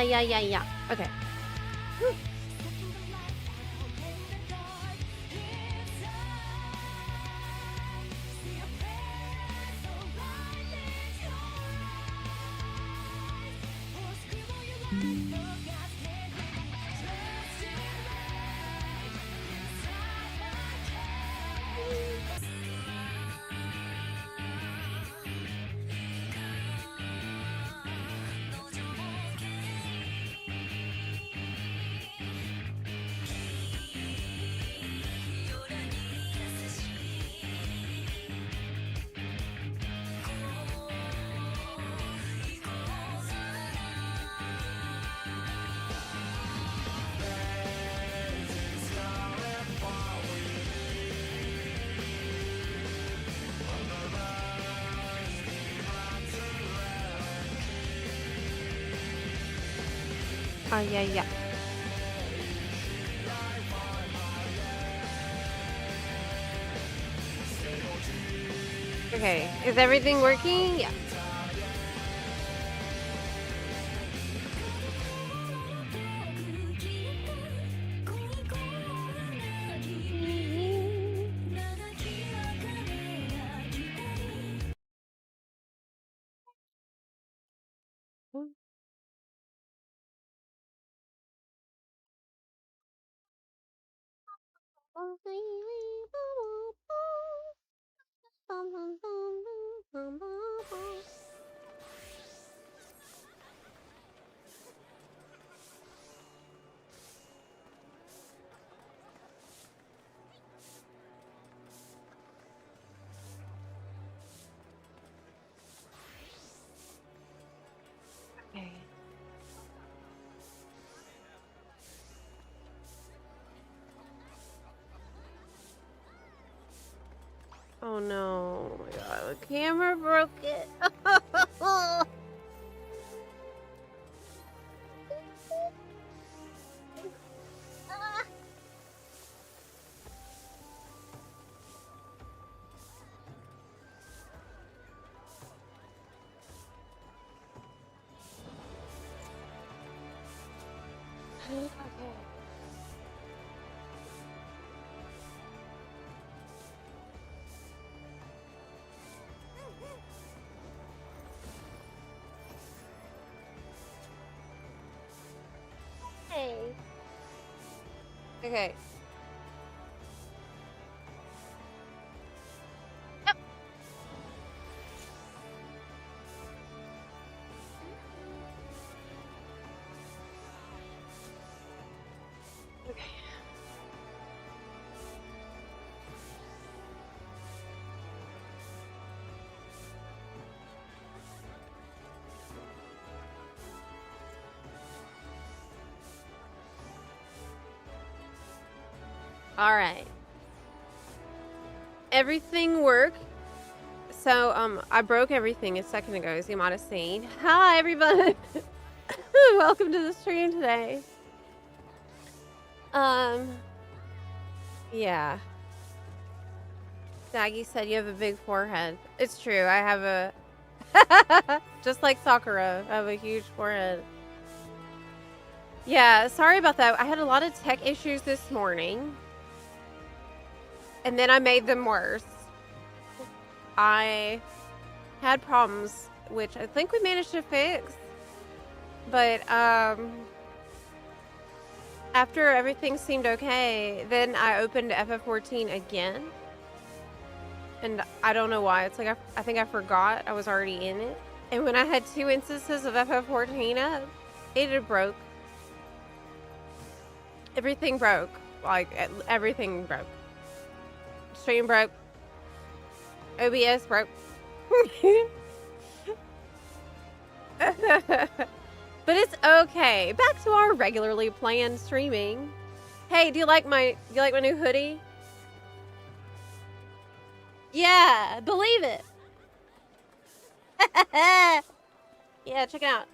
Yeah. Okay. Yeah. Okay, is everything working? Yeah. Okay. Oh no, oh my god, the camera broke it. Hey. Okay. Yep. Okay. All right. Everything worked. So, I broke everything a second ago, as you might have seen. Hi, everybody. Welcome to the stream today. Yeah. Daggy said you have a big forehead. It's true. I have a... Just like Sakura, I have a huge forehead. Yeah, sorry about that. I had a lot of tech issues this morning. And then I made them worse. I had problems, which I think we managed to fix. But, after everything seemed okay, then I opened FF14 again. And I don't know why. It's like I think I forgot I was already in it. And when I had 2 instances of FF14 up, it broke. Everything broke. Like, everything broke. Stream broke. OBS broke. But it's okay. Back to our regularly planned streaming. Hey, do you like my new hoodie? Yeah, believe it. Yeah, check it out.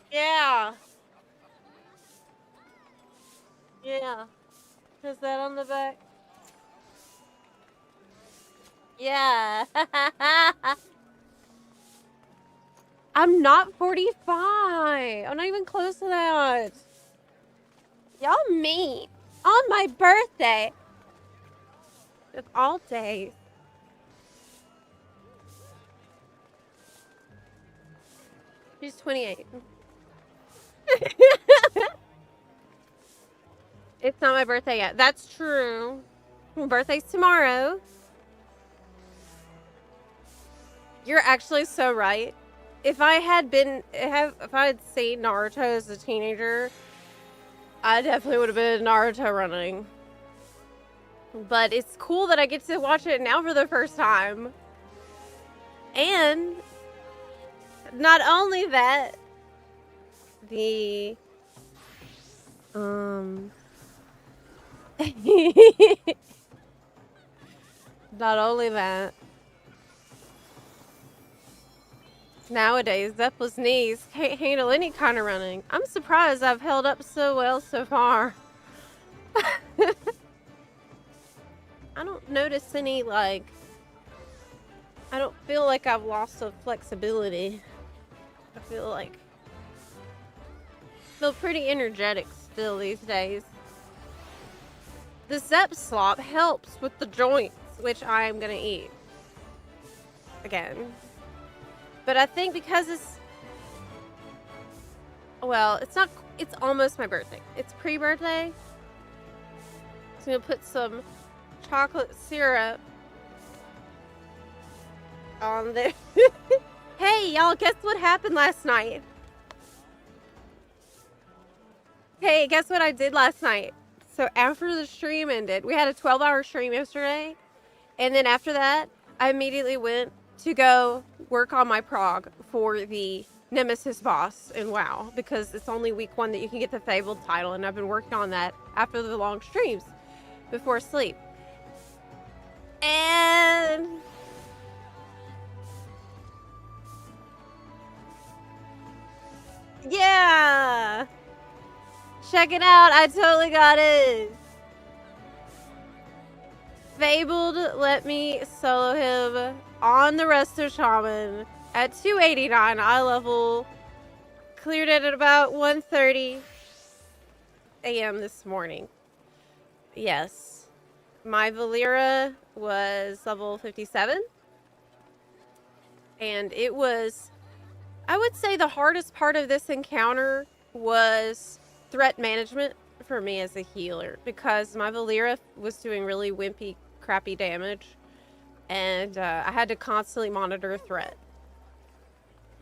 Yeah. Yeah. Is that on the back? Yeah. I'm not 45. I'm not even close to that. Y'all mean. On my birthday. Of all days. She's 28. It's not my birthday yet. That's true. My birthday's tomorrow. You're actually so right. If I had seen Naruto as a teenager, I definitely would have been Naruto running. But it's cool that I get to watch it now for the first time. And not only that, the not only that, nowadays Zepp's knees can't handle any kind of running. I'm surprised I've held up so well so far. I don't notice any, like, I don't feel like I've lost the flexibility. I feel pretty energetic still these days. The Zepp slop helps with the joints, which I am gonna eat again. But I think because it's almost my birthday. It's pre-birthday. So I'm gonna put some chocolate syrup on there. Hey, y'all, guess what happened last night? Hey, guess what I did last night? So after the stream ended, we had a 12-hour stream yesterday. And then after that, I immediately went to go work on my prog for the Nemesis boss in WoW. Because it's only week 1 that you can get the Fabled title. And I've been working on that after the long streams before sleep. And yeah, check it out. I totally got it. Fabled let me solo him on the Resto Shaman at 289 eye level. Cleared it at about 1:30 a.m. this morning. Yes. My Valera was level 57. And it was, I would say the hardest part of this encounter was threat management for me as a healer. Because my Valera was doing really wimpy, crappy damage. And I had to constantly monitor a threat.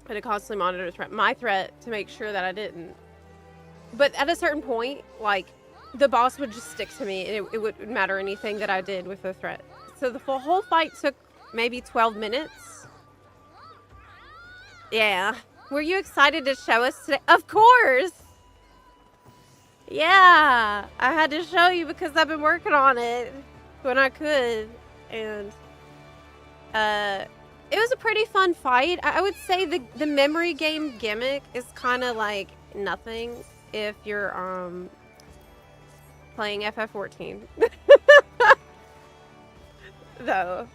My threat to make sure that I didn't. But at a certain point, like, the boss would just stick to me, and it wouldn't matter anything that I did with the threat. So the whole fight took maybe 12 minutes. Yeah. Were you excited to show us today? Of course! Yeah! I had to show you because I've been working on it when I could. And it was a pretty fun fight. I would say the memory game gimmick is kind of like nothing if you're playing FF14. Though.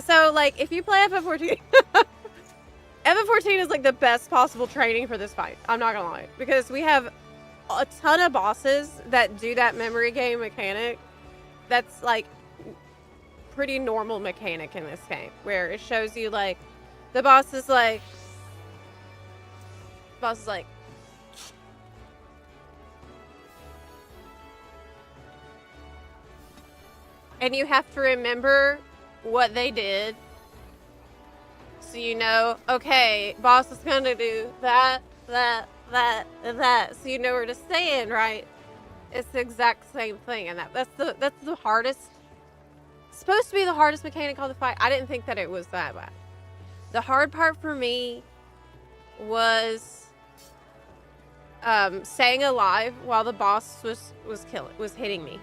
So, like, if you play FF14, FF14 is like the best possible training for this fight. I'm not gonna lie. Because we have a ton of bosses that do that memory game mechanic. That's like pretty normal mechanic in this game. Where it shows you, like, the boss is like... And you have to remember what they did. So you know, okay, boss is gonna do that, that, and that. So you know where to stand, right? It's the exact same thing. And that's the hardest... Supposed to be the hardest mechanic on the fight. I didn't think that it was that bad. The hard part for me was staying alive while the boss was hitting me.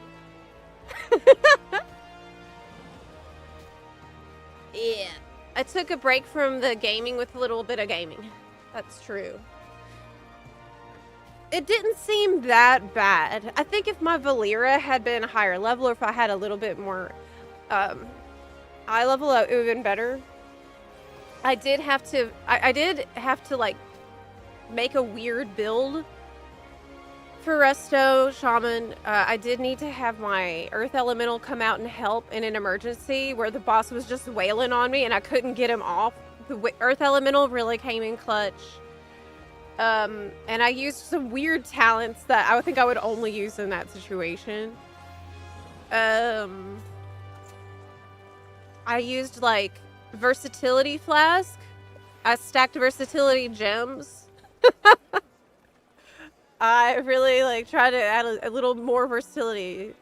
Yeah. I took a break from the gaming with a little bit of gaming. That's true. it didn't seem that bad. I think if my Valera had been higher level, or if I had a little bit more eye level, it would have been better. I did have to, like, make a weird build for Resto Shaman. I did need to have my Earth Elemental come out and help in an emergency where the boss was just wailing on me and I couldn't get him off. The Earth Elemental really came in clutch. And I used some weird talents that I would think I would only use in that situation. I used, like, Versatility Flask. I stacked Versatility Gems. I really, like, tried to add a little more versatility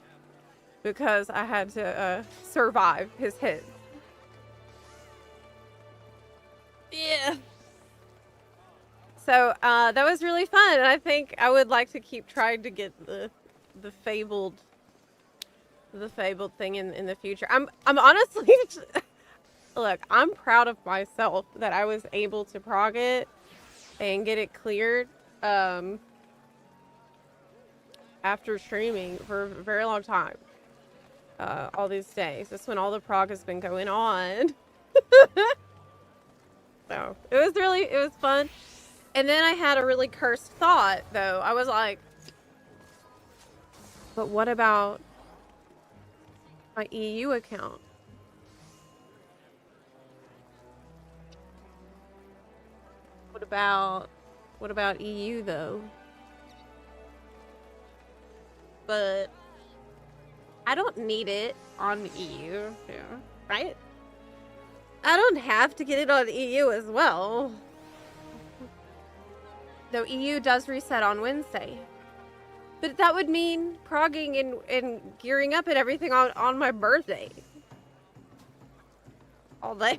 because I had to survive his hit. Yeah. So that was really fun, and I think I would like to keep trying to get the fabled thing in the future. I'm honestly look, I'm proud of myself that I was able to prog it and get it cleared after streaming for a very long time. All these days. That's when all the prog has been going on. So it was fun. And then I had a really cursed thought, though. I was like, but what about my EU account? What about EU, though? But I don't need it on EU, yeah, right? I don't have to get it on EU as well. Though EU does reset on Wednesday. But that would mean progging and gearing up and everything on my birthday. All day.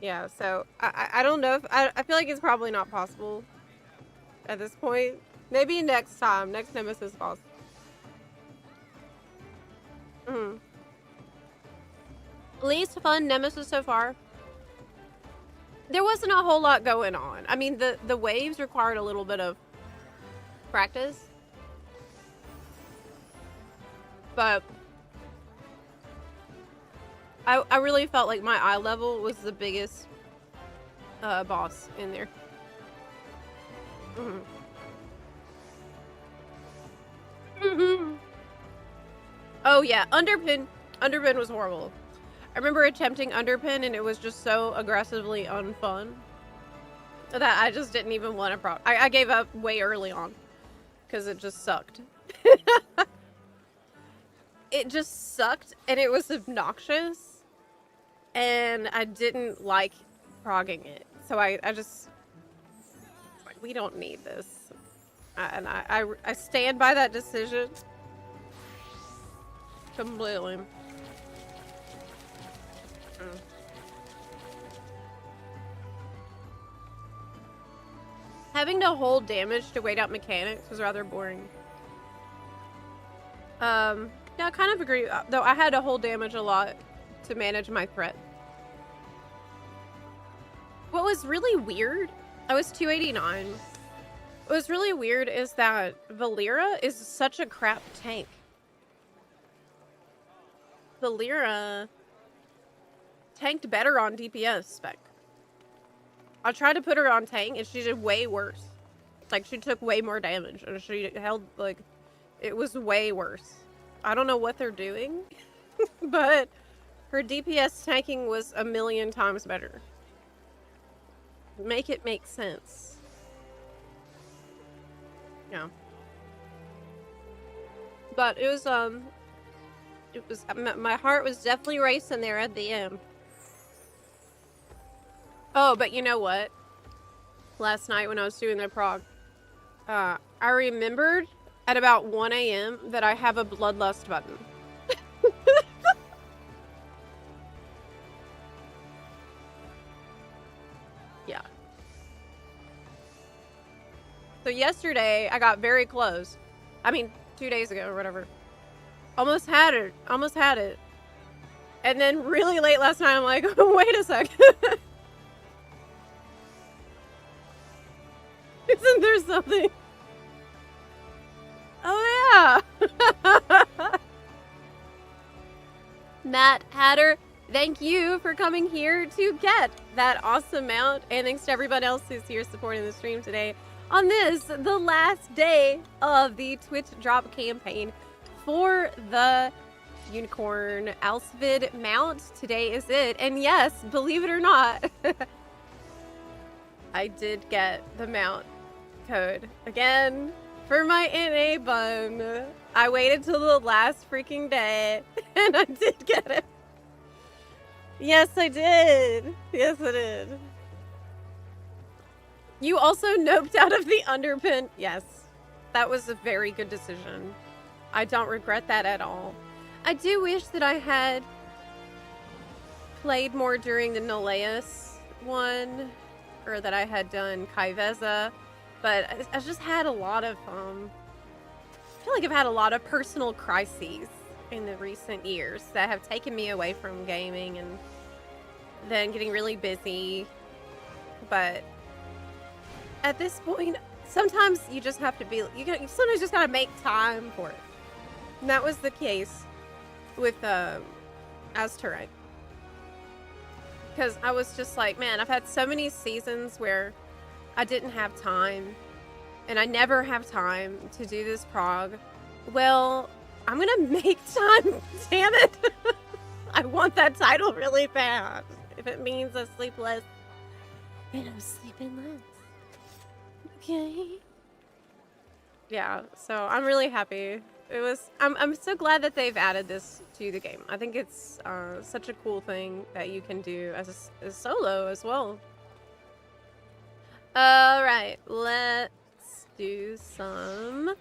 Yeah, so I don't know if I feel like it's probably not possible at this point. Maybe next time, next Nemesis boss. Least fun Nemesis so far. There wasn't a whole lot going on. I mean, the waves required a little bit of practice. But I really felt like my eye level was the biggest boss in there. Oh yeah, Underpin was horrible. I remember attempting Underpin and it was just so aggressively unfun that I just didn't even want to prog. I gave up way early on because it just sucked. It just sucked and it was obnoxious and I didn't like progging it. So I just, like, we don't need this. And I stand by that decision completely. Having to hold damage to wait out mechanics was rather boring. Yeah, I kind of agree. Though I had to hold damage a lot to manage my threat. What was really weird, I was 289. What was really weird is that Valera is such a crap tank. Valera tanked better on DPS spec. I tried to put her on tank and she did way worse. Like, she took way more damage and she held, like, it was way worse. I don't know what they're doing, but her DPS tanking was 1,000,000 times better. Make it make sense. Yeah. But it was, my heart was definitely racing there at the end. Oh, but you know what? Last night when I was doing the prog, I remembered at about 1 a.m. that I have a bloodlust button. Yeah. So yesterday, I got very close. I mean, 2 days ago or whatever. Almost had it. Almost had it. And then really late last night, I'm like, wait a second. Isn't there something? Oh, yeah. Matt Hatter, thank you for coming here to get that awesome mount. And thanks to everyone else who's here supporting the stream today on this, the last day of the Twitch drop campaign for the Unicorn ALSVID mount. Today is it. And yes, believe it or not, I did get the mount code again for my NA bun. I waited till the last freaking day and I did get it. Yes, I did. Yes, I did. You also noped out of the underpin. Yes, that was a very good decision. I don't regret that at all. I do wish that I had played more during the Noleus one, or that I had done Kaiveza, but I just had a lot of, I feel like I've had a lot of personal crises in the recent years that have taken me away from gaming and then getting really busy. But at this point, sometimes you just have to be, you sometimes just gotta make time for it. And that was the case with Azteroid. Because I was just like, man, I've had so many seasons where I didn't have time, and I never have time to do this prog. Well, I'm gonna make time, damn it. I want that title really bad. If it means I sleep less, then I'm sleeping less. Okay. Yeah, so I'm really happy. I'm so glad that they've added this to the game. I think it's such a cool thing that you can do as a solo as well. Alright, let's do some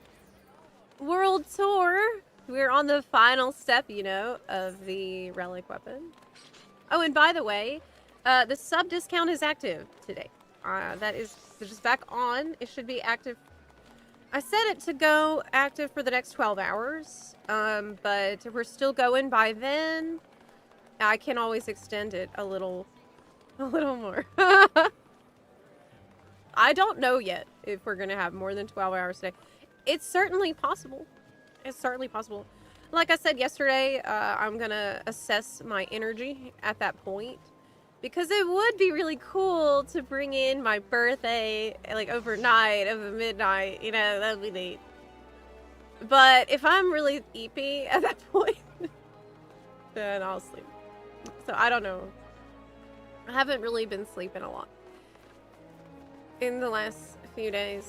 world tour. We're on the final step, you know, of the Relic weapon. Oh, and by the way, the sub discount is active today. That is just back on. It should be active. I set it to go active for the next 12 hours, but we're still going by then. I can always extend it a little more. I don't know yet if we're gonna have more than 12 hours today. It's certainly possible. It's certainly possible. Like I said yesterday, I'm gonna assess my energy at that point, because it would be really cool to bring in my birthday like overnight of midnight, you know, that'd be neat. But if I'm really eepy at that point, then I'll sleep. So I don't know. I haven't really been sleeping a lot in the last few days.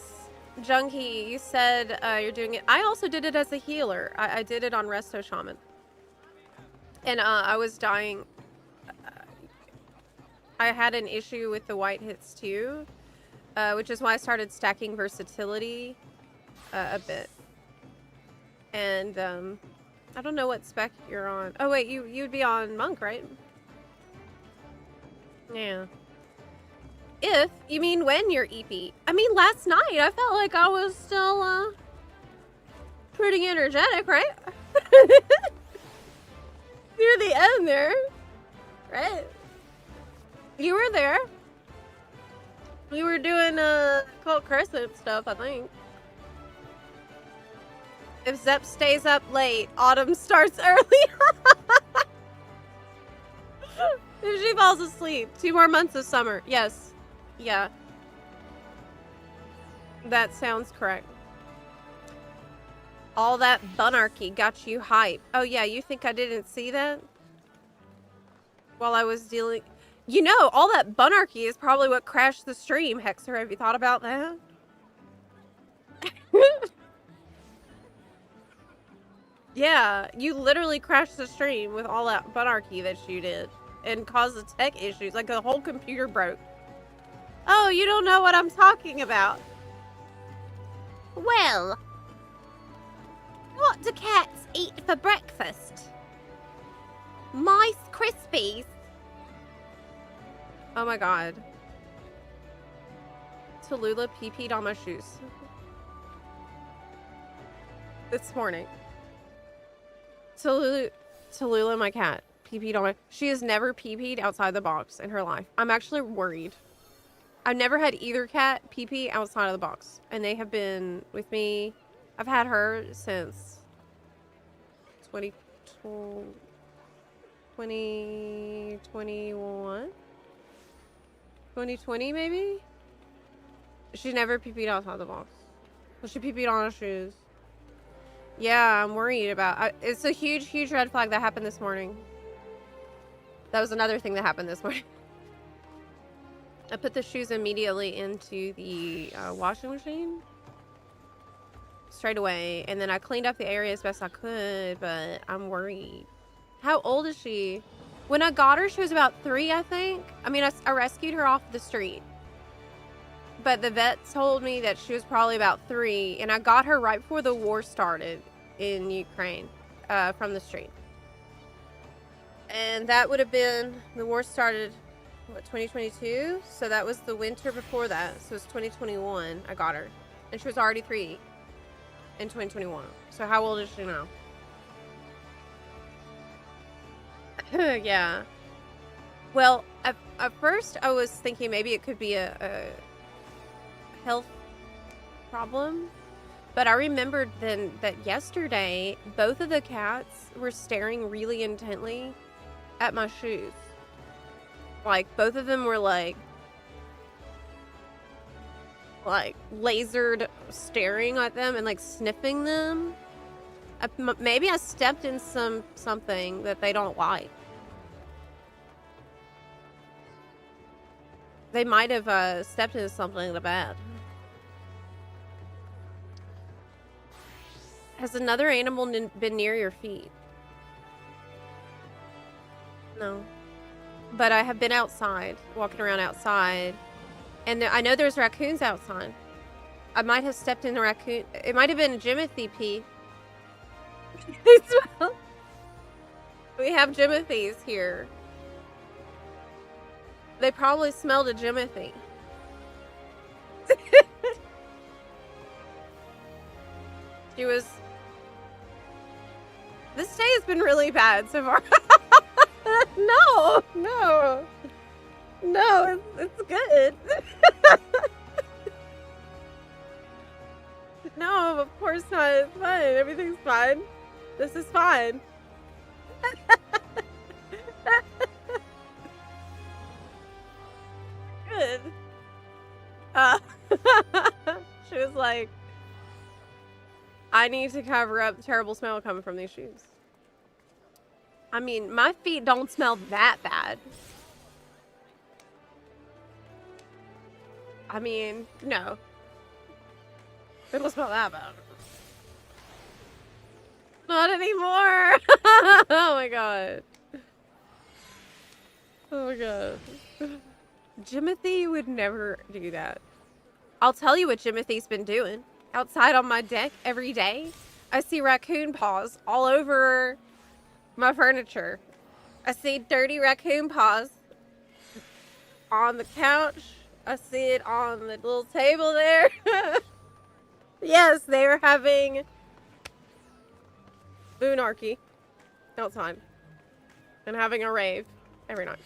Junkie, you said you're doing it. I also did it as a healer. I did it on Resto Shaman. And I was dying. I had an issue with the white hits too, which is why I started stacking versatility a bit. And I don't know what spec you're on. Oh wait, you'd be on Monk, right? Yeah. If you mean when you're EP. I mean, last night I felt like I was still pretty energetic, right? Near the end there, right? You were there. We were doing Cult Crescent stuff, I think. If Zep stays up late, autumn starts early. If she falls asleep, 2 more months of summer. Yes. Yeah. That sounds correct. All that bunarchy got you hype. Oh yeah, you think I didn't see that? While I was dealing... You know, all that bunarchy is probably what crashed the stream, Hexer. Have you thought about that? Yeah, you literally crashed the stream with all that bunarchy that you did and caused the tech issues. Like, the whole computer broke. Oh, you don't know what I'm talking about. Well, what do cats eat for breakfast? Mice Krispies. Oh my god. Tallulah pee-peed on my shoes. This morning. Tallulah, my cat, pee-peed on my... She has never pee-peed outside the box in her life. I'm actually worried. I've never had either cat pee outside of the box, and they have been with me. I've had her since 2021. 2020 maybe? She never pee-peed outside the box. Well, she pee-peed on her shoes. Yeah, I'm worried about it's a huge, huge red flag that happened this morning. That was another thing that happened this morning. I put the shoes immediately into the washing machine. Straight away. And then I cleaned up the area as best I could, but I'm worried. How old is she? When I got her, she was about 3, I think. I mean, I rescued her off the street. But the vet told me that she was probably about 3, and I got her right before the war started in Ukraine, from the street. And that would have been, the war started, what, 2022? So that was the winter before that. So it was 2021, I got her. And she was already 3 in 2021. So how old is she now? Yeah. Well, at first I was thinking maybe it could be a health problem, but I remembered then that yesterday both of the cats were staring really intently at my shoes. Like both of them were like lasered staring at them and like sniffing them. Maybe I stepped in something that they don't like. They might have stepped into something bad. Has another animal been near your feet? No. But I have been outside, walking around outside. And I know there's raccoons outside. I might have stepped in the raccoon. It might have been Jimothy pee. We have Jimothys here. They probably smelled a Jimothy. She was... This day has been really bad so far. No, it's good. No, of course not. It's fine. Everything's fine. This is fine. Good. She was like, I need to cover up the terrible smell coming from these shoes. I mean, my feet don't smell that bad. I mean, no. They don't smell that bad. Not anymore. Oh my god. Oh my god. Jimothy would never do that. I'll tell you what Jimothy's been doing. Outside on my deck every day, I see raccoon paws all over my furniture. I see dirty raccoon paws on the couch. I see it on the little table there. Yes, they are having boonarchy outside and having a rave every night.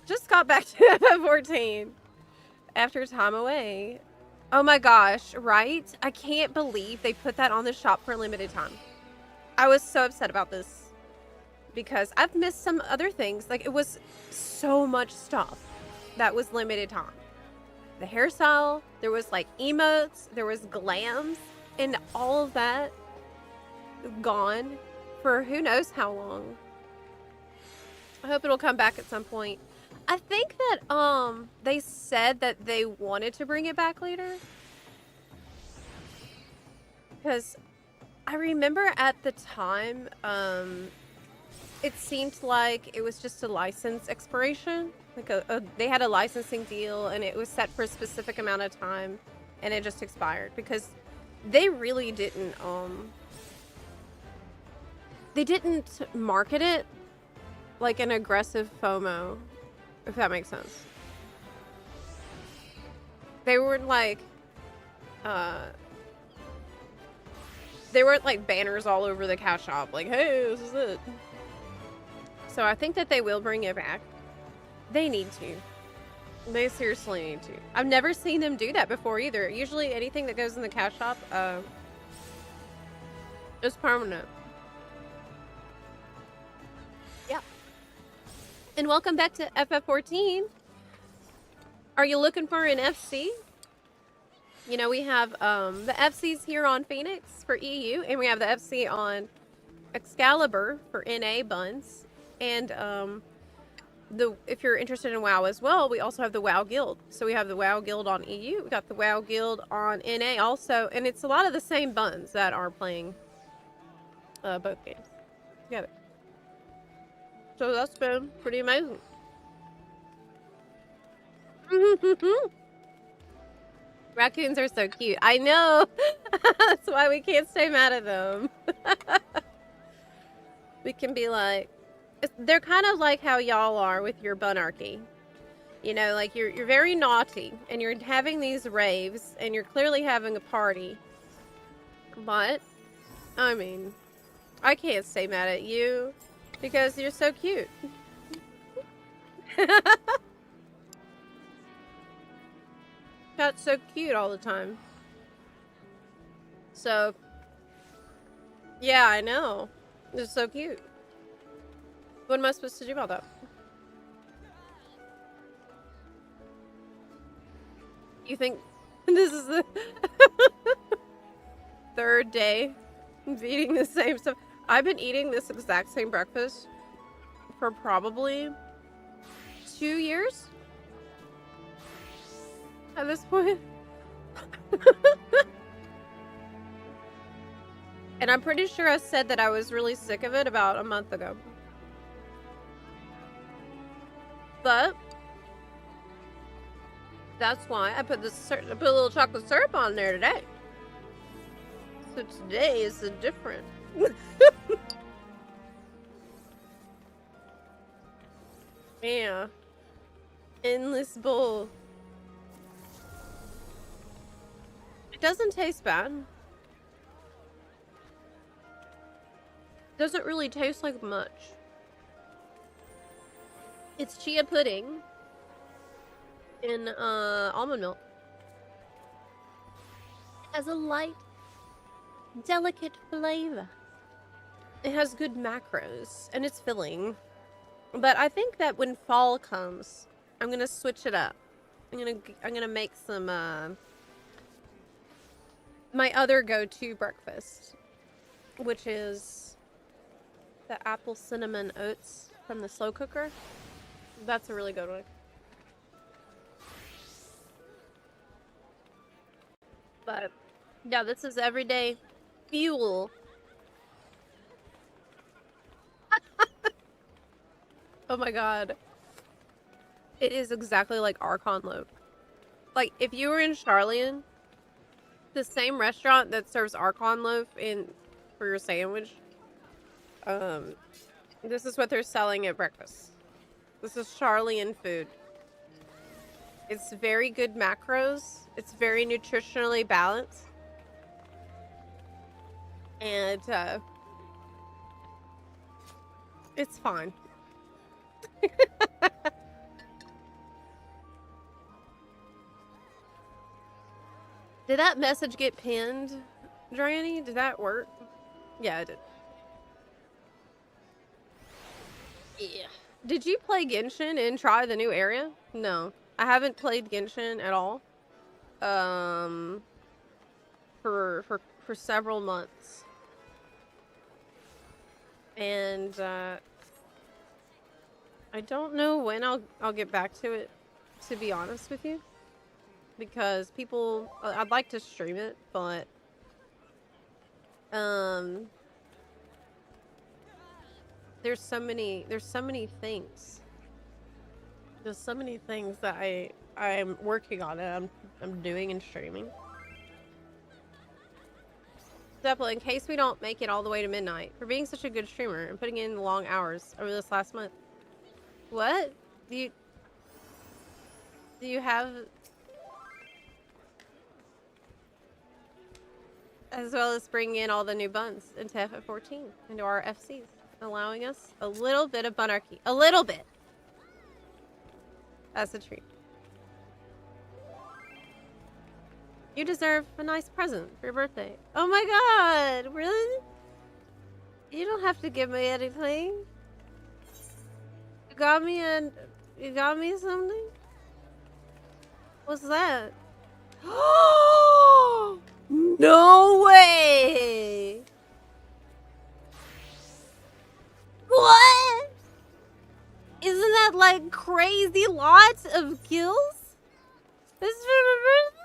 Just got back to FF14 after time away. Oh my gosh, right? I can't believe they put that on the shop for a limited time. I was so upset about this because I've missed some other things. Like, it was so much stuff that was limited time. The hairstyle, there was like emotes, there was glams, and all of that gone for who knows how long. I hope it'll come back at some point. I think that they said that they wanted to bring it back later, because I remember at the time it seemed like it was just a license expiration. Like they had a licensing deal and it was set for a specific amount of time and it just expired because they really didn't market it like an aggressive FOMO, if that makes sense. They weren't like banners all over the cat shop like, hey, this is it. So I think that they will bring it back. They need to. They seriously need to. I've never seen them do that before either. Usually anything that goes in the cash shop is permanent. Yeah. And welcome back to FF14. Are you looking for an FC? You know, we have the FCs here on Phoenix for EU, and we have the FC on Excalibur for NA buns. And if you're interested in WoW as well, we also have the WoW Guild. So we have the WoW Guild on EU, we got the WoW Guild on NA also, and it's a lot of the same buns that are playing both games together. So that's been pretty amazing. Raccoons are so cute. I know. That's why we can't stay mad at them. We can be like, they're kind of like how y'all are with your bunarchy. You know, like you're very naughty and you're having these raves and you're clearly having a party. But, I mean, I can't stay mad at you because you're so cute. That's so cute all the time. So, yeah, I know. It's so cute. What am I supposed to do about that? You think this is the third day of eating the same stuff? I've been eating this exact same breakfast for probably 2 years at this point. And I'm pretty sure I said that I was really sick of it about a month ago. But that's why I put a little chocolate syrup on there today. So today is different. Yeah. Endless bowl. It doesn't taste bad. Doesn't really taste like much. It's chia pudding in almond milk. It has a light, delicate flavor. It has good macros and it's filling. But I think that when fall comes, I'm gonna switch it up. I'm gonna make some my other go-to breakfast, which is the apple cinnamon oats from the slow cooker. That's a really good one. But yeah, this is everyday fuel. Oh my god. It is exactly like Archon loaf. Like, if you were in Charlian, the same restaurant that serves Archon loaf for your sandwich, this is what they're selling at breakfast. This is Charlian food. It's very good macros. It's very nutritionally balanced. And, it's fine. Did that message get pinned, Dranny? Did that work? Yeah, it did. Yeah. Did you play Genshin and try the new area? No. I haven't played Genshin at all. For several months. And I don't know when I'll get back to it, to be honest with you. Because I'd like to stream it, but there's so many things. There's so many things that I'm working on and I'm doing and streaming. Definitely, in case we don't make it all the way to midnight, for being such a good streamer and putting in the long hours over this last month. What? Do you have... As well as bringing in all the new buns into FF14, into our FCs, allowing us a little bit of bunarchy. A little bit! That's a treat. You deserve a nice present for your birthday. Oh my god, really? You don't have to give me anything. You got me something? What's that? Oh, no way! What? Isn't that like crazy lots of kills? This is for my birthday?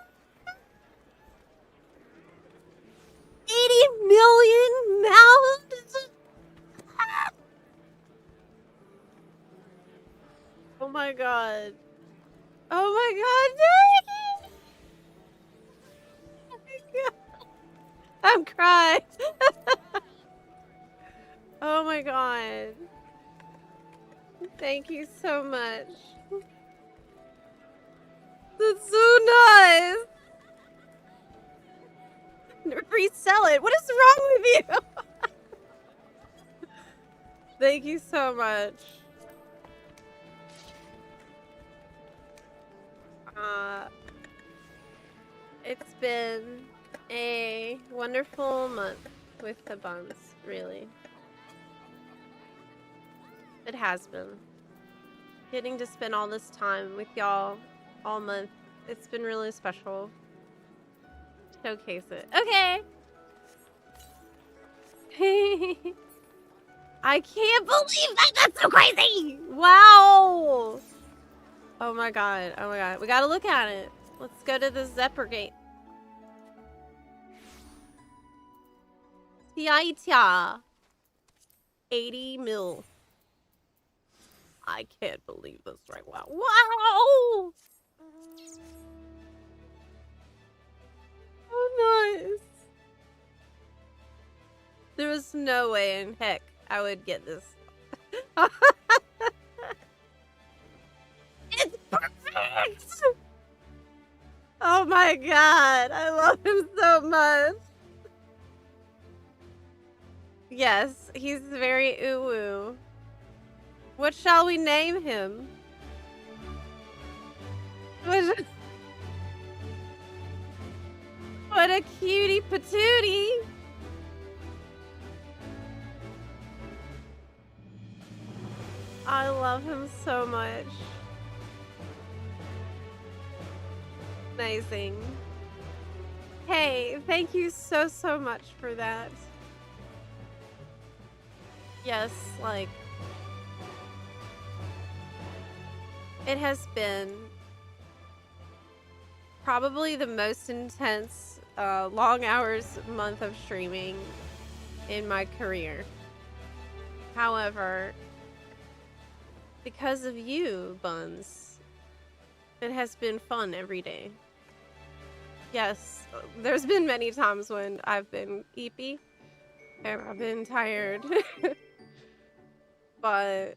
80 million mounts? Oh my god. Oh my god, Nick! I'm crying. Oh my god. Thank you so much. That's so nice. Resell it. What is wrong with you? Thank you so much. It's been a wonderful month with the buns, really. It has been. Getting to spend all this time with y'all all month, it's been really special. Showcase it. Okay. I can't believe that! That's so crazy! Wow! Oh my god. Oh my god. We gotta look at it. Let's go to the Zephyr Gate. Tiaita. 80 mil. I can't believe this right now. Wow! Oh, nice. There was no way in heck I would get this. It's perfect! Oh my god, I love him so much. Yes, he's very uwu. What shall we name him? What a cutie patootie. I love him so much. Amazing. Hey, thank you so much for that. Yes, like, it has been probably the most intense long hours month of streaming in my career. However, because of you, Buns, it has been fun every day. Yes, there's been many times when I've been eepy and I've been tired. But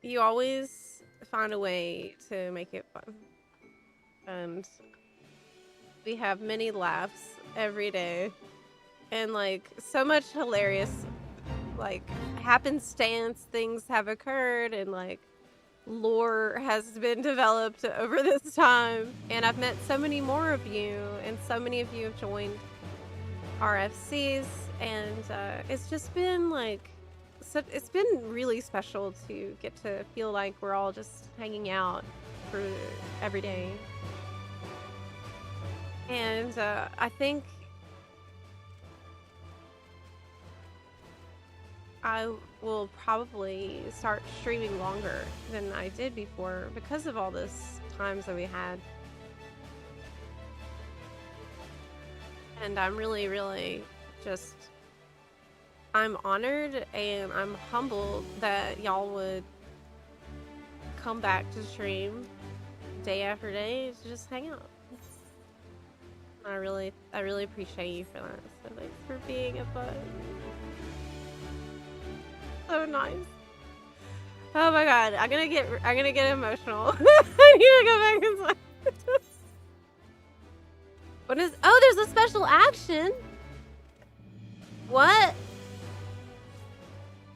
you always find a way to make it fun. And we have many laughs every day. And like so much hilarious like happenstance things have occurred and like lore has been developed over this time. And I've met so many more of you and so many of you have joined RFCs and it's just been like it's been really special to get to feel like we're all just hanging out for every day. And I think I will probably start streaming longer than I did before because of all those times that we had. And I'm really just I'm honored and I'm humbled that y'all would come back to stream day after day to just hang out. I really appreciate you for that. So thanks for being a bud. So nice. Oh my god, I'm gonna get emotional. I need to go back inside. What is there's a special action. What?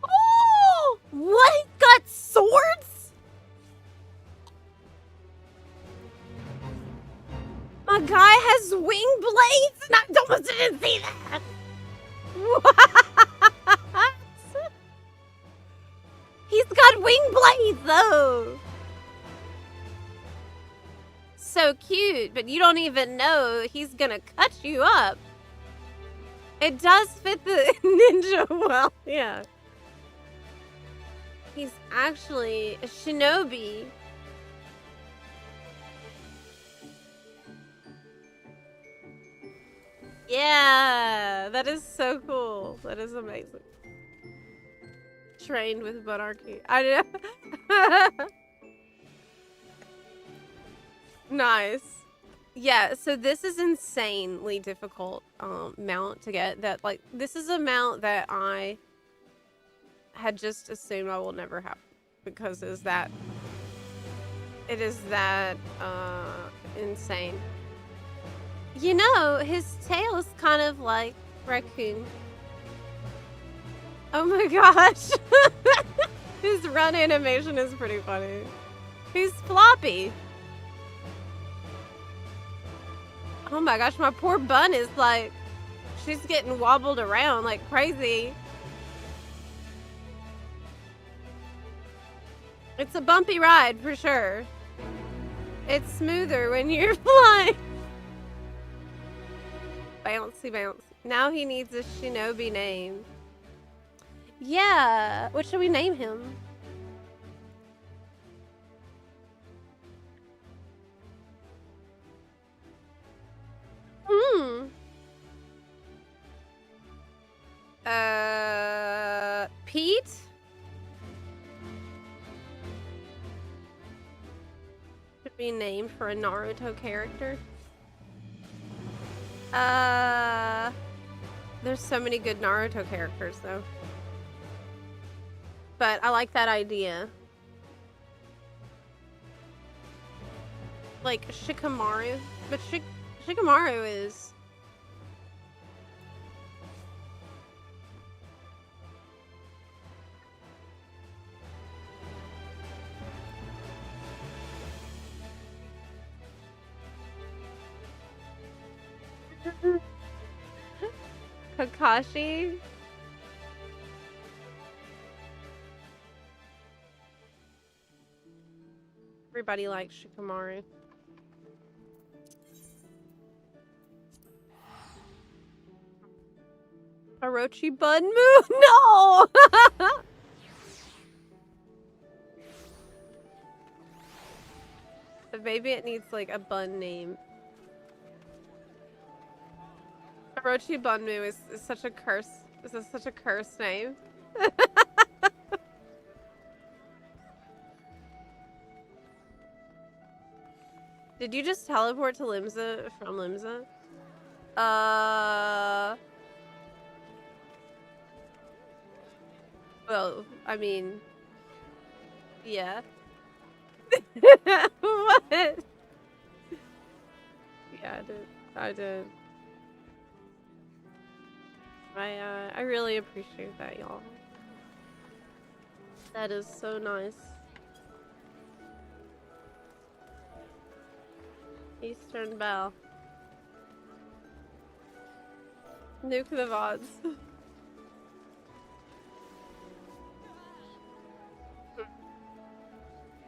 Oh, what? He got swords? My My guy has wing blades, and I almost didn't see that. What? He's got wing blades, though. So cute, but you don't even know he's gonna cut you up. It does fit the ninja well, yeah. He's actually a shinobi. Yeah, that is so cool. That is amazing. Trained with monarchy. I know. Nice. Yeah, so this is insanely difficult mount to get. That, like, this is a mount that I had just assumed I will never have, because it is that insane. You know, his tail is kind of like raccoon. Oh my gosh. His run animation is pretty funny. He's floppy. Oh my gosh, my poor bun is like, she's getting wobbled around like crazy. It's a bumpy ride for sure. It's smoother when you're flying. Bouncy, bouncy. Now he needs a shinobi name. Yeah, what should we name him? Pete? Should be named for a Naruto character. There's so many good Naruto characters though. But I like that idea. Like Shikamaru, but Shikamaru is Kakashi. Everybody likes Shikamaru. Orochi Bun move? No! But maybe it needs like a bun name. Orochi Bunmu is such a curse. This is such a cursed name. Did you just teleport to Limsa from Limsa? Well, I mean, yeah. What? Yeah, I did. I really appreciate that, y'all. That is so nice. Eastern Bell. Nuke the VODs.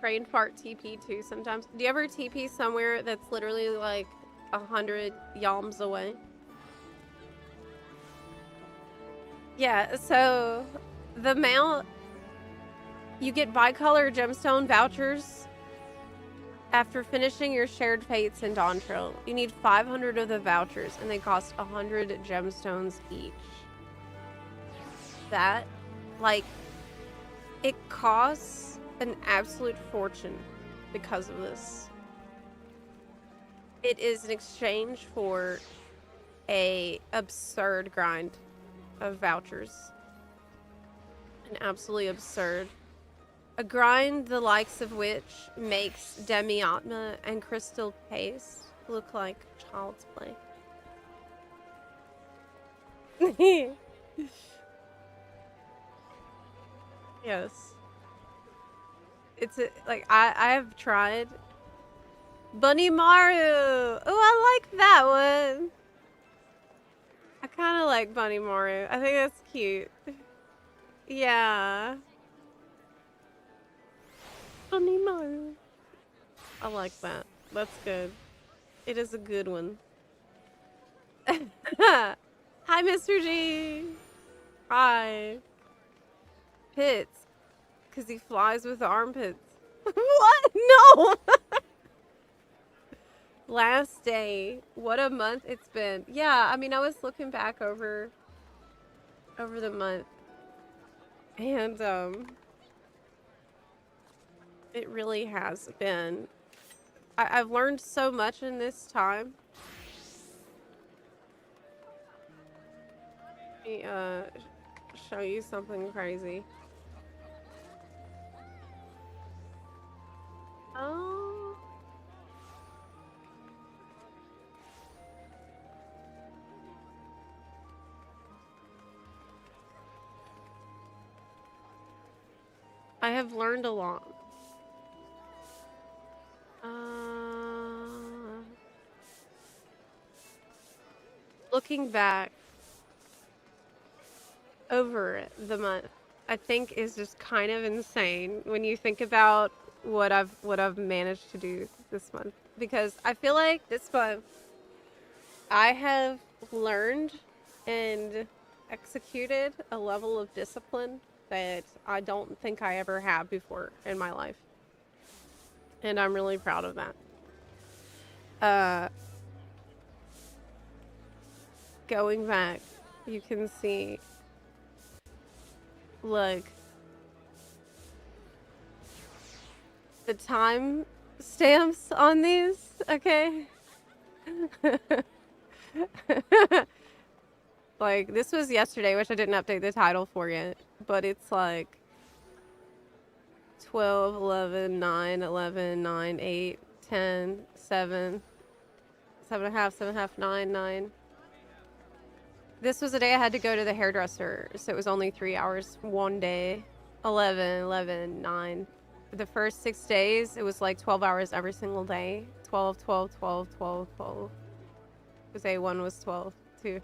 Brain fart TP too sometimes. Do you ever TP somewhere that's literally like 100 yalms away? Yeah, so the mount, you get bicolor gemstone vouchers after finishing your shared fates in Dawn Trail. You need 500 of the vouchers and they cost 100 gemstones each. That, like, it costs an absolute fortune because of this. It is in exchange for a absurd grind of vouchers. An absolutely absurd. A grind the likes of which makes Demi-Atma and Crystal Paste look like child's play. Yes. It's like I have tried Bunny Maru. Oh, I like that one. I kind of like Bunny Maru. I think that's cute. Yeah. Bunny Maru. I like that. That's good. It is a good one. Hi, Mr. G. Hi. Pits. Because he flies with the armpits. What? No! Last day. What a month it's been. Yeah, I mean, I was looking back over the month. And, it really has been. I've learned so much in this time. Let me, show you something crazy. Oh. I have learned a lot. Looking back over the month, I think is just kind of insane when you think about what I've managed to do this month, because I feel like this month I have learned and executed a level of discipline that I don't think I ever have before in my life. And I'm really proud of that. Going back, you can see, look, the time stamps on these, okay? Like, this was yesterday, which I didn't update the title for yet, but it's like 12, 11, 9, 11, 9, 8, 10, 7, 7.5, 7.5, 9, 9. This was the day I had to go to the hairdresser, so it was only 3 hours one day. 11, 11, 9. The first 6 days, it was like 12 hours every single day. 12, 12, 12, 12, 12. Because day 1 was 12, too.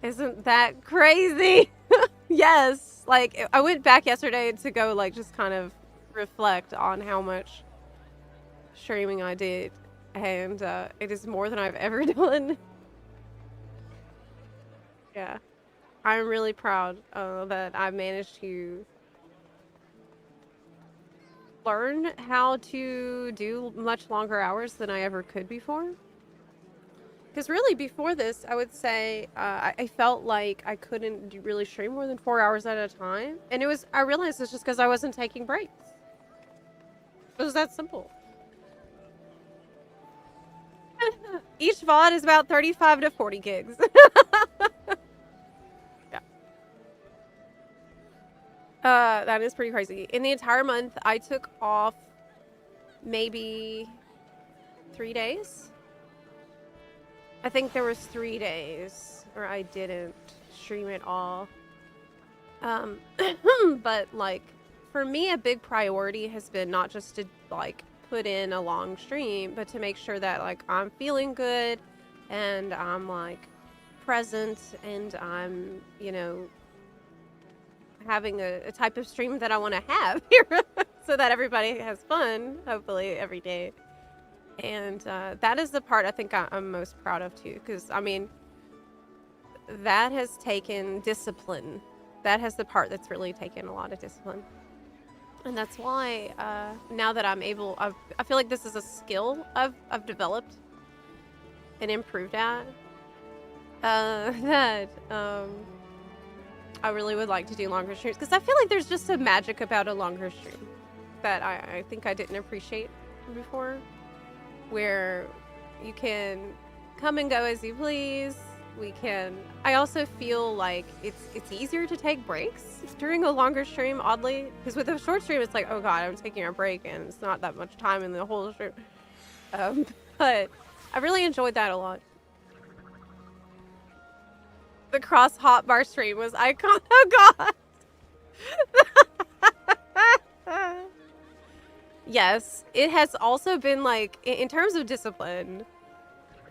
Isn't that crazy? Yes. Like, I went back yesterday to go, like, just kind of reflect on how much streaming I did. And it is more than I've ever done. Yeah. I'm really proud that I managed to learn how to do much longer hours than I ever could before. Because really, before this, I would say I felt like I couldn't really stream more than 4 hours at a time. And I realized it's just because I wasn't taking breaks. It was that simple. Each VOD is about 35 to 40 gigs. That is pretty crazy. In the entire month, I took off maybe 3 days. I think there was 3 days where I didn't stream at all. But like, for me, a big priority has been not just to like put in a long stream, but to make sure that like I'm feeling good and I'm like present and I'm, you know, having a type of stream that I want to have here so that everybody has fun, hopefully, every day. And that is the part I think I'm most proud of, too. Because, I mean, that has taken discipline. That has the part that's really taken a lot of discipline. And that's why now that I'm able, I feel like this is a skill I've developed and improved at. I really would like to do longer streams, because I feel like there's just a magic about a longer stream that I think I didn't appreciate before, where you can come and go as you please. I also feel like it's easier to take breaks during a longer stream, oddly, because with a short stream it's like, oh god, I'm taking a break and it's not that much time in the whole stream. But I really enjoyed that a lot. The cross hotbar stream was icon. Oh god. Yes, it has also been like, in terms of discipline,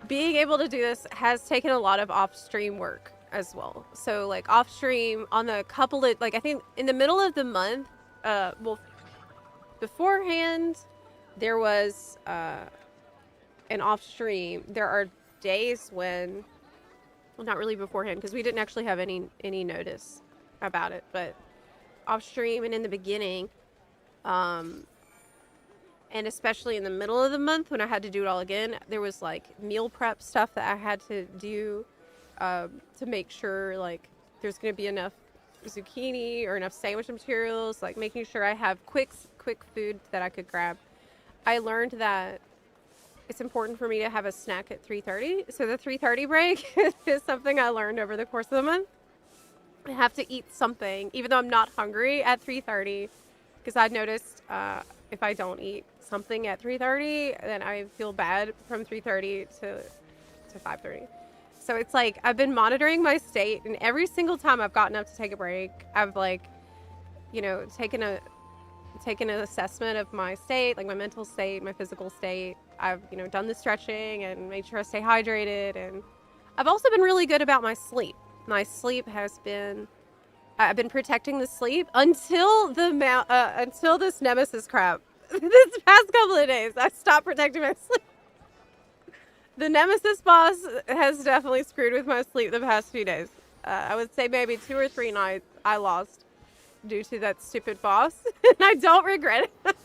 being able to do this has taken a lot of off-stream work as well. So like off-stream on the couple of, like I think in the middle of the month, well, beforehand, there was an off-stream. There are days when, well, not really beforehand because we didn't actually have any notice about it, but off-stream and in the beginning, and especially in the middle of the month when I had to do it all again, there was like meal prep stuff that I had to do to make sure like there's going to be enough zucchini or enough sandwich materials, like making sure I have quick food that I could grab. I learned that it's important for me to have a snack at 3:30. So the 3:30 break is something I learned over the course of the month. I have to eat something, even though I'm not hungry at 3:30, because I've noticed if I don't eat something at 3:30, then I feel bad from 3:30 to 5:30. So it's like I've been monitoring my state, and every single time I've gotten up to take a break, I've like, you know, taken an assessment of my state, like my mental state, my physical state. I've, you know, done the stretching and made sure I stay hydrated, and I've also been really good about my sleep. My sleep has been, I've been protecting the sleep until until this nemesis crap. This past couple of days, I stopped protecting my sleep. The nemesis boss has definitely screwed with my sleep the past few days. I would say maybe 2 or 3 nights I lost due to that stupid boss, and I don't regret it.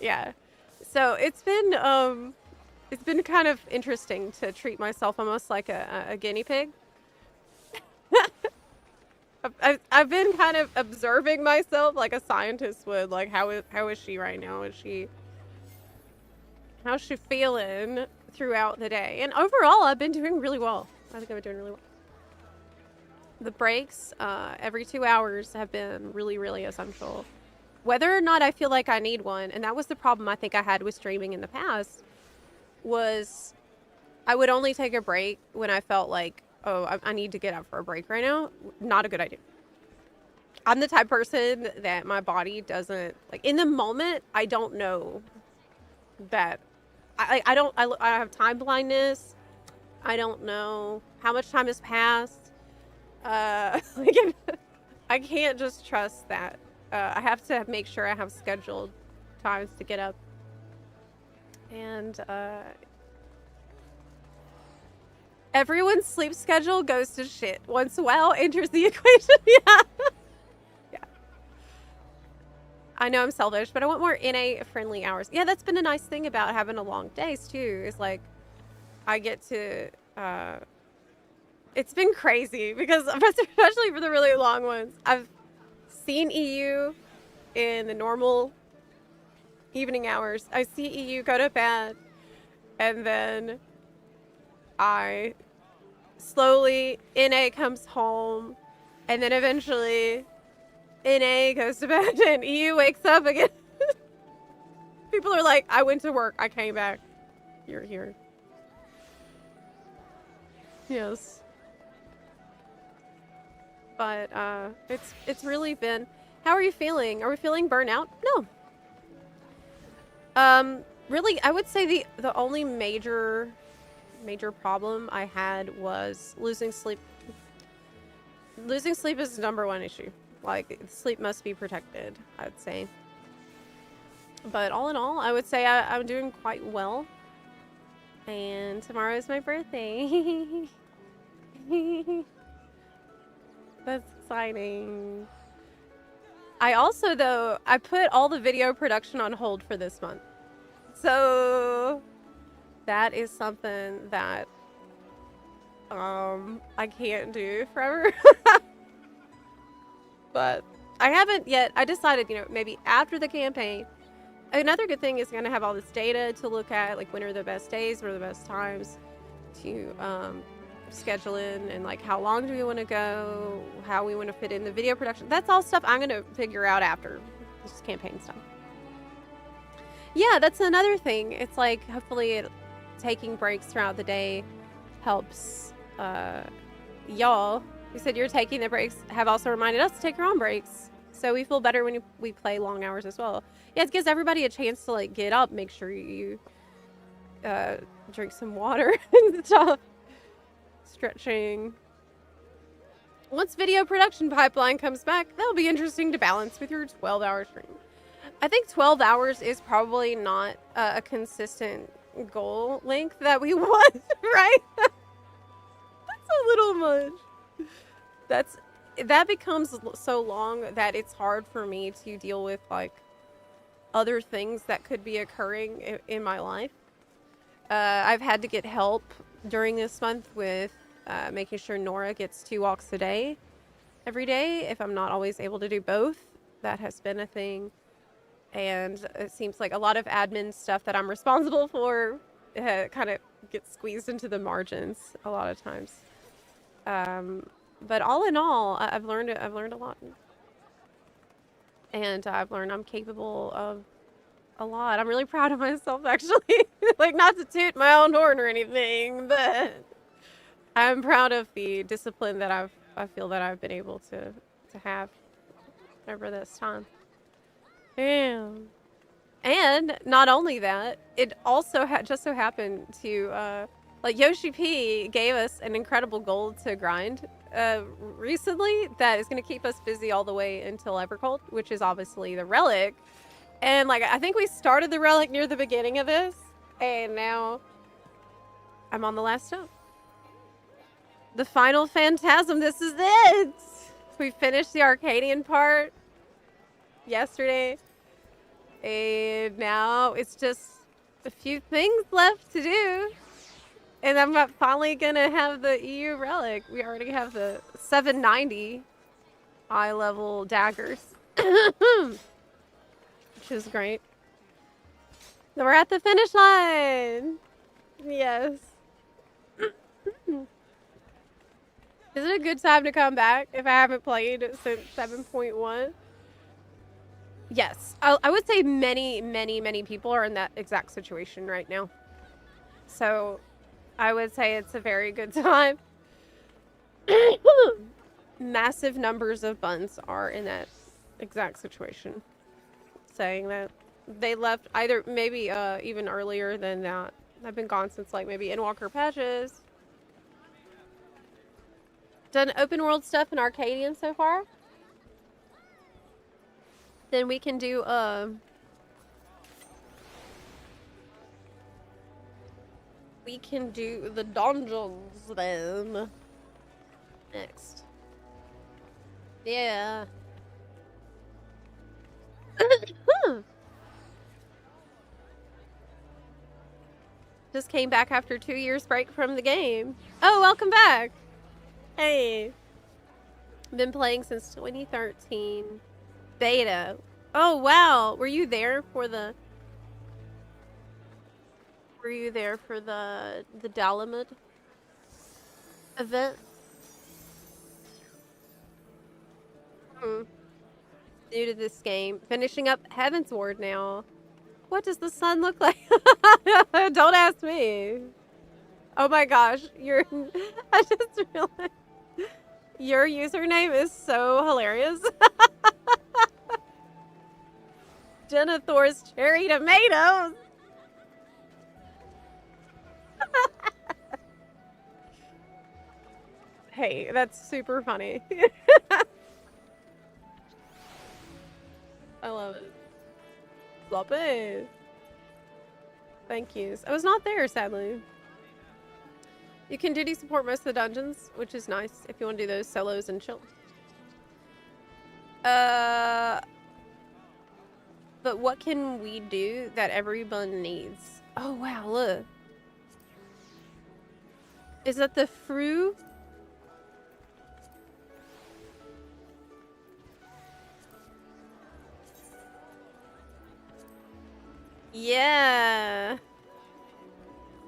Yeah. So it's been kind of interesting to treat myself almost like a guinea pig. I've been kind of observing myself like a scientist would, like how is she right now? How's she feeling throughout the day? And overall, I've been doing really well. I think I've been doing really well. The breaks every 2 hours have been really, really essential. Whether or not I feel like I need one, and that was the problem I think I had with streaming in the past, was I would only take a break when I felt like, oh, I need to get up for a break right now. Not a good idea. I'm the type of person that my body doesn't, like, in the moment, I don't know that I have time blindness. I don't know how much time has passed. Like, I can't just trust that. I have to make sure I have scheduled times to get up. And everyone's sleep schedule goes to shit once WoW enters the equation. Yeah. Yeah. I know I'm selfish, but I want more NA friendly hours. Yeah, that's been a nice thing about having a long days too, is like I get to it's been crazy because especially for the really long ones, I've seen EU in the normal evening hours. I see EU go to bed, and then I slowly, NA comes home, and then eventually NA goes to bed and EU wakes up again. People are like, I went to work, I came back, you're here. Yes. But it's really been, how are you feeling? Are we feeling burnout? No. Really, I would say the only major problem I had was losing sleep. Losing sleep is the #1 issue. Like, sleep must be protected, I'd say. But all in all, I would say I'm doing quite well. And tomorrow is my birthday. That's exciting. I also, though, I put all the video production on hold for this month. So that is something that I can't do forever. But I haven't yet. I decided, you know, maybe after the campaign. Another good thing is going to have all this data to look at, like when are the best days, what are the best times to schedule in, and like how long do we want to go, how we want to fit in the video production. That's all stuff I'm going to figure out after this campaign stuff. Yeah, that's another thing. It's like hopefully taking breaks throughout the day helps y'all. You said you're taking the breaks, have also reminded us to take our own breaks. So we feel better when we play long hours as well. Yeah, it gives everybody a chance to like get up, make sure you drink some water and stuff. Stretching. Once video production pipeline comes back, that'll be interesting to balance with your 12-hour stream. I think 12 hours is probably not a consistent goal length that we want, right? That's a little much. That becomes so long that it's hard for me to deal with like other things that could be occurring in my life. I've had to get help during this month with making sure Nora gets 2 walks a day every day if I'm not always able to do both. That has been a thing. And it seems like a lot of admin stuff that I'm responsible for kind of gets squeezed into the margins a lot of times. But all in all, I've learned a lot. And I've learned I'm capable of a lot. I'm really proud of myself, actually. Like, not to toot my own horn or anything, but I'm proud of the discipline that I feel that I've been able to have over this time. Damn. And not only that, it also just so happened to, like, Yoshi P gave us an incredible goal to grind recently that is going to keep us busy all the way until Evercold, which is obviously the Relic. And, like, I think we started the Relic near the beginning of this, and now I'm on the last step. The final Phantasm, this is it! We finished the Arcadian part yesterday, and now it's just a few things left to do. And I'm finally gonna have the EU Relic. We already have the 790 eye level daggers, which is great. So we're at the finish line. Yes. Is it a good time to come back if I haven't played since 7.1? Yes. I would say many people are in that exact situation right now. So I would say it's a very good time. Massive numbers of buns are in that exact situation. Saying that they left either maybe even earlier than that. I've been gone since like maybe Endwalker patches. Done open world stuff in Arcadian so far. Then we can do we can do the dungeons then next. Yeah. Just came back after 2 years break from the game. Oh, welcome back. Hey. Been playing since 2013. Beta. Oh, wow. Were you there for the Dalamud event? New to this game. Finishing up Heaven's Ward now. What does the sun look like? Don't ask me. Oh my gosh. I just realized your username is so hilarious. Jennathor's cherry tomatoes. Hey, that's super funny. I love it. Flop it. Thank yous. I was not there, sadly. You can duty support most of the dungeons, which is nice if you want to do those solos and chill. But what can we do that everyone needs? Oh, wow, look. Is that the Fru? Yeah.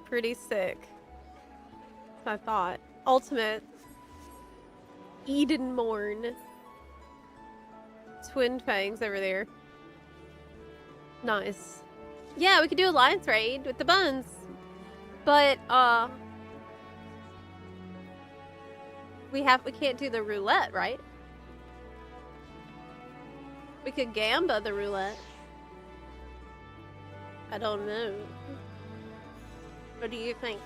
Pretty sick. I thought. Ultimate. Eden Morn. Twin Fangs over there. Nice. Yeah, we could do Alliance Raid with the buns. But, we can't do the roulette, right? We could gamba the roulette. I don't know. What do you think?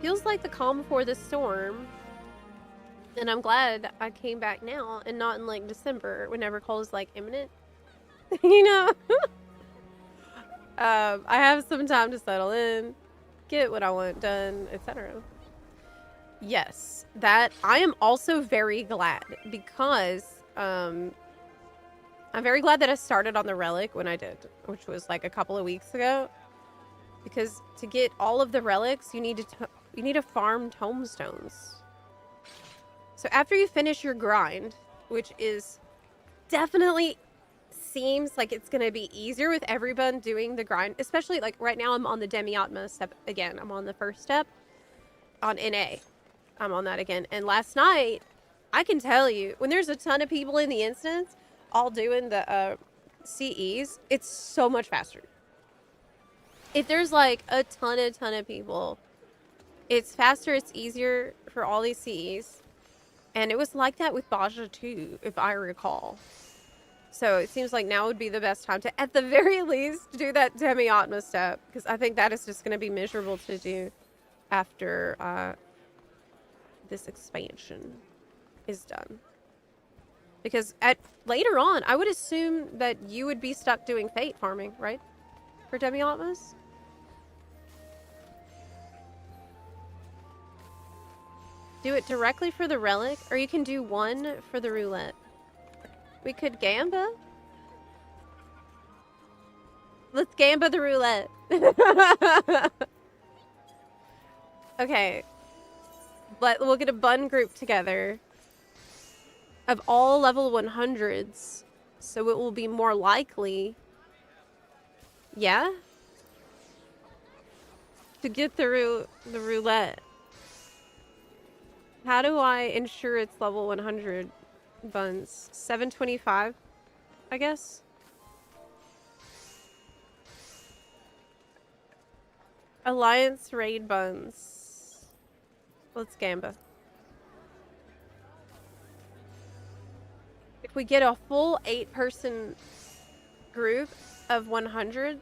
Feels like the calm before the storm. And I'm glad I came back now and not in like December whenever cold is like imminent. You know? I have some time to settle in, get what I want done, etc. Yes, that I am also very glad because I'm very glad that I started on the Relic when I did, which was like a couple of weeks ago. Because to get all of the relics, you need to farm tombstones. So after you finish your grind, which is definitely seems like it's gonna be easier with everyone doing the grind, especially like right now I'm on the Demi-Atma step again. I'm on the first step on NA. I'm on that again. And last night, I can tell you, when there's a ton of people in the instance all doing the CEs, it's so much faster. If there's like a ton of people, it's faster, it's easier for all these CEs. And it was like that with Baja too, if I recall. So it seems like now would be the best time to, at the very least, do that Demi-Atma step. Because I think that is just going to be miserable to do after this expansion is done. Because later on, I would assume that you would be stuck doing fate farming, right? For Demi-Atmas? Do it directly for the relic, or you can do one for the roulette. We could gamba. Let's gamba the roulette. Okay. But we'll get a bun group together of all level 100s. So it will be more likely. Yeah? To get the roulette. How do I ensure it's level 100 buns? 725, I guess? Alliance raid buns. Let's gamba. If we get a full 8-person group of 100,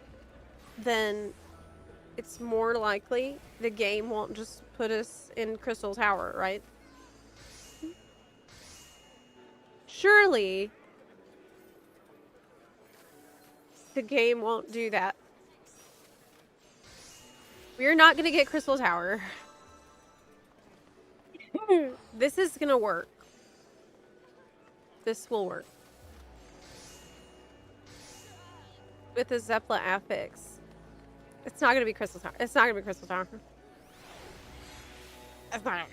then it's more likely the game won't just put us in Crystal Tower, right? Surely the game won't do that. We're not gonna get Crystal Tower. This is gonna work. This will work. With the Zeppla affix. It's not gonna be Crystal Tower. It's not gonna be Crystal Tower. It's not.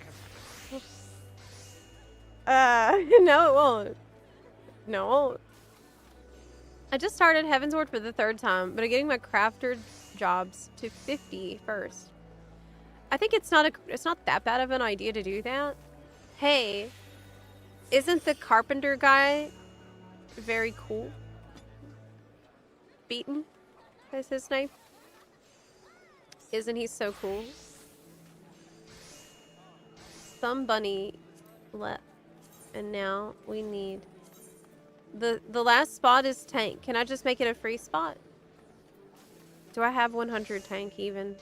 No, it won't. No, it won't. I just started Heavensward for the 3rd time, but I'm getting my crafter jobs to 50 first. I think it's not that bad of an idea to do that. Hey, isn't the carpenter guy very cool? Beaton is his name. Isn't he so cool? Some bunny left. And now we need... The last spot is tank. Can I just make it a free spot? Do I have 100 tank even?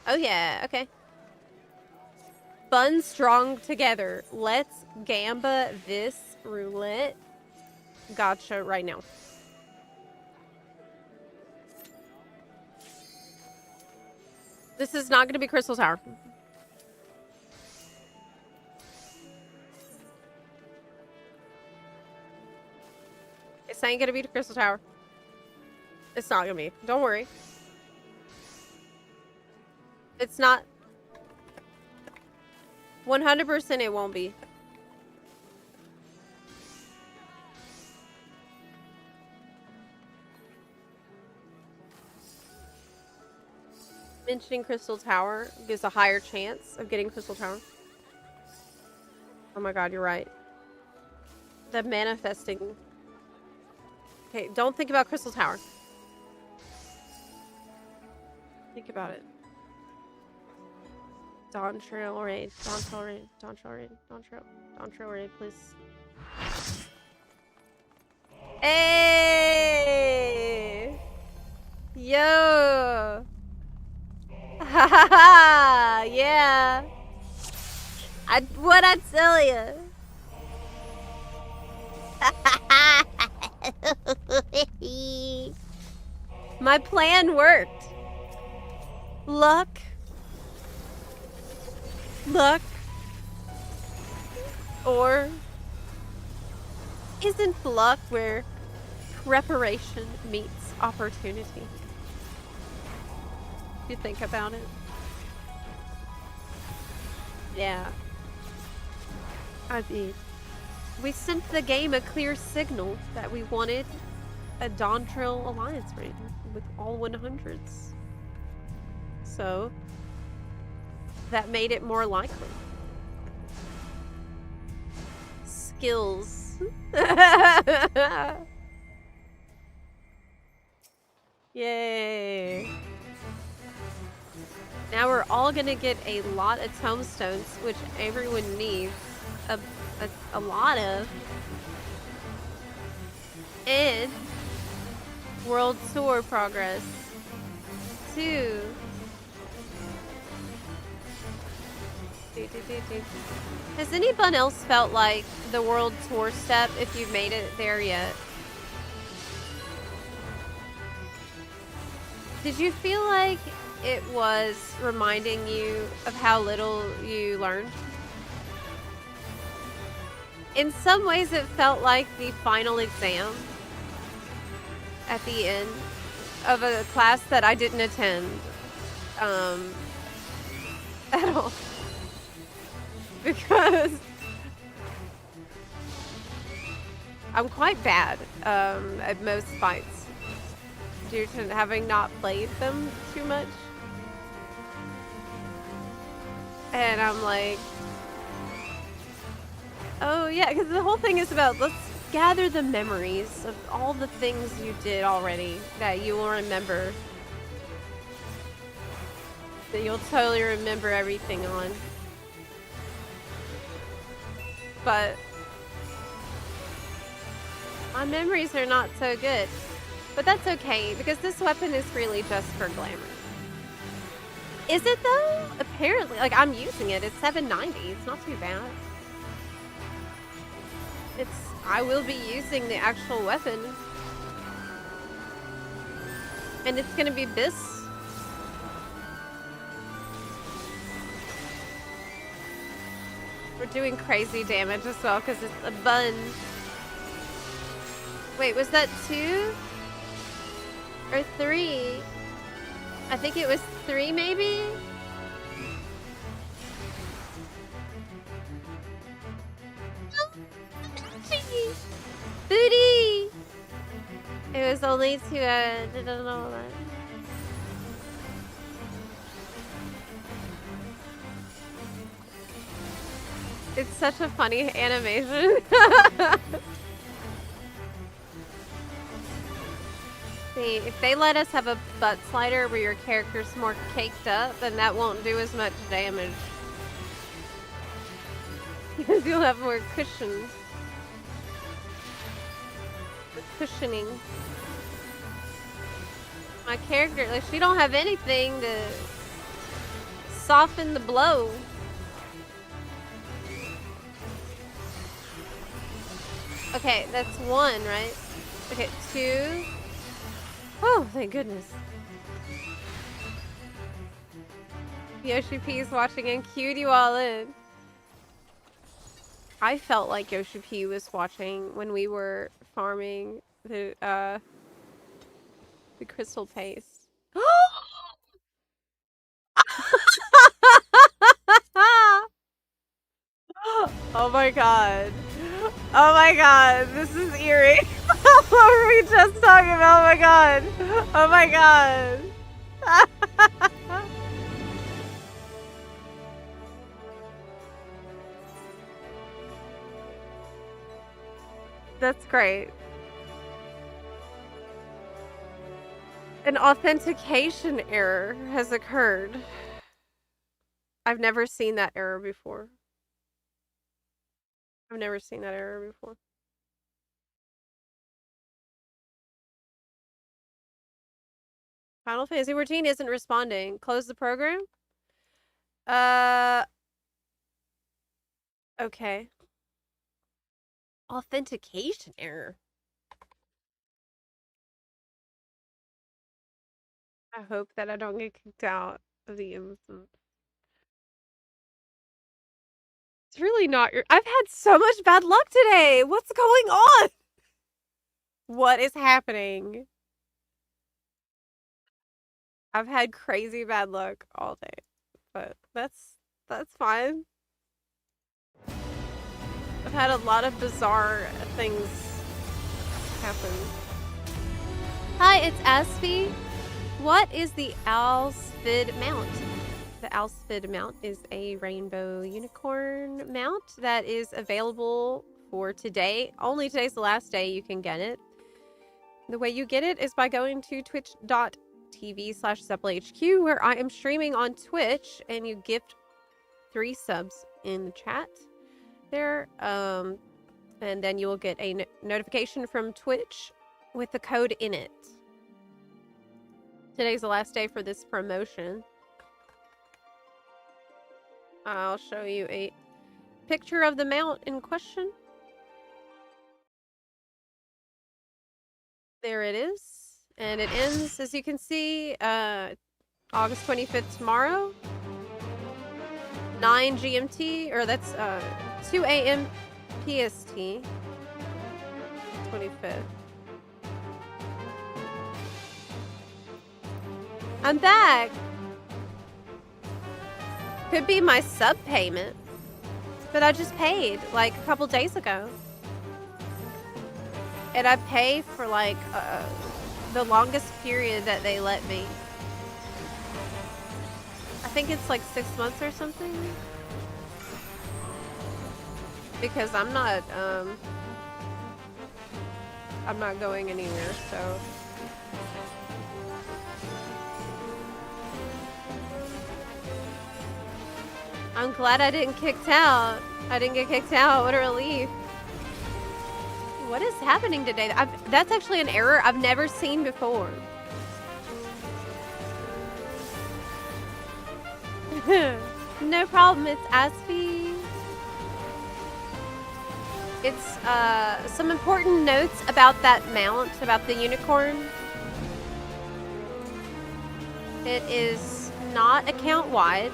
Oh yeah, okay. Bun strong together. Let's gamba this roulette. Gotcha right now. This is not going to be Crystal Tower. This ain't going to be the Crystal Tower. It's not going to be. Don't worry. It's not. 100% it won't be. Mentioning Crystal Tower gives a higher chance of getting Crystal Tower. Oh my god, you're right. The manifesting. Okay, don't think about Crystal Tower. Think about it. Dawn Trail raid. Dawn Trail raid. Dawn Trail raid. Dawn Trail raid, please. Hey! Yo! Ha ha ha! Yeah! What'd I tell you? My plan worked. Luck. Luck. Or isn't luck where preparation meets opportunity? You think about it. Yeah. I mean, we sent the game a clear signal that we wanted a Dawn Trail Alliance rating with all 100s. So, that made it more likely. Skills. Yay. Now we're all gonna get a lot of tomestones, which everyone needs a lot of. And world tour progress. 2. Has anyone else felt like the world tour step, if you've made it there yet? Did you feel like it was reminding you of how little you learned? In some ways, it felt like the final exam at the end of a class that I didn't attend at all. Because I'm quite bad at most fights due to having not played them too much. And I'm like, oh yeah, because the whole thing is about let's gather the memories of all the things you did already that you will remember. That you'll totally remember everything on. But my memories are not so good. But that's okay, because this weapon is really just for glamour. Is it though? Apparently, like I'm using it. It's 790. It's not too bad. I will be using the actual weapon. And it's gonna be this. We're doing crazy damage as well because it's a bun. Wait, was that 2? Or 3? I think it was 3 maybe? Booty! It was only 2, I didn't know that. It's such a funny animation. See, if they let us have a butt slider where your character's more caked up, then that won't do as much damage. Because you'll have more cushion. The cushioning. My character, like, she don't have anything to soften the blow. Okay, that's 1, right? Okay, 2. Oh, thank goodness. Yoshi P's watching and cued you all in. I felt like Yoshi P was watching when we were farming the crystal paste. Oh my god. Oh my god, this is eerie. What were we just talking about? Oh my god. Oh my god. That's great. An authentication error has occurred. I've never seen that error before. I've never seen that error before. Final Fantasy 14 isn't responding. Close the program? Okay. Authentication error. I hope that I don't get kicked out of the instance. It's really not your. I've had so much bad luck today. What's going on? What is happening? I've had crazy bad luck all day, but that's fine. I've had a lot of bizarre things happen. Hi, it's ALSVID. What is the ALSVID mount? The ALSVID mount is a rainbow unicorn mount that is available for today. Only today's the last day you can get it. The way you get it is by going to twitch.tv/ZeppelHQ, where I am streaming on Twitch, and you gift 3 subs in the chat there. And then you will get a notification from Twitch with the code in it. Today's the last day for this promotion. I'll show you a picture of the mount in question. There it is. And it ends, as you can see, August 25th tomorrow. 9 GMT, or that's 2 a.m. PST. 25th. I'm back! Could be my sub payment, but I just paid like a couple days ago. And I pay for like the longest period that they let me. I think it's like 6 months or something. Because I'm not going anywhere, so. I'm glad I didn't get kicked out. I didn't get kicked out. What a relief. What is happening today? That's actually an error I've never seen before. No problem. It's ALSVID. It's some important notes about that mount, about the unicorn. It is not account-wide.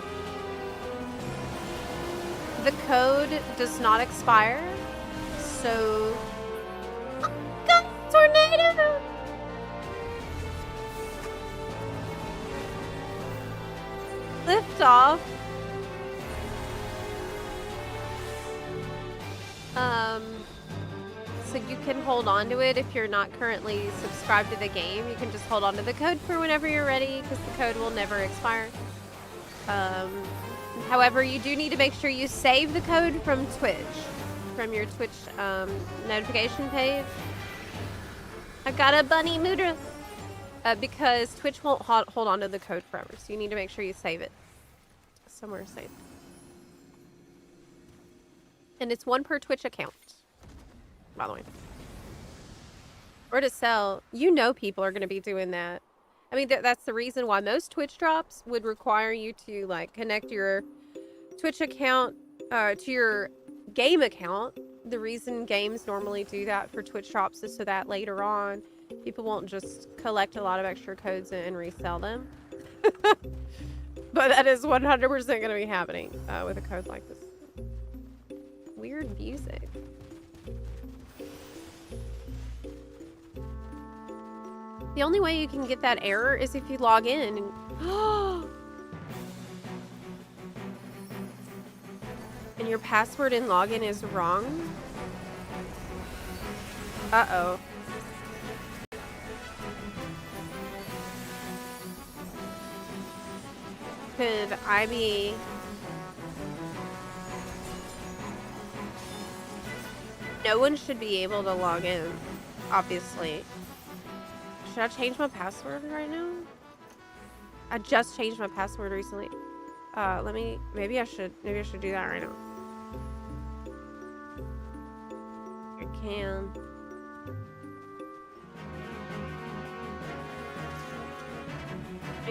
The code does not expire, so... Oh God, tornado! Lift off. So you can hold on to it if you're not currently subscribed to the game. You can just hold on to the code for whenever you're ready, because the code will never expire. However, you do need to make sure you save the code from Twitch, from your Twitch notification page. I've got a bunny mooter. Because Twitch won't hold on to the code forever, so you need to make sure you save it somewhere safe. And it's 1 per Twitch account, by the way. Or to sell. You know people are going to be doing that. I mean, that's the reason why most Twitch drops would require you to, like, connect your Twitch account to your game account. The reason games normally do that for Twitch drops is so that later on, people won't just collect a lot of extra codes and resell them. But that is 100% going to be happening with a code like this. Weird music. The only way you can get that error is if you log in and... and your password and login is wrong. Uh-oh. Could I be... No one should be able to log in, obviously. Should I change my password right now? I just changed my password recently. Maybe I should do that right now. I can.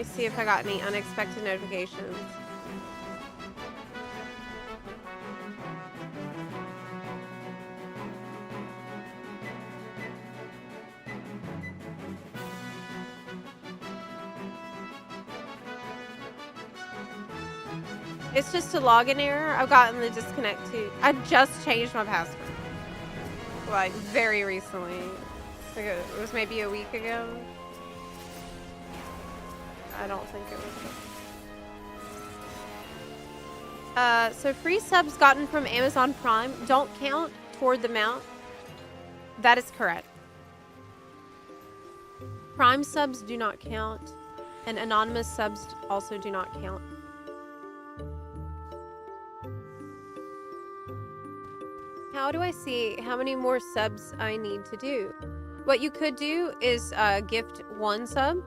me see if I got any unexpected notifications. It's just a login error. I've gotten the disconnect too. I just changed my password. Like, very recently. Like it was maybe a week ago. I don't think it was. So free subs gotten from Amazon Prime don't count toward the mount. That is correct. Prime subs do not count, and anonymous subs also do not count. How do I see how many more subs I need to do? What you could do is gift 1 sub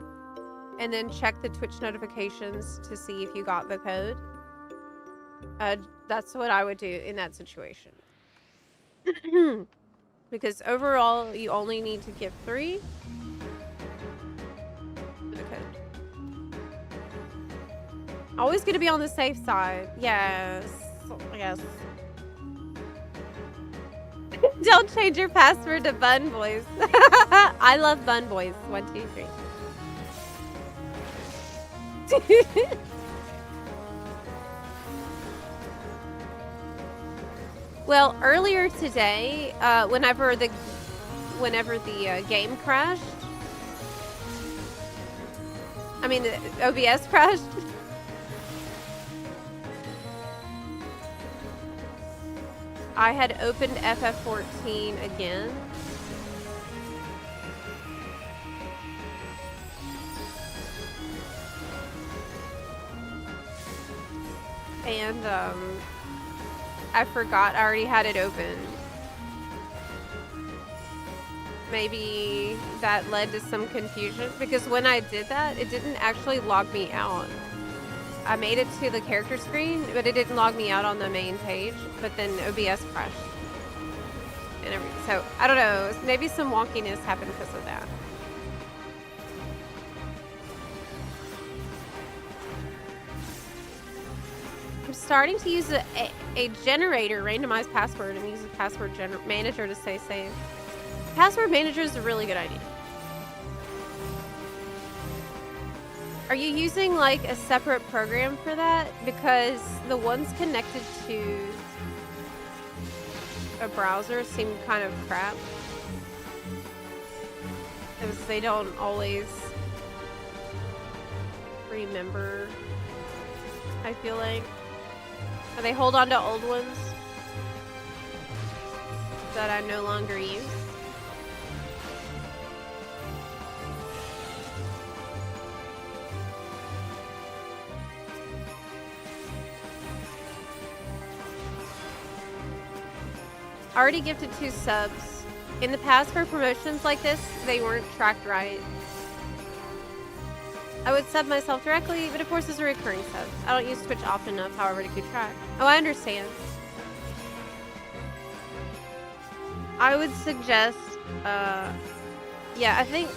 and then check the Twitch notifications to see if you got the code. That's what I would do in that situation. Because overall, you only need to gift 3 for the code. Always gonna be on the safe side. Yes. Yes. Don't change your password to Bun Boys. I love Bun Boys. 1, 2, 3. Well, earlier today, whenever the game crashed, I mean the OBS crashed. I had opened FF14 again. And I forgot I already had it open. Maybe that led to some confusion because when I did that, it didn't actually log me out. I made it to the character screen, but it didn't log me out on the main page. But then OBS crashed and everything. So I don't know. Maybe some wonkiness happened because of that. I'm starting to use a generator randomized password and use a password manager to stay safe. Password manager is a really good idea. Are you using like a separate program for that? Because the ones connected to a browser seem kind of crap. Because they don't always remember, I feel like. Or they hold on to old ones that I no longer use. Already gifted 2 subs. In the past for promotions like this, they weren't tracked right. I would sub myself directly, but of course it's a recurring sub. I don't use Twitch often enough, however, to keep track. Oh, I understand. I would suggest, yeah, I think...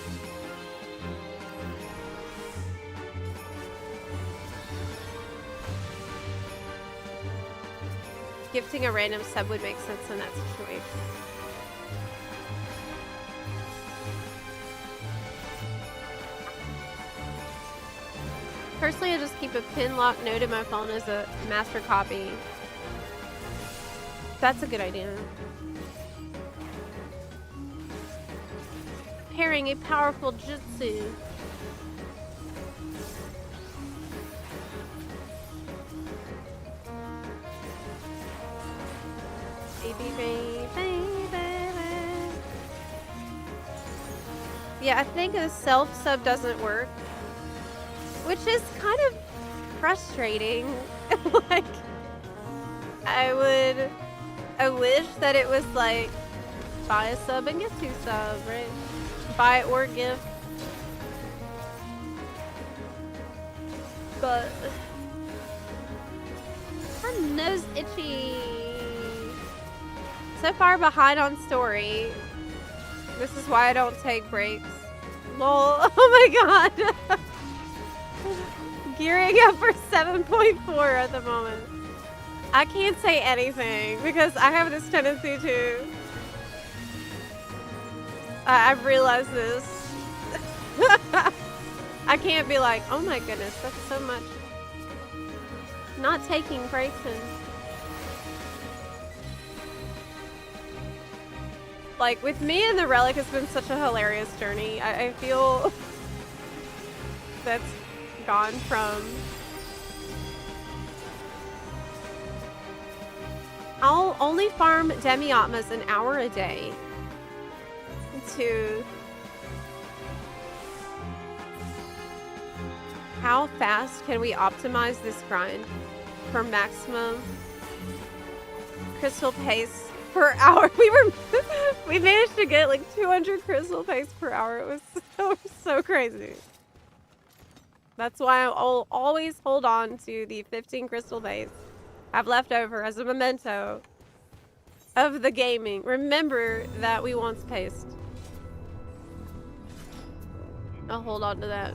gifting a random sub would make sense in that situation. Personally, I just keep a pin lock note in my phone as a master copy. That's a good idea. Pairing a powerful jutsu. Yeah, I think the self-sub doesn't work. Which is kind of frustrating. Like, I wish that it was like, buy a sub and get 2 subs, right? Buy or gift. But, my nose itchy. So far behind on story. This is why I don't take breaks. Lol. Oh my god. gearing up for 7.4 at the moment. I can't say anything because I have this tendency to. I've realized this. I can't be like, oh my goodness, that's so much. Not taking breaks and. Like, with me and the Relic has been such a hilarious journey. I feel that's gone from... I'll only farm Demi-Atmas an hour a day to... How fast can we optimize this grind for maximum crystal pace per hour? We managed to get like 200 crystal pace per hour. It was so crazy. That's why I'll always hold on to the 15 crystal pace I've left over as a memento of the gaming. Remember that we once paced. I'll hold on to that.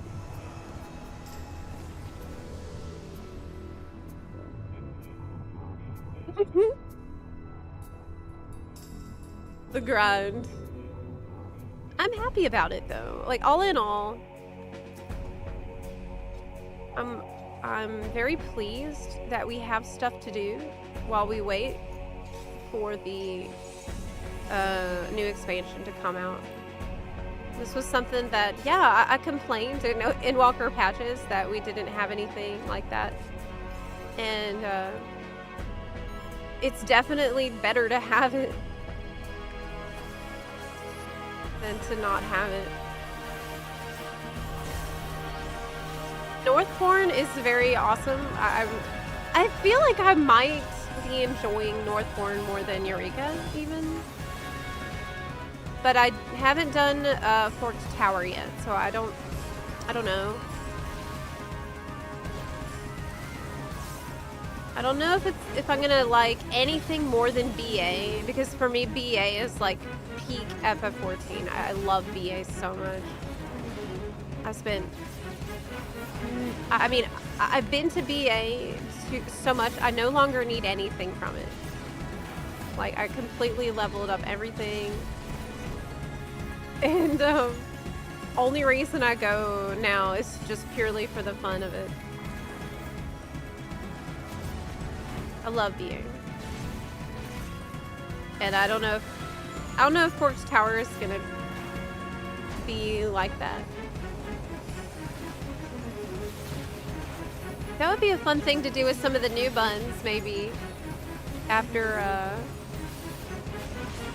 The grind. I'm happy about it though. Like, all in all, I'm very pleased that we have stuff to do while we wait for the new expansion to come out. This was something that, yeah, I complained in Walker patches that we didn't have anything like that. And it's definitely better to have it than to not have it. Northbourne is very awesome. I feel like I might be enjoying Northbourne more than Eureka, even. But I haven't done Forked Tower yet, so I don't know. I don't know if I'm gonna like anything more than BA, because for me BA is like peak FF14. I love BA so much. I mean, I've been to BA so much, I no longer need anything from it. Like, I completely leveled up everything. And only reason I go now is just purely for the fun of it. I love BA. And I don't know if Forked Tower is gonna be like that. That would be a fun thing to do with some of the new buns, maybe. After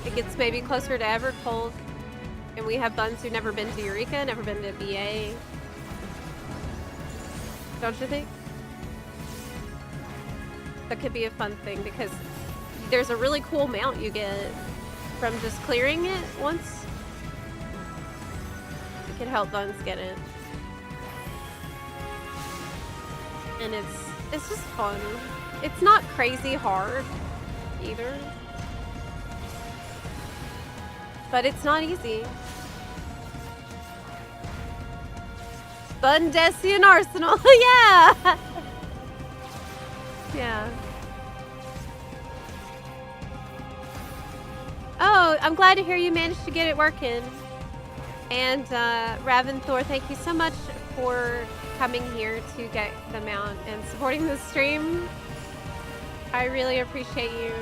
it gets maybe closer to Evercold, and we have buns who've never been to Eureka, never been to BA. Don't you think? That could be a fun thing, because there's a really cool mount you get from just clearing it once. It could help buns get it. And it's just fun. It's not crazy hard either. But it's not easy. Bundesian Arsenal, yeah! Yeah. Oh, I'm glad to hear you managed to get it working. And Raventhor, thank you so much for coming here to get the mount and supporting the stream. I really appreciate you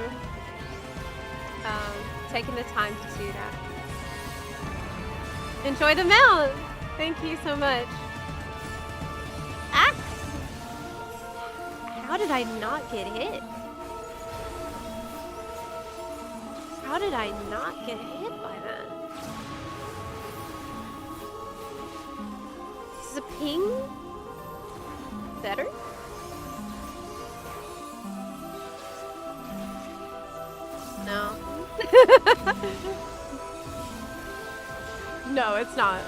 taking the time to do that. Enjoy the mount! Thank you so much. Ah! How did I not get hit? How did I not get hit by that? Is a ping better? No. No, it's not.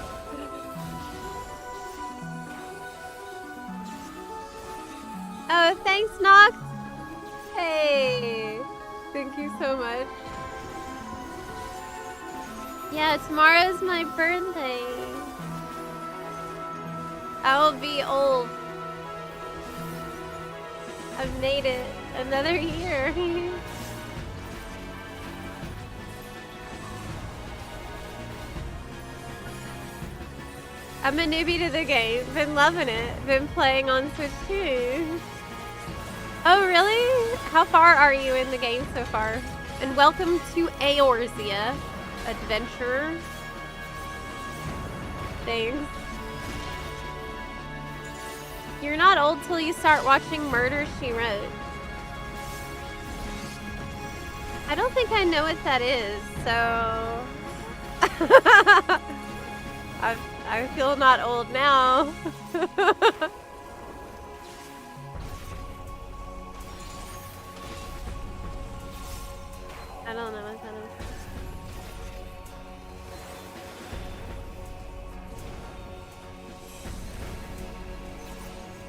Oh, thanks, Nox. Hey, thank you so much. Yeah, tomorrow's my birthday. I will be old. I've made it another year. I'm a newbie to the game. Been loving it. Been playing on Switch too. Oh, really? How far are you in the game so far? And welcome to Eorzea Adventure. Thanks. You're not old till you start watching Murder, She Wrote. I don't think I know what that is, so... I feel not old now. I don't know what that is.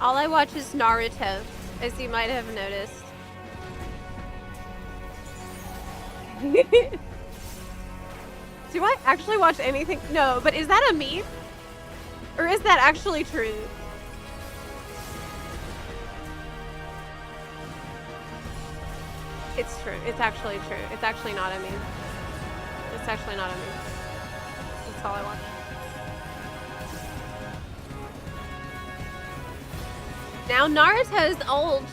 All I watch is Naruto, as you might have noticed. Do I actually watch anything? No, but is that a meme? Or is that actually true? It's true. It's actually true. It's actually not a meme. It's actually not a meme. That's all I watch. Now Naruto's old.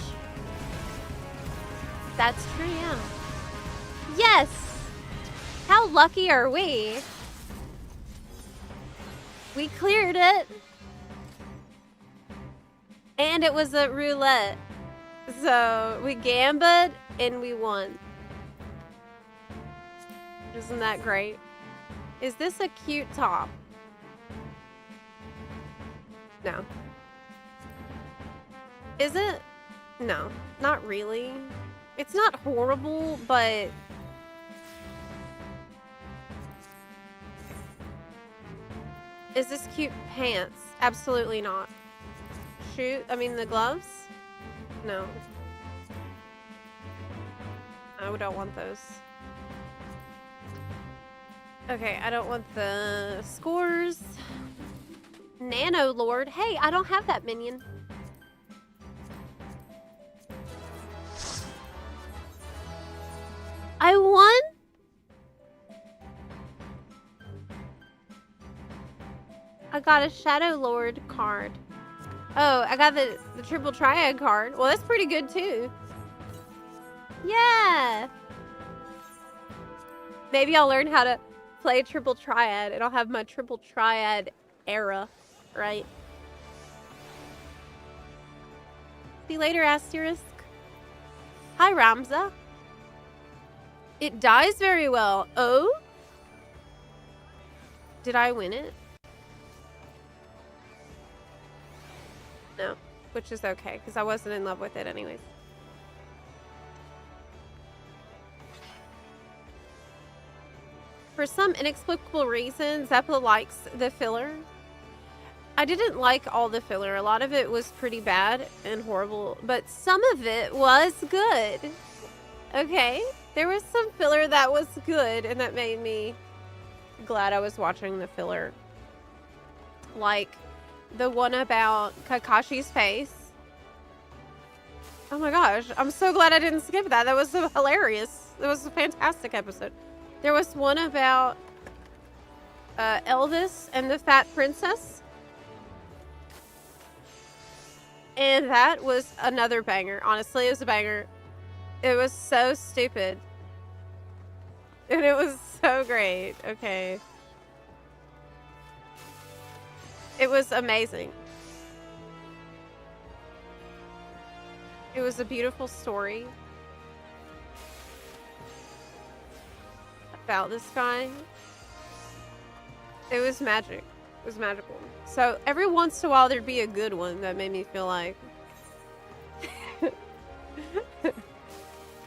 That's true, yeah. Yes! How lucky are we? We cleared it. And it was a roulette. So we gambled and we won. Isn't that great? Is this a cute top? No. Is it? No, not really. It's not horrible, but... Is this cute pants? Absolutely not. Shoot, I mean the gloves? No. I don't want those. Okay, I don't want the scores. Nano Lord. Hey, I don't have that minion. I won? I got a Shadow Lord card. Oh, I got the Triple Triad card. Well, that's pretty good too. Yeah. Maybe I'll learn how to play Triple Triad and I'll have my Triple Triad era, right? See you later, Asterisk. Hi, Ramza. It dies very well. Oh? Did I win it? No, which is okay, because I wasn't in love with it anyways. For some inexplicable reason, Zeppa likes the filler. I didn't like all the filler. A lot of it was pretty bad and horrible, but some of it was good. Okay? There was some filler that was good, and that made me glad I was watching the filler. Like the one about Kakashi's face. Oh my gosh, I'm so glad I didn't skip that. That was so hilarious. That was a fantastic episode. There was one about Elvis and the Fat Princess. And that was another banger. Honestly, it was a banger. It was so stupid. And it was so great. Okay. It was amazing. It was a beautiful story about this guy. It was magic. It was magical. So every once in a while there'd be a good one that made me feel like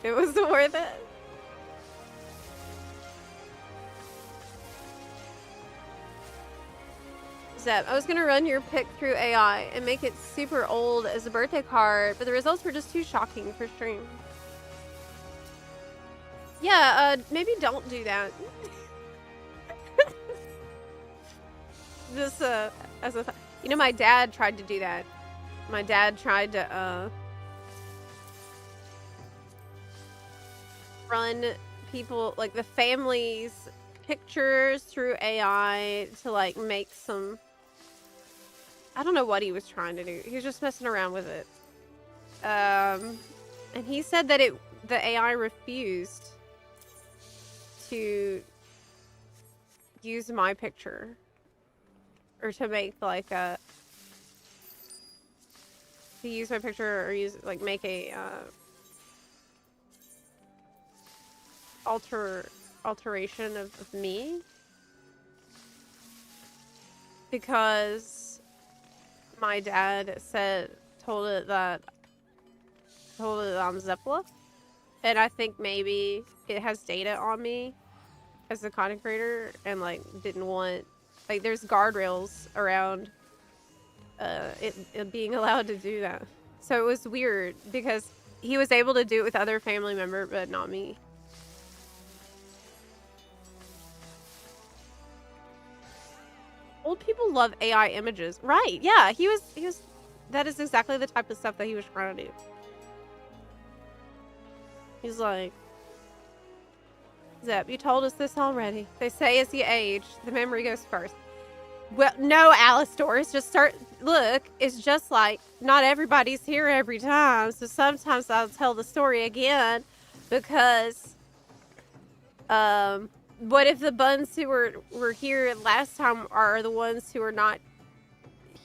it was worth it. Zep, I was gonna run your pick through AI and make it super old as a birthday card, but the results were just too shocking for stream. Yeah, maybe don't do that. Just as a you know, my dad tried to do that. My dad tried to run people, like the family's pictures through AI to like make some, I don't know what he was trying to do. He was just messing around with it. And he said that the AI refused to use my picture or to make like to use my picture or use like make a alteration of me because my dad told it that I'm Zeppela, and I think maybe it has data on me as a content creator and like didn't want, like, there's guardrails around it being allowed to do that. So it was weird because he was able to do it with other family member but not me. Old people love AI images, right? Yeah, he was that is exactly the type of stuff that he was trying to do. He's like, Zep, you told us this already. They say as you age, the memory goes first. Well, no, Alistor, it's just look, it's just like, not everybody's here every time, so sometimes I'll tell the story again, because, what if the buns who were here last time are the ones who are not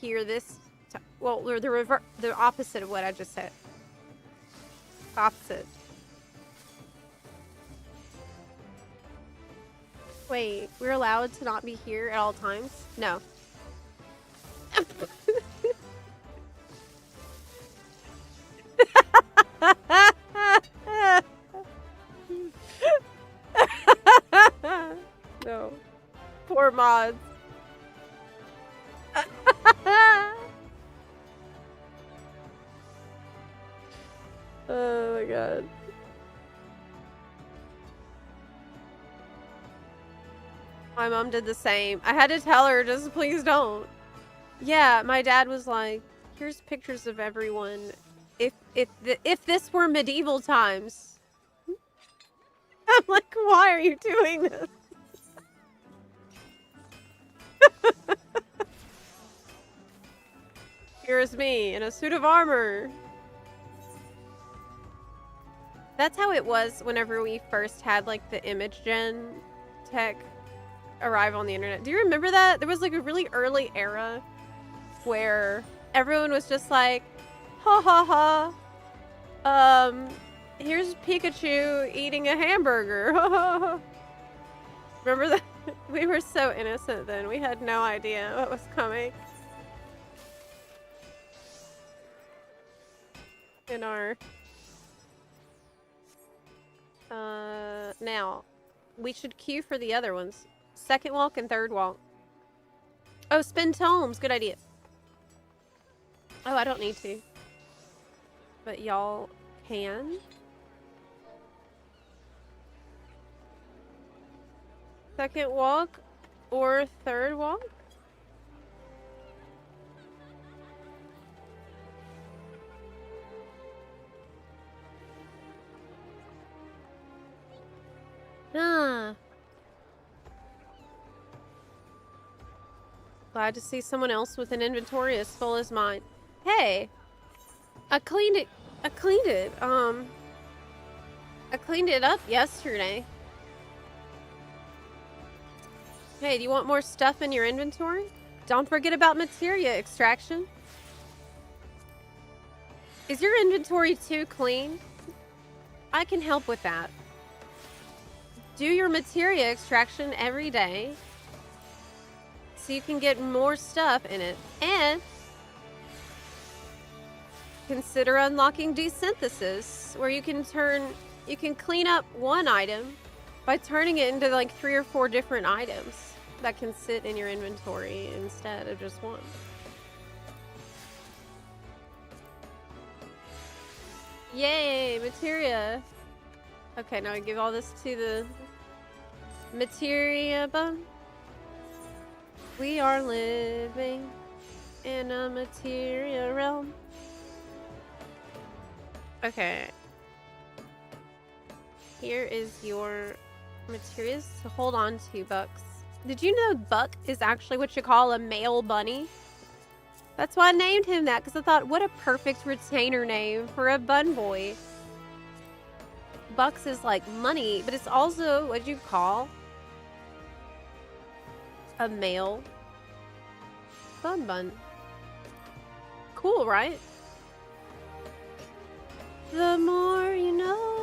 here this time? Well, they're the opposite of what I just said. Opposite. Wait, we're allowed to not be here at all times? No. No. Poor mods. Oh my god. My mom did the same. I had to tell her, just please don't. Yeah, my dad was like, here's pictures of everyone. If this were medieval times. I'm like, why are you doing this? Here's me in a suit of armor. That's how it was whenever we first had like the image gen tech arrive on the internet. Do you remember that? There was like a really early era where everyone was just like, ha ha ha, here's Pikachu eating a hamburger. Remember that? We were so innocent then. We had no idea what was coming in our now we should queue for the other ones. Second walk and third walk. Oh, spin tomes. Good idea. Oh, I don't need to. But y'all can. Second walk or third walk? Ah. Glad to see someone else with an inventory as full as mine. Hey, I cleaned it up yesterday. Hey, do you want more stuff in your inventory? Don't forget about materia extraction. Is your inventory too clean? I can help with that. Do your materia extraction every day so you can get more stuff in it. And consider unlocking desynthesis, where you can clean up one item by turning it into like 3 or 4 different items that can sit in your inventory instead of just one. Yay, materia. Okay, now I give all this to the materia bun. We are living in a materia realm. Okay. Here is your materials to hold on to, Bucks. Did you know Buck is actually what you call a male bunny? That's why I named him that, because I thought, what a perfect retainer name for a bun boy. Bucks is like money, but it's also what you call a male bun. Cool, right? The more you know.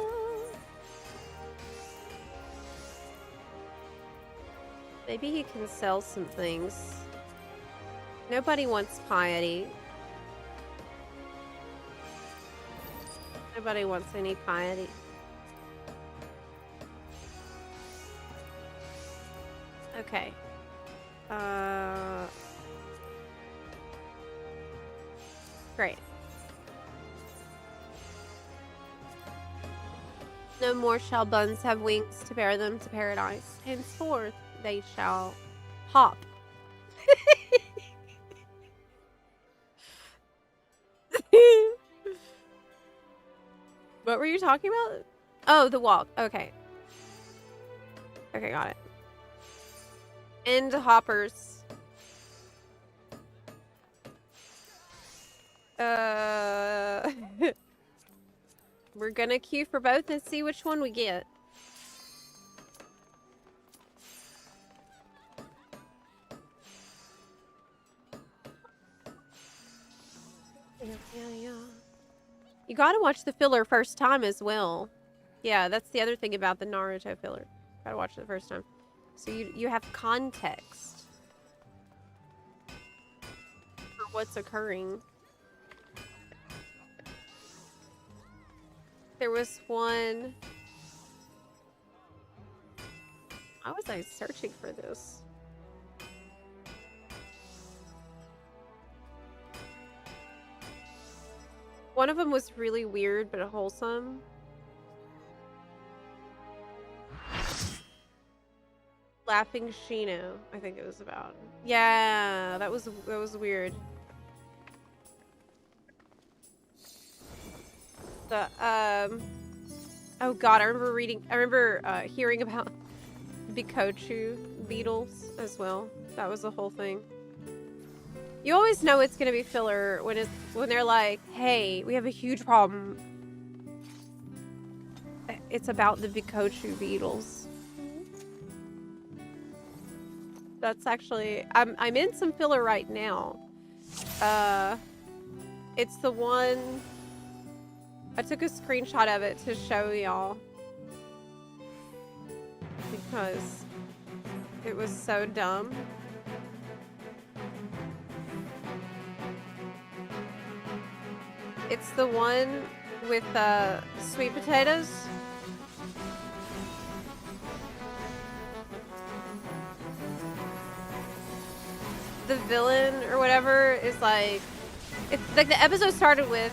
Maybe he can sell some things. Nobody wants piety. Nobody wants any piety. Okay. Great. No more shall buns have wings to bear them to paradise. Henceforth they shall hop. What were you talking about? Oh, the walk. Okay. Okay, got it. End hoppers. We're gonna queue for both and see which one we get. Yeah. You gotta watch the filler first time as well. Yeah, that's the other thing about the Naruto filler. Gotta watch it the first time. So you have context for what's occurring. There was one... How was I searching for this? One of them was really weird but wholesome. Laughing Shino, I think it was about. Yeah, that was weird. The oh god, I remember hearing about Bikochu beetles as well. That was the whole thing. You always know it's gonna be filler when they're like, hey, we have a huge problem. It's about the Bikochu beetles. That's actually I'm in some filler right now. It's the one I took a screenshot of it to show y'all because it was so dumb. It's the one with sweet potatoes. The villain or whatever is like, it's like the episode started with,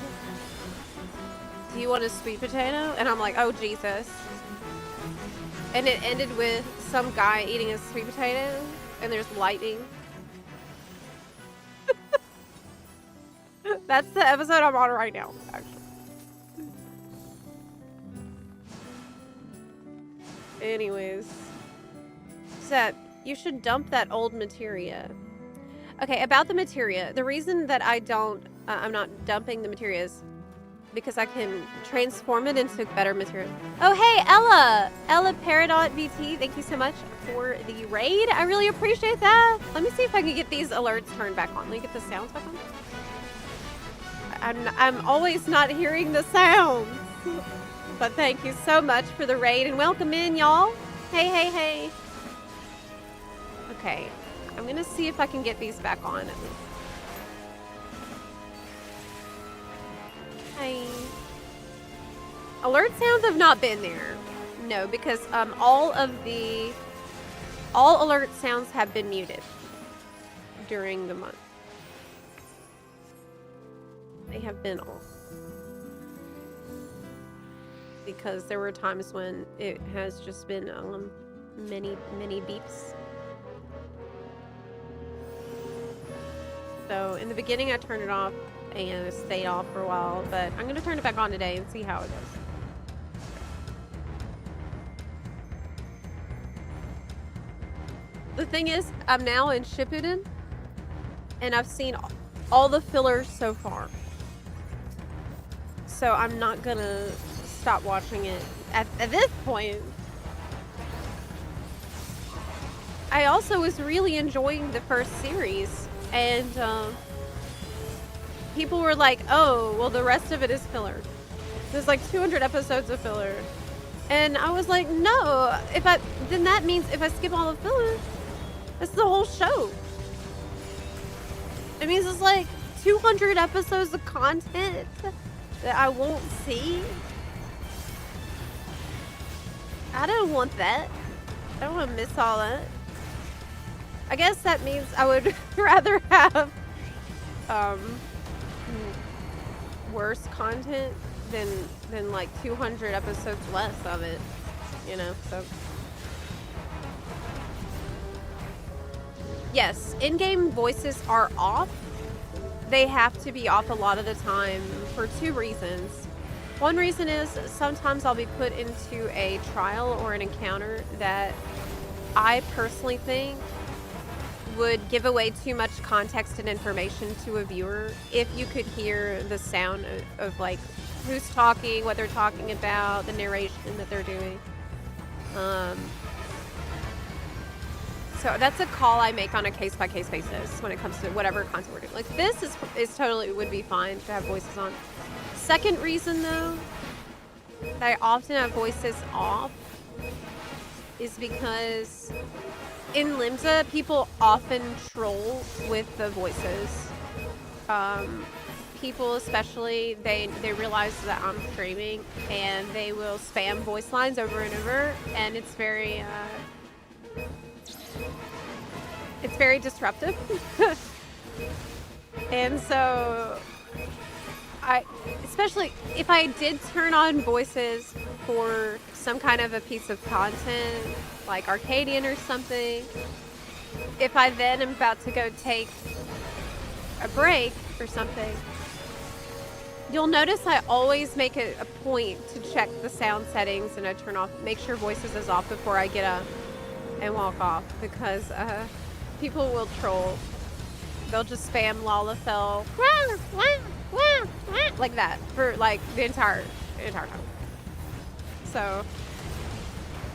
do you want a sweet potato? And I'm like, oh Jesus. And it ended with some guy eating a sweet potato and there's lightning. That's the episode I'm on right now, actually. Anyways. Seth, you should dump that old materia. Okay, about the materia. The reason that I'm not dumping the materia is because I can transform it into better material. Oh, hey, Ella! Ella Peridot BT, thank you so much for the raid. I really appreciate that. Let me see if I can get these alerts turned back on. Let me get the sounds back on. I'm always not hearing the sounds. But thank you so much for the raid and welcome in, y'all. Hey. Okay, I'm gonna see if I can get these back on at least. Hi. Alert sounds have not been there. No, because all alert sounds have been muted during the month. They have been off. Because there were times when it has just been many beeps. So in the beginning I turned it off and it stayed off for a while, but I'm gonna turn it back on today and see how it goes. The thing is, I'm now in Shippuden, and I've seen all the fillers so far. So I'm not gonna stop watching it at this point. I also was really enjoying the first series, and people were like, oh, well, the rest of it is filler. There's like 200 episodes of filler. And I was like, no, then that means if I skip all the filler, that's the whole show. It means it's like 200 episodes of content that I won't see. I don't want that. I don't want to miss all that. I guess that means I would rather have worse content than like 200 episodes less of it, you know. So yes, in-game voices are off. They have to be off a lot of the time for two reasons. One reason is sometimes I'll be put into a trial or an encounter that I personally think would give away too much context and information to a viewer if you could hear the sound of like who's talking, what they're talking about, the narration that they're doing. So that's a call I make on a case-by-case basis when it comes to whatever content we're doing. Like this is totally would be fine to have voices on. Second reason though, that I often have voices off is because in Limsa, people often troll with the voices. People especially, they realize that I'm streaming and they will spam voice lines over and over, and it's very disruptive. And so especially if I did turn on voices for some kind of a piece of content, like Arcadian or something, if I then am about to go take a break or something, you'll notice I always make a point to check the sound settings and I make sure voices is off before I get up and walk off, because people will troll. They'll just spam Lalafell like that for like the entire time. So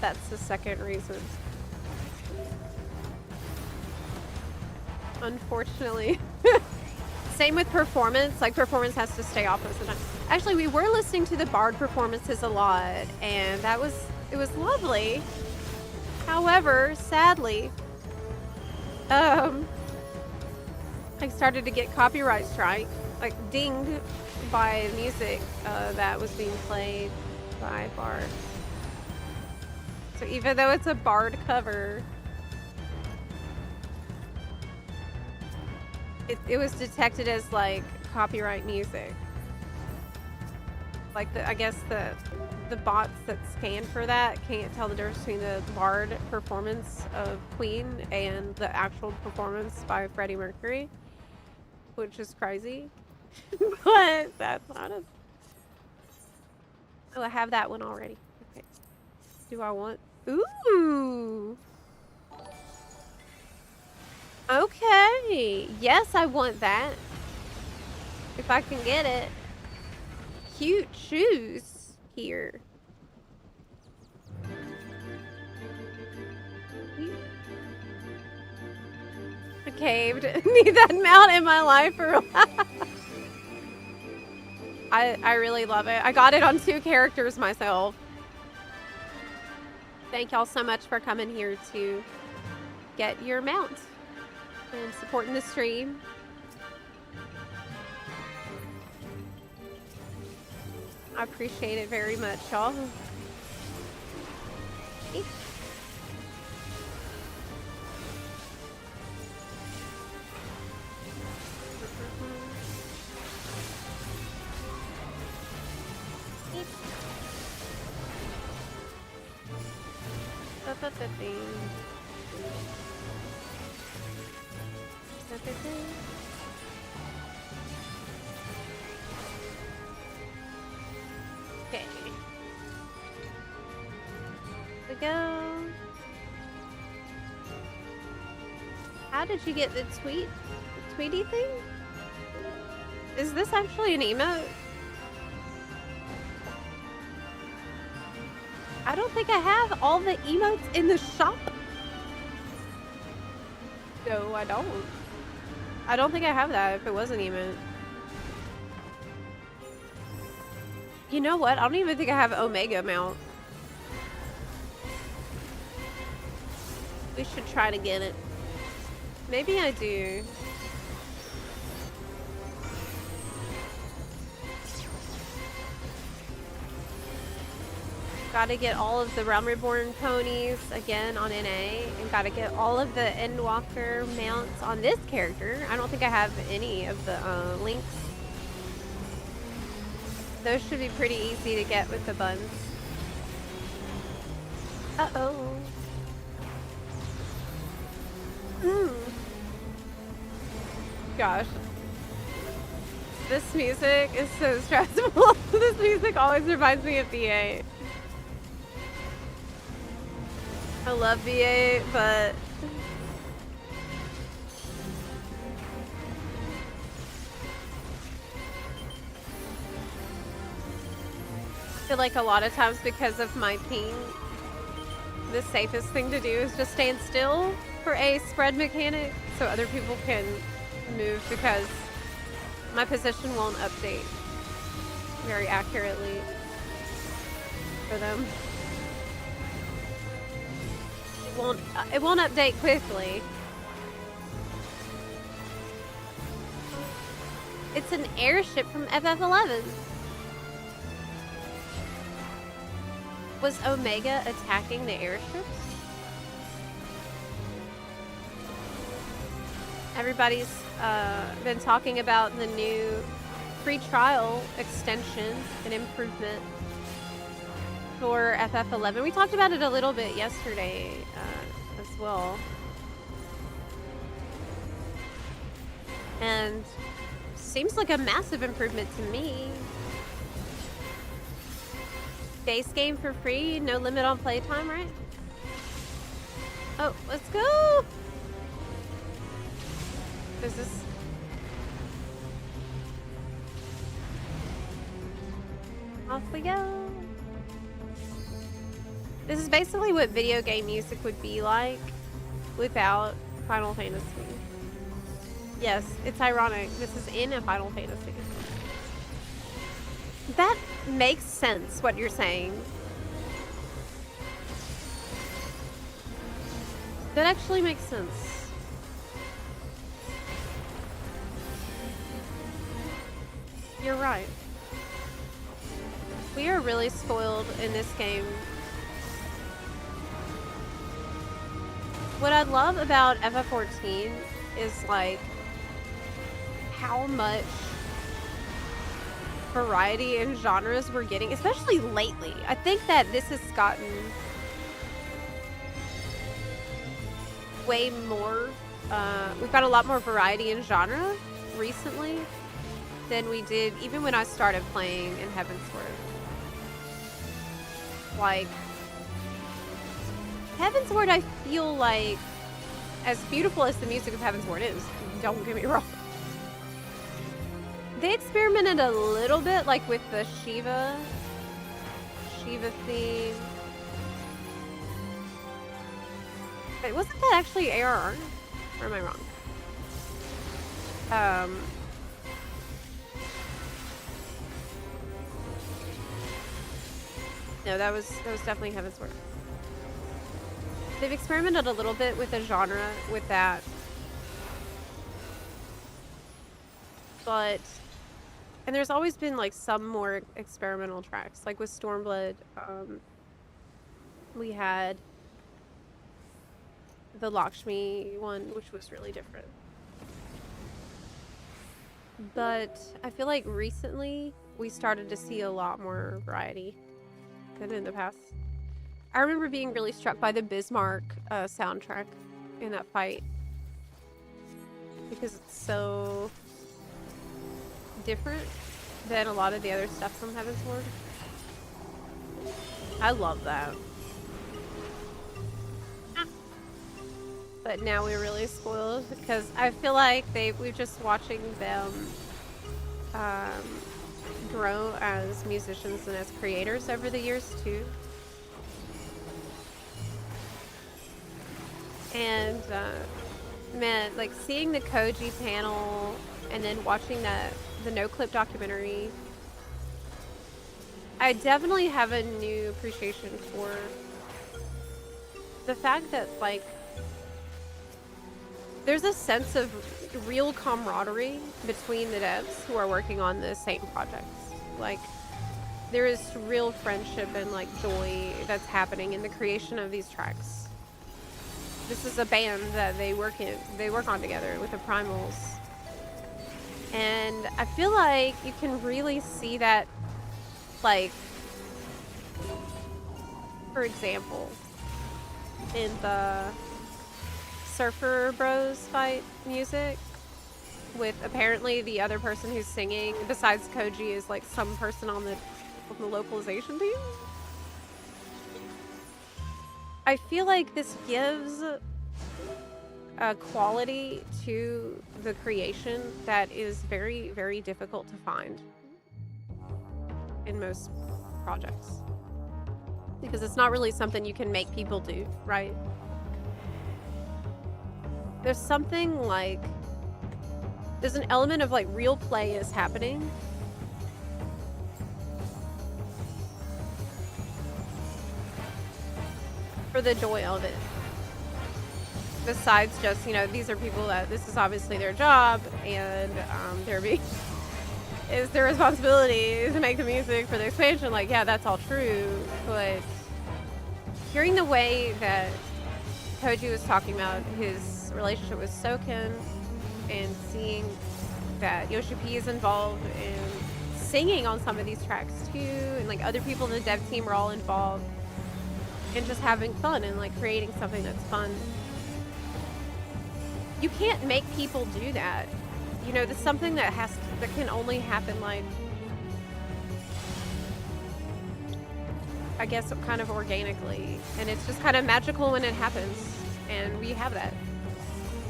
that's the second reason. Unfortunately. Same with performance. Like performance has to stay off most of the time. Actually, we were listening to the Bard performances a lot, and it was lovely. However, sadly, I started to get copyright strike, like dinged by music that was being played by Bard. So even though it's a Bard cover, it was detected as like copyright music. Like I guess the bots that scan for that can't tell the difference between the Bard performance of Queen and the actual performance by Freddie Mercury, which is crazy. But that's honest. Oh, I have that one already. Okay. Do I want? Ooh. Okay. Yes, I want that. If I can get it. Cute shoes here. I caved. Need that mount in my life for a while. I really love it. I got it on 2 characters myself. Thank y'all so much for coming here to get your mount and supporting the stream. I appreciate it very much, y'all. Okay. Here we go. How did you get the Tweety thing? Is this actually an emote? I don't think I have all the emotes in the shop. No, I don't. I don't think I have that if it was an emote. You know what? I don't even think I have Omega Mount. We should try to get it. Maybe I do. Gotta get all of the Realm Reborn ponies again on NA, and gotta get all of the Endwalker mounts on this character. I don't think I have any of the links. Those should be pretty easy to get with the buns. Uh-oh. Gosh. This music is so stressful. This music always reminds me of BA. I love BA, but I feel like a lot of times because of my ping, the safest thing to do is just stand still for a spread mechanic so other people can move, because my position won't update very accurately for them. It won't update quickly. It's an airship from FF11. Was Omega attacking the airships? Everybody's been talking about the new free trial extension and improvement for FF11. We talked about it a little bit yesterday as well. And seems like a massive improvement to me. Base game for free, no limit on playtime, right? Oh, let's go! Is this... Off we go! This is basically what video game music would be like without Final Fantasy. Yes, it's ironic. This is in a Final Fantasy. That makes sense, what you're saying. That actually makes sense. You're right. We are really spoiled in this game. What I love about FF14 is like how much variety and genres we're getting, especially lately. I think that this has gotten way more, we've got a lot more variety in genre recently than we did even when I started playing in Heavensward. Like, Heavensward, I feel like, as beautiful as the music of Heavensward is, don't get me wrong, they experimented a little bit, like with the Shiva theme. Wait, wasn't that actually ARR? Or am I wrong? No, that was definitely Heavensward. They've experimented a little bit with the genre with that. But, and there's always been like some more experimental tracks, like with Stormblood. We had the Lakshmi one, which was really different. But I feel like recently we started to see a lot more variety than in the past. I remember being really struck by the Bismarck soundtrack in that fight, because it's so different than a lot of the other stuff from Heavensward. I love that. but now we're really spoiled because I feel like we're just watching them grow as musicians and as creators over the years too. And man, like seeing the Koji panel and then watching the No Clip documentary, I definitely have a new appreciation for the fact that, like, there's a sense of real camaraderie between the devs who are working on the same projects. Like, there is real friendship and, like, joy that's happening in the creation of these tracks. This is a band that they work on together with the Primals. And I feel like you can really see that, like, for example, in the Surfer Bros fight music, with apparently the other person who's singing besides Koji is like some person on the localization team. I feel like this gives a quality to the creation that is very, very difficult to find in most projects, because it's not really something you can make people do, right? There's something like, there's an element of like real play is happening. For the joy of it. Besides just, you know, these are people that this is obviously their job, and is their responsibility to make the music for the expansion. Like, yeah, that's all true, but hearing the way that Koji was talking about his relationship with Soken, and seeing that Yoshi P is involved in singing on some of these tracks too, and like other people in the dev team are all involved, and just having fun and like creating something that's fun. You can't make people do that. You know, that's something that can only happen, like, I guess kind of organically, and it's just kind of magical when it happens, and we have that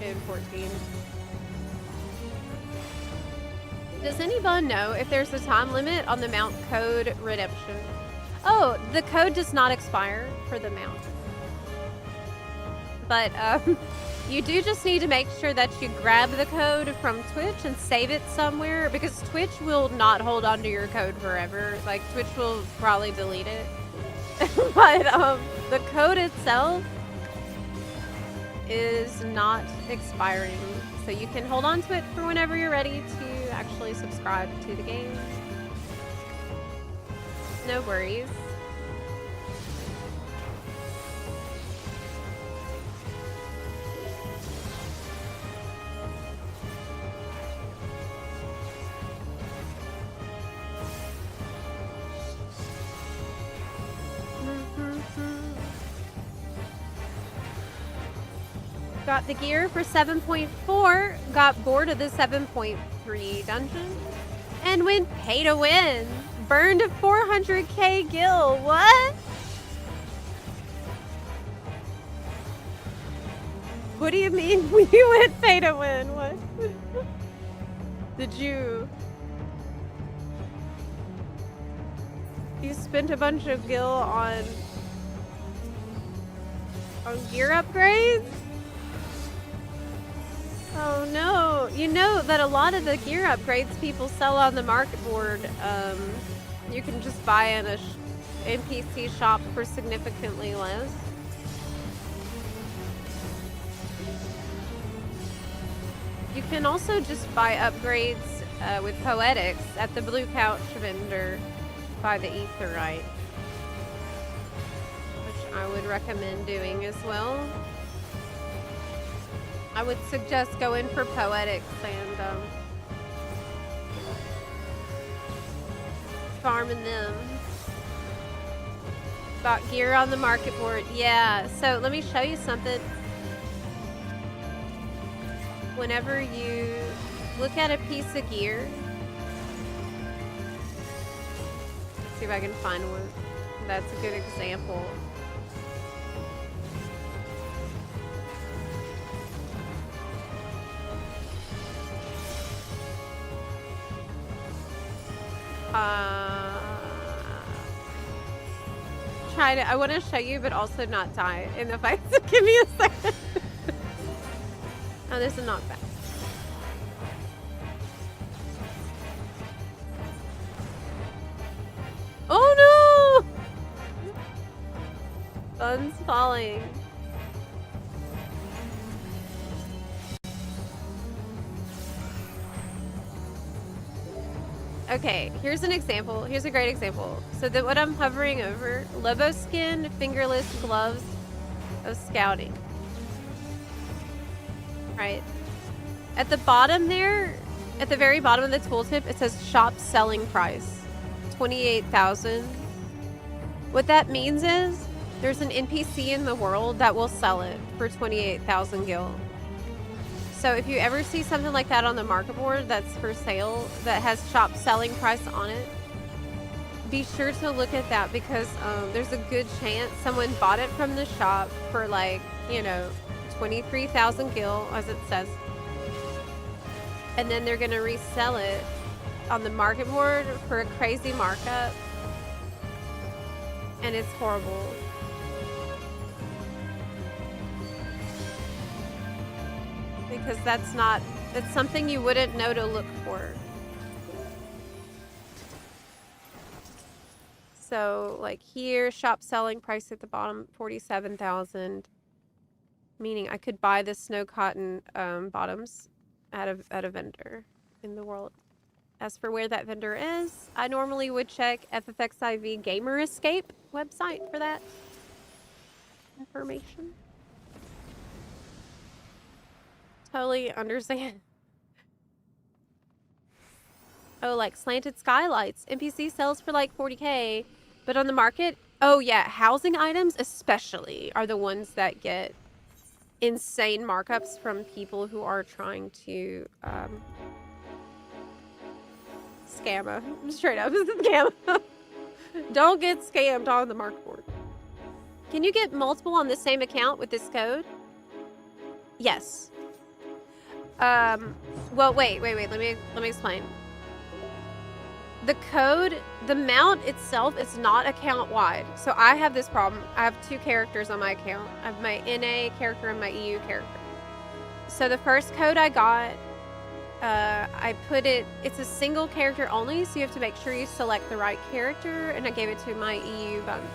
in 14. Does anyone know if there's a time limit on the mount code redemption? Oh, the code does not expire for the mount. But you do just need to make sure that you grab the code from Twitch and save it somewhere, because Twitch will not hold on to your code forever. Like, Twitch will probably delete it. But the code itself is not expiring. So you can hold on to it for whenever you're ready to actually subscribe to the game. No worries. Got the gear for 7.4, got bored of the 7.3 dungeon, and went pay to win. Burned a 400k gil. What? What do you mean we went pay to win? What? Did you spent a bunch of gil on gear upgrades? Oh no, you know that a lot of the gear upgrades people sell on the market board, you can just buy in a NPC shop for significantly less. You can also just buy upgrades with Poetics at the Blue Couch vendor by the Aetheryte, which I would recommend doing as well. I would suggest going for Poetics and farming them. Bought gear on the market board. Yeah, so let me show you something. Whenever you look at a piece of gear, let's see if I can find one. That's a good example. I want to show you, but also not die in the fight. So give me a second. Oh, this is not bad. Oh no! Sun's falling. Okay, here's an example. Here's a great example. So that what I'm hovering over, Lobo skin, fingerless gloves of scouting. Right. At the bottom there, at the very bottom of the tooltip, it says shop selling price, 28,000. What that means is there's an NPC in the world that will sell it for 28,000 gil. So if you ever see something like that on the market board that's for sale, that has shop selling price on it, be sure to look at that, because there's a good chance someone bought it from the shop for, like, you know, 23,000 gil, as it says. And then they're gonna resell it on the market board for a crazy markup. And it's horrible. Because that's something you wouldn't know to look for. So, like here, shop selling price at the bottom, 47,000. Meaning I could buy the snow cotton bottoms at a vendor in the world. As for where that vendor is, I normally would check FFXIV Gamer Escape website for that information. Totally understand. Oh, like slanted skylights. NPC sells for like 40K, but on the market, oh yeah, housing items especially are the ones that get insane markups from people who are trying to scam them. Straight up, scam them. Don't get scammed on the market board. Can you get multiple on the same account with this code? Yes. Well, wait. Let me explain. The code, the mount itself is not account wide. So I have this problem. I have two characters on my account. I have my NA character and my EU character. So the first code I got, I put it, it's a single character only, so you have to make sure you select the right character, and I gave it to my EU button.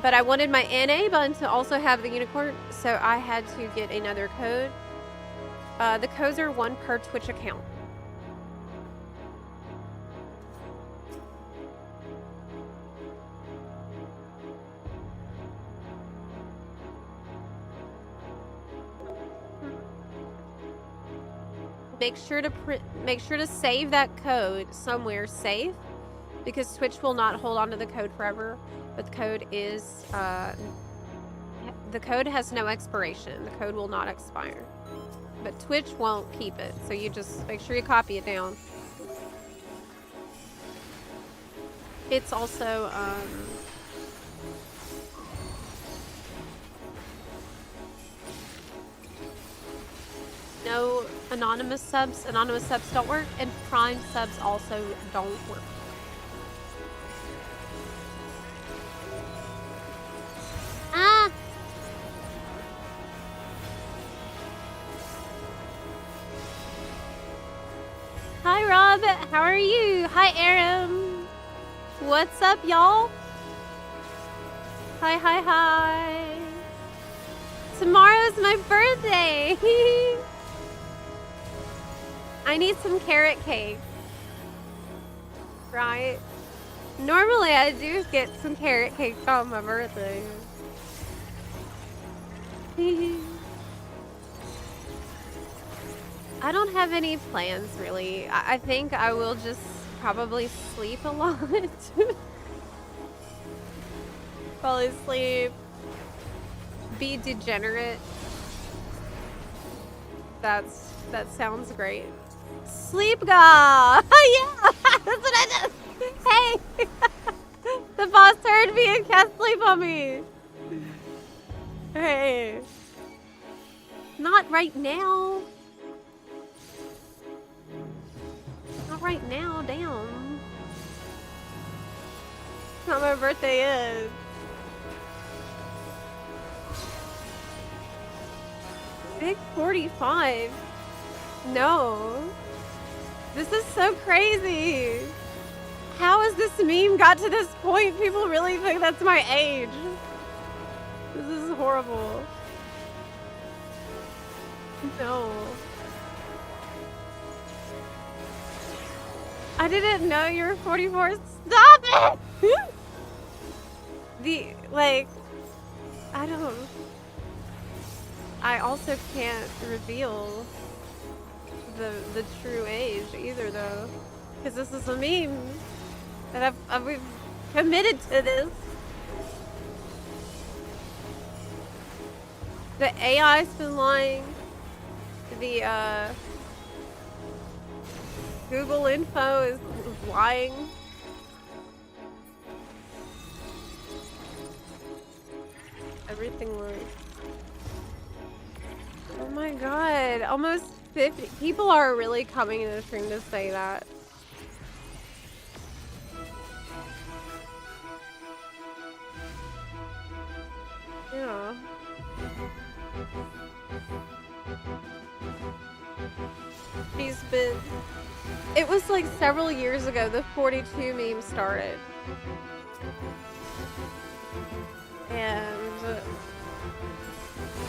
But I wanted my NA button to also have the unicorn, so I had to get another code. The codes are one per Twitch account. Make sure to save that code somewhere safe, because Twitch will not hold on to the code forever. But the code is the code has no expiration. The code will not expire. But Twitch won't keep it, so you just make sure you copy it down. It's also no anonymous subs. Anonymous subs don't work, and prime subs also don't work. Ah! Hi, Rob. How are you? Hi, Aram. What's up, y'all? Hi. Tomorrow's my birthday. I need some carrot cake. Right? Normally, I do get some carrot cake on my birthday. I don't have any plans, really. I think I will just probably sleep a lot. Probably sleep. Be degenerate. That sounds great. Sleep god! Yeah! That's what I did! Hey! The boss heard me and cast sleep on me! Hey! Not right now! Not right now, damn. time my birthday is. Big 45. No. This is so crazy. How has this meme got to this point? People really think that's my age. This is horrible. No. I didn't know you were 44. Stop it! I also can't reveal the true age either, though. Because this is a meme. And we've committed to this. The AI's been lying. The, Google info is lying. Everything lies. Oh my god, almost 50 people are really coming to the stream to say that. Yeah. She's been... It was like several years ago the 42 meme started. And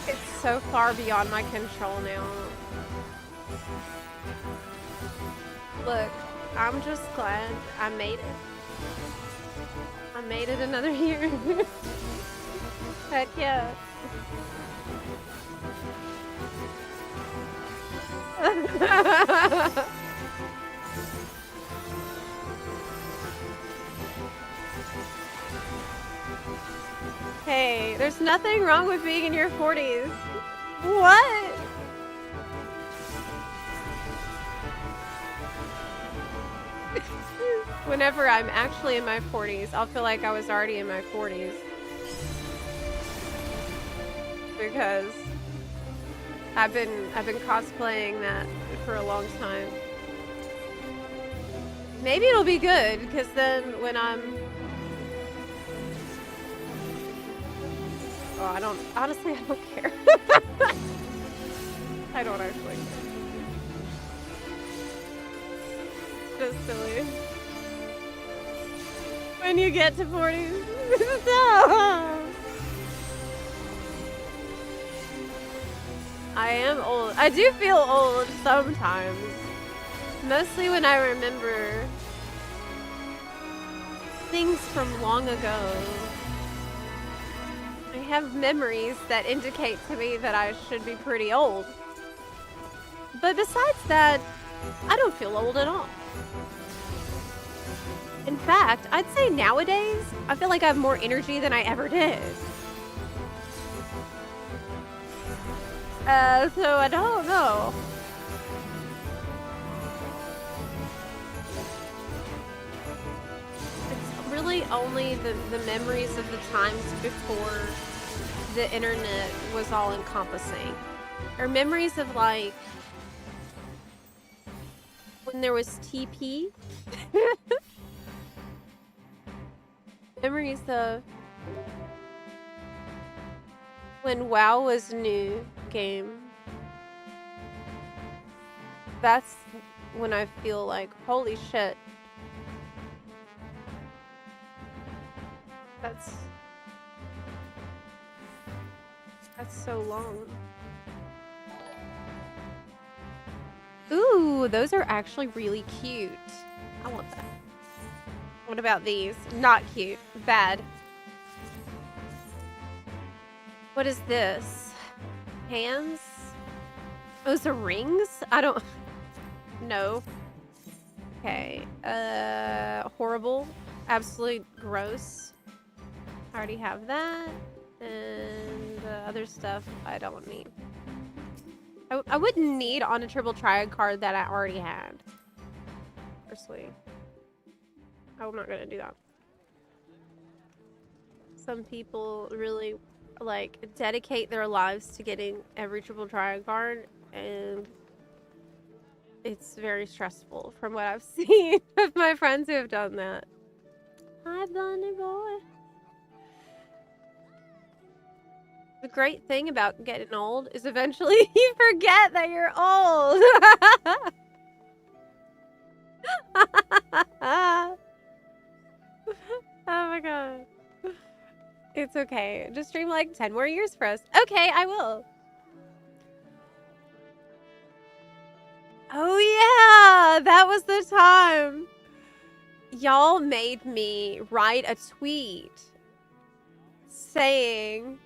it's so far beyond my control now. Look, I'm just glad I made it. I made it another year. Heck yeah. Hey, there's nothing wrong with being in your 40s. What? Whenever I'm actually in my 40s, I'll feel like I was already in my 40s. Because I've been cosplaying that for a long time. Maybe it'll be good, because then when I'm... Oh, honestly, I don't care. I don't actually care. It's just silly. When you get to 40, stop! I am old. I do feel old sometimes. Mostly when I remember things from long ago. I have memories that indicate to me that I should be pretty old. But besides that, I don't feel old at all. In fact, I'd say nowadays, I feel like I have more energy than I ever did. So I don't know. It's really only the memories of the times before the internet was all encompassing. Or memories of like when there was TP. Memories of when WoW was new game. That's when I feel like, holy shit. That's so long. Ooh, those are actually really cute. I want that. What about these? Not cute. Bad. What is this? Hands? Those are rings? I don't... No. Okay. Horrible. Absolutely gross. I already have that. And other stuff I don't need. I wouldn't need on a triple triad card that I already had. Personally. I'm not gonna do that. Some people really like dedicate their lives to getting every triple triad card, and it's very stressful from what I've seen of my friends who have done that. Hi, Bunny Boy. The great thing about getting old is eventually you forget that you're old. Oh my god. It's okay. Just stream like 10 more years for us. Okay, I will. Oh yeah, that was the time. Y'all made me write a tweet saying,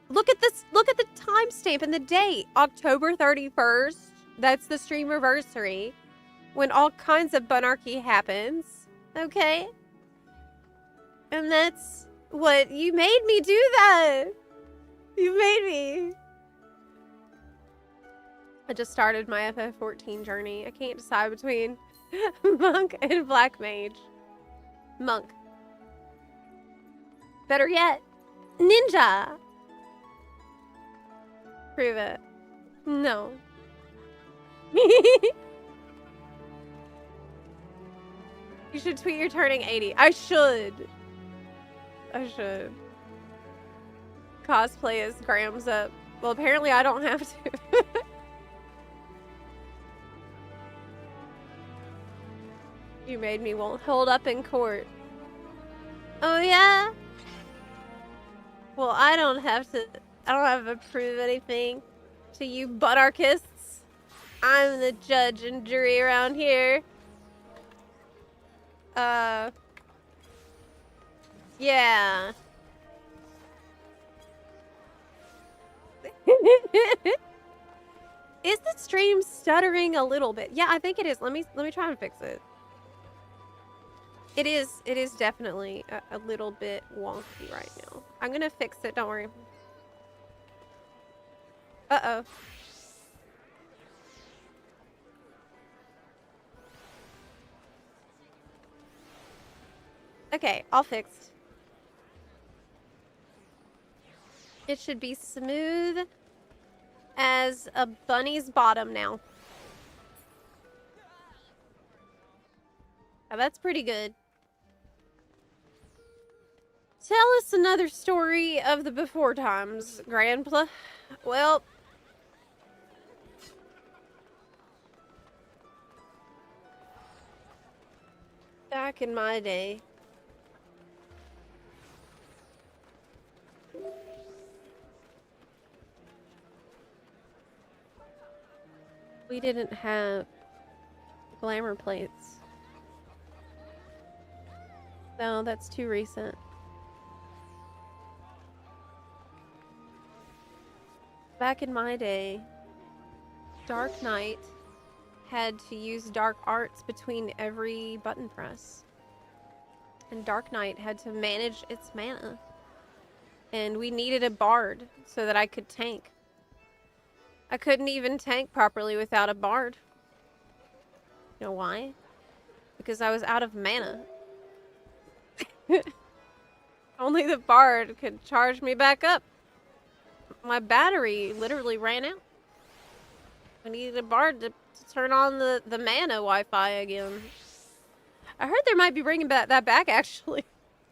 look at this, look at the timestamp and the date, October 31st. That's the streamiversary, when all kinds of bunarchy happens, okay? And that's what, you made me do that. You made me. I just started my FF14 journey. I can't decide between Monk and Black Mage. Monk. Better yet, Ninja. Prove it. No. You should tweet you're turning 80. I should. I should. Cosplay as Grams up. Well, apparently I don't have to. You made me won't hold up in court. Oh yeah? Well, I don't have to prove anything to you bunarchists. I'm the judge and jury around here. Yeah. Is the stream stuttering a little bit? Yeah, I think it is. Let me try and fix it. It is definitely a little bit wonky right now. I'm gonna fix it, don't worry. Uh-oh. Okay, all fixed. It should be smooth as a bunny's bottom now. Now that's pretty good. Tell us another story of the before times, Grandpa. Well, back in my day, we didn't have glamour plates. No, that's too recent. Back in my day, Dark Knight had to use dark arts between every button press. And Dark Knight had to manage its mana. And we needed a bard so that I could tank. I couldn't even tank properly without a bard. You know why? Because I was out of mana. Only the bard could charge me back up. My battery literally ran out. I needed a bard to turn on the mana Wi-Fi again. I heard they might be bringing that back actually.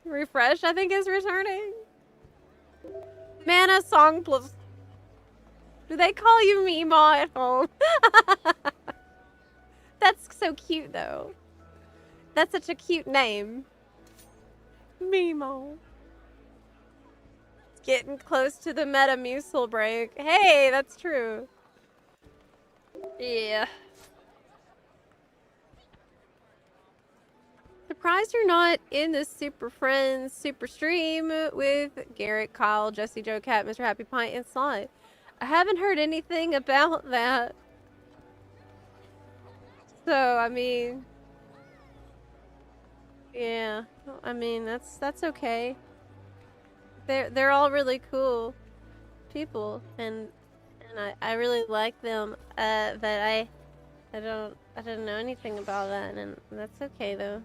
Refresh, I think, is returning. Mana Song Plus. Do they call you Meemaw at home? That's so cute though. That's such a cute name. Meemaw. Getting close to the Metamucil break. Hey, that's true. Yeah. Surprised you're not in the Super Friends Super Stream with Garrett, Kyle, Jesse, Joe Cat, Mr. Happy Pint, and Sly. I haven't heard anything about that. So, I mean... Yeah. I mean, that's okay. They're all really cool people, and I really like them. But I don't know anything about that, and that's okay though.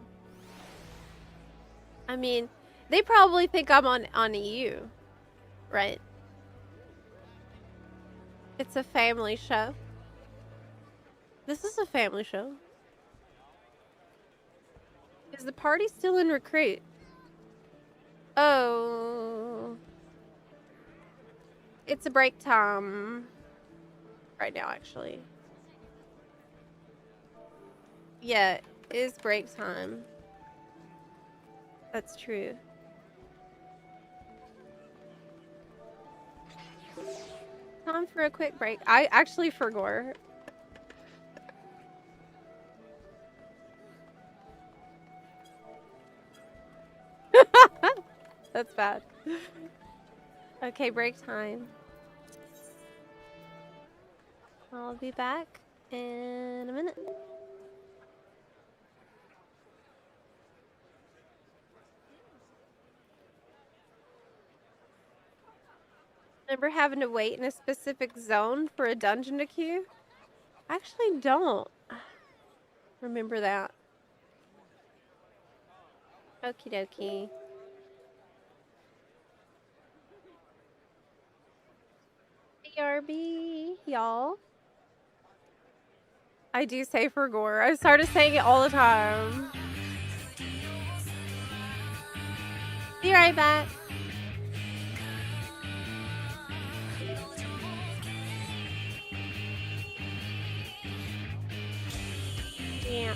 I mean, they probably think I'm on EU, right? It's a family show. This is a family show. Is the party still in recruit? Oh. It's a break time. Right now, actually. Yeah, it is break time. That's true. Time for a quick break. I actually forgot. That's bad. Okay, break time. I'll be back in a minute. Remember having to wait in a specific zone for a dungeon to queue? I actually don't remember that. Okie dokie. BRB, y'all. I do say for gore. I started saying it all the time. Be right back. Yeah.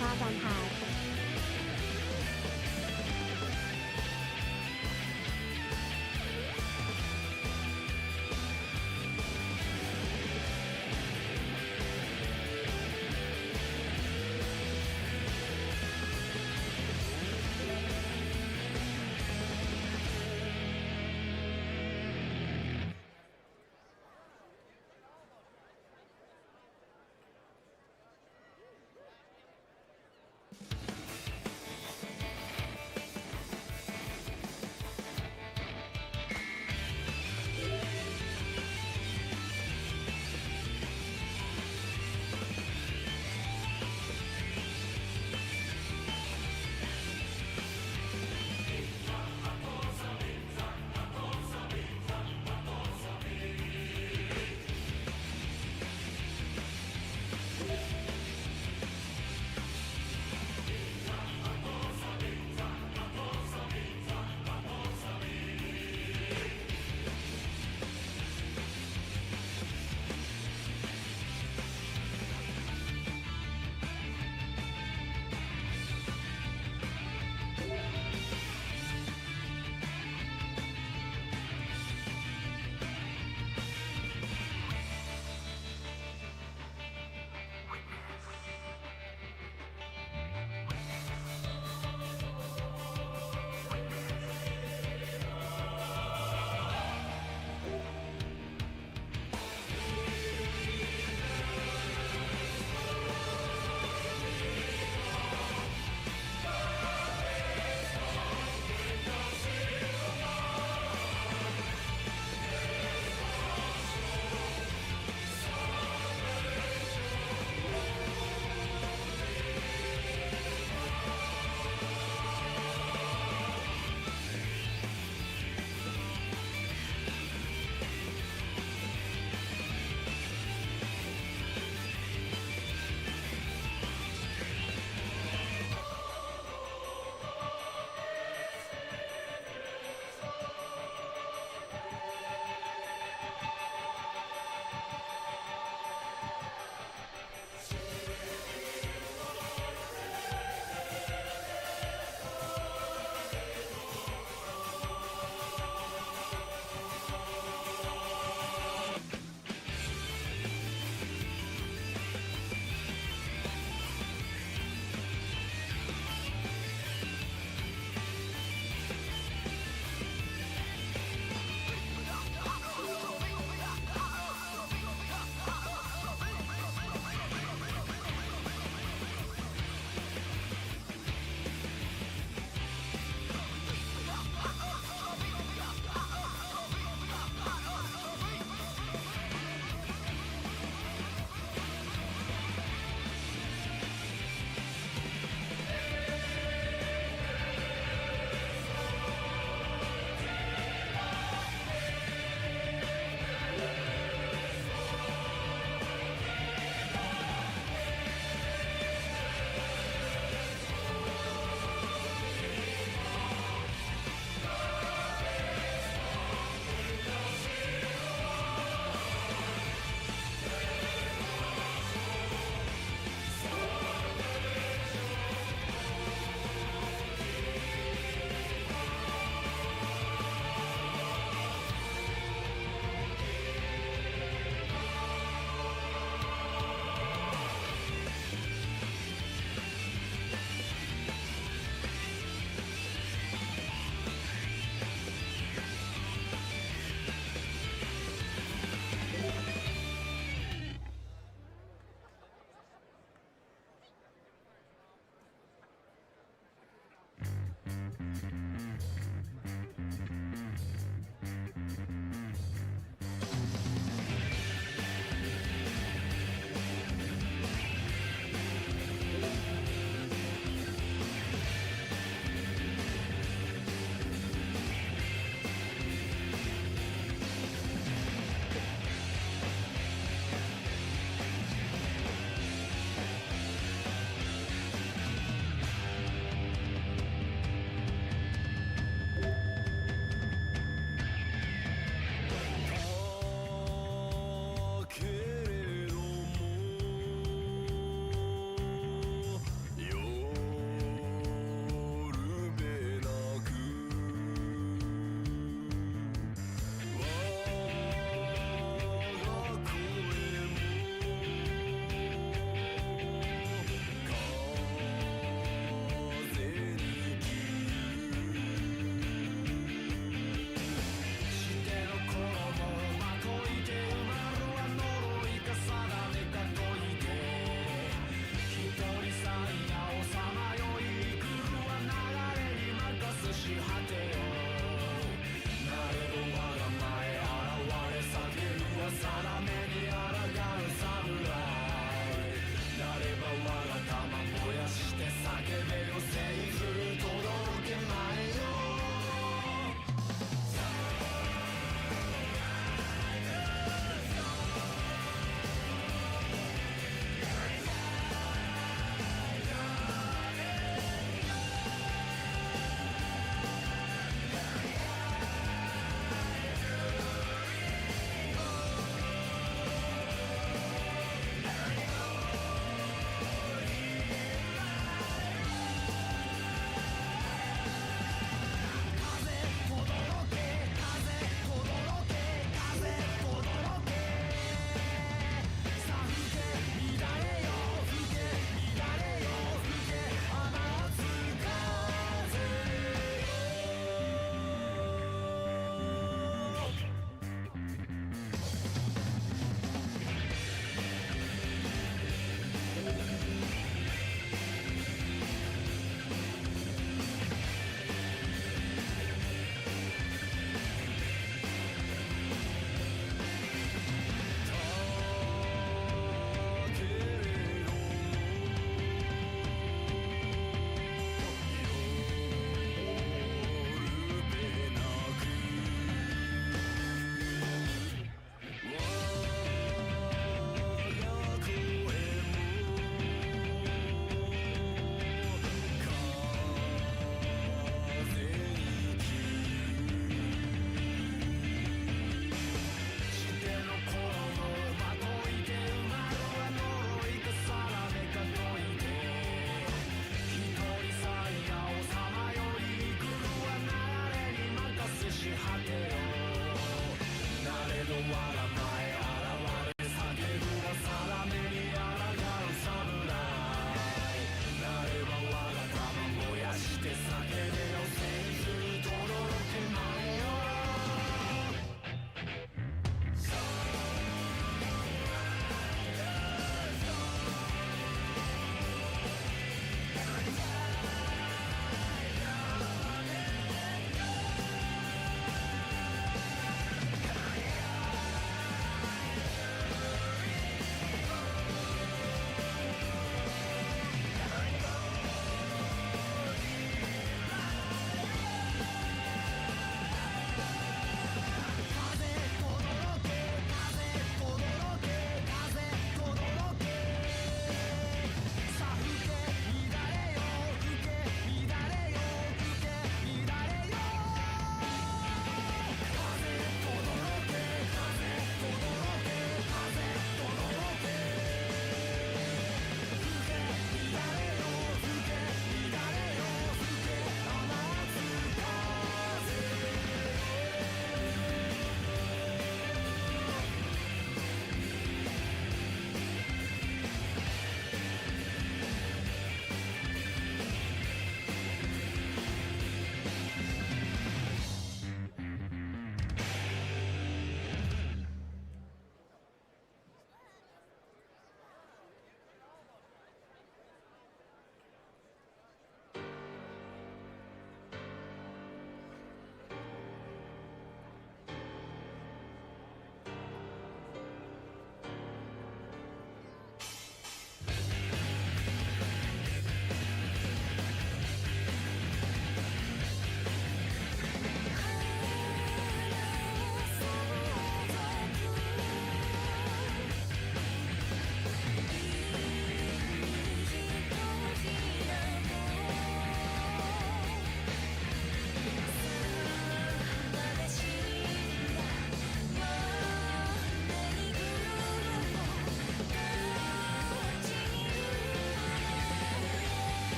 qua bàn hải.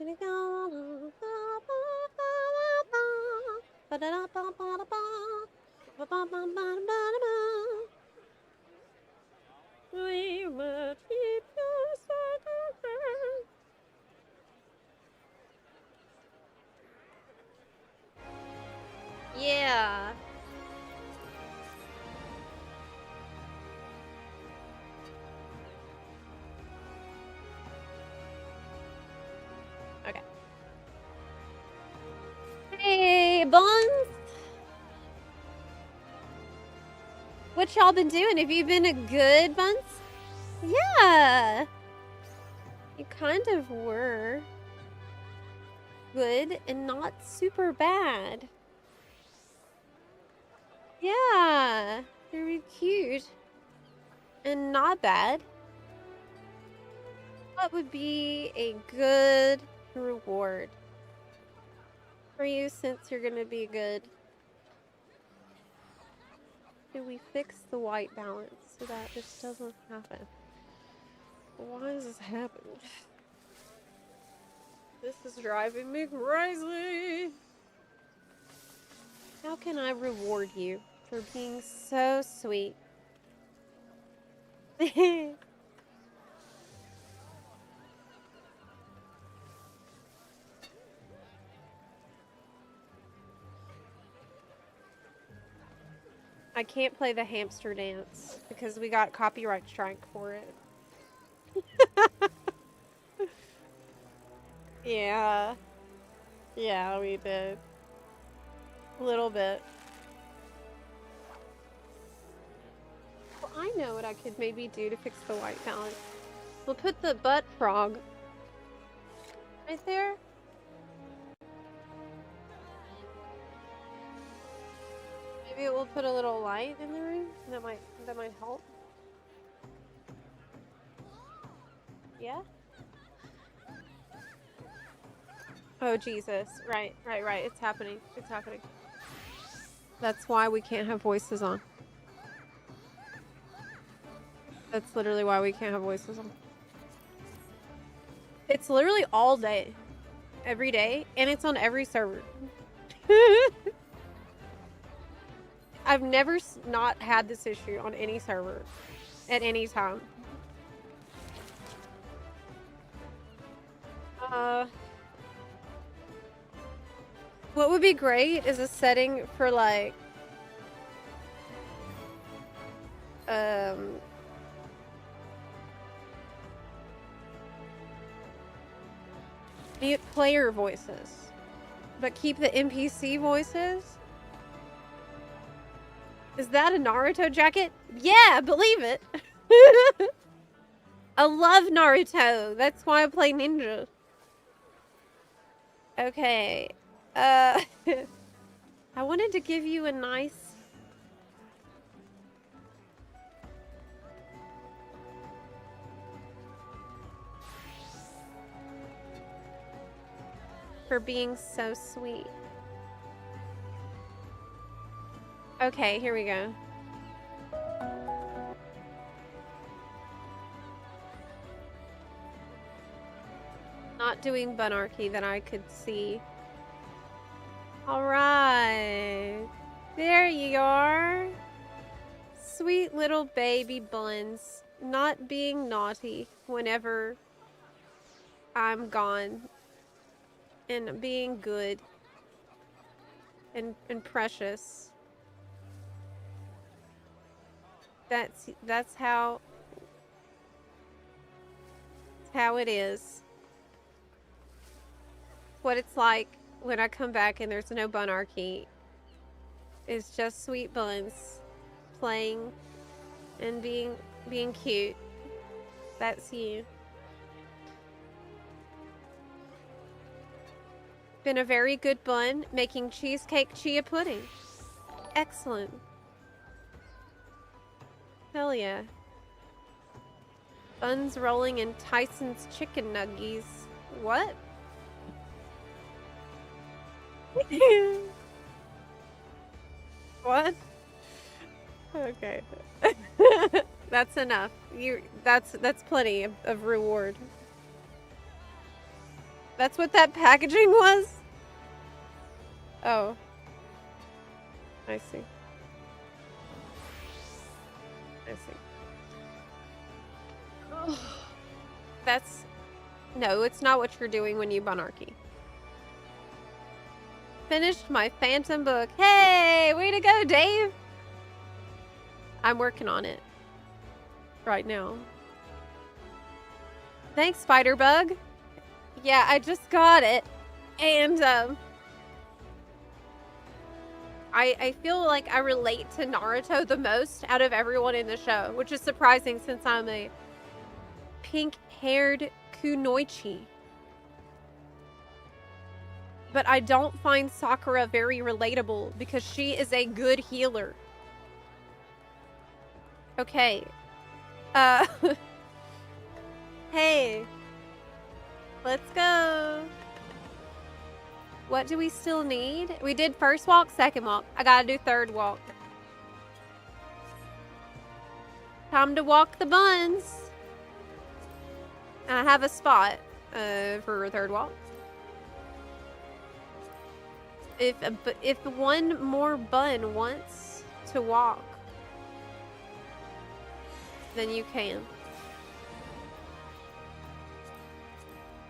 We will keep you second. Yeah. Okay. Hey, Buns. What y'all been doing? Have you been a good Buns? Yeah. You kind of were good and not super bad. Yeah. Very cute. And not bad. What would be a good reward for you since you're gonna be good? Do we fix the white balance so that this doesn't happen? Why is this happening? This is driving me crazy. How can I reward you for being so sweet? I can't play the hamster dance because we got copyright strike for it. Yeah. Yeah, we did. A little bit. Well, I know what I could maybe do to fix the white balance. We'll put the butt frog right there. Maybe we'll put a little light in the room. That might help. Yeah? Oh, Jesus. Right. It's happening. It's happening. That's why we can't have voices on. That's literally why we can't have voices on. It's literally all day. Every day. And it's on every server. I've never not had this issue on any server. At any time. What would be great is a setting for like mute player voices, but keep the NPC voices. Is that a Naruto jacket? Yeah, believe it. I love Naruto. That's why I play ninja. Okay. I wanted to give you a nice for being so sweet. Okay, here we go. Not doing bunarchy that I could see. Alright. There you are. Sweet little baby buns. Not being naughty whenever I'm gone. And being good. And precious. That's how it is. What it's like when I come back and there's no bunarchy. It's just sweet buns playing and being cute. That's you. Been a very good bun making cheesecake chia pudding. Excellent. Hell yeah. Buns rolling in Tyson's chicken nuggies. What? What? Okay. That's enough. That's plenty of reward. That's what that packaging was? Oh. I see. I see. Oh. That's... No, it's not what you're doing when you Bonarchy. Finished my Phantom book. Hey! Way to go, Dave! I'm working on it. Right now. Thanks, Spiderbug. Yeah, I just got it. And, I feel like I relate to Naruto the most out of everyone in the show, which is surprising since I'm a pink-haired kunoichi. But I don't find Sakura very relatable because she is a good healer. Okay. Hey. Let's go. What do we still need? We did first walk, second walk. I gotta do third walk. Time to walk the buns. I have a spot for a third walk. If one more bun wants to walk, then you can.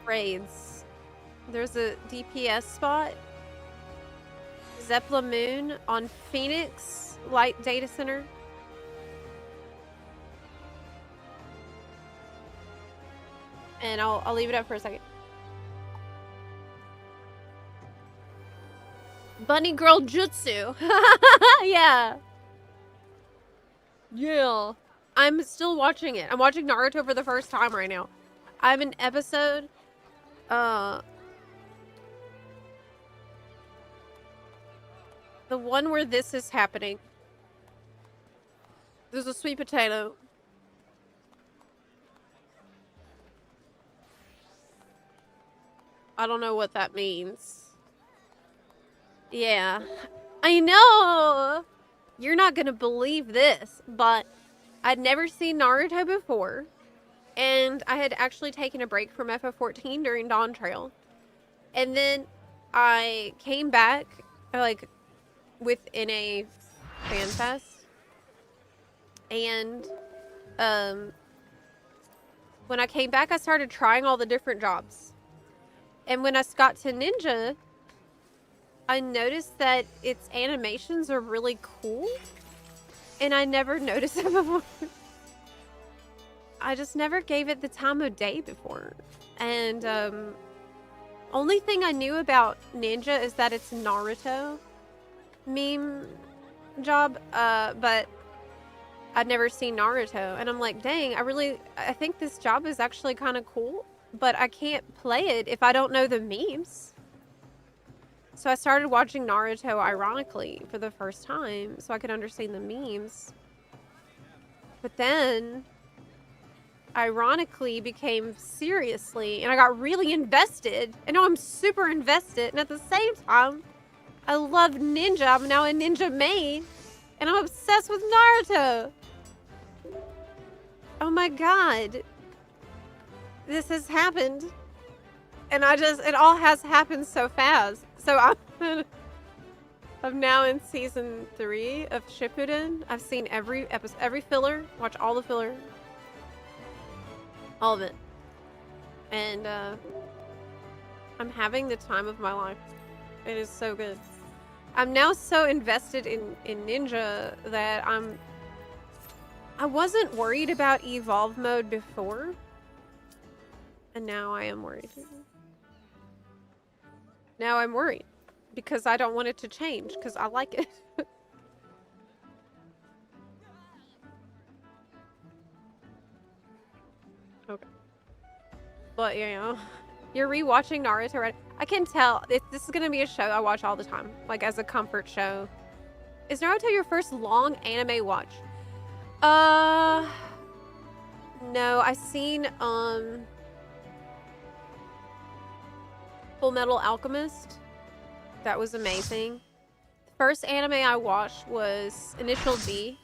Raids. There's a DPS spot. Zepla Moon on Phoenix Light Data Center. And I'll leave it up for a second. Bunny Girl Jutsu. Yeah. Yeah. I'm still watching it. I'm watching Naruto for the first time right now. I'm in episode... the one where this is happening. There's a sweet potato. I don't know what that means. Yeah. I know! You're not gonna believe this, but I'd never seen Naruto before. And I had actually taken a break from FF14 during Dawn Trail. And then I came back, like, within a fan fest. And, when I came back, I started trying all the different jobs. And when I got to Ninja, I noticed that its animations are really cool. And I never noticed it before. I just never gave it the time of day before. And, only thing I knew about Ninja is that it's Naruto meme job, but I'd never seen Naruto. And I'm like, dang, I think this job is actually kind of cool, but I can't play it if I don't know the memes. So I started watching Naruto ironically for the first time so I could understand the memes. But then, ironically, became seriously, and I got really invested. And now I'm super invested, and at the same time, I love Ninja. I'm now a Ninja main, and I'm obsessed with Naruto. Oh my god. This has happened. And it all has happened so fast. So I'm now in season 3 of Shippuden. I've seen every episode, every filler, watch all the filler. All of it. And I'm having the time of my life. It is so good. I'm now so invested in Ninja that I wasn't worried about evolve mode before. And now I am worried. Now I'm worried. Because I don't want it to change. Because I like it. Okay. But, you know, you're rewatching Naruto, right? I can tell. This is going to be a show I watch all the time. Like, as a comfort show. Is Naruto your first long anime watch? No. I seen, Full Metal Alchemist. That was amazing. The first anime I watched was Initial D.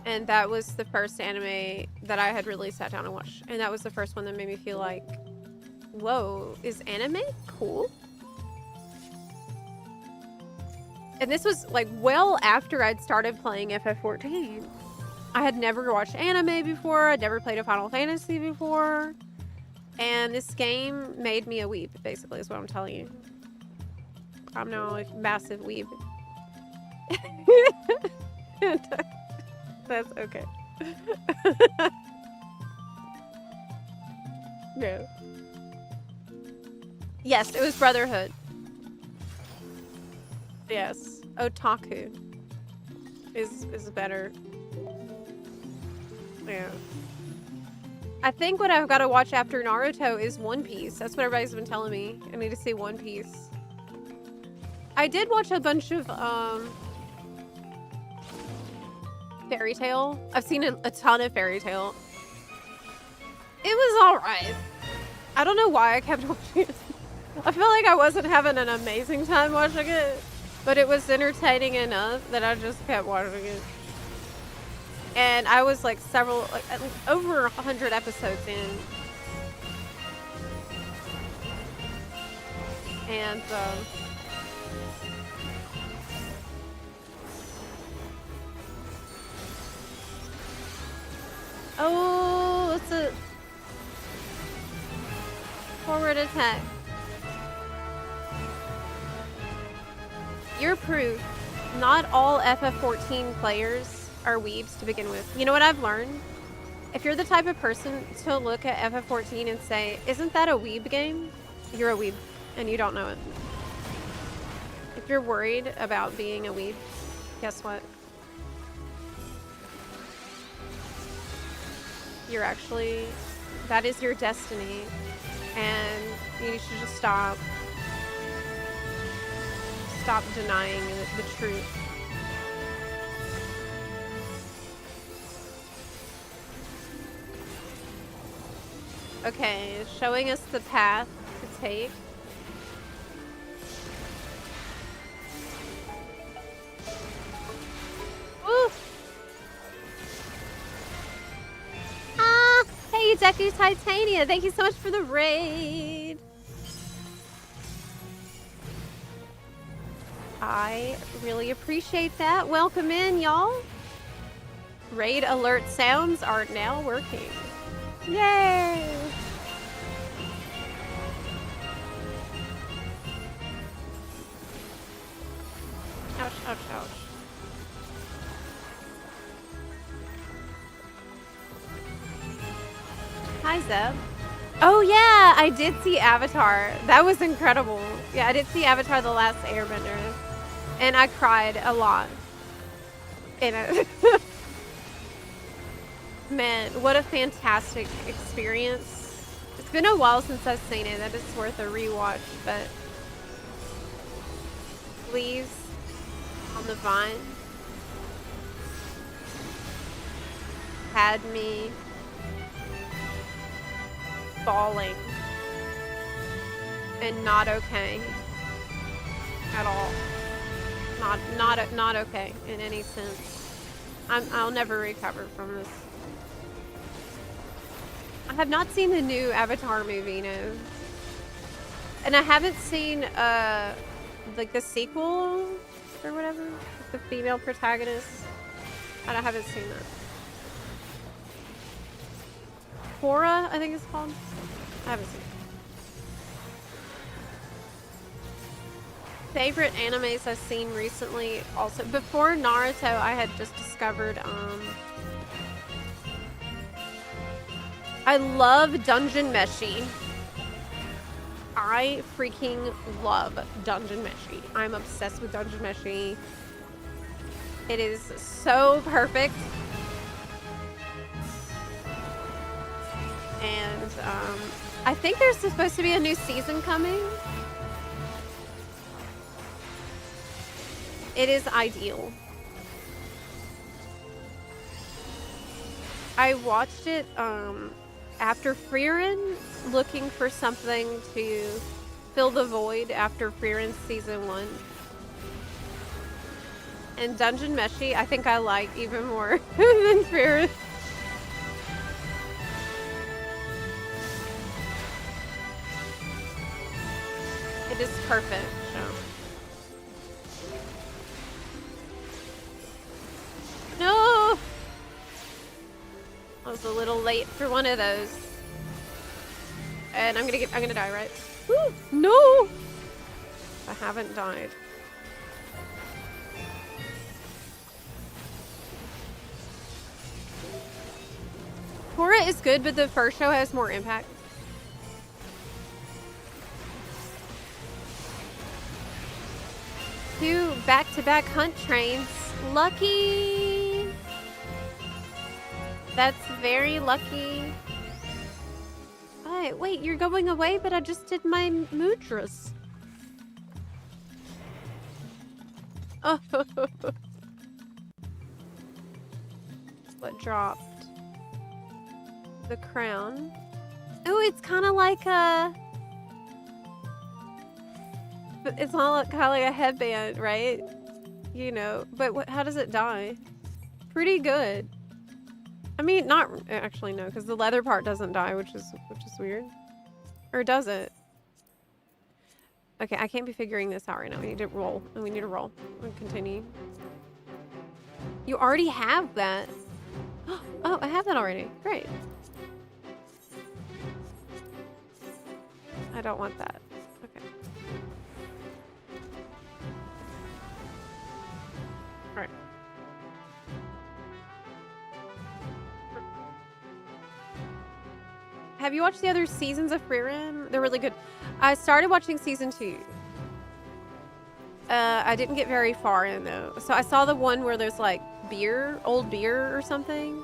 And that was the first anime that I had really sat down and watched. And that was the first one that made me feel like whoa, is anime cool? And this was like well after I'd started playing FF14. I had never watched anime before. I'd never played a Final Fantasy before. And this game made me a weeb, basically, is what I'm telling you. I'm now a massive weeb. That's okay. No. Yes, it was Brotherhood. Yes. Otaku is better. Yeah. I think what I've got to watch after Naruto is One Piece. That's what everybody's been telling me. I need to see One Piece. I did watch a bunch of Fairy Tail. I've seen a ton of Fairy Tail. It was alright. I don't know why I kept watching it. I feel like I wasn't having an amazing time watching it, but it was entertaining enough that I just kept watching it. And I was like over 100 episodes in. And oh, it's a forward attack. You're proof. Not all FF14 players are weebs to begin with. You know what I've learned? If you're the type of person to look at FF14 and say, isn't that a weeb game? You're a weeb and you don't know it. If you're worried about being a weeb, guess what? You're actually, that is your destiny, and you should just stop denying the truth. Okay, showing us the path to take. Woo! Ah! Hey, Deku Titania! Thank you so much for the raid! I really appreciate that. Welcome in, y'all. Raid alert sounds are now working. Yay! Ouch, ouch, ouch. Hi, Zeb. Oh yeah, I did see Avatar. That was incredible. Yeah, I did see Avatar: The Last Airbender. And I cried a lot in it. Man, what a fantastic experience. It's been a while since I've seen it. That is worth a rewatch, but Leaves on the Vine had me bawling and not okay at all. Not okay in any sense. I'll never recover from this. I have not seen the new Avatar movie, no. And I haven't seen like the sequel or whatever, the female protagonist. I haven't seen that. Korra, I think it's called. I haven't seen it. Favorite animes I've seen recently also. Before Naruto, I had just discovered, I love Dungeon Meshi. I freaking love Dungeon Meshi. I'm obsessed with Dungeon Meshi. It is so perfect. And I think there's supposed to be a new season coming. It is ideal. I watched it after Frieren, looking for something to fill the void after Frieren season 1. And Dungeon Meshi, I think I like even more than Frieren. It is perfect. So. No! I was a little late for one of those. And I'm gonna die, right? Woo! No! I haven't died. Korra is good, but the first show has more impact. Two back-to-back hunt trains. Lucky! That's very lucky. Wait, you're going away, but I just did my mudras. Oh. What dropped? The crown. Oh, it's kind of like a... It's not kind of like a headband, right? You know, but how does it die? Pretty good. I mean, not actually no, because the leather part doesn't die, which is weird. Or does it? Okay, I can't be figuring this out right now. We need to roll. We need to roll. We'll continue. You already have that. Oh, I have that already. Great. I don't want that. Okay. Alright. Have you watched the other seasons of Frieren? They're really good. I started watching season 2. I didn't get very far in though. So I saw the one where there's like beer, old beer or something.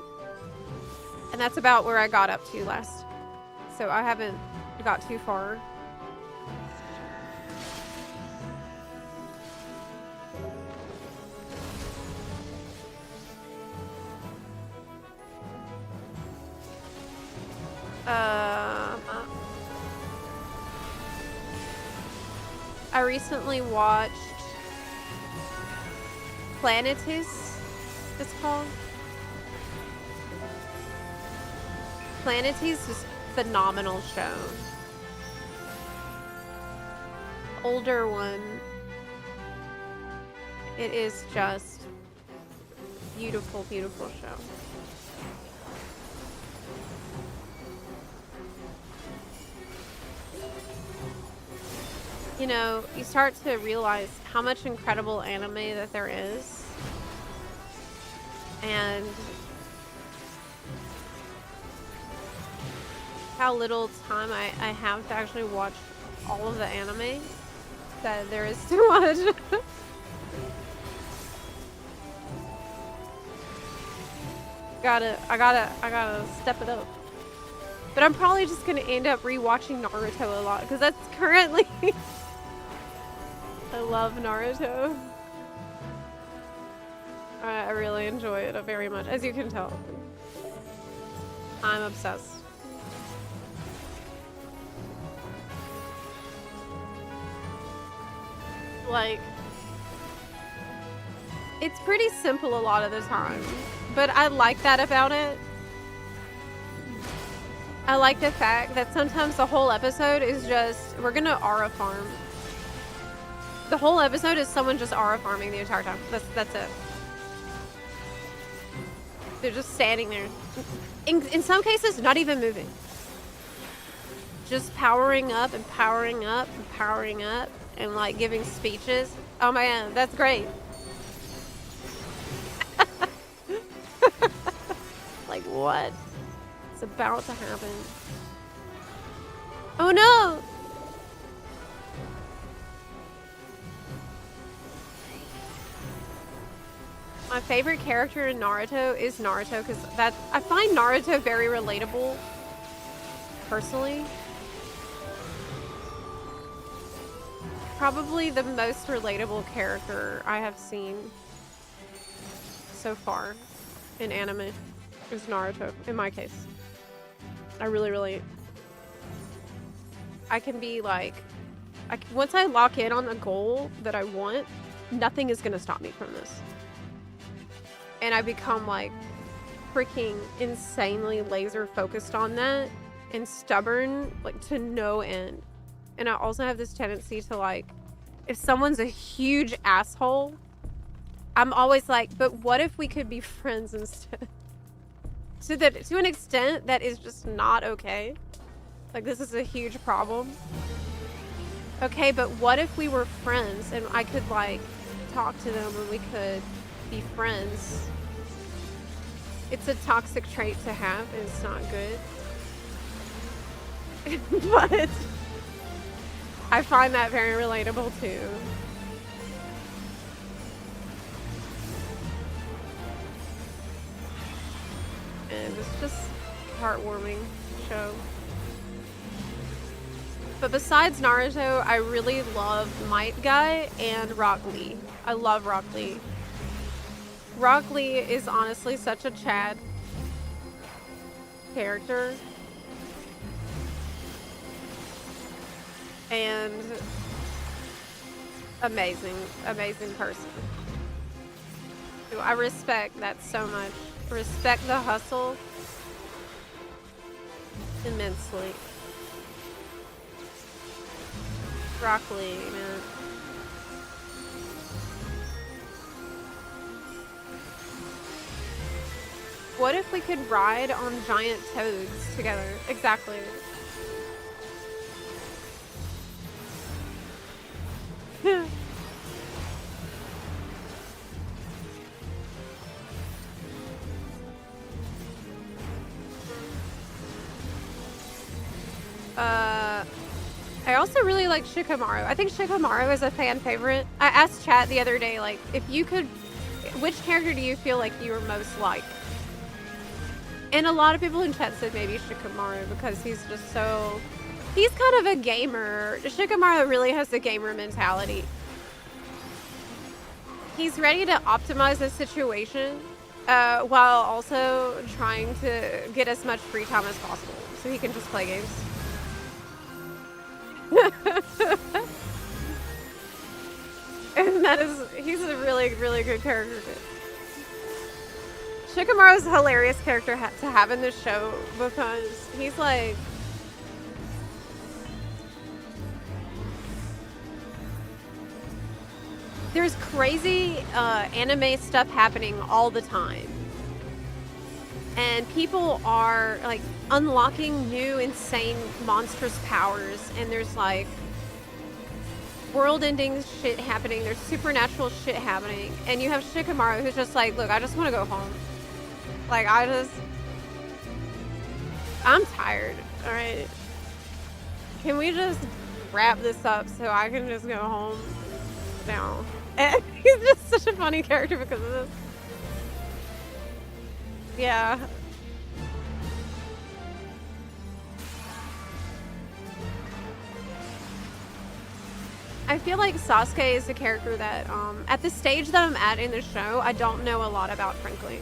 And that's about where I got up to last. So I haven't got too far. I recently watched Planetis, it's called. Planetis is a phenomenal show. Older one. It is just beautiful, beautiful show. You know, you start to realize how much incredible anime that there is. And how little time I have to actually watch all of the anime that there is to watch. I gotta step it up. But I'm probably just gonna end up rewatching Naruto a lot because that's currently I love Naruto. I really enjoy it very much, as you can tell. I'm obsessed. Like, it's pretty simple a lot of the time, but I like that about it. I like the fact that sometimes the whole episode is just, we're gonna aura farm. The whole episode is someone just aura farming the entire time. That's it. They're just standing there. In some cases, not even moving. Just powering up and powering up and powering up and like giving speeches. Oh man, that's great. Like what? It's about to happen. Oh no! My favorite character in Naruto is Naruto because I find Naruto very relatable, personally. Probably the most relatable character I have seen so far in anime is Naruto, in my case. I really... I can be like... once I lock in on the goal that I want, nothing is gonna stop me from this. And I become like freaking insanely laser focused on that and stubborn like to no end. And I also have this tendency to, like, if someone's a huge asshole, I'm always like, but what if we could be friends instead? So that, to an extent, that is just not okay. Like, this is a huge problem. Okay, but what if we were friends and I could, like, talk to them and we could be friends? It's a toxic trait to have, and it's not good. But I find that very relatable, too. And it's just a heartwarming show. But besides Naruto, I really love Might Guy and Rock Lee. I love Rock Lee. Rock Lee is honestly such a Chad character. And amazing, amazing person. I respect that so much. Respect the hustle immensely. Broccoli, man. What if we could ride on giant toads together? Exactly. I also really like Shikamaru. I think Shikamaru is a fan favorite. I asked chat the other day, like, if you could, which character do you feel like you were most like? And a lot of people in chat said maybe Shikamaru because he's just so, he's kind of a gamer. Shikamaru really has the gamer mentality. He's ready to optimize the situation while also trying to get as much free time as possible so he can just play games. And that is, he's a really, really good character. Shikamaru's a hilarious character to have in this show because he's like, there's crazy anime stuff happening all the time. And people are like unlocking new insane monstrous powers, and there's like world-ending shit happening, there's supernatural shit happening, and you have Shikamaru who's just like, look, I just want to go home. Like, I'm tired, alright? Can we just wrap this up so I can just go home now? And he's just such a funny character because of this. Yeah. I feel like Sasuke is a character that, at the stage that I'm at in the show, I don't know a lot about, frankly.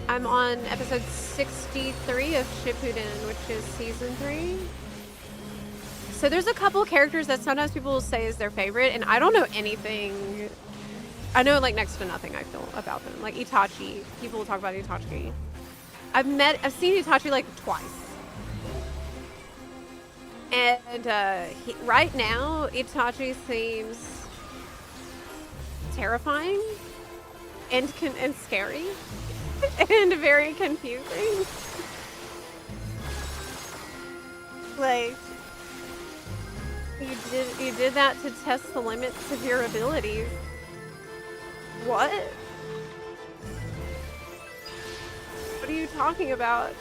I'm on episode 63 of Shippuden, which is season 3. So there's a couple characters that sometimes people will say is their favorite, and I don't know anything. I know like next to nothing I feel about them. Like Itachi. People will talk about Itachi. I've seen Itachi like twice. And right now, Itachi seems terrifying and scary and very confusing. Like, you did that to test the limits of your abilities. What? What are you talking about?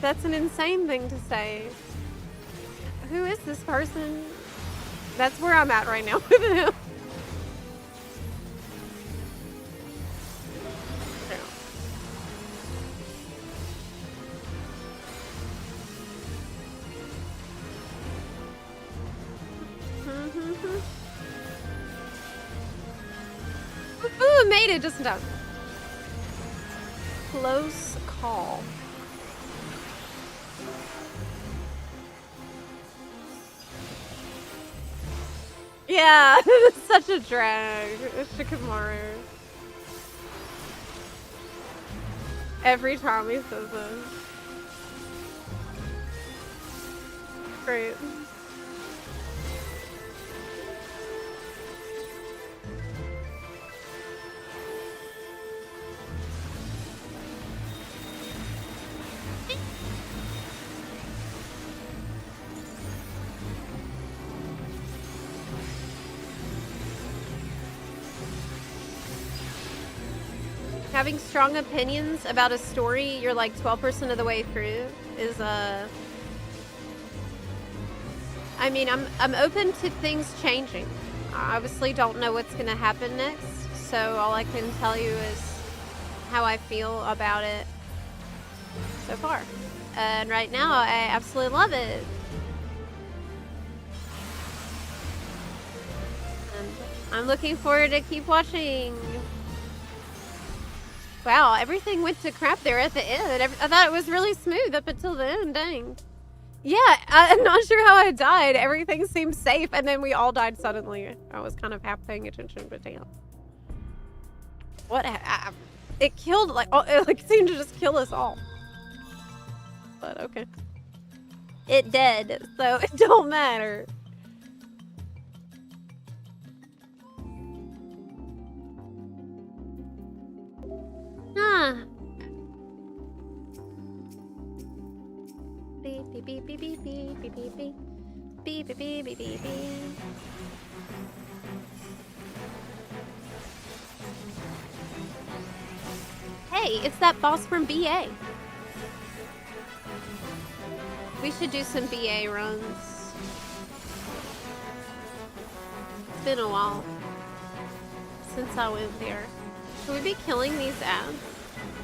That's an insane thing to say. Who is this person? That's where I'm at right now with him. Ooh, made it just in time. Close call. Yeah, such a drag. Shikamaru. Every time he says this. Great. Having strong opinions about a story you're like 12% of the way through is I mean, I'm open to things changing. I obviously don't know what's gonna happen next, so all I can tell you is how I feel about it so far. And right now, I absolutely love it. And I'm looking forward to keep watching. Wow, everything went to crap there at the end. I thought it was really smooth up until the end, dang. Yeah, I'm not sure how I died. Everything seemed safe, and then we all died suddenly. I was kind of half paying attention, but damn. What? It killed, like, it seemed to just kill us all. But okay. It did, so it don't matter. Ah. Beep beep beep beep beep beep beep beep beep beep beep beep beep beep. Hey, it's that boss from BA. We should do some BA runs. It's been a while since I went there. Should we be killing these ads?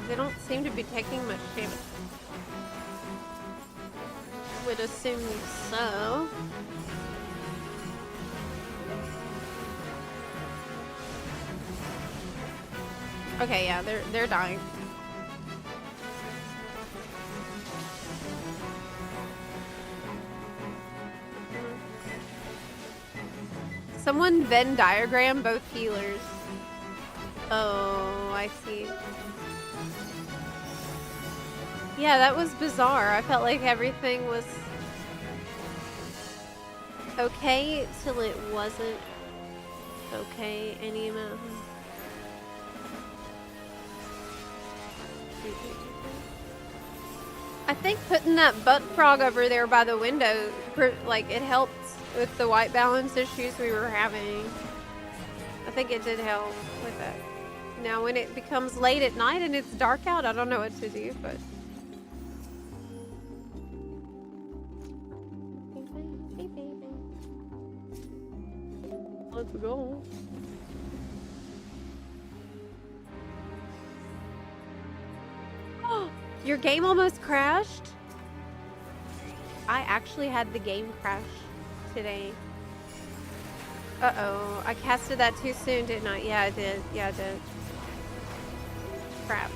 They don't seem to be taking much damage. Would assume so. Okay, yeah, they're dying. Someone Venn diagram both healers. Oh, I see. Yeah, that was bizarre. I felt like everything was okay till it wasn't okay anymore. I think putting that butt frog over there by the window, like, it helped with the white balance issues we were having. I think it did help with that. Now, when it becomes late at night and it's dark out, I don't know what to do, but... Let's go. Your game almost crashed? I actually had the game crash today. Uh-oh, I casted that too soon, didn't I? Yeah, I did. Yeah, I did. Crap.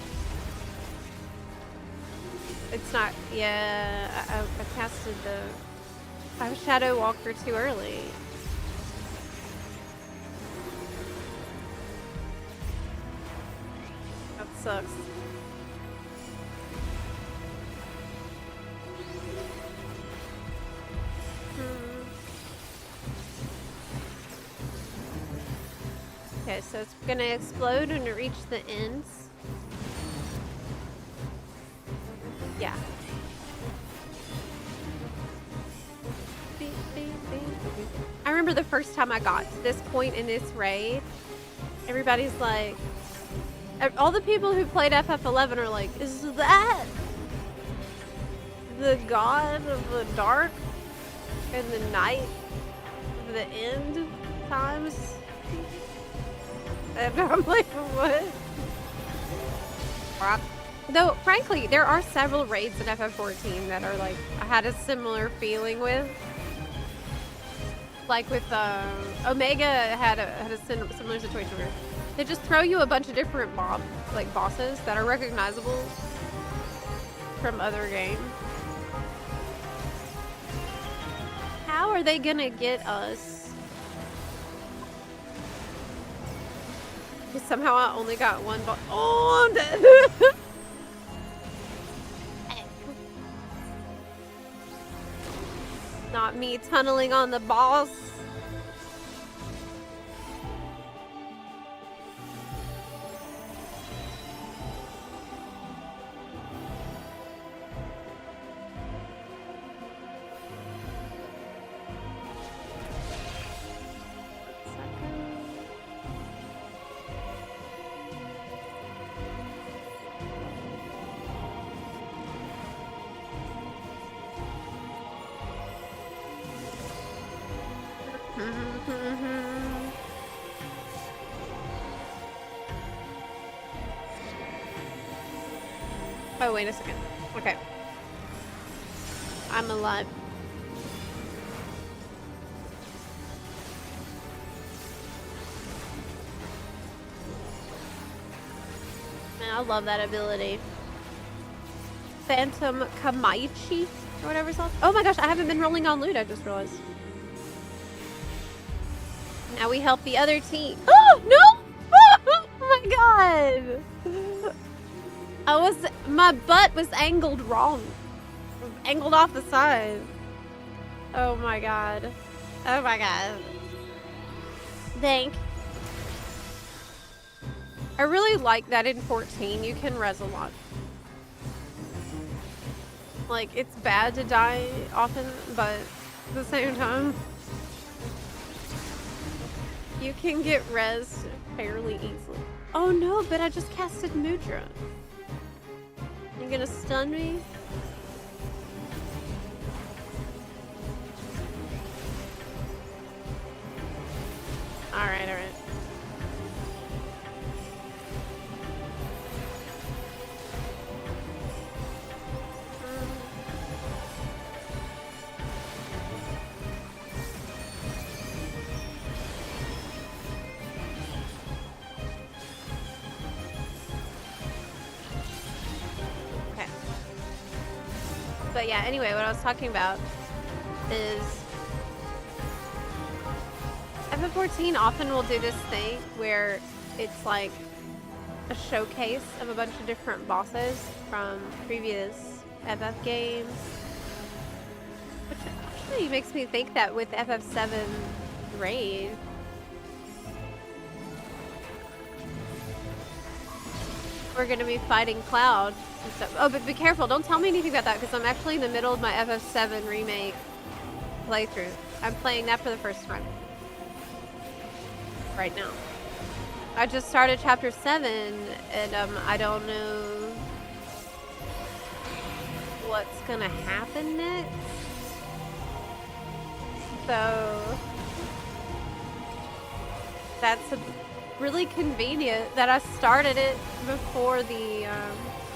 It's not, yeah, I casted I Shadow Walker too early. That sucks. Okay, so it's gonna explode when it reaches the ends. Yeah. I remember the first time I got to this point in this raid, everybody's like, all the people who played FF11 are like, is that the god of the dark and the night of the end times? And I'm like, what? Though, frankly, there are several raids in FF14 that are like, I had a similar feeling with. Like with Omega had a similar situation where they just throw you a bunch of different bosses that are recognizable from other games. How are they gonna get us? Somehow I only got one boss. Oh, I'm dead. Nah, not me tunneling on the boss. Oh, wait a second. Okay. I'm alive. Man, I love that ability. Phantom Kamaichi, or whatever it's called. Oh my gosh, I haven't been rolling on loot, I just realized. Now we help the other team. Oh, no! Oh my god! My butt was angled wrong. Angled off the side. Oh my god. Oh my god. Thank. I really like that in 14 you can res a lot. Like, it's bad to die often, but at the same time, you can get res fairly easily. Oh no, but I just casted Mudra. You gonna stun me? Alright, alright. But yeah, anyway, what I was talking about is FF14 often will do this thing where it's like a showcase of a bunch of different bosses from previous FF games. Which actually makes me think that with FF7 Raid, we're gonna be fighting Cloud and stuff. Oh, but be careful, don't tell me anything about that because I'm actually in the middle of my FF7 remake playthrough. I'm playing that for the first time. Right now. I just started chapter 7 and I don't know what's gonna happen next. So that's really convenient that I started it before the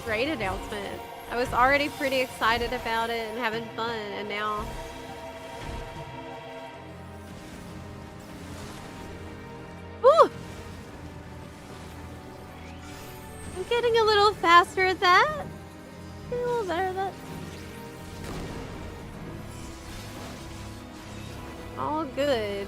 raid announcement. I was already pretty excited about it and having fun, and now whew! I'm getting a little faster at that. Getting a little better at that. All good.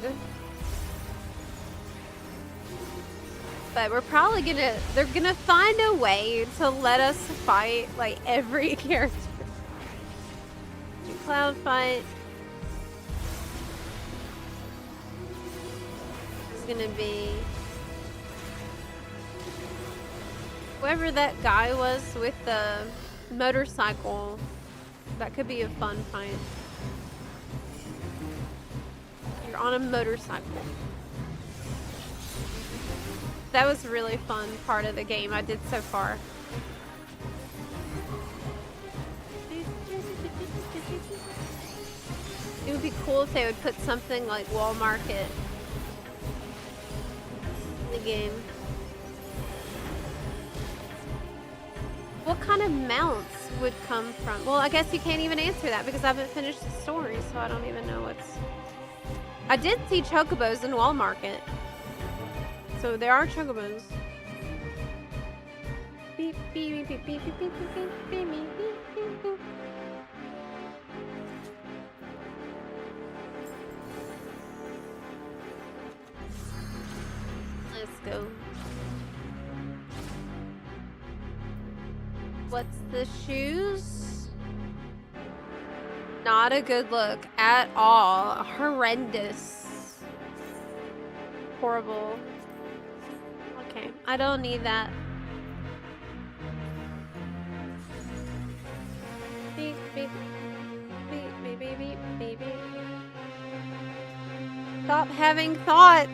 But we're probably they're gonna find a way to let us fight like every character. Cloud fight. It's gonna be whoever that guy was with the motorcycle. That could be a fun fight. You're on a motorcycle. That was a really fun part of the game I did so far. It would be cool if they would put something like Wall Market in the game. What kind of mounts would come from? Well, I guess you can't even answer that because I haven't finished the story, so I don't even know what's... I did see chocobos in Wall Market. So there are chocobos. Beep, beep, beep, beep, beep, beep, beep, beep, beep, beep, beep. Let's go. What's the shoes? Not a good look at all. Horrendous. Horrible. Okay, I don't need that. Beep, beep, beep, beep, beep, beep, beep, beep. Stop having thought.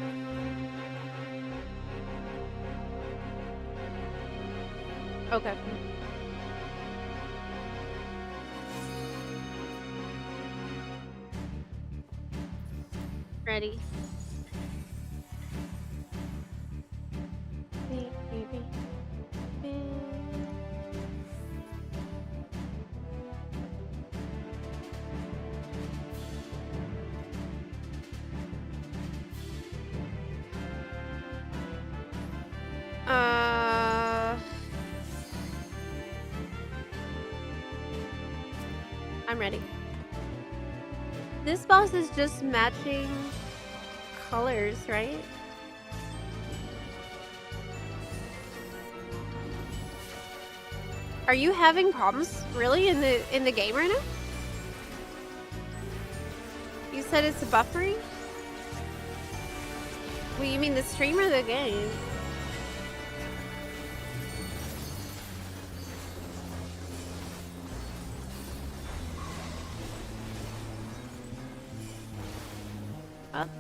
Okay. Ready. Beep, beep, beep, beep. I'm ready. This boss is just matching colors, right? Are you having problems really in the game right now? You said it's buffering? Well, you mean the stream or the game? Up.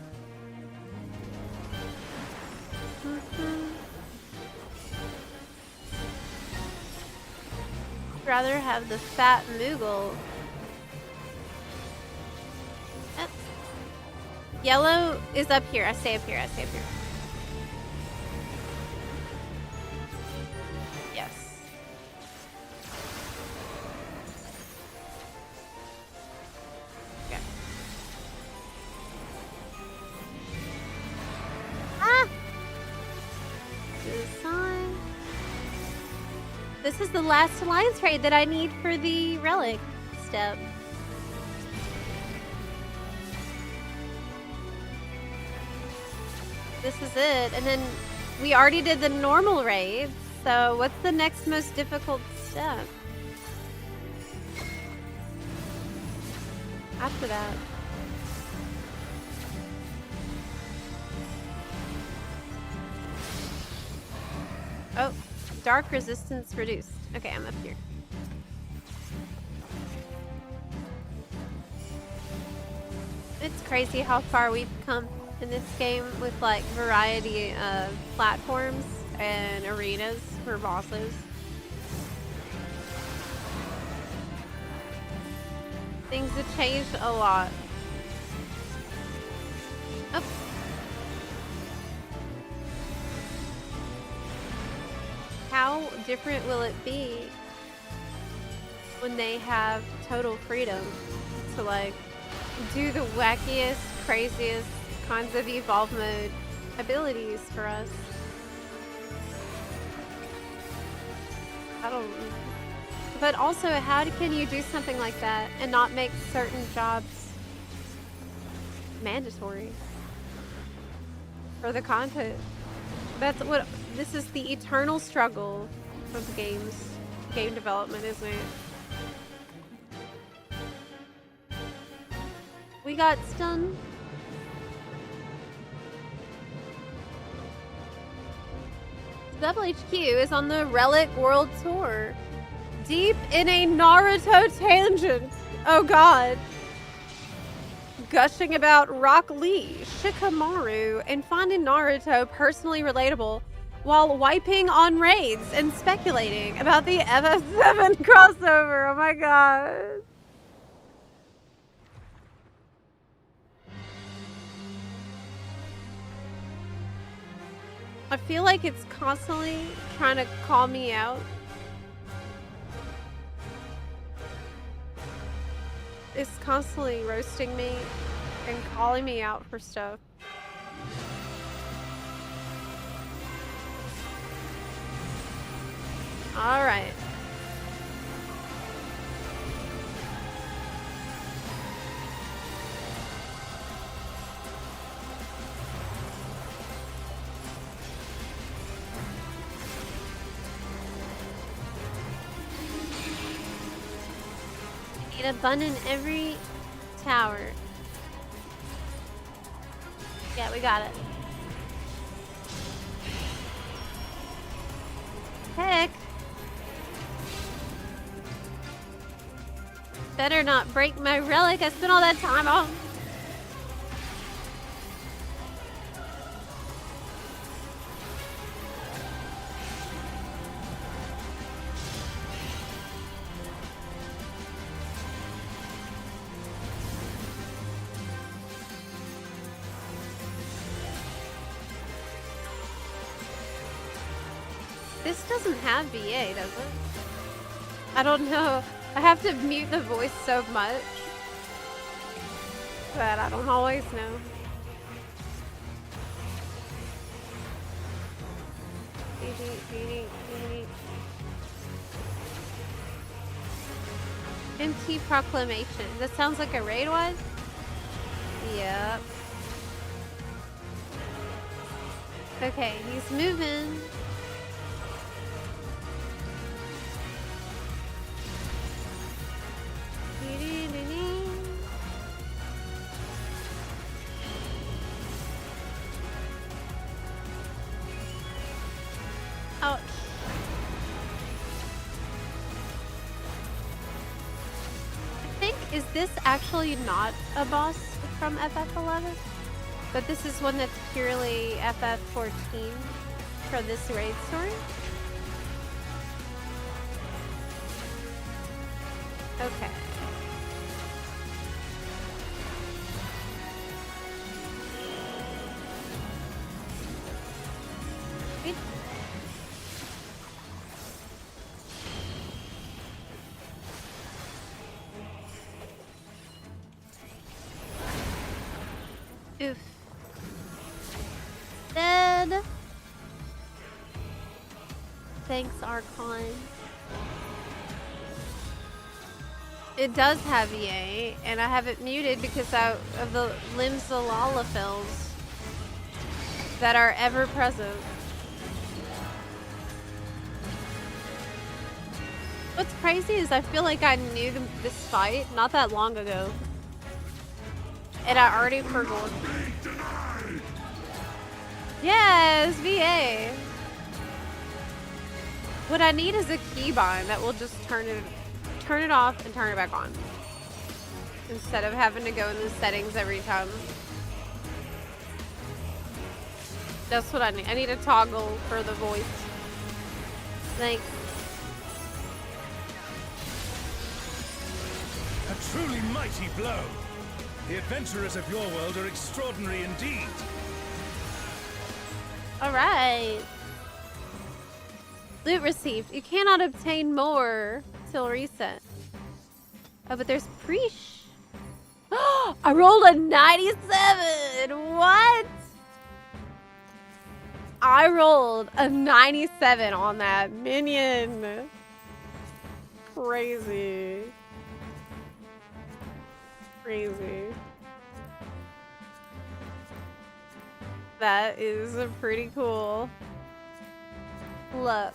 I'd rather have the fat Moogle. Yep. Yellow is up here. I stay up here. I stay up here. Yes. Okay. Ah! Design. This is the last alliance raid that I need for the Relic step. This is it, and then we already did the normal raid, so what's the next most difficult step? After that. Oh, dark resistance reduced. Okay, I'm up here. It's crazy how far we've come in this game with like variety of platforms and arenas for bosses. Things have changed a lot. Oh. How different will it be when they have total freedom to like do the wackiest, craziest kinds of evolve mode abilities for us? I don't know. But also, how can you do something like that and not make certain jobs mandatory for the content? That's what, this is the eternal struggle of game development, isn't it? We got stunned. Double HQ is on the Relic World Tour. Deep in a Naruto tangent. Oh god. Gushing about Rock Lee, Shikamaru, and finding Naruto personally relatable while wiping on raids and speculating about the FF7 crossover. Oh my god. I feel like it's constantly trying to call me out. It's constantly roasting me and calling me out for stuff. All right. Get a bun in every tower. Yeah, we got it. Heck. Better not break my relic. I spent all that time on. This doesn't have BA, does it? I don't know. I have to mute the voice so much that I don't always know. MT Proclamation. This sounds like a raid was? Yep. Okay, he's moving. Ouch. I think, is this actually not a boss from FF11? But this is one that's purely FF14 for this raid story? Okay. Oof. Dead. Thanks, Archon. It does have EA, and I have it muted because of the limsalalophils that are ever present. What's crazy is I feel like I knew this fight not that long ago. And I already forgot. Yes, VA. What I need is a keybind that will just turn it off and turn it back on. Instead of having to go in the settings every time. That's what I need. I need a toggle for the voice. Thanks. A truly mighty blow. The adventurers of your world are extraordinary indeed. All right. Loot received. You cannot obtain more till reset. Oh, but there's Preesh. I rolled a 97. What? I rolled a 97 on that minion. Crazy. Crazy. That is pretty cool. Look.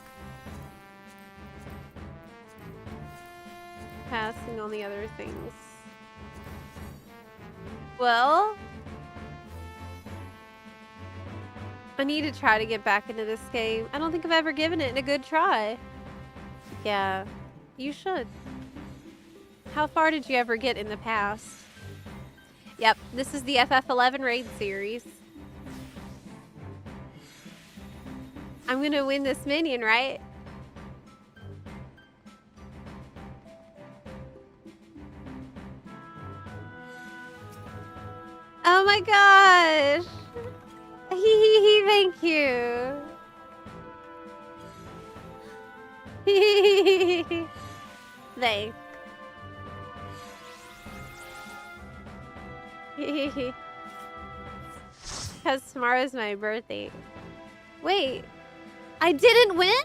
Passing on the other things. Well, I need to try to get back into this game. I don't think I've ever given it a good try. Yeah, you should. How far did you ever get in the past? Yep, this is the FF11 raid series. I'm gonna win this minion, right? Oh my gosh! Thank you. Thanks. Because tomorrow's my birthday. Wait, I didn't win?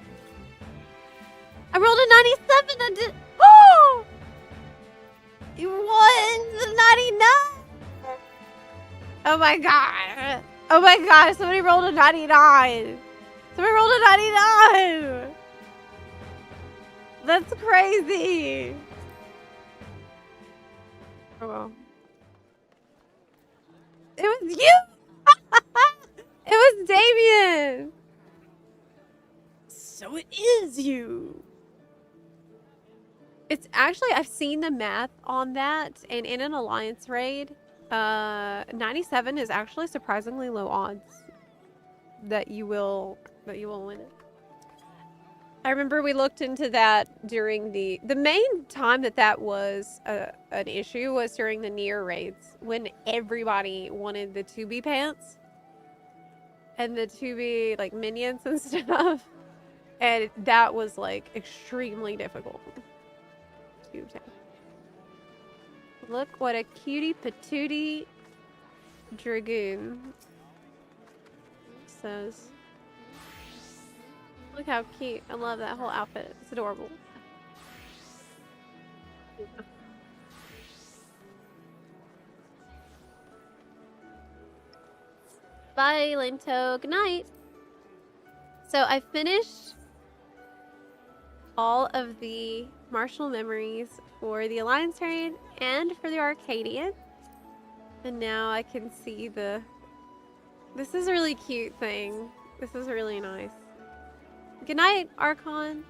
I rolled a 97 and did. Oh! You won the 99. Oh my god. Oh my god, somebody rolled a 99. Somebody rolled a 99. That's crazy. Oh well. It was you! It was Damien! So it is you! It's actually, I've seen the math on that, and in an alliance raid, 97 is actually surprisingly low odds that you will win it. I remember we looked into that during the main time that was an issue was during the near raids, when everybody wanted the 2B pants and the 2B like minions and stuff, and that was like extremely difficult to obtain. Look what a cutie patootie dragoon says. Look how cute. I love that whole outfit. It's adorable. Bye, Linto. Good night. So I finished all of the martial memories for the Alliance raid and for the Arcadian. And now I can see the... This is a really cute thing. This is really nice. Good night, Archon.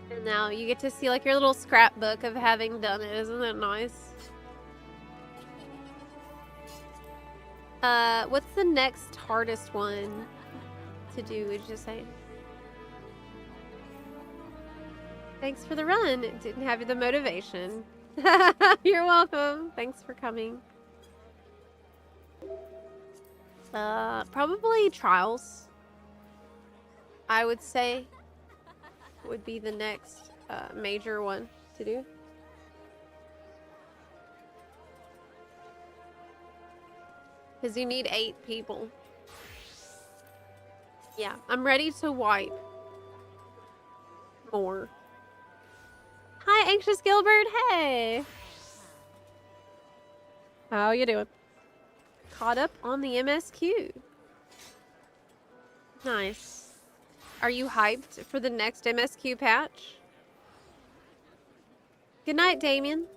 And now you get to see like your little scrapbook of having done it. Isn't that nice? What's the next hardest one to do, would you say? Thanks for the run. It didn't have the motivation. You're welcome. Thanks for coming. Probably trials, I would say, would be the next major one to do. Because you need 8 people. Yeah, I'm ready to wipe more. Hi, Anxious Gilbert. Hey. How you doing? Caught up on the MSQ. Nice. Are you hyped for the next MSQ patch? Good night, Damien.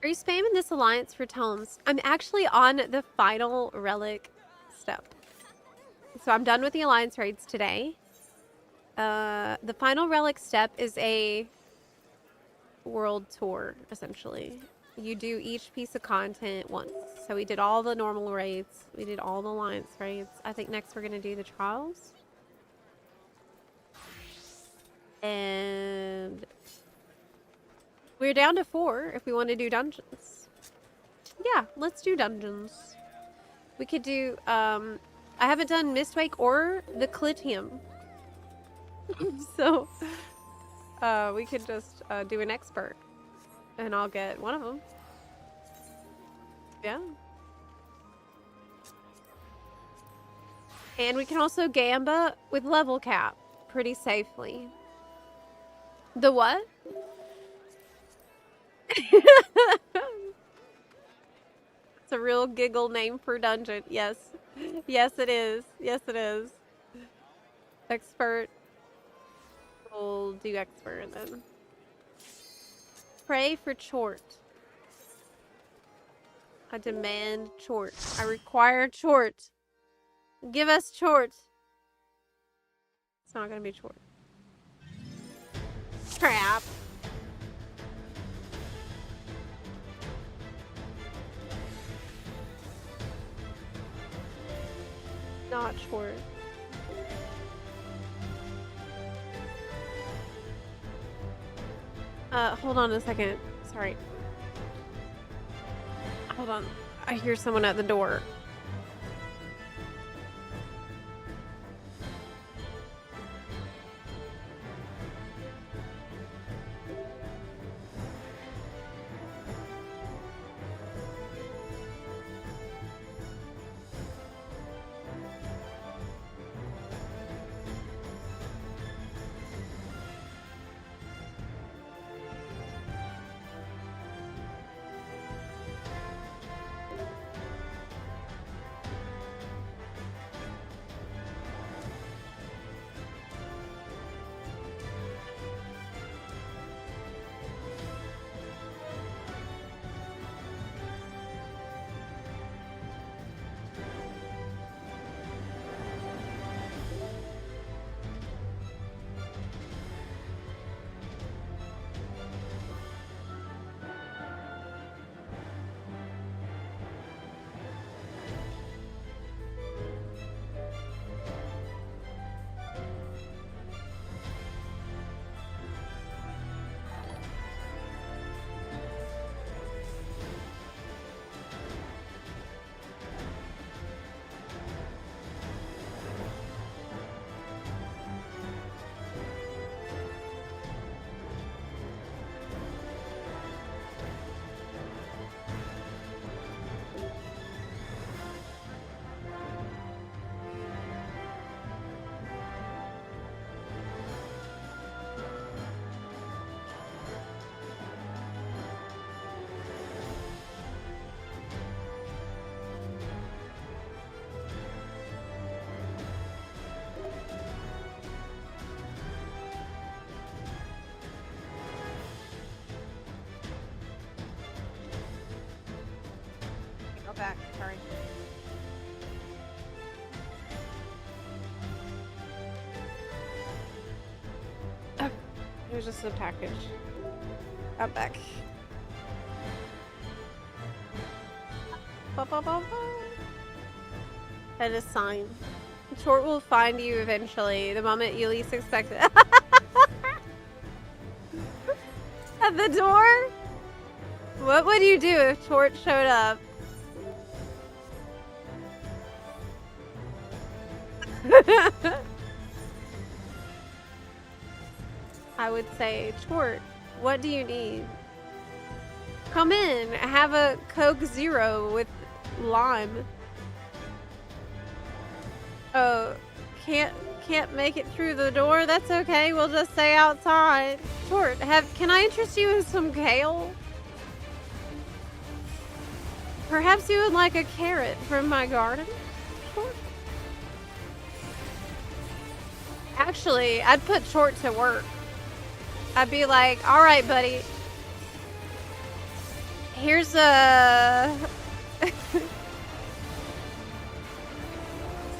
Are you spamming this alliance for tomes? I'm actually on the final relic step. So I'm done with the alliance raids today. The final relic step is a world tour, essentially. You do each piece of content once. So we did all the normal raids. We did all the alliance raids. I think next we're going to do the trials. And we're down to 4 if we want to do dungeons. Yeah, let's do dungeons. We could do, I haven't done Mistwake or the Clitium. So, we could just do an expert. And I'll get one of them. Yeah. And we can also gamba with level cap pretty safely. The what? It's a real giggle name for dungeon. Yes. Yes, it is. Yes, it is. Expert. We'll do expert then. Pray for Chort. I demand Chort. I require Chort. Give us Chort. It's not gonna be Chort. Crap. Not Chort. Hold on a second. Sorry. Hold on. I hear someone at the door. back. Sorry. Oh, it was just a package. I'm back. Ba, ba, ba, ba. And a sign. Short will find you eventually, the moment you least expect it. At the door? What would you do if Short showed up? I would say, Short, what do you need? Come in, have a Coke Zero with lime. Oh, can't make it through the door? That's okay, we'll just stay outside. Short, can I interest you in some kale? Perhaps you would like a carrot from my garden? Short. Actually, I'd put Short to work. I'd be like, all right, buddy. Here's a...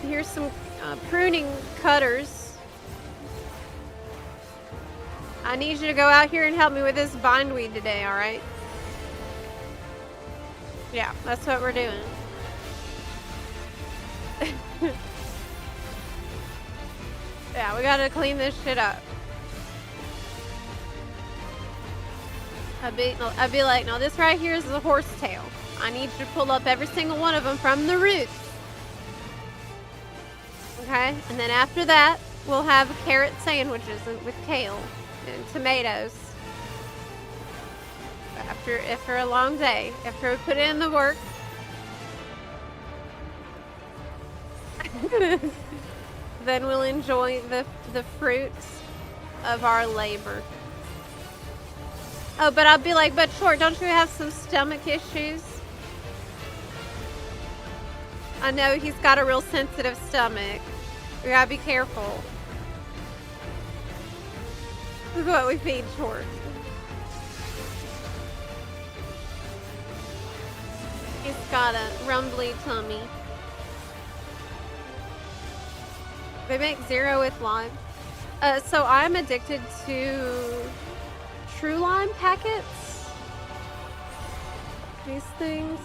Here's some pruning cutters. I need you to go out here and help me with this bindweed today, all right? Yeah, that's what we're doing. Yeah, we gotta clean this shit up. I'd be like, no, this right here is the horsetail. I need you to pull up every single one of them from the roots. Okay, and then after that, we'll have carrot sandwiches with kale and tomatoes. After a long day, after we put in the work. Then we'll enjoy the fruits of our labor. Oh, but I'll be like, but Short, don't you have some stomach issues? I know he's got a real sensitive stomach. We gotta be careful. This is what we feed Short. He's got a rumbly tummy. They make zero with lime. So I'm addicted to True Lime packets. These things.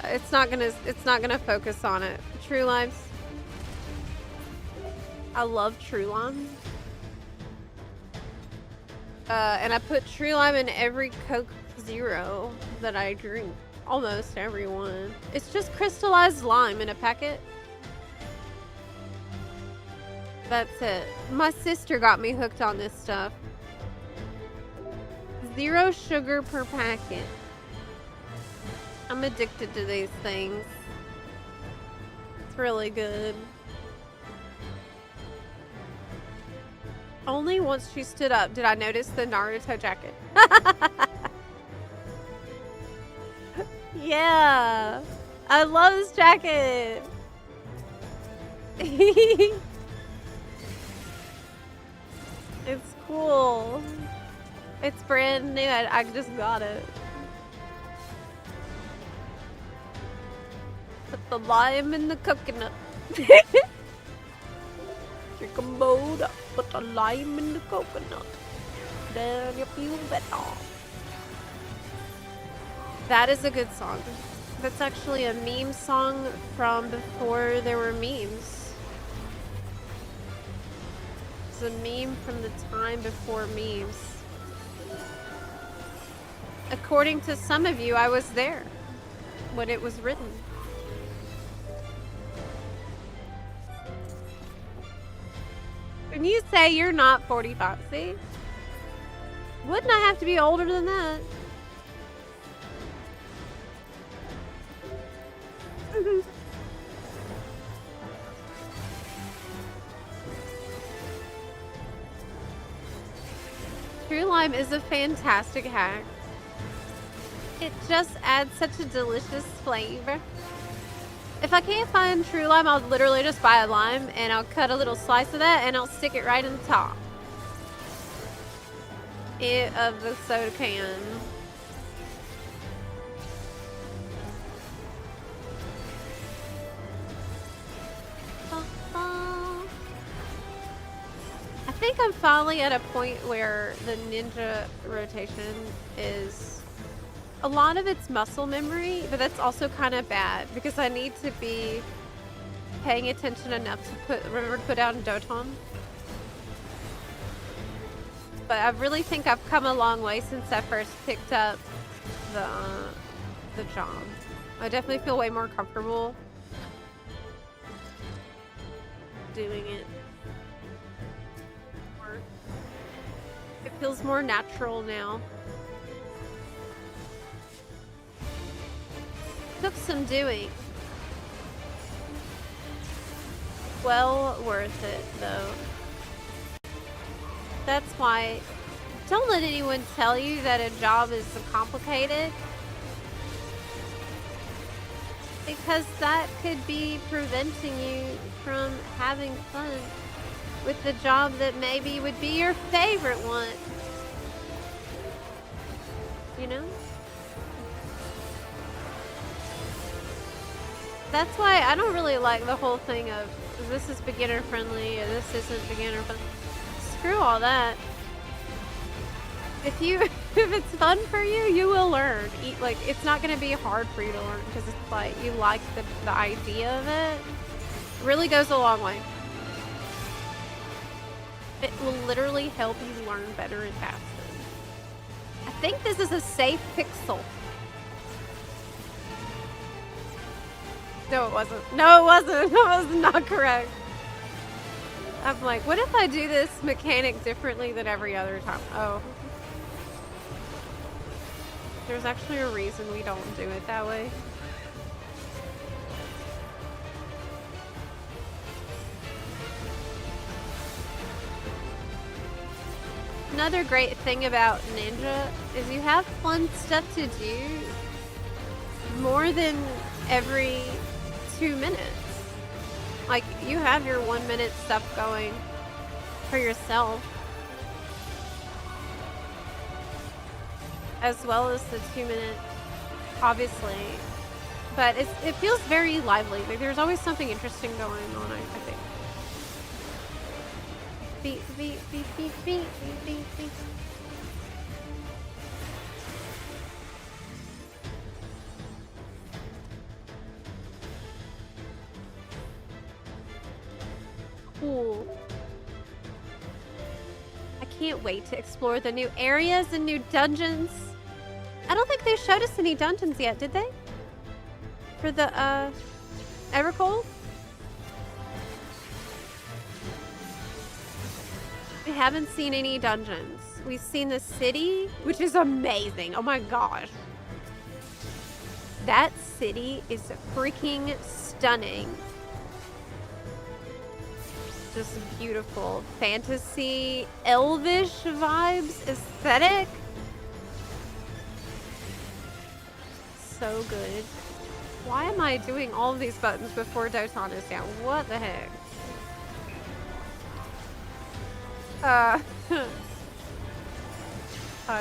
It's not gonna focus on it. True Limes. I love True Lime. And I put True Lime in every Coke Zero that I drink. Almost every one. It's just crystallized lime in a packet. That's it. My sister got me hooked on this stuff. 0 sugar per packet. I'm addicted to these things. It's really good. Only once she stood up did I notice the Naruto jacket. Yeah, I love this jacket. It's cool. It's brand new. I just got it. Put the lime in the coconut. Chicken bowl, put the lime in the coconut. Then you feel better. That is a good song. That's actually a meme song from before there were memes. It's a meme from the time before memes. According to some of you, I was there when it was written. When you say you're not 45, see? Wouldn't I have to be older than that? True Lime is a fantastic hack. It just adds such a delicious flavor. If I can't find True Lime, I'll literally just buy a lime and I'll cut a little slice of that and I'll stick it right in the top of the soda can. think I'm finally at a point where the ninja rotation is a lot of it's muscle memory, but that's also kind of bad because I need to be paying attention enough to remember to put down Doton. But I really think I've come a long way since I first picked up the job. I definitely feel way more comfortable doing it. It feels more natural now. Took some doing. Well worth it, though. That's why, don't let anyone tell you that a job is complicated. Because that could be preventing you from having fun with the job that maybe would be your favorite one. You know? That's why I don't really like the whole thing of this is beginner friendly or this isn't beginner friendly. Screw all that. If it's fun for you, you will learn. Like, it's not going to be hard for you to learn because it's like you like the idea of it. It really goes a long way. It will literally help you learn better and faster. I think this is a safe pixel. No, it wasn't. No, it wasn't. That was not correct. I'm like, what if I do this mechanic differently than every other time? Oh. There's actually a reason we don't do it that way. Another great thing about Ninja is you have fun stuff to do more than every 2 minutes. Like, you have your 1 minute stuff going for yourself, as well as the 2 minute, obviously. But it feels very lively. Like, there's always something interesting going on, I think. Beep, beep, beep, beep, beep, beep, beep, beep. Cool. I can't wait to explore the new areas and new dungeons. I don't think they showed us any dungeons yet, did they? For the, Evercold? We haven't seen any dungeons. We've seen the city, which is amazing. Oh my gosh. That city is freaking stunning. Just beautiful. Fantasy, elvish vibes, aesthetic. So good. Why am I doing all of these buttons before Doton is down? What the heck? I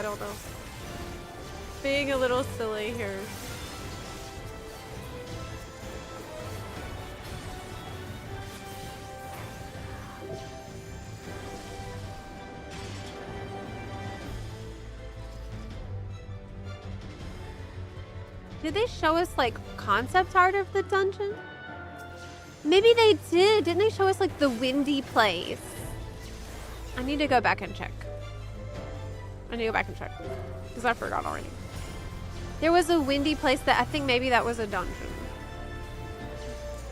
don't know. Being a little silly here. Did they show us, like, concept art of the dungeon? Maybe they did. Didn't they show us, like, the windy place? I need to go back and check. Because I forgot already. There was a windy place that I think maybe that was a dungeon.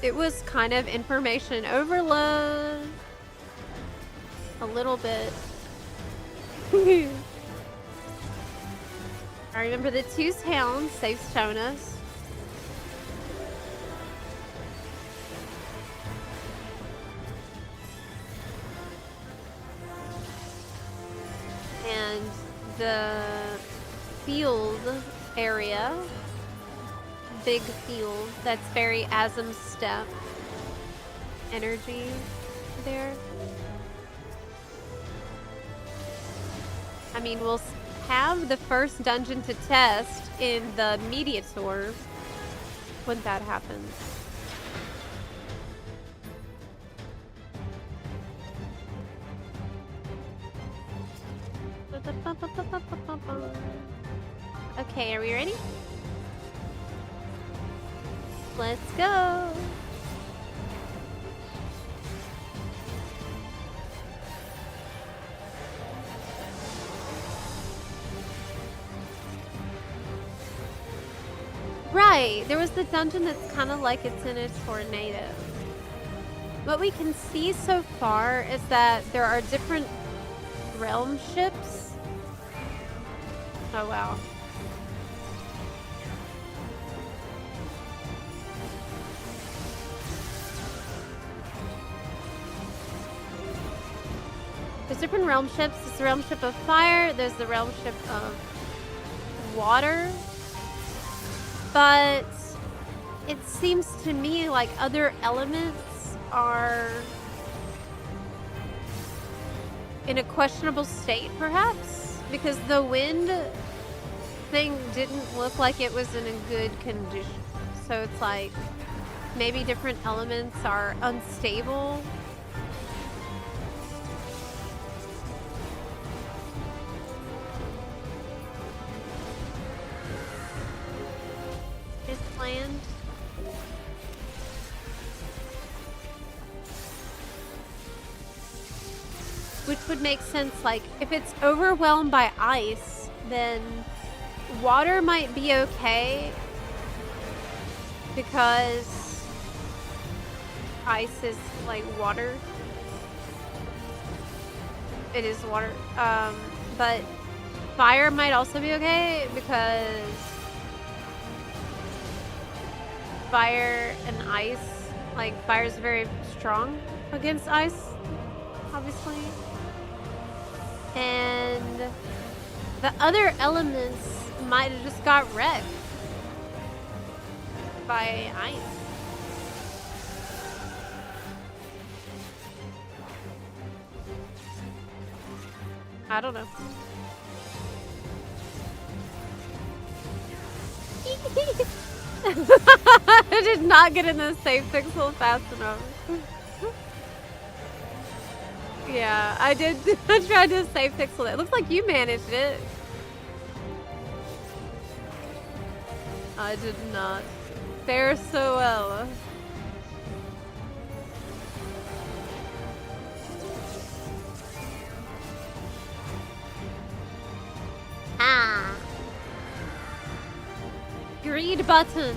It was kind of information overload. A little bit. I remember the 2 towns they've shown us. And the field area, big field, that's very Asm Step energy there. I mean, we'll have the first dungeon to test in the media tour when that happens. Okay, are we ready? Let's go. Right, there was the dungeon that's kind of like it's in a tornado. What we can see so far is that there are different realm ships. Oh wow. There's different realm ships. There's the realm ship of fire, there's the realm ship of water. But it seems to me like other elements are in a questionable state, perhaps? Because the wind thing didn't look like it was in a good condition. So it's like maybe different elements are unstable. Land. Which would make sense, like, if it's overwhelmed by ice, then water might be okay because ice is like water. It is water. But fire might also be okay because fire and ice, like fire is very strong against ice, obviously. And the other elements might have just got wrecked by ice. I don't know. I did not get in the safe pixel fast enough. Yeah, I did. I tried to safe pixel it. It looks like you managed it. I did not fare so well. Ah. Greed button.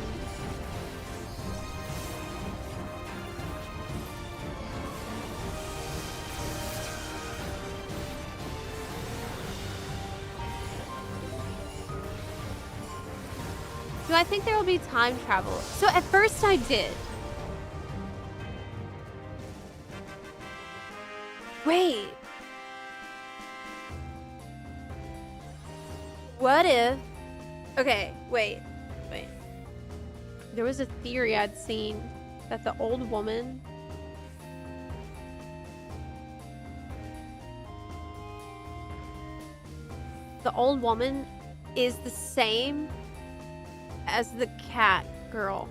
Do I think there will be time travel? So at first I did. Wait. What if... Okay, wait. There was a theory I'd seen that the old woman... The old woman is the same as the cat girl.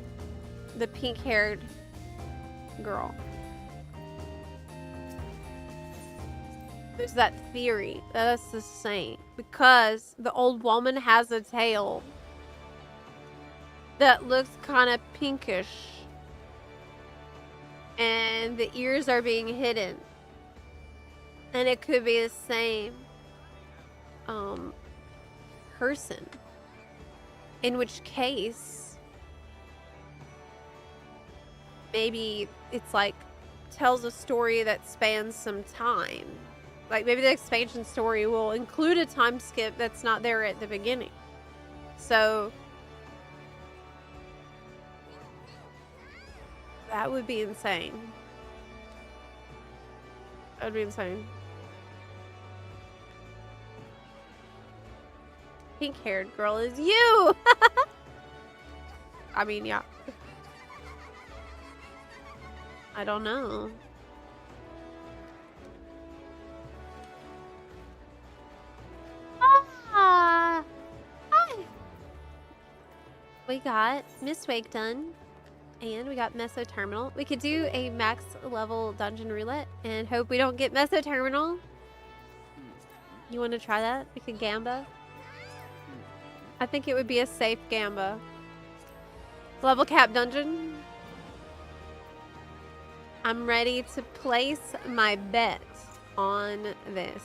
The pink-haired girl. There's that theory that that's the same. Because the old woman has a tail that looks kind of pinkish. And the ears are being hidden. And it could be the same person. In which case, maybe it's like tells a story that spans some time. Like maybe the expansion story will include a time skip that's not there at the beginning. So that would be insane. That would be insane. Pink-haired girl is you! I mean, yeah. I don't know. Ah! Hi! We got Miss Wake done. And we got Meso Terminal. We could do a max level dungeon roulette and hope we don't get Meso Terminal. You want to try that? Like a gamba? I think it would be a safe gamba. Level cap dungeon. I'm ready to place my bet on this.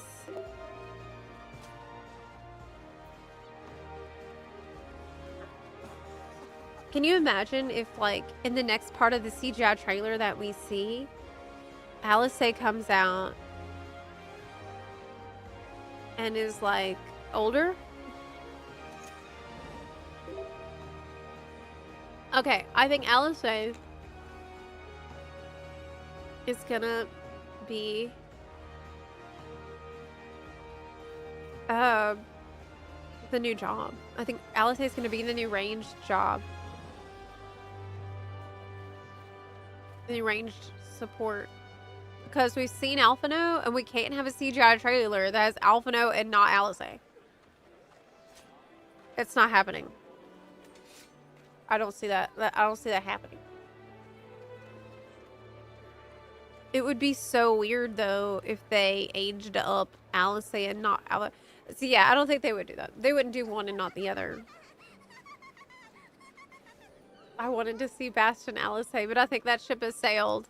Can you imagine if, like, in the next part of the CGI trailer that we see, ALSVID comes out and is, like, older? Okay, I think ALSVID is gonna be the new job. I think ALSVID is gonna be the new ranged job. The new ranged support. Because we've seen Alphino and we can't have a CGI trailer that has Alphino and not ALSVID. It's not happening. I don't see that. I don't see that happening. It would be so weird though if they aged up ALSVID and not ALSVID. So yeah, I don't think they would do that. They wouldn't do one and not the other. I wanted to see Bastion ALSVID, but I think that ship has sailed.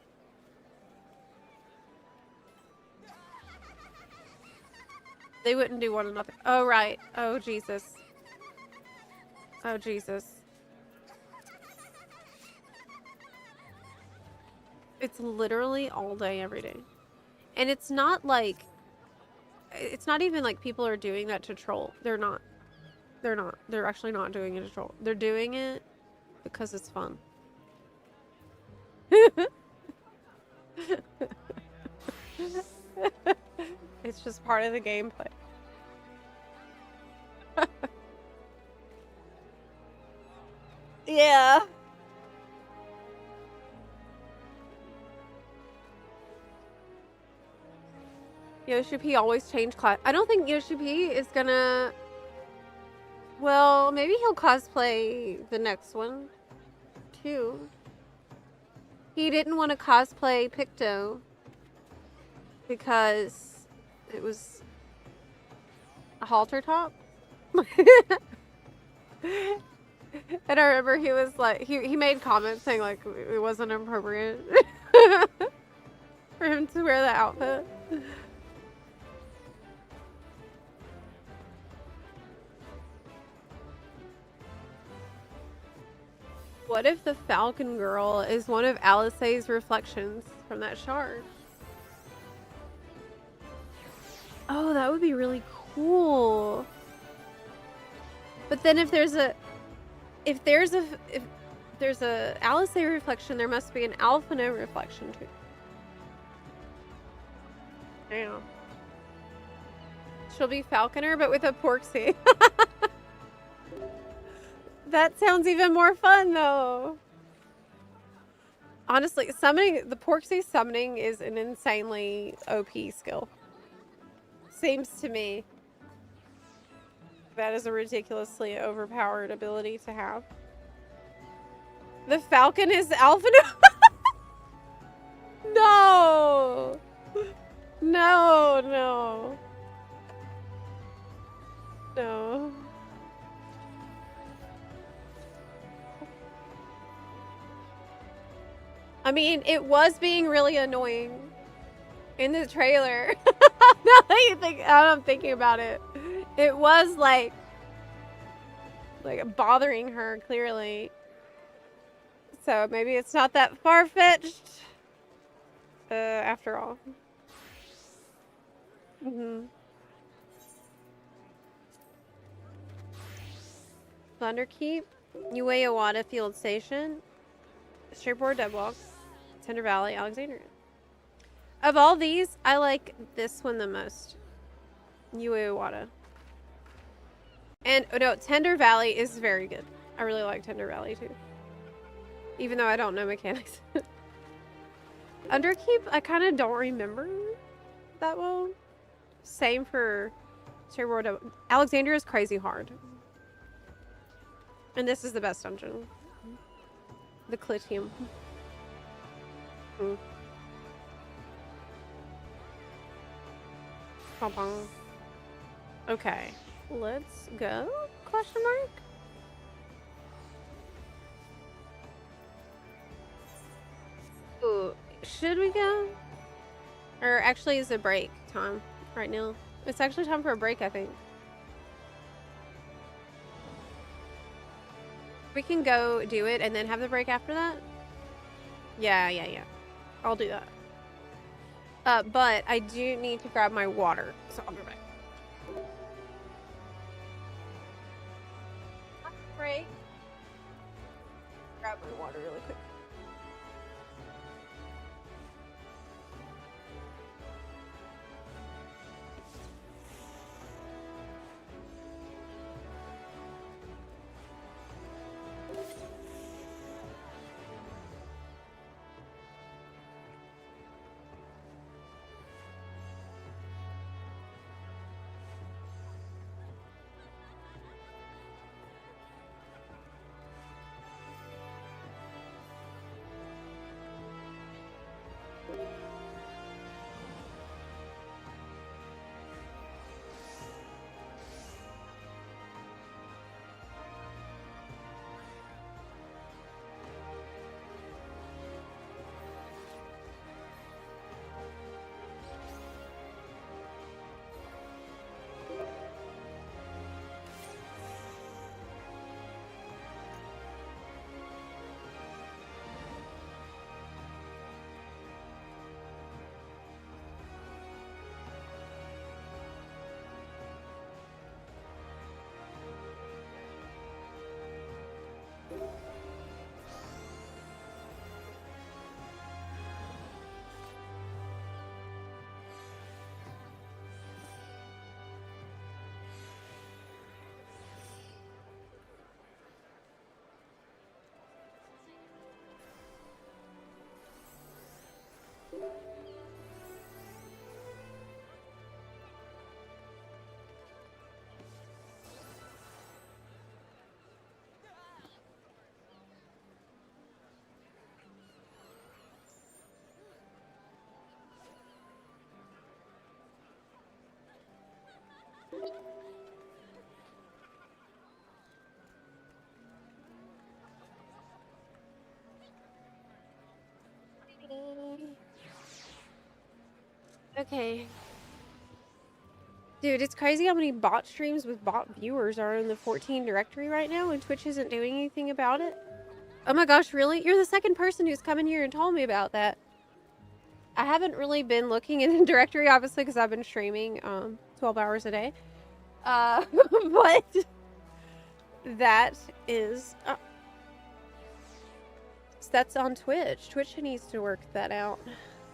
They wouldn't do one and nothing. Oh right. Oh Jesus. Oh Jesus. It's literally all day, every day. And it's not like... It's not even like people are doing that to troll. They're not. They're not. They're actually not doing it to troll. They're doing it because it's fun. It's just part of the gameplay. Yeah. Yoshi P always change class. I don't think Yoshi P is gonna... Well, maybe he'll cosplay the next one, too. He didn't want to cosplay Picto because it was a halter top. And I remember he was like, he made comments saying like it wasn't appropriate for him to wear that outfit. What if the Falcon Girl is one of ALSVID's reflections from that shard? Oh, that would be really cool. But then if there's a ALSVID reflection, there must be an Alphino reflection too. Damn. She'll be Falconer, but with a Porksy. That sounds even more fun, though. Honestly, summoning the Porksy summoning is an insanely OP skill. Seems to me that is a ridiculously overpowered ability to have. The Falcon is Alphino. No. No, no. No. I mean, it was being really annoying in the trailer. Now that you think, I'm thinking about it. It was like bothering her, clearly. So maybe it's not that far-fetched after all. Thunderkeep, Ueyawada Field Station, Straightforward Deadwalk, Tender Valley, Alexandria. Of all these, I like this one the most. Ueyawada. And, oh no, Tender Valley is very good. I really like Tender Valley too. Even though I don't know mechanics. Underkeep, I kind of don't remember that well. Same for Straightforward Deadwalk. Alexandria is crazy hard. And this is the best dungeon. The Clitium. Pom-pom. Okay, let's go? Question mark? Ooh, should we go? Or actually, is it break time right now? It's actually time for a break, I think. We can go do it and then have the break after that? Yeah. I'll do that. But I do need to grab my water, so I'll be back. Break. Grab my water really quick. Okay. Dude, it's crazy how many bot streams with bot viewers are in the 14 directory right now, and Twitch isn't doing anything about it. Oh my gosh, really? You're the second person who's come in here and told me about that. I haven't really been looking in the directory, obviously, because I've been streaming 12 hours a day. But that is... that's on Twitch. Twitch needs to work that out.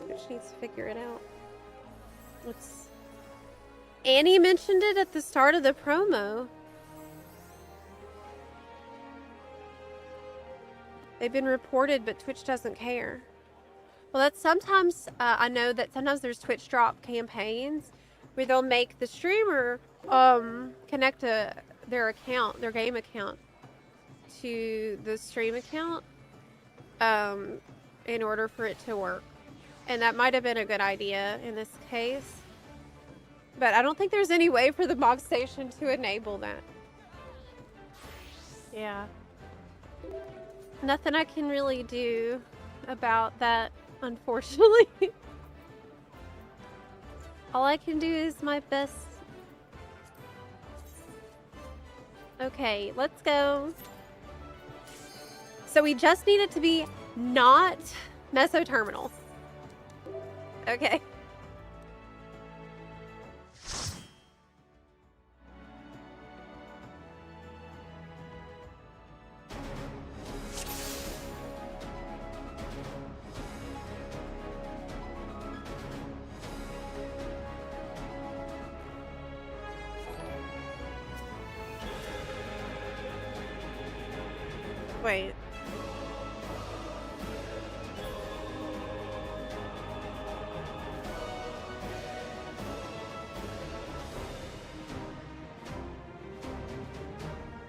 Twitch needs to figure it out. Let's... Annie mentioned it at the start of the promo. They've been reported, but Twitch doesn't care. Well, that's sometimes, I know that sometimes there's Twitch drop campaigns where they'll make the streamer connect their account, their game account, to the stream account in order for it to work. And that might have been a good idea in this case. But I don't think there's any way for the mob station to enable that. Yeah. Nothing I can really do about that, unfortunately. All I can do is my best. Okay, let's go. So we just need it to be not mesoterminal. Okay. Wait.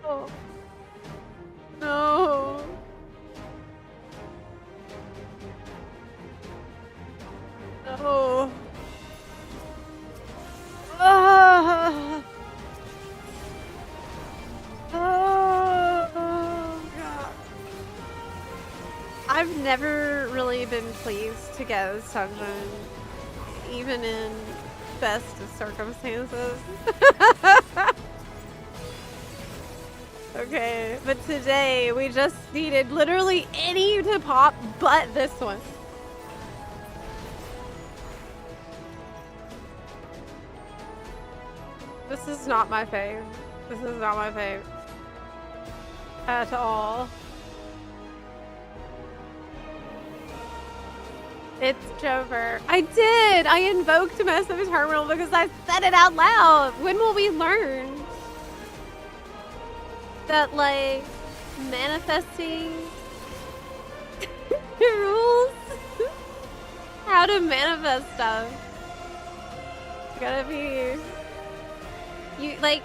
Oh. No. No. Ah. I've never really been pleased to get this dungeon, even in best of circumstances. Okay, but today we just needed literally any to pop but this one. This is not my fave. This is not my fave. At all. It's Jover. I did! I invoked Massive Terminal because I said it out loud! When will we learn that, like, manifesting rules? How to manifest stuff. It's gotta be... You, like,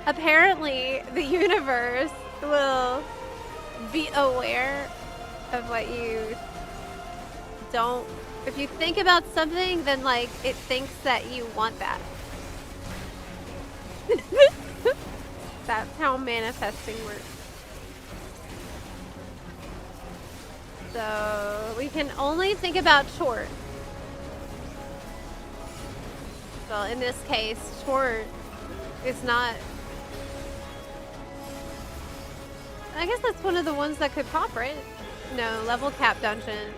apparently the universe will be aware of what you don't. If you think about something, then like it thinks that you want that. That's how manifesting works. So we can only think about short. Well, in this case, short is not. I guess that's one of the ones that could pop, right? No, level cap dungeon.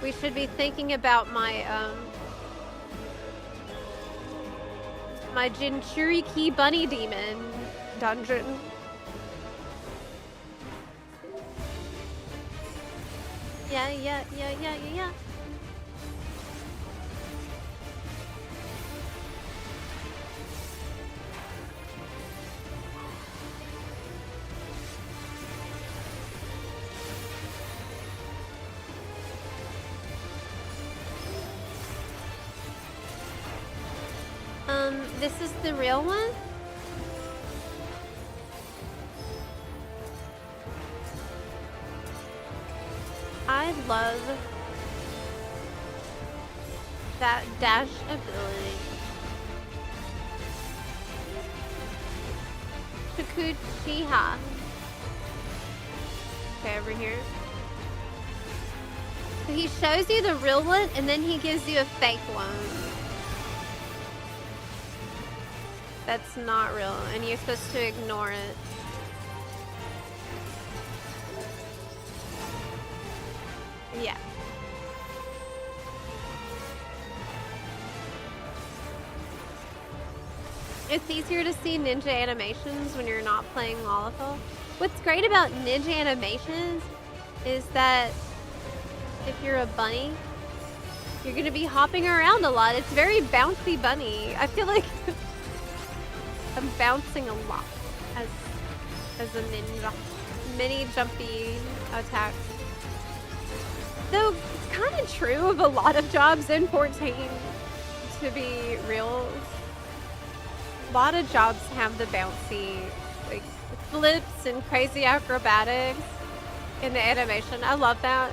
We should be thinking about my my Jinchuriki Bunny Demon dungeon. Yeah. This is the real one? I love that dash ability. Shikuchiha. Okay, over here. So he shows you the real one and then he gives you a fake one. That's not real, and you're supposed to ignore it. Yeah. It's easier to see ninja animations when you're not playing Lollipop. What's great about ninja animations is that if you're a bunny, you're gonna be hopping around a lot. It's very bouncy bunny. I feel like I'm bouncing a lot as a ninja. Mini jumpy attacks. Though it's kind of true of a lot of jobs in 14, to be real. A lot of jobs have the bouncy, like, flips and crazy acrobatics in the animation. I love that.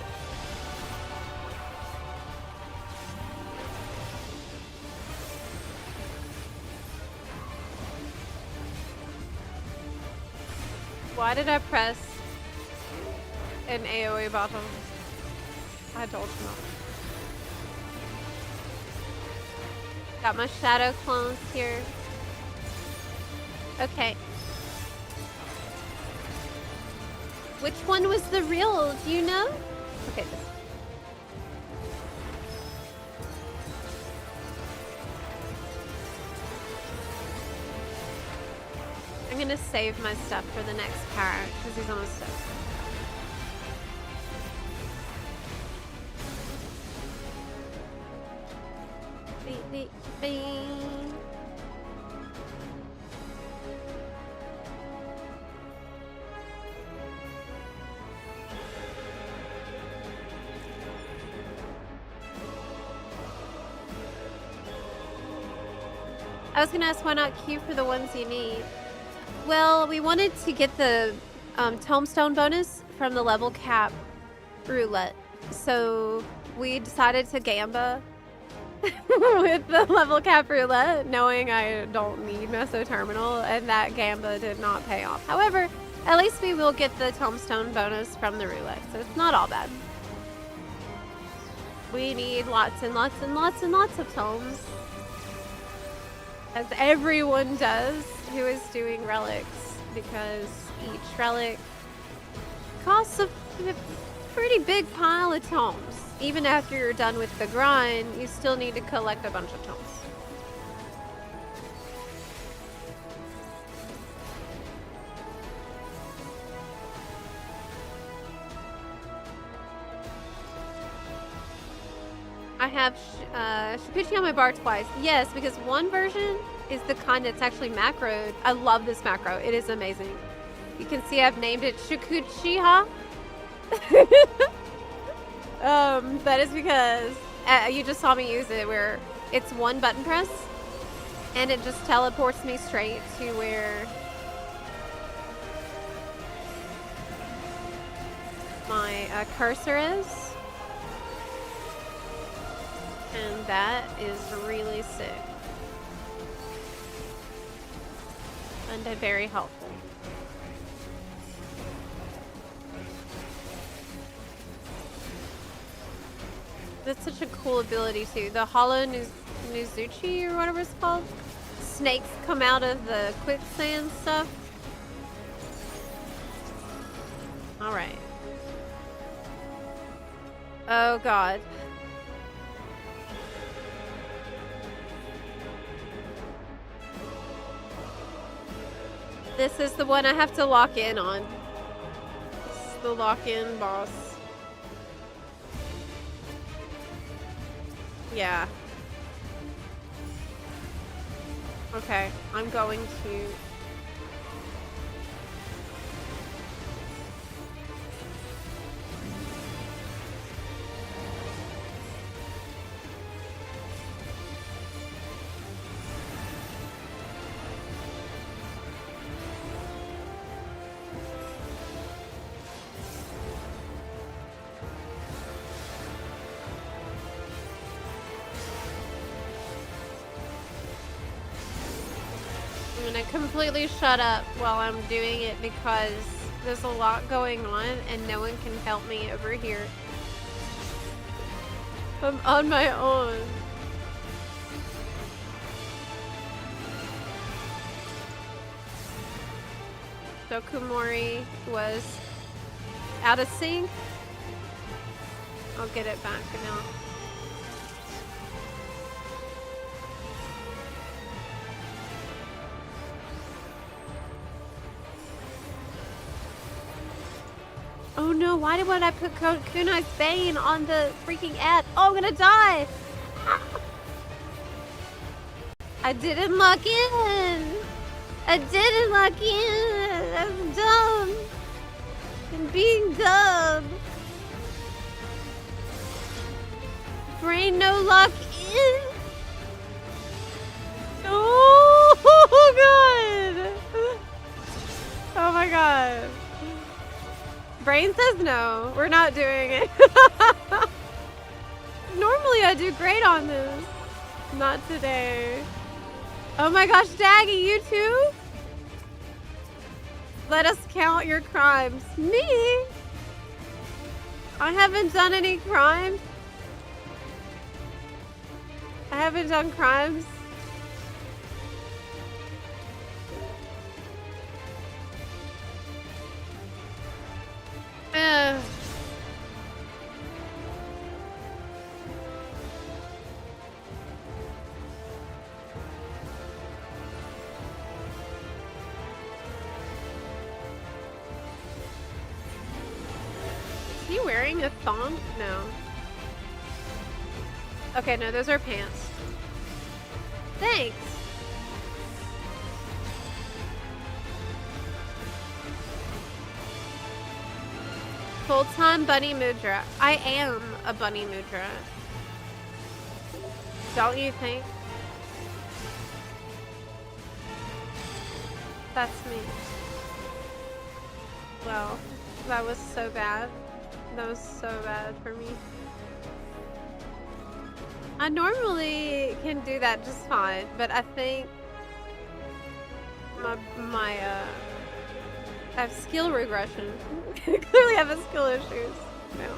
Why did I press an AoE button? I don't know. Got my shadow clones here. Okay. Which one was the real? Do you know? Okay, this. I'm gonna save my stuff for the next part because he's almost done. Beep, beep, beep. I was gonna ask why not queue for the ones you need. Well, we wanted to get the tombstone bonus from the level cap roulette, so we decided to gamba with the level cap roulette, knowing I don't need Meso Terminal, and that gamba did not pay off. However, At least we will get the tombstone bonus from the Relic, so it's not all bad. We need lots and lots and lots and lots of tomes. As everyone does who is doing relics, because each relic costs a pretty big pile of tomes. Even after you're done with the grind, you still need to collect a bunch of tomes. I have Shakuchi on my bar twice. Yes, because one version is the kind that's actually macroed. I love this macro. It is amazing. You can see I've named it Shakuchiha. That is because you just saw me use it where it's one button press and it just teleports me straight to where my cursor is. And that is really sick. And very helpful. That's such a cool ability too. The Hollow Nuzuchi or whatever it's called. Snakes come out of the quicksand stuff. Alright. Oh god. This is the one I have to lock in on. This is the lock-in boss. Yeah. Okay, I'm going to... I'm gonna completely shut up while I'm doing it because there's a lot going on and no one can help me over here. I'm on my own. Dokumori was out of sync. I'll get it back now. Oh no, why would I put Kunai's Bane on the freaking ad? Oh, I'm gonna die! I didn't lock in! I didn't lock in! That's dumb! I'm being dumb! Brain no lock in! Oh god! Oh my god. Brain says no. We're not doing it. Normally I do great on this. Not today. Oh my gosh, Daggy, you too? Let us count your crimes. Me? I haven't done any crimes. I haven't done crimes. Is he wearing a thong? No. Okay, no, those are pants. Thanks. Full-time Bunny Mudra. I am a Bunny Mudra. Don't you think? That's me. Well, that was so bad. That was so bad for me. I normally can do that just fine, but I think my I have skill regression. Clearly I have a skill issues. No.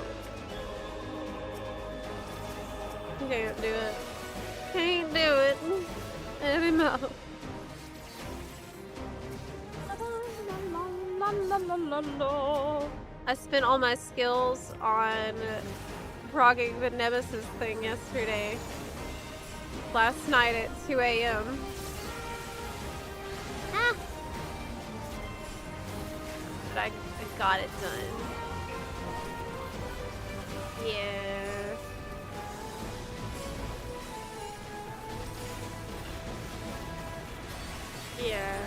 Can't do it. Can't do it anymore. I spent all my skills on progging the Nemesis thing yesterday. Last night at 2 a.m. Ah. But I got it done. Yeah. Yeah.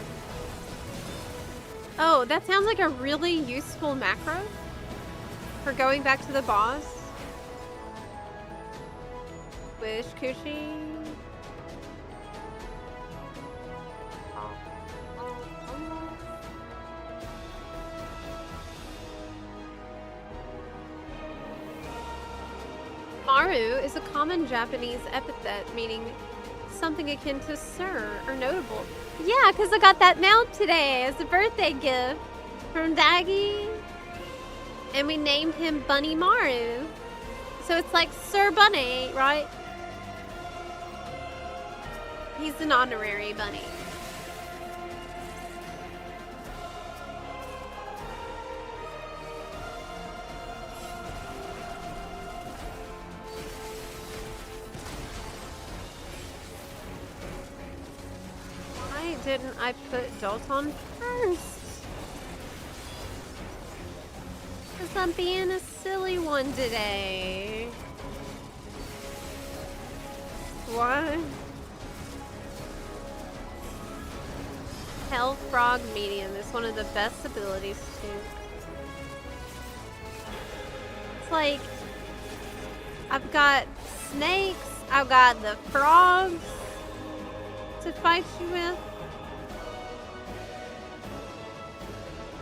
Oh, that sounds like a really useful macro for going back to the boss. Wish Cushy. Maru is a common Japanese epithet meaning something akin to sir or notable. Yeah, because I got that mount today as a birthday gift from Daggy. And we named him Bunny Maru. So it's like Sir Bunny, right? He's an honorary bunny. Why didn't I put Dalton first? Because I'm being a silly one today. Why? Hell Frog Medium is one of the best abilities too. It's like, I've got snakes, I've got the frogs to fight you with.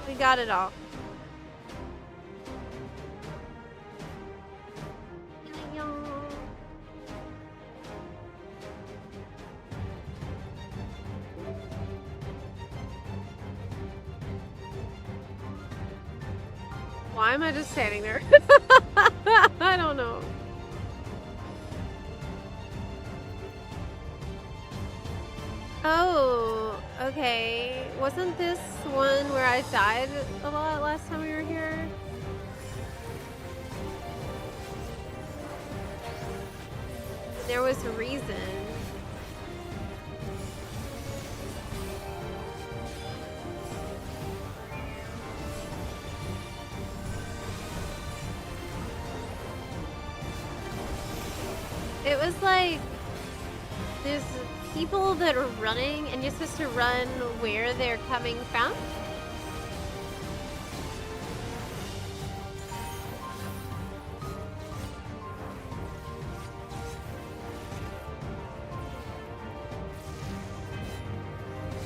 We got it all. Why am I just standing there? I don't know. Oh, okay. Wasn't this one where I died a lot last time we were here? There was a reason. It was like, there's people that are running and you're supposed to run where they're coming from.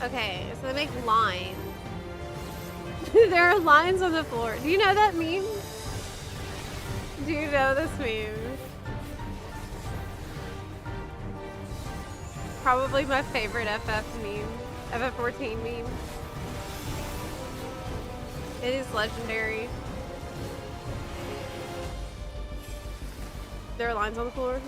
Okay, so they make lines. There are lines on the floor. Do you know that meme? Do you know this meme? Probably my favorite FF14 meme. It is legendary. There are lines on the floor.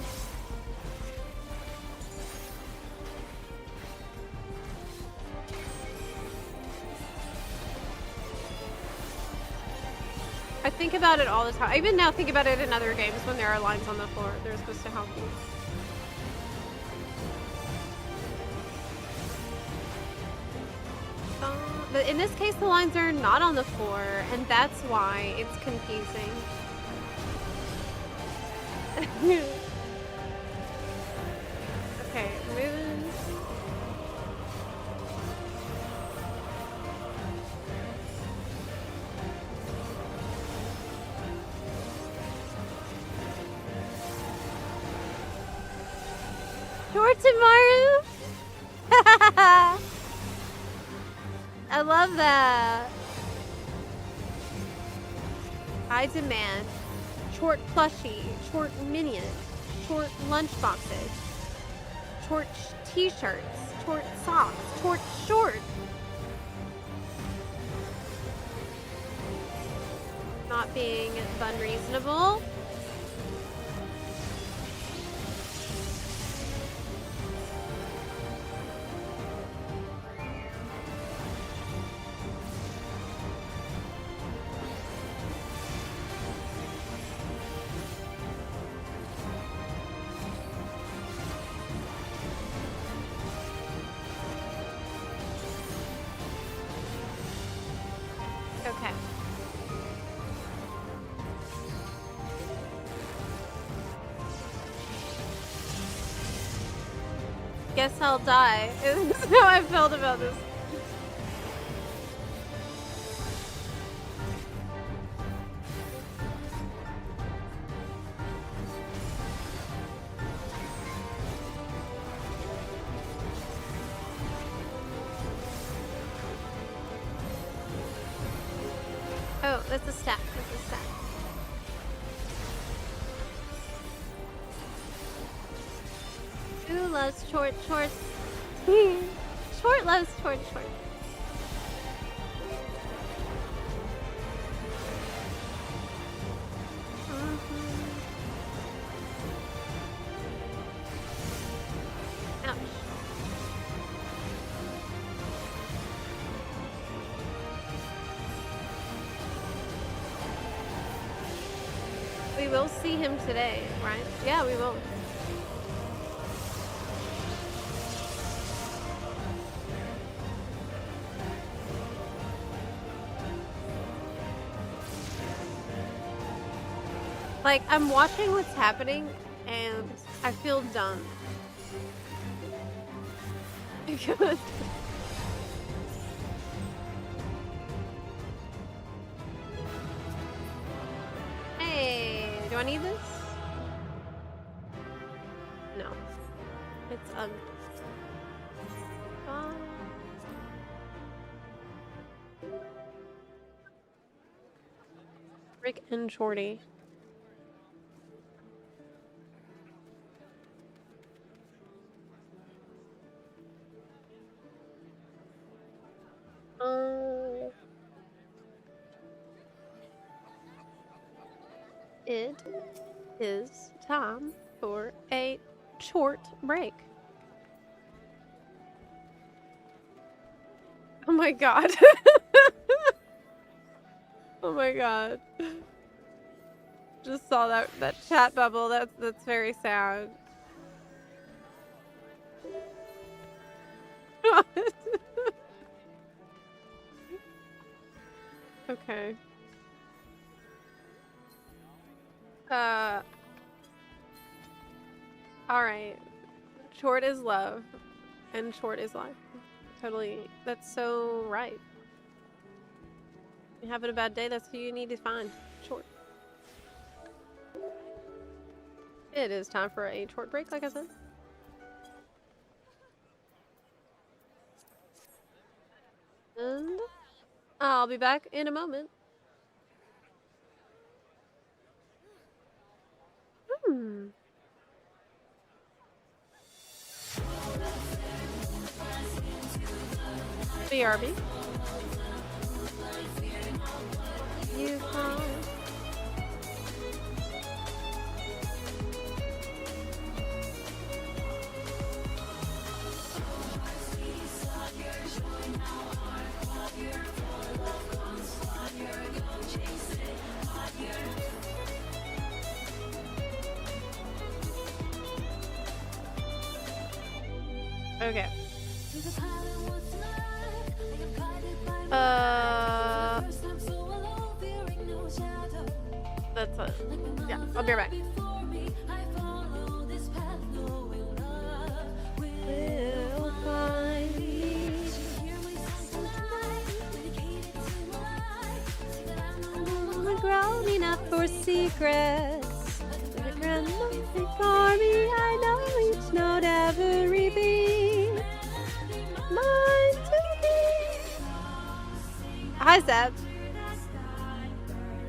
I think about it all the time. I even now think about it in other games when there are lines on the floor. They're supposed to help you. But in this case, the lines are not on the floor, and that's why it's confusing. Okay, moving. Short tomorrow? I love that. I demand short plushie, short minion, short lunchboxes, short t-shirts, short socks, short shorts. being unreasonable. Okay. Guess I'll die. Is how I felt about this. Oh, that's a stack. That's a stack. Who loves short shorts? Short loves short shorts. Ouch. We will see him today, right? Yeah, we will. Like, I'm watching what's happening, and I feel dumb. Because... Hey, do I need this? No. It's, Rick and Shorty. It is time for a short break. Oh my god. Oh my god. Just saw that chat bubble. That's very sad. Okay. Alright. Short is love, and short is life. Totally. That's so right. You're having a bad day, that's who you need to find. Short. It is time for a short break, like I said. And I'll be back in a moment. BRB. You call. Okay. That's it. Yeah, I'll be right back. We'll find me. I'm grown enough for secrets. The grandmother for me, I know each note every beat. Mine to be. Hi, Zeb.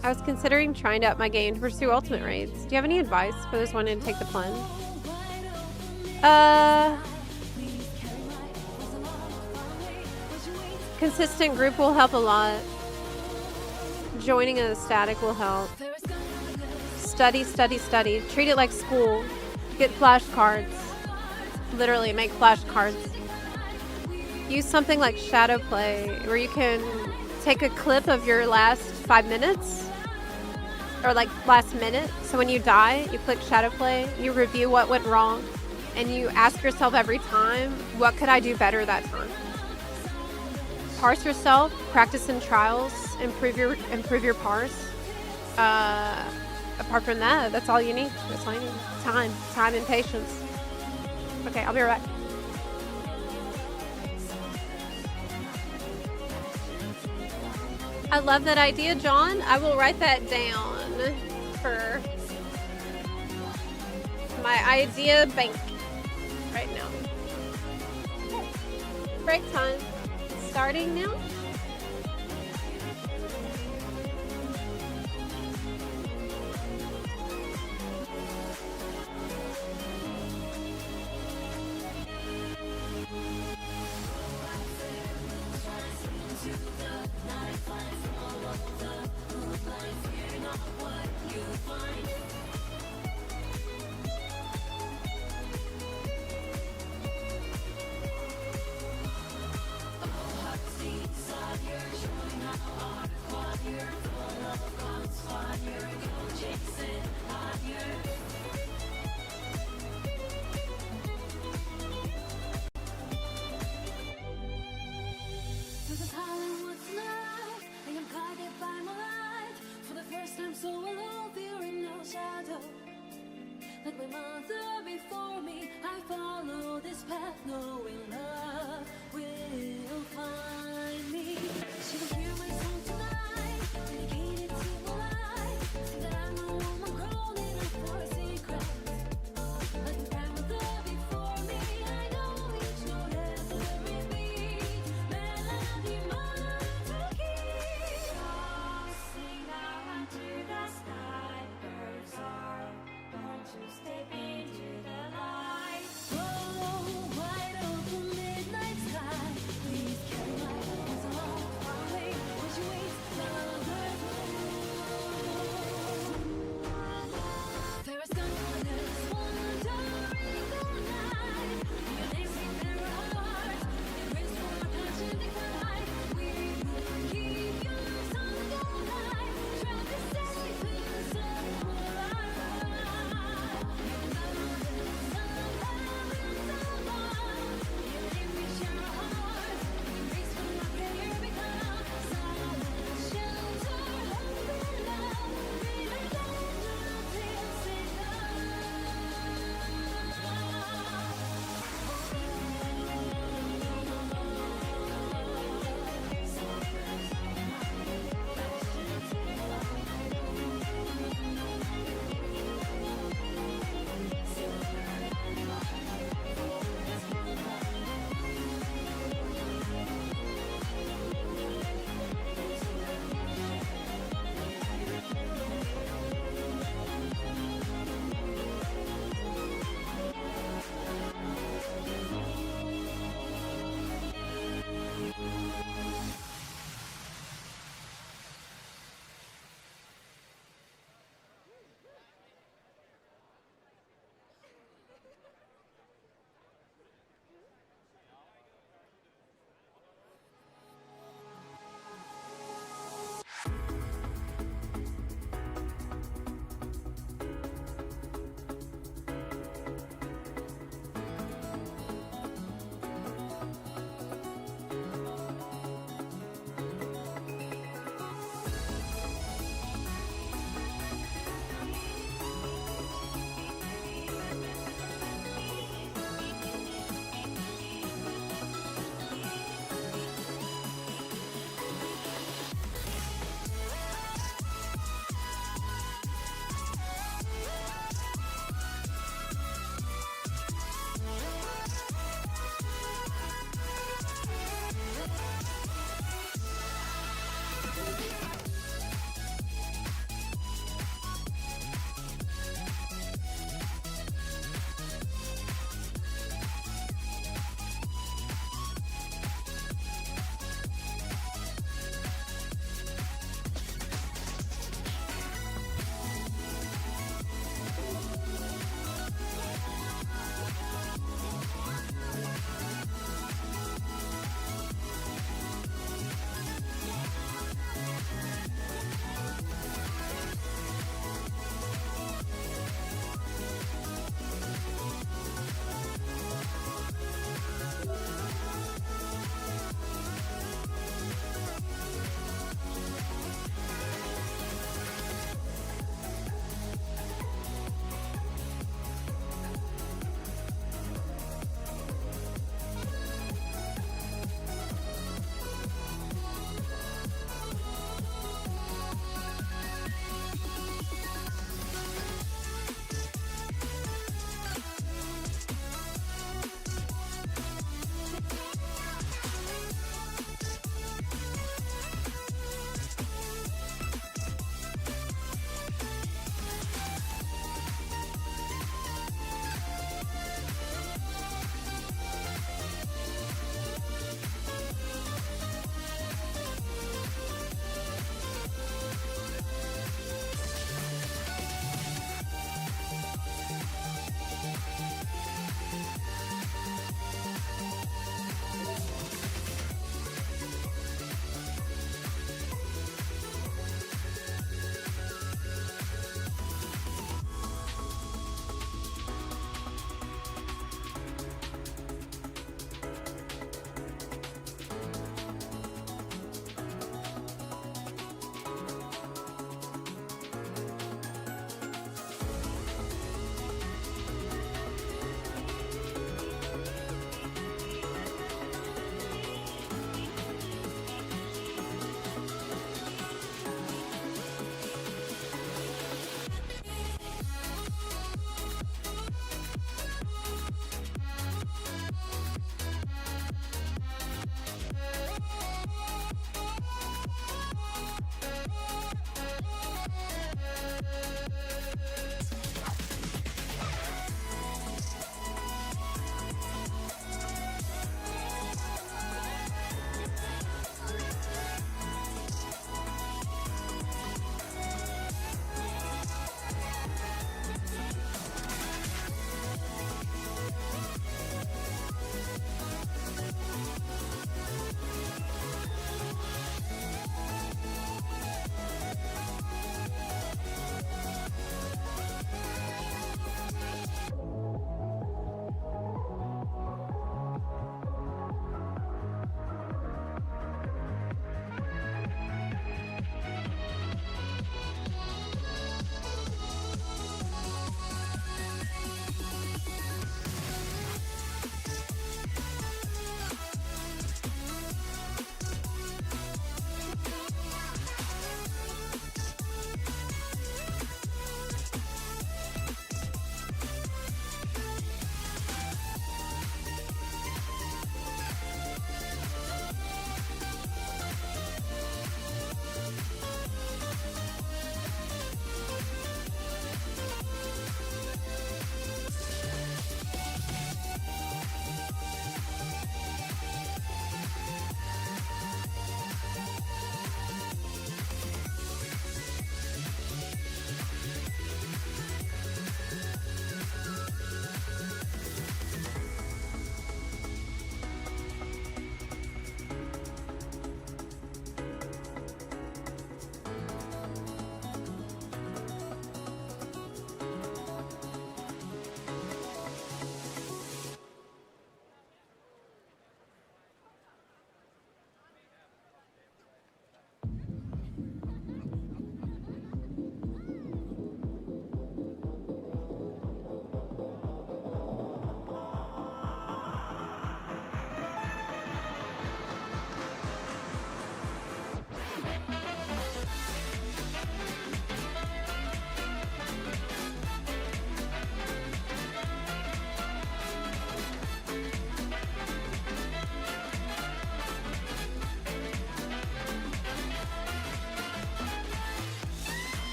I was considering trying to up my game to pursue ultimate raids. Do you have any advice for those wanting to take the plunge? Consistent group will help a lot. Joining a static will help. Study, study, study. Treat it like school. Get flashcards. Literally, make flashcards. Use something like shadow play, where you can take a clip of your last 5 minutes, or like last minute. So when you die, you click shadow play, you review what went wrong, and you ask yourself every time, what could I do better that time? Parse yourself, practice in trials, improve your parse. Apart from that, that's all you need. That's all you need. Time and patience. Okay, I'll be right back. I love that idea, John. I will write that down for my idea bank right now. Okay. Break time. Starting now. So alone, fearing no shadow. Like my mother before me, I follow this path, knowing love will find me. She will hear my song tonight, dedicated to my life. Think that I'm no woman grown enough for a secret. Like my grandmother before me, I know each note has a repeat. Melody, my key. Sing out unto the sky, birds are born to step into the light. Oh, wide open midnight sky, we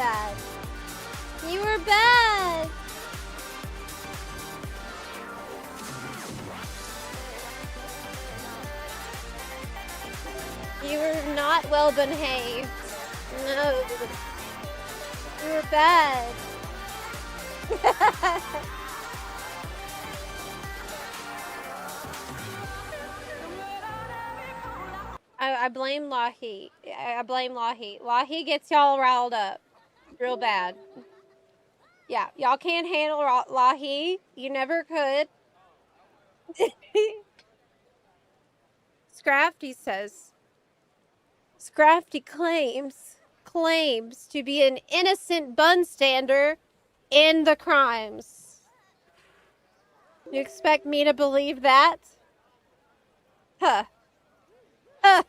bad. You were bad. You were not well behaved. No. You were bad. I blame Lahi. I blame Lahi. Lahi gets y'all riled up real bad. Yeah, y'all can't handle Lahi. You never could. Scrafty says, Scrafty claims to be an innocent bystander in the crimes. You expect me to believe that? Huh. Huh.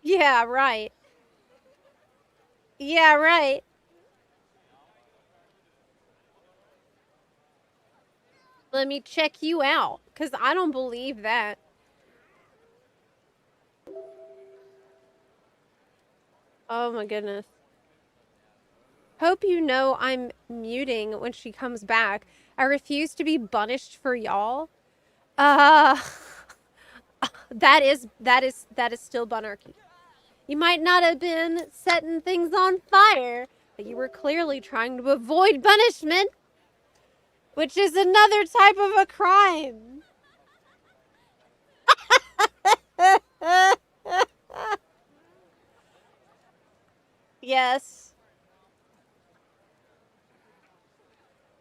Yeah, right. Yeah, right. Let me check you out, because I don't believe that. Oh my goodness. Hope you know I'm muting when she comes back. I refuse to be punished for y'all. That is still bunarchy. You might not have been setting things on fire, but you were clearly trying to avoid punishment, which is another type of a crime. Yes.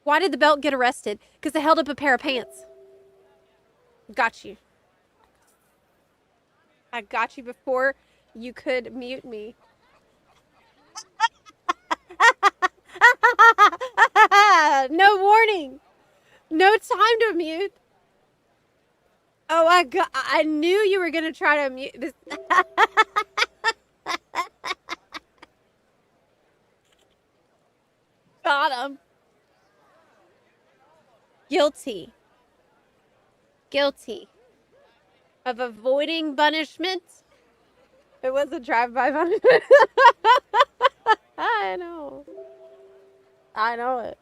Why did the belt get arrested? Because it held up a pair of pants. Got you. I got you before you could mute me. No warning. No time to mute. Oh, I knew you were going to try to mute this. Got him. Guilty of avoiding punishment. It was a drive-by punishment. I know it.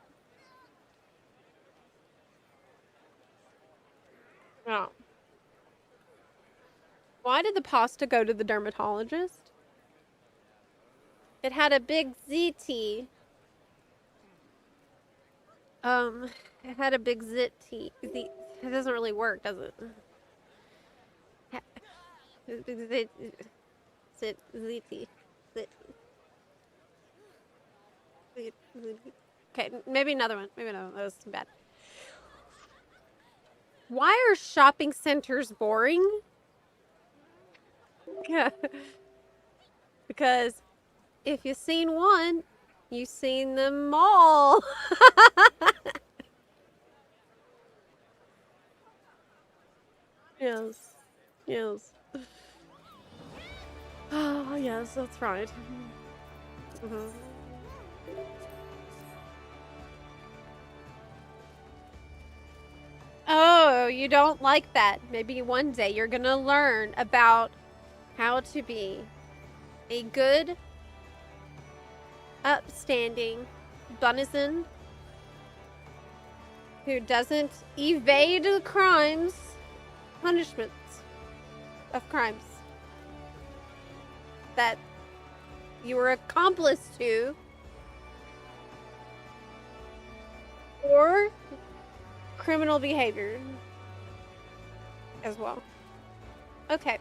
Oh. Why did the pasta go to the dermatologist? It had a big ZT. It had a big ZT. It doesn't really work, does it? ZT. Okay, maybe another one. Maybe another one. That was too bad. Why are shopping centers boring? Because if you've seen one, you've seen them all. Yes. Oh, yes, that's right. Mm-hmm. Oh, you don't like that. Maybe one day you're gonna learn about how to be a good, upstanding bunnizen who doesn't evade the punishments of crimes that you were accomplice to, or criminal behavior as well. Okay.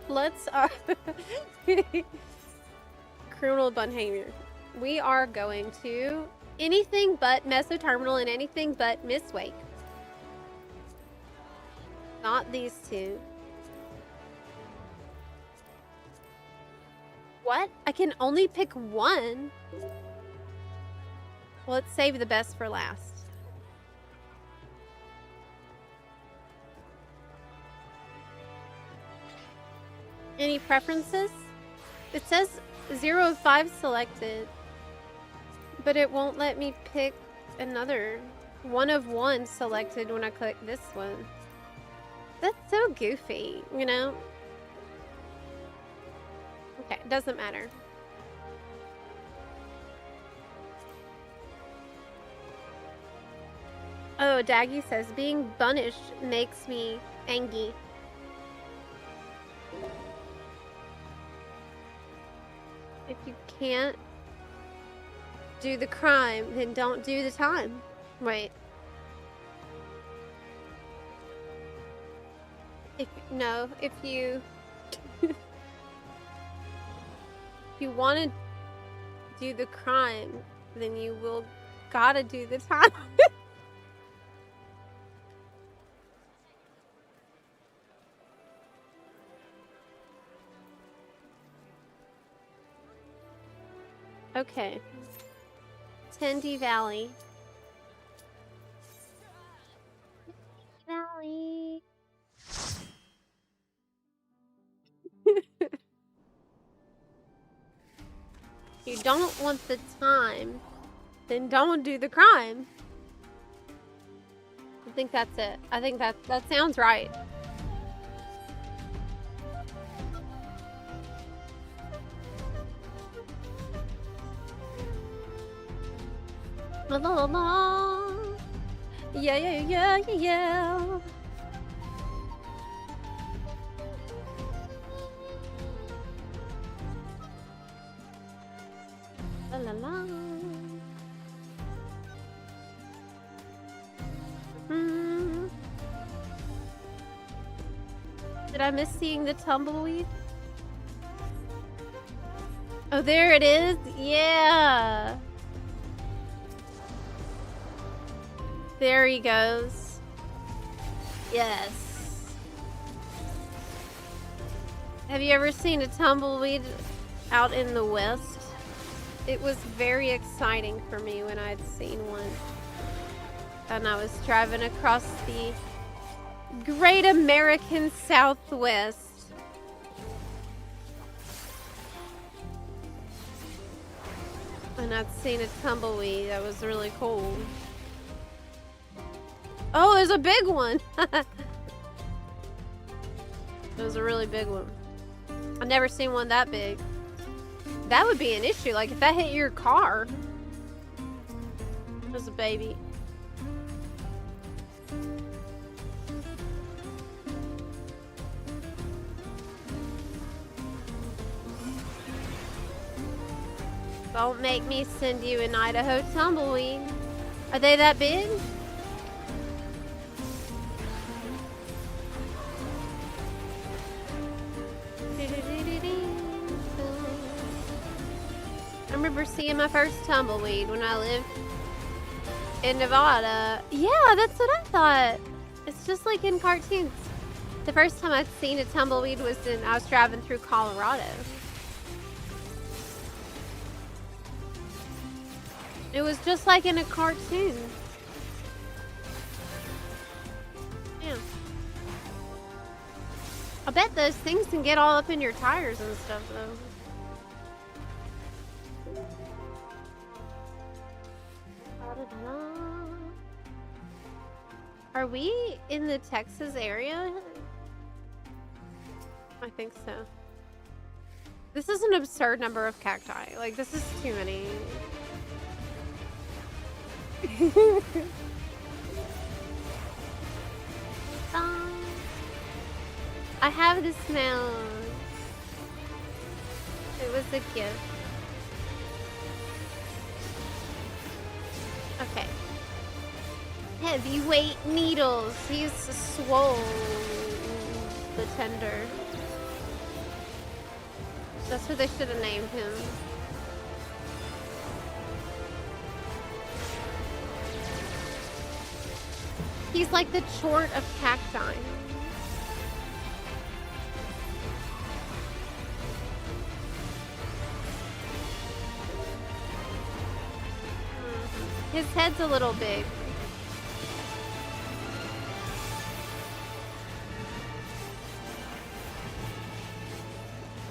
Let's criminal behavior. We are going to anything but mesoterminal and anything but Miss Wake. Not these two. What? I can only pick one? Well, let's save the best for last. Any preferences? It says 0 of 5 selected, but it won't let me pick another 1 of 1 selected when I click this one. That's so goofy, you know? Okay, doesn't matter. Oh, Daggy says, being punished makes me angry. If you can't do the crime, then don't do the time. Wait. If you if you want to do the crime, then you will gotta do the time. Okay. Tendy Valley. Valley. You don't want the time, then don't do the crime. I think that's it. I think that sounds right. La la la la. Yeah, yeah, yeah, yeah, yeah. La la la. Did I miss seeing the tumbleweed? Oh, there it is. Yeah. There he goes. Yes. Have you ever seen a tumbleweed out in the west? It was very exciting for me when I'd seen one. And I was driving across the great American Southwest. And I'd seen a tumbleweed. That was really cool. Oh, there's a big one. It was a really big one. I've never seen one that big. That would be an issue. Like if that hit your car. There's a baby. Don't make me send you an Idaho tumbleweed. Are they that big? I remember seeing my first tumbleweed when I lived in Nevada. Yeah, that's what I thought. It's just like in cartoons. The first time I'd seen a tumbleweed was when I was driving through Colorado. It was just like in a cartoon. Yeah. I bet those things can get all up in your tires and stuff, though. Are we in the Texas area? I think so. This is an absurd number of cacti. Like, this is too many. I have this now. It was a gift. Okay. Heavyweight needles. He's swole. The tender. That's what they should have named him. He's like the chort of cacti. His head's a little big.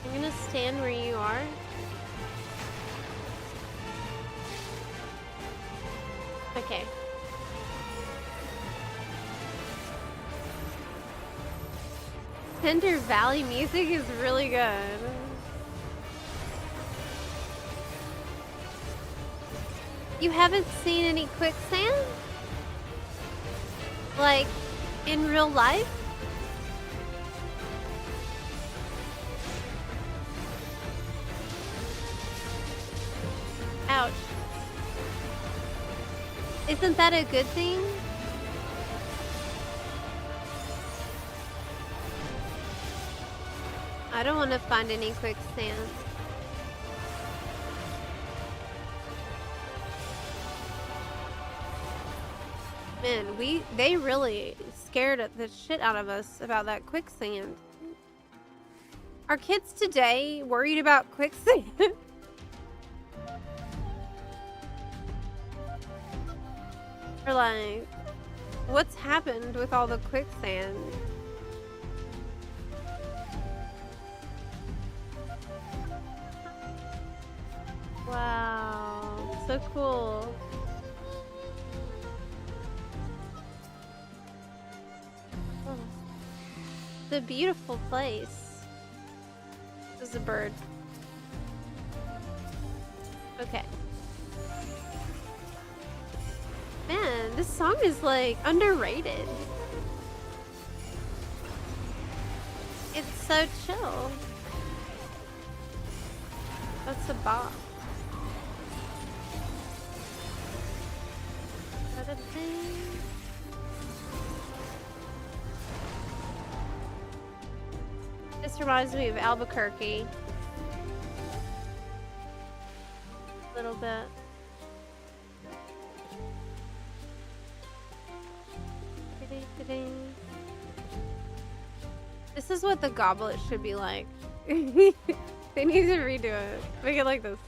I'm gonna stand where you are. Okay. Tender Valley music is really good. You haven't seen any quicksand? Like, in real life? Ouch. Isn't that a good thing? I don't want to find any quicksand. Man, they really scared the shit out of us about that quicksand. Are kids today worried about quicksand? Or like, what's happened with all the quicksand? Wow, so cool. Oh, it's a beautiful place. There's a bird. Okay. Man, this song is like underrated. It's so chill. That's a bop. This reminds me of Albuquerque. A little bit. This is what the goblet should be like. They need to redo it. Make it like this.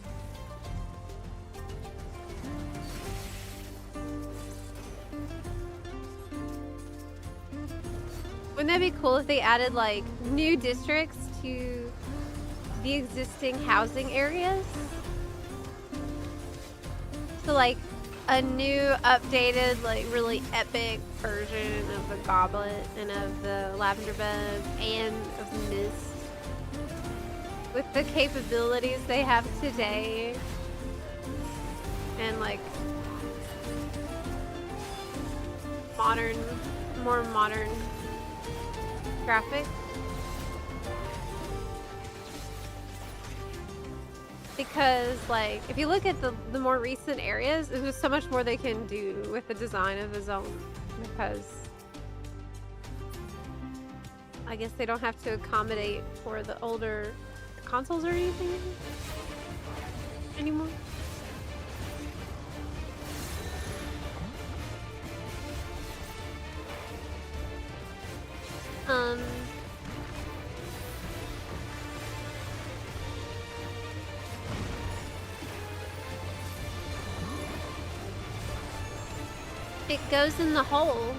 Wouldn't that be cool if they added like new districts to the existing housing areas? So like a new updated like really epic version of the goblet and of the lavender bed and of mist with the capabilities they have today and like more modern graphics. Because like if you look at the more recent areas, there's so much more they can do with the design of the zone, because I guess they don't have to accommodate for the older consoles or anything anymore. It goes in the hole.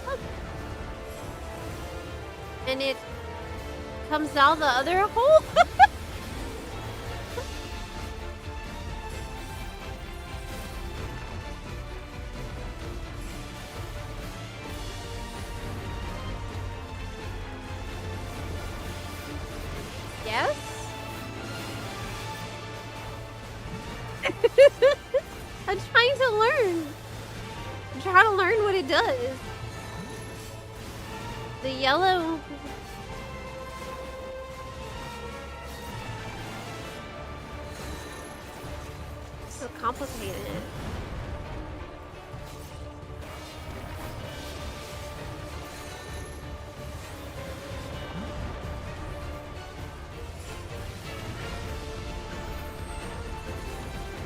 Look. And it comes out the other hole. Yes? I'm trying to learn. I'm trying to learn what it does. The yellow. So complicated.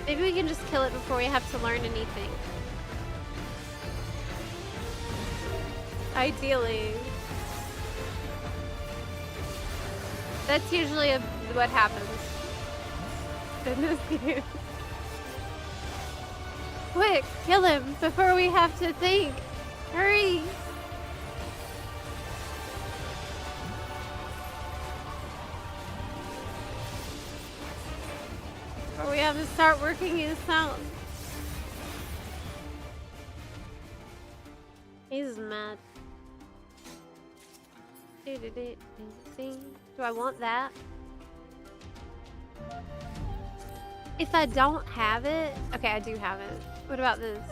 Maybe we can just kill it before we have to learn anything. Ideally. That's usually what happens in this game. Quick, kill him before we have to think. Hurry! Or we have to start working this out. He's mad. Do I want that? If I don't have it, okay, I do have it. What about this?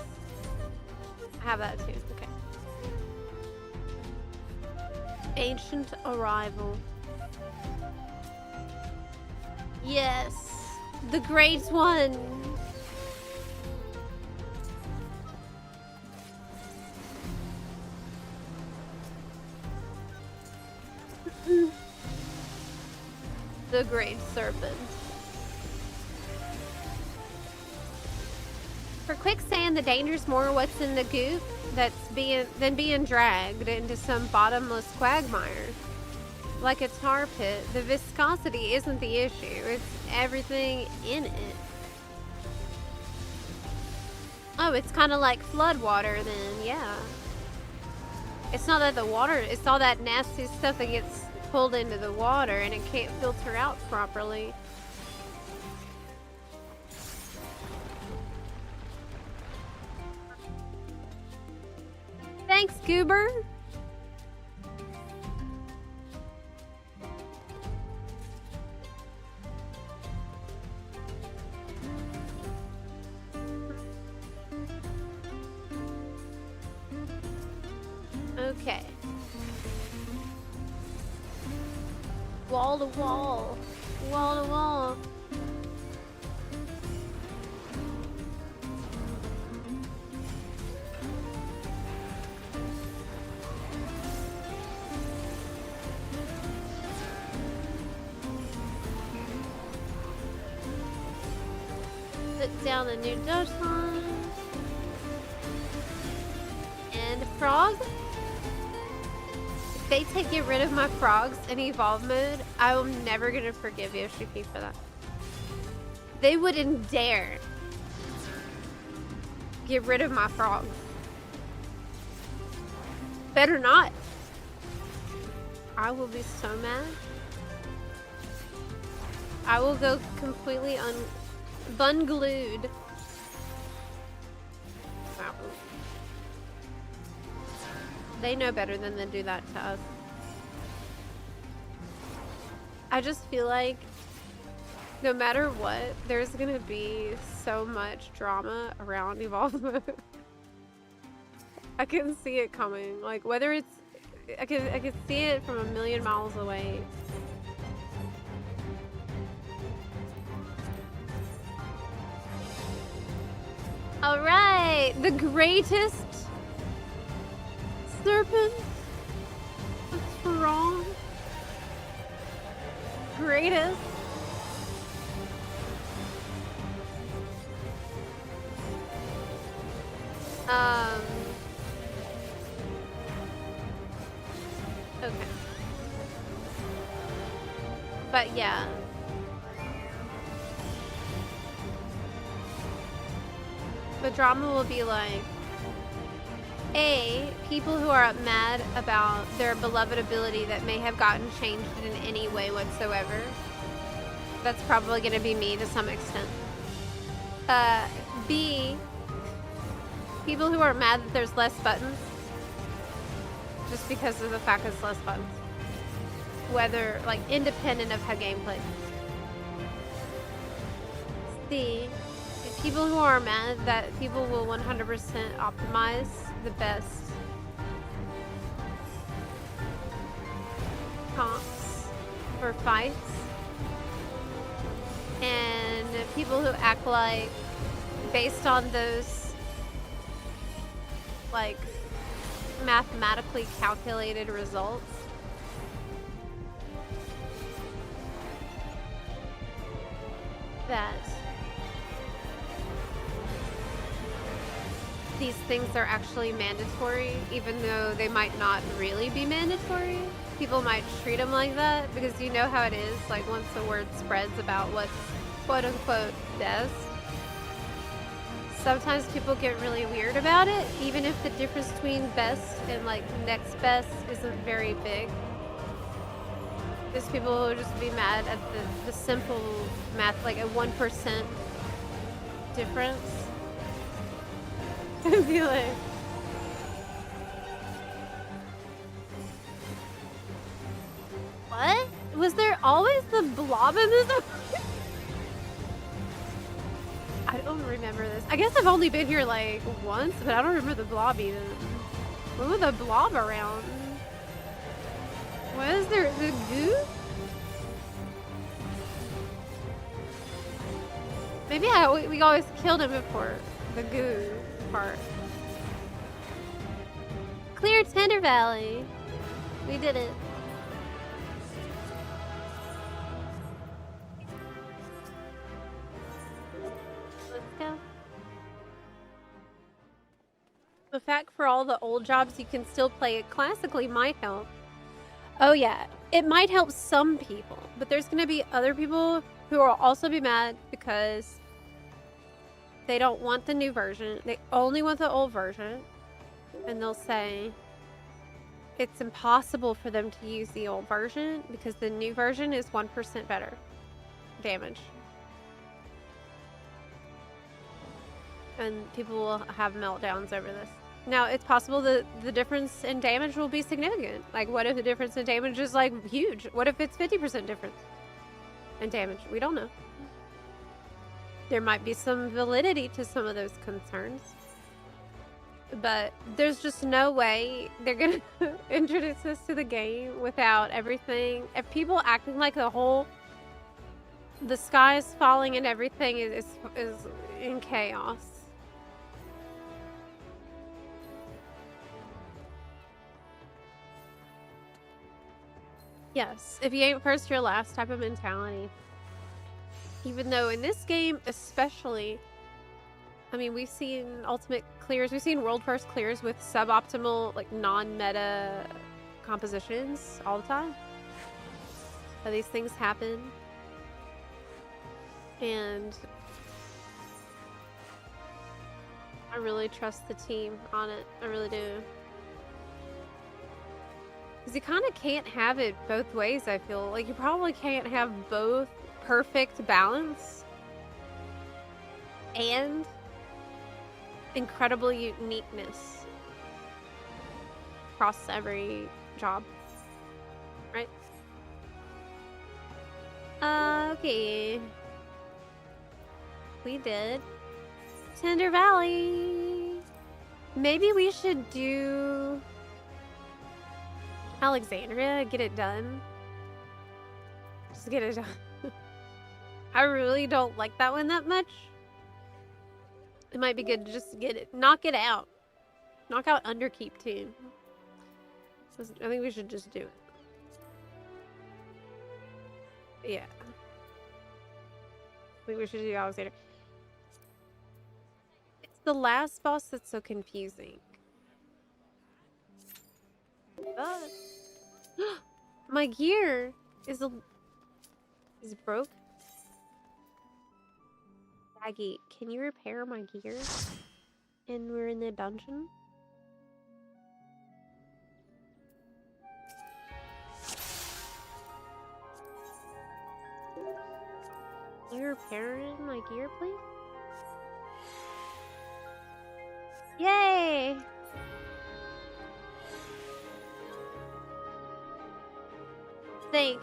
I have that too. Okay. Ancient Arrival. Yes, the great one. The great serpent. For quicksand, the danger's more what's in the goop than being dragged into some bottomless quagmire. Like a tar pit, the viscosity isn't the issue, it's everything in it. Oh, it's kind of like flood water then, yeah. It's not that the water, it's all that nasty stuff that gets pulled into the water and it can't filter out properly. Thanks, Goober. Okay. Wall to wall. Wall to wall. Put down the new Doton. And frog. If they get rid of my frogs in evolve mode, I'm never gonna forgive Yoshiki for that. They wouldn't dare get rid of my frogs. Better not. I will be so mad. I will go completely bunglued. Wow. They know better than to do that to us. I just feel like no matter what, there's gonna be so much drama around Evolve Mode. I can see it coming. Like whether it's, I can see it from a million miles away. All right, the greatest serpent. What's wrong? Greatest. Okay. But yeah. The drama will be like, A, people who are mad about their beloved ability that may have gotten changed in any way whatsoever. That's probably going to be me to some extent. B, people who are mad that there's less buttons. Just because of the fact it's less buttons. Whether, like, independent of how gameplay. C, people who are mad that people will 100% optimize the best comps for fights, and people who act like based on those like mathematically calculated results that these things are actually mandatory, even though they might not really be mandatory. People might treat them like that because you know how it is, like once the word spreads about what's quote-unquote best, sometimes people get really weird about it, even if the difference between best and like next best isn't very big. There's people who will just be mad at the simple math, like a 1% difference. And be like, what? Was there always the blob in this? don't remember this. I guess I've only been here like once, but I don't remember the blob even. When was the blob around? What is there? The goo? Maybe we always killed him before. The goo part. Clear Tender Valley. We did it. Let's go. The fact for all the old jobs you can still play it classically might help. Oh yeah, it might help some people, but there's gonna be other people who will also be mad because they don't want the new version. They only want the old version. And they'll say it's impossible for them to use the old version because the new version is 1% better damage. And people will have meltdowns over this. Now, it's possible that the difference in damage will be significant. Like, what if the difference in damage is, like, huge? What if it's 50% difference in damage? We don't know. There might be some validity to some of those concerns. But there's just no way they're gonna introduce this to the game without everything. If people acting like the sky is falling and everything is in chaos. Yes, if you ain't first, you're last type of mentality. Even though in this game, especially, I mean, we've seen ultimate clears, we've seen world first clears with suboptimal, like non-meta compositions all the time. But these things happen. And I really trust the team on it. I really do. Because you kind of can't have it both ways, I feel. Like, you probably can't have both perfect balance and incredible uniqueness across every job, right? Okay. We did Tender Valley. Maybe we should do Alexandria, get it done. Just get it done. I really don't like that one that much. It might be good to just get it, knock it out. Knock out Underkeep too. So I think we should just do it. Yeah. I think we should do Alexander. It's the last boss that's so confusing. But my gear is broke. Aggie, can you repair my gear? And we're in the dungeon. Can you repair my gear, please? Yay! Thank.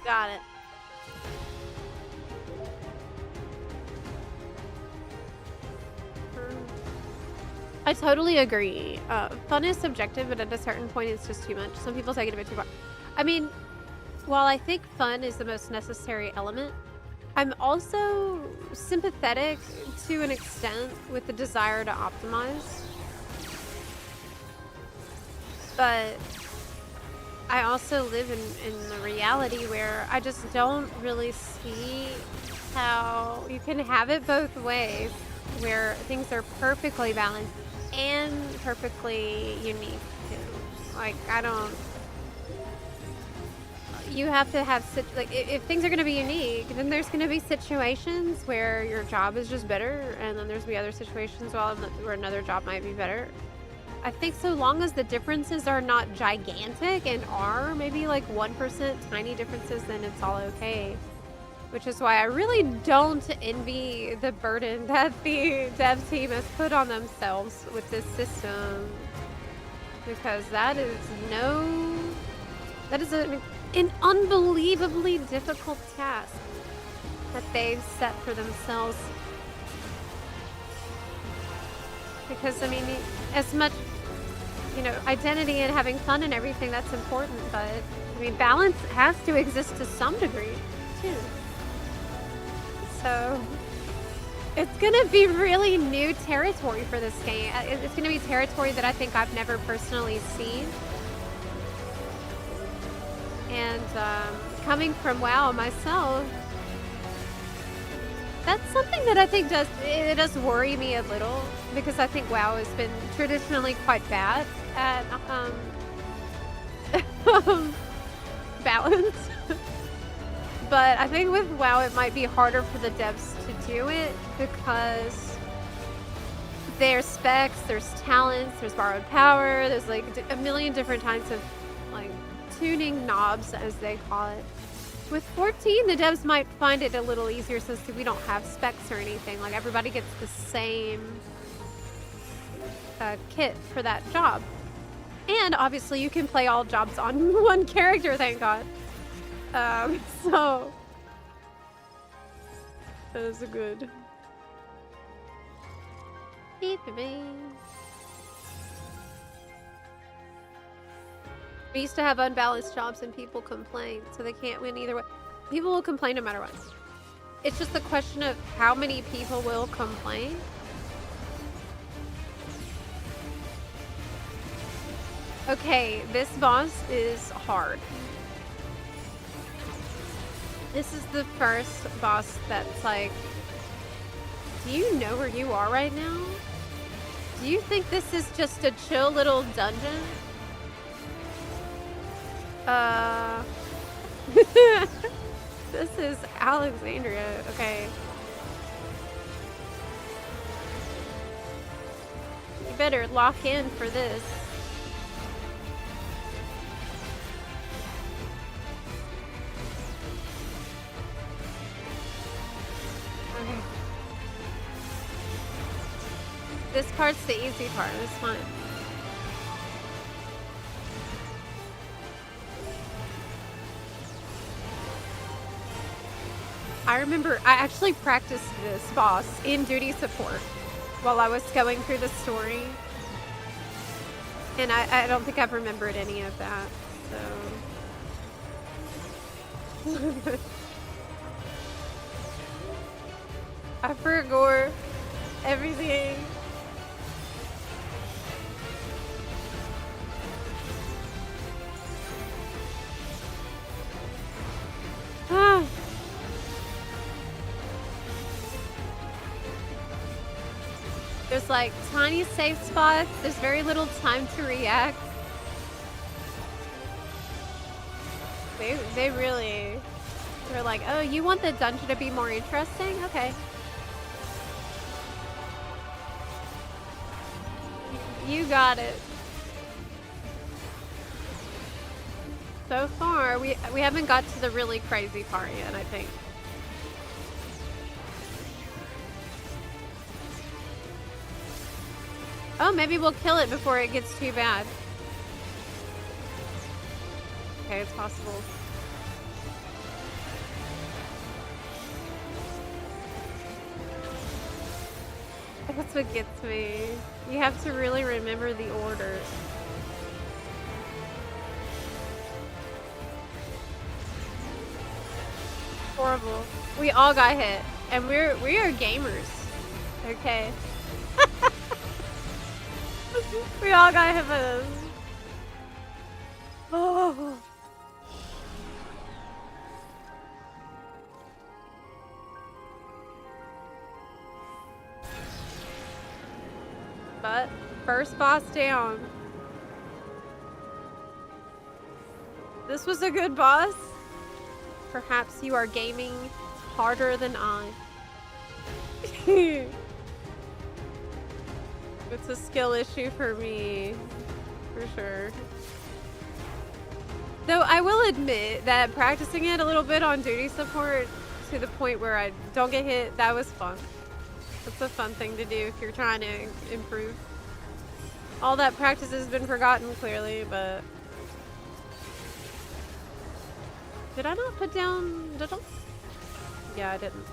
Got it. I totally agree. Fun is subjective, but at a certain point it's just too much. Some people take it a bit too far. I mean, while I think fun is the most necessary element, I'm also sympathetic to an extent with the desire to optimize. But I also live in the reality where I just don't really see how you can have it both ways, where things are perfectly balanced and perfectly unique too. Like, I don't... You have to have... Like, if things are going to be unique, then there's going to be situations where your job is just better, and then there's going to be other situations where another job might be better. I think so long as the differences are not gigantic and are maybe like 1% tiny differences, then it's all okay. Which is why I really don't envy the burden that the dev team has put on themselves with this system. Because that is an an unbelievably difficult task that they've set for themselves. Because, I mean, as much, you know, identity and having fun and everything, that's important, but, I mean, balance has to exist to some degree, too. So, it's gonna be really new territory for this game. It's gonna be territory that I think I've never personally seen. And, coming from WoW myself, that's something that I think does worry me a little, because I think WoW has been traditionally quite bad at balance. But I think with WoW it might be harder for the devs to do it because there's specs, there's talents, there's borrowed power, there's like a million different types of like tuning knobs, as they call it. With 14, the devs might find it a little easier since we don't have specs or anything. Like, everybody gets the same kit for that job. And obviously you can play all jobs on one character, thank God. So that is a good. Beep me. We used to have unbalanced jobs and people complain, so they can't win either way. People will complain no matter what. It's just a question of how many people will complain. Okay, this boss is hard. This is the first boss that's like, do you know where you are right now? Do you think this is just a chill little dungeon? This is Alexandria, okay. You better lock in for this. Okay. This part's the easy part, it's fine. I remember I actually practiced this boss in duty support while I was going through the story. And I don't think I've remembered any of that, so. I forgot everything. Ah. There's like tiny safe spots. There's very little time to react. They really, they're like, oh, you want the dungeon to be more interesting? Okay. You got it. So far, we haven't got to the really crazy part yet, I think. Oh, maybe we'll kill it before it gets too bad. Okay, it's possible. That's what gets me. You have to really remember the order. Horrible. We all got hit, and we are gamers. Okay. We all got hit by this. Oh. But first boss down. This was a good boss. Perhaps you are gaming harder than I. It's a skill issue for me, for sure. Though I will admit that practicing it a little bit on duty support to the point where I don't get hit, that was fun. It's a fun thing to do if you're trying to improve. All that practice has been forgotten clearly, but Did I not put down... Did I? Yeah, I didn't.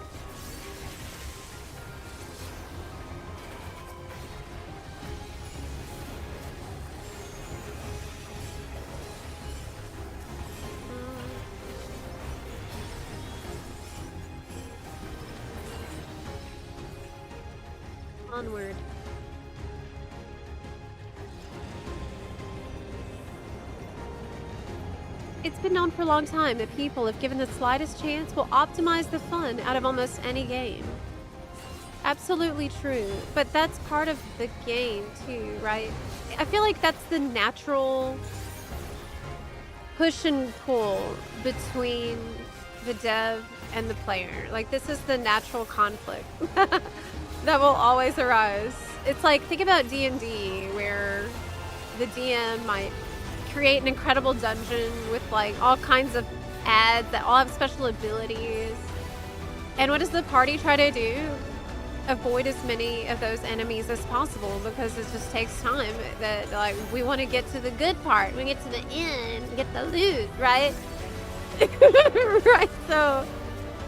Onward. It's been known for a long time that people, if given the slightest chance, will optimize the fun out of almost any game. Absolutely true, but that's part of the game too, right? I feel like that's the natural push and pull between the dev and the player. Like, this is the natural conflict that will always arise. It's like, think about D&D, where the DM might create an incredible dungeon with like all kinds of ads that all have special abilities. And what does the party try to do? Avoid as many of those enemies as possible, because it just takes time. That, like, we want to get to the good part, we get to the end, get the loot, right? Right, so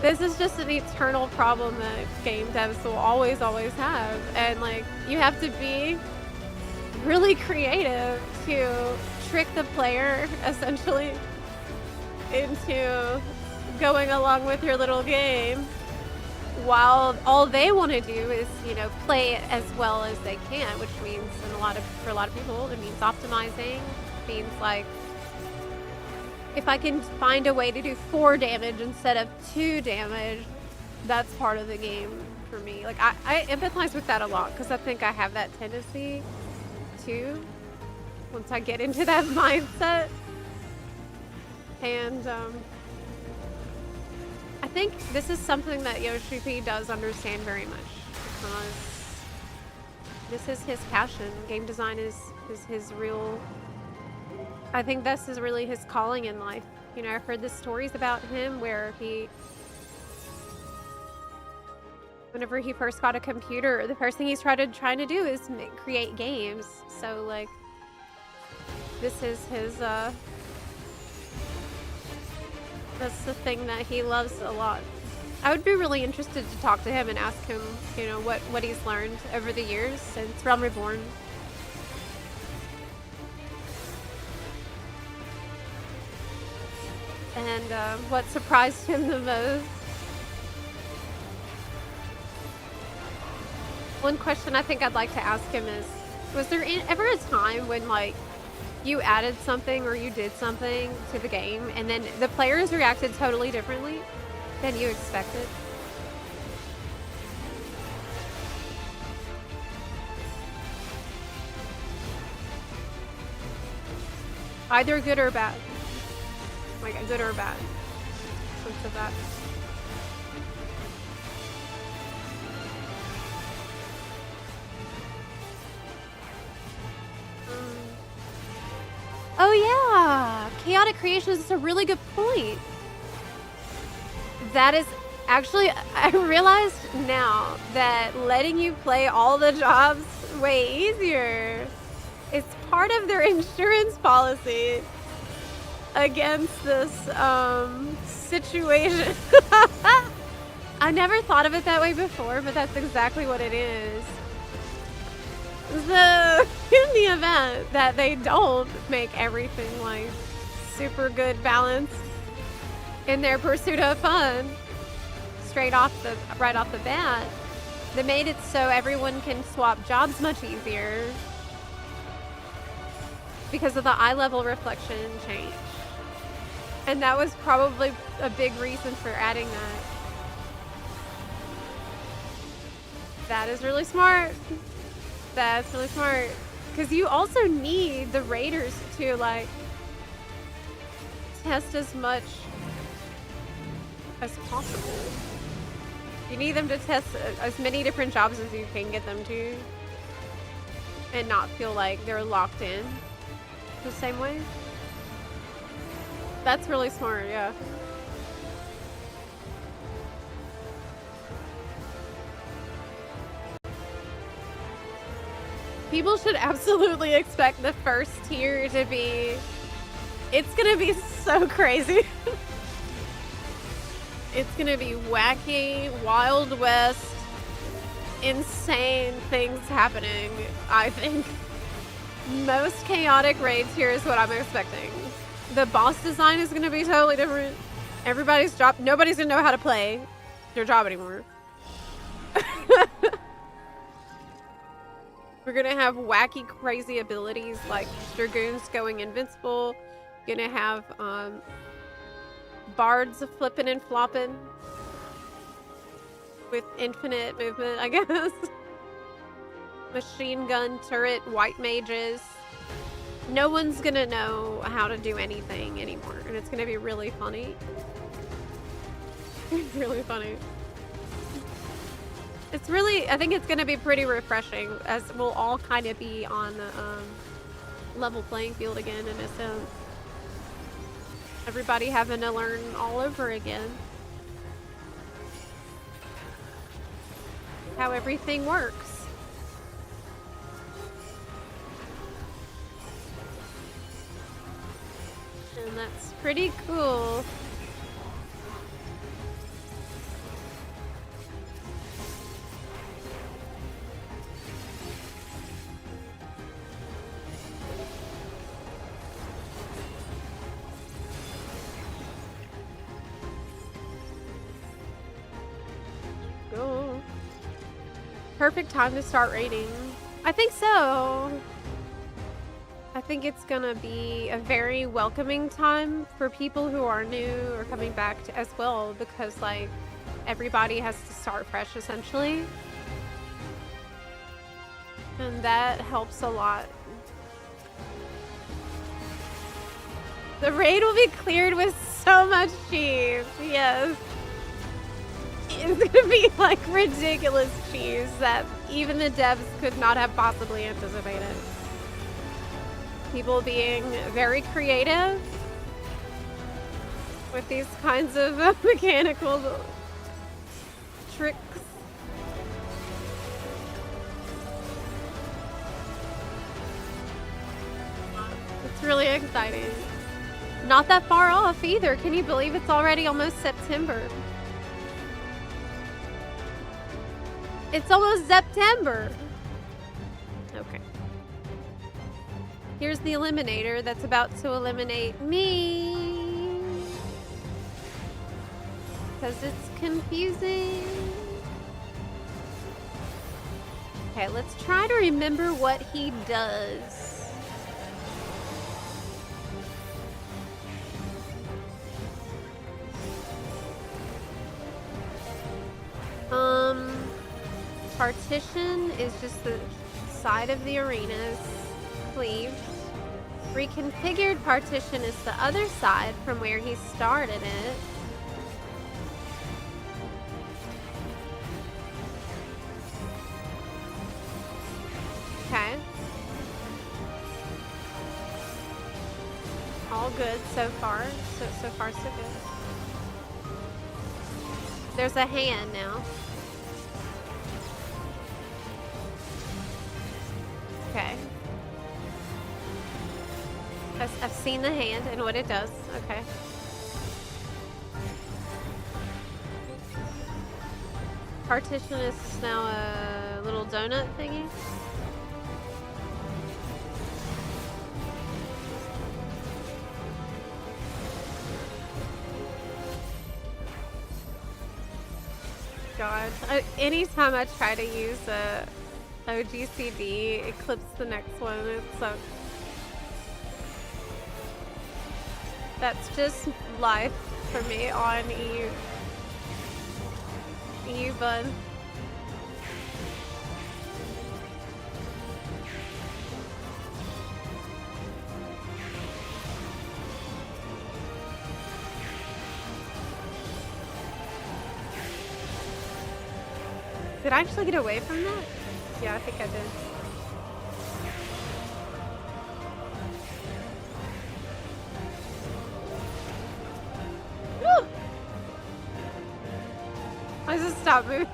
this is just an eternal problem that game devs will always have, and like, you have to be really creative to trick the player essentially into going along with your little game, while all they want to do is, you know, play it as well as they can, which means for a lot of people it means optimizing. It means like, if I can find a way to do 4 damage instead of 2 damage, that's part of the game for me. Like, I empathize with that a lot, because I think I have that tendency too once I get into that mindset. And I think this is something that Yoshi P does understand very much, because this is his passion. Game design is his real... I think this is really his calling in life. You know, I've heard the stories about him where whenever he first got a computer, the first thing he's trying to do is create games. So like, this is his that's the thing that he loves a lot. I would be really interested to talk to him and ask him, you know, what he's learned over the years since Realm Reborn. And what surprised him the most. One question I think I'd like to ask him is, was there ever a time when, like, you added something or you did something to the game and then the players reacted totally differently than you expected? Either good or bad. Like, a good or bad sense of that. Oh yeah! Chaotic creations is a really good point. That is actually, I realized now that letting you play all the jobs way easier is part of their insurance policy against this situation. I never thought of it that way before, but that's exactly what it is. In the event that they don't make everything like super good balanced in their pursuit of fun right off the bat, they made it so everyone can swap jobs much easier because of the eye level reflection change. And that was probably a big reason for adding that. That is really smart. That's really smart. Because you also need the raiders to, like, test as much as possible. You need them to test as many different jobs as you can get them to, and not feel like they're locked in the same way. That's really smart, yeah. People should absolutely expect the first tier to be... It's gonna be so crazy. It's gonna be wacky, Wild West, insane things happening, I think. Most chaotic raids here is what I'm expecting. The boss design is gonna be totally different. Everybody's job, nobody's gonna know how to play their job anymore. We're gonna have wacky, crazy abilities like Dragoons going invincible. Gonna have bards flipping and flopping with infinite movement, I guess. Machine gun turret, white mages. No one's gonna know how to do anything anymore, and it's gonna be really funny. Really funny. It's really, I think it's gonna be pretty refreshing, as we'll all kind of be on the level playing field again in a sense. Everybody having to learn all over again how everything works. And that's pretty cool. Go. Perfect time to start raiding. I think so. I think it's gonna be a very welcoming time for people who are new or coming back to, as well, because like everybody has to start fresh essentially, and that helps a lot. The raid will be cleared with so much cheese. Yes, it's gonna be like ridiculous cheese that even the devs could not have possibly anticipated. People being very creative with these kinds of mechanical tricks. It's really exciting. Not that far off either. Can you believe it's already almost September? It's almost September. Okay. Here's the eliminator that's about to eliminate me. Because it's confusing. Okay, let's try to remember what he does. Partition is just the side of the arenas. Cleaved. Reconfigured partition is the other side from where he started it. Okay. All good so far. So far so good. There's a hand now. Okay. I've seen the hand and what it does. Okay. Partition is now a little donut thingy. God, anytime I try to use a OGCD, it clips the next one. It sucks. That's just life for me on EU. EU bun. Did I actually get away from that? Yeah, I think I did. Woo! I just stopped moving.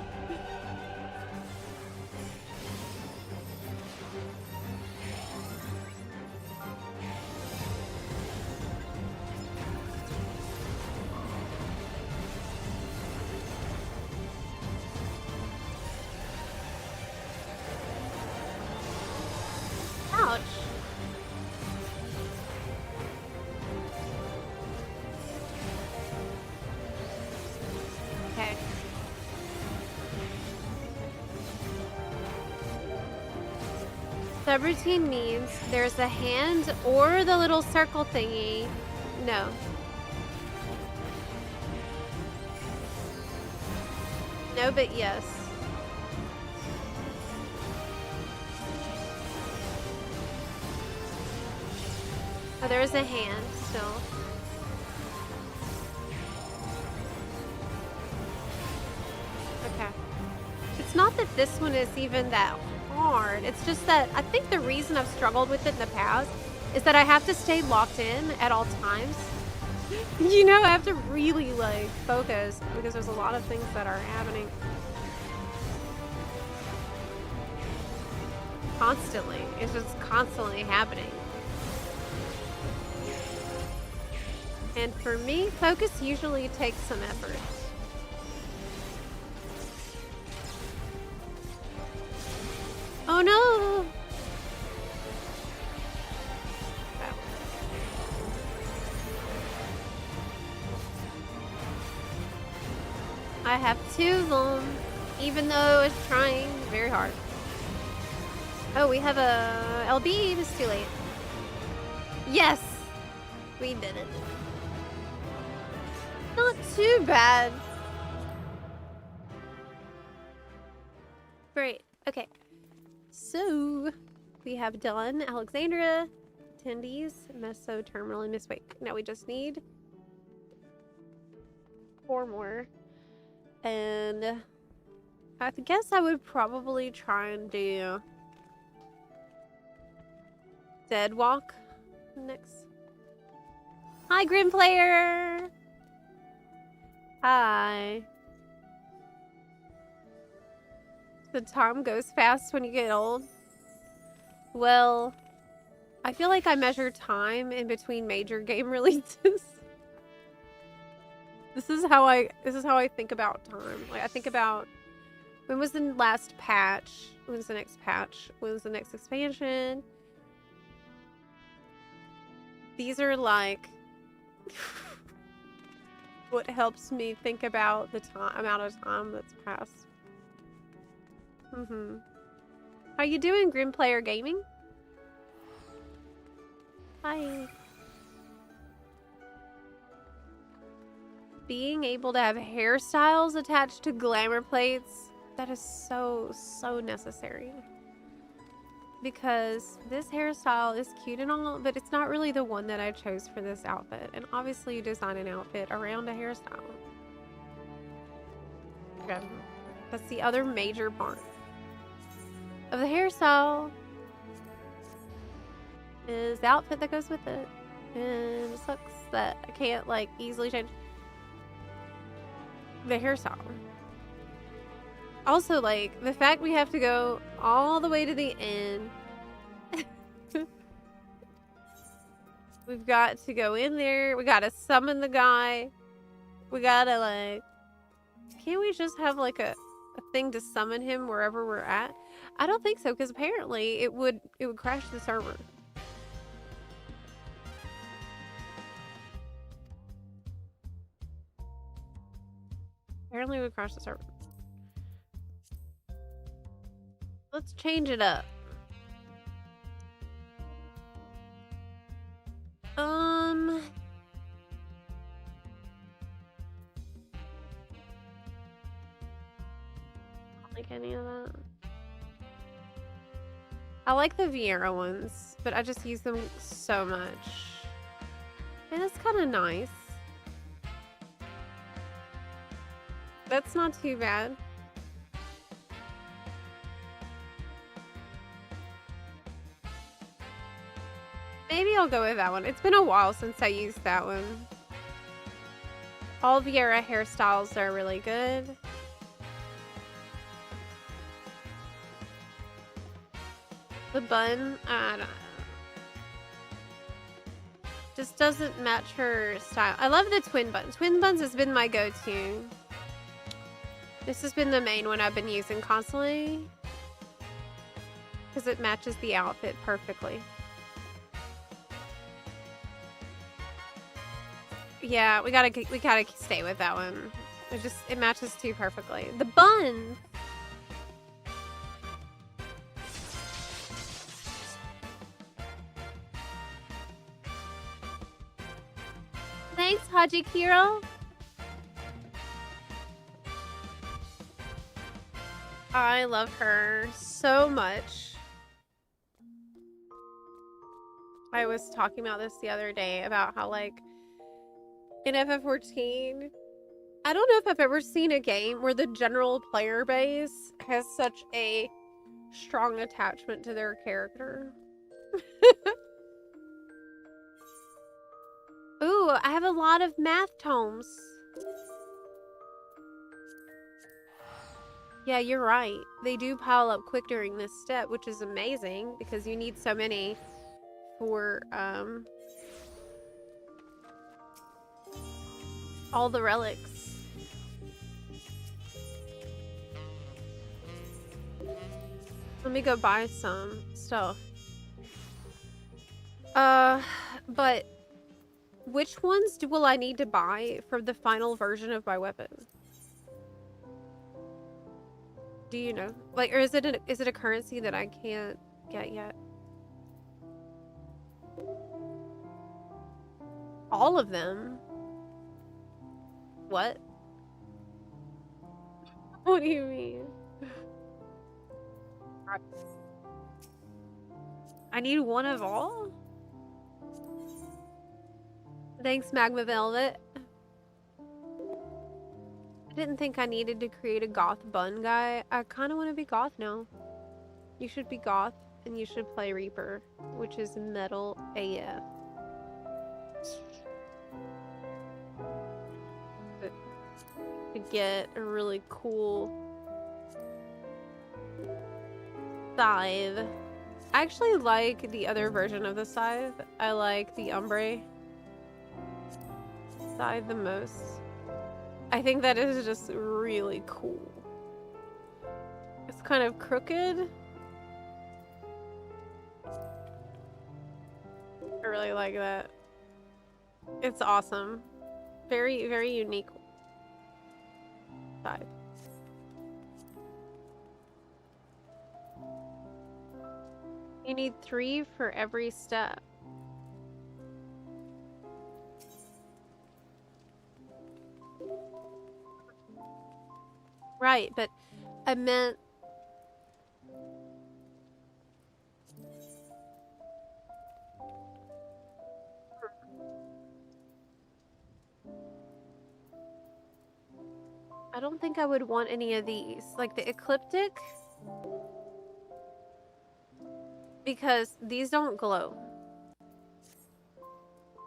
Subroutine means there's a hand or the little circle thingy. No. No, but yes. Oh, there is a hand still. Okay. It's not that this one is even that hard. It's just that I think the reason I've struggled with it in the past is that I have to stay locked in at all times. You know, I have to really like focus because there's a lot of things that are happening constantly. It's just constantly happening. And for me, focus usually takes some effort. Oh no! I have 2 of them, even though it's trying very hard. Oh, we have a LB. It's too late. Yes! We did it. Not too bad. Great. Okay. So, we have done Alexandria, attendees, Meso, Terminal, and Miss Wait. Now we just need 4 more. And I guess I would probably try and do Dead Walk next. Hi, Grim Player! Hi. The time goes fast when you get old. Well, I feel like I measure time in between major game releases. This is how I think about time. Like I think about when was the last patch? When was the next patch? When was the next expansion? These are like what helps me think about the amount of time that's passed. How you doing, Grim Player Gaming? Hi. Being able to have hairstyles attached to glamour plates, that is so necessary. Because this hairstyle is cute and all, but it's not really the one that I chose for this outfit. And obviously you design an outfit around a hairstyle. Okay. That's the other major part of the hairstyle is the outfit that goes with it. And it sucks that I can't like easily change the hairstyle. Also, like, the fact we have to go all the way to the end. We've got to go in there. We gotta summon the guy. We gotta, like... Can't we just have, like, a thing to summon him wherever we're at? I don't think so, because apparently it would crash the server. Apparently it would crash the server. Let's change it up. I don't like any of that. I like the Vieira ones, but I just use them so much. And it's kind of nice. That's not too bad. Maybe I'll go with that one. It's been a while since I used that one. All Vieira hairstyles are really good. The bun, I don't know. Just doesn't match her style. I love the twin buns. Twin buns has been my go-to. This has been the main one I've been using constantly. Because it matches the outfit perfectly. Yeah, we gotta stay with that one. It matches too perfectly. The bun. Thanks, Haji Kiro. I love her so much. I was talking about this the other day about how, like, in FF14, I don't know if I've ever seen a game where the general player base has such a strong attachment to their character. Ooh, I have a lot of math tomes. Yeah, you're right. They do pile up quick during this step, which is amazing because you need so many for all the relics. Let me go buy some stuff. But which ones will I need to buy for the final version of my weapon? Do you know? Like, or is it a currency that I can't get yet? All of them? What? What do you mean? I need one of all? Thanks, Magma Velvet. I didn't think I needed to create a goth bun guy. I kind of want to be goth now. You should be goth, and you should play Reaper, which is metal AF. To get a really cool scythe. I actually like the other version of the scythe. I like the ombre scythe the most. I think that is just really cool. It's kind of crooked. I really like that. It's awesome. Very, very unique scythe. You need 3 for every step. Right, but I meant... I don't think I would want any of these. Like the ecliptic. Because these don't glow.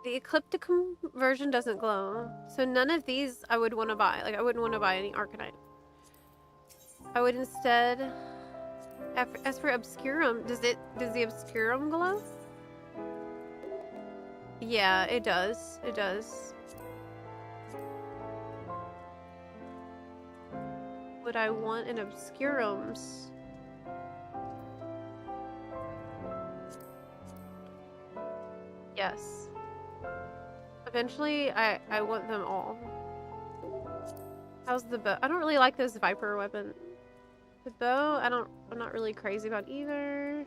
The eclipticum version doesn't glow. So none of these I would want to buy. Like I wouldn't want to buy any arcanite. I would instead... As for obscurum, does the obscurum glow? Yeah, it does. It does. Would I want an obscurums? Yes. Eventually, I want them all. How's the bow? I don't really like those viper weapons. The bow, I'm not really crazy about either.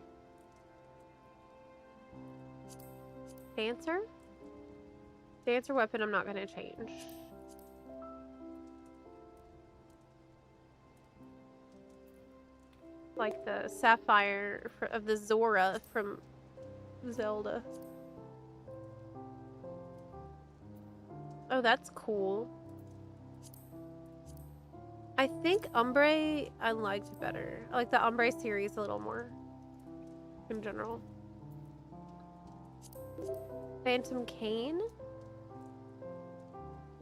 Dancer? Dancer weapon I'm not gonna change. Like the sapphire of the Zora from Zelda. Oh, that's cool. I think Ombre I liked better. I like the Ombre series a little more in general. Phantom Cane?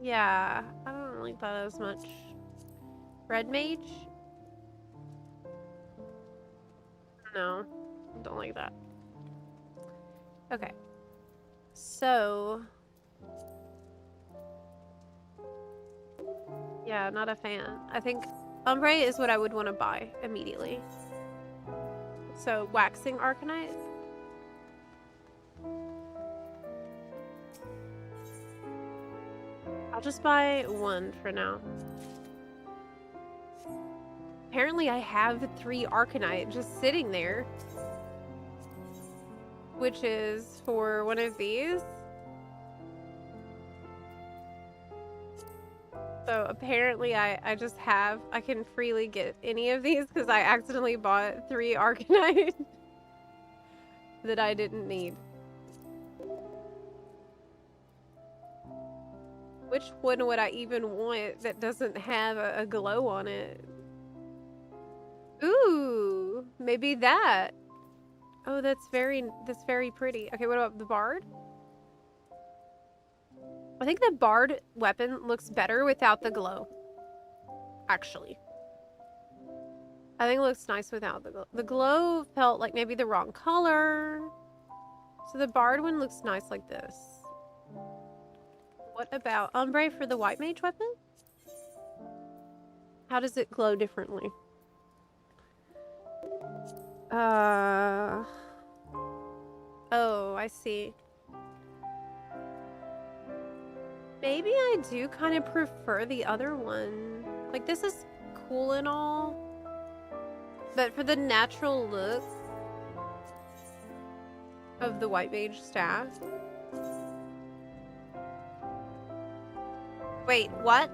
Yeah, I don't like that as much. Red Mage? No, don't like that. Okay. So... yeah, not a fan. I think Ombre is what I would want to buy immediately. So, waxing arcanite. I'll just buy one for now. Apparently I have 3 arcanite just sitting there. Which is for one of these. So apparently I just have, I can freely get any of these because I accidentally bought 3 Arcanite that I didn't need. Which one would I even want that doesn't have a glow on it? Ooh, maybe that. Oh, that's very pretty. Okay, what about the bard? I think the bard weapon looks better without the glow. Actually. I think it looks nice without the glow. The glow felt like maybe the wrong color. So the bard one looks nice like this. What about ombre for the white mage weapon? How does it glow differently? Oh, I see. Maybe I do kind of prefer the other one. Like, this is cool and all, but for the natural look of the white mage staff. Wait, what?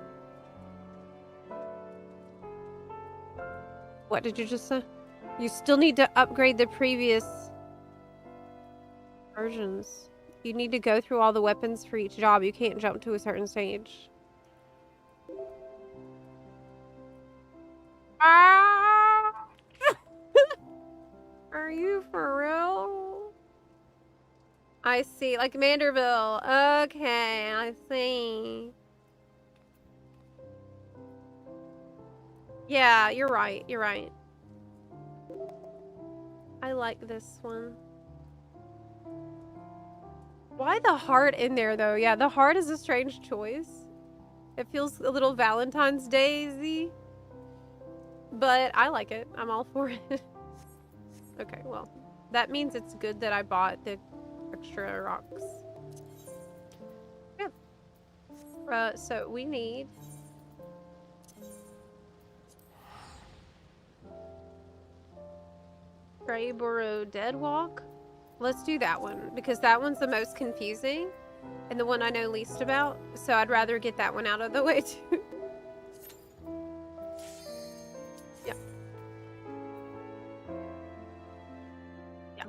What did you just say? You still need to upgrade the previous versions. You need to go through all the weapons for each job. You can't jump to a certain stage. Ah! Are you for real? I see. Like Manderville. Okay, I see. Yeah, you're right. You're right. I like this one. Why the heart in there, though? Yeah, the heart is a strange choice. It feels a little Valentine's Day-y. But I like it. I'm all for it. Okay, well. That means it's good that I bought the extra rocks. Yeah. So we need... Greyborough Deadwalk. Let's do that one, because that one's the most confusing and the one I know least about, so I'd rather get that one out of the way too. Yeah. Yeah.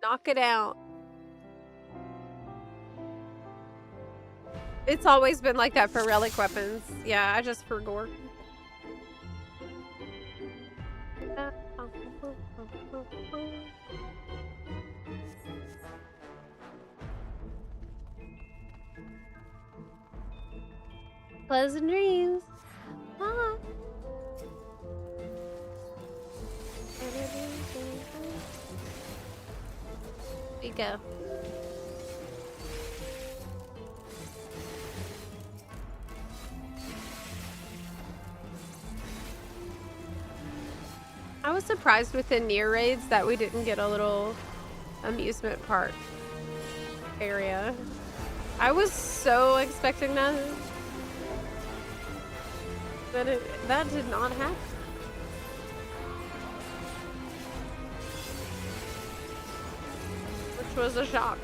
Knock it out. It's always been like that for relic weapons. Yeah, I just forgot. Pleasant dreams. Ah. We go. I was surprised with the near raids that we didn't get a little amusement park area. I was so expecting that. But that did not happen. Which was a shock.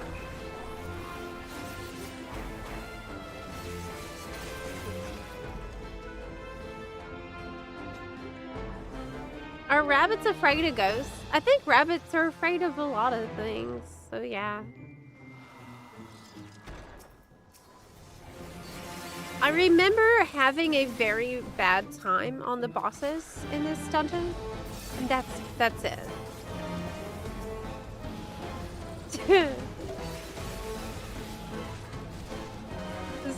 Are rabbits afraid of ghosts? I think rabbits are afraid of a lot of things, so yeah. I remember having a very bad time on the bosses in this dungeon, and that's it.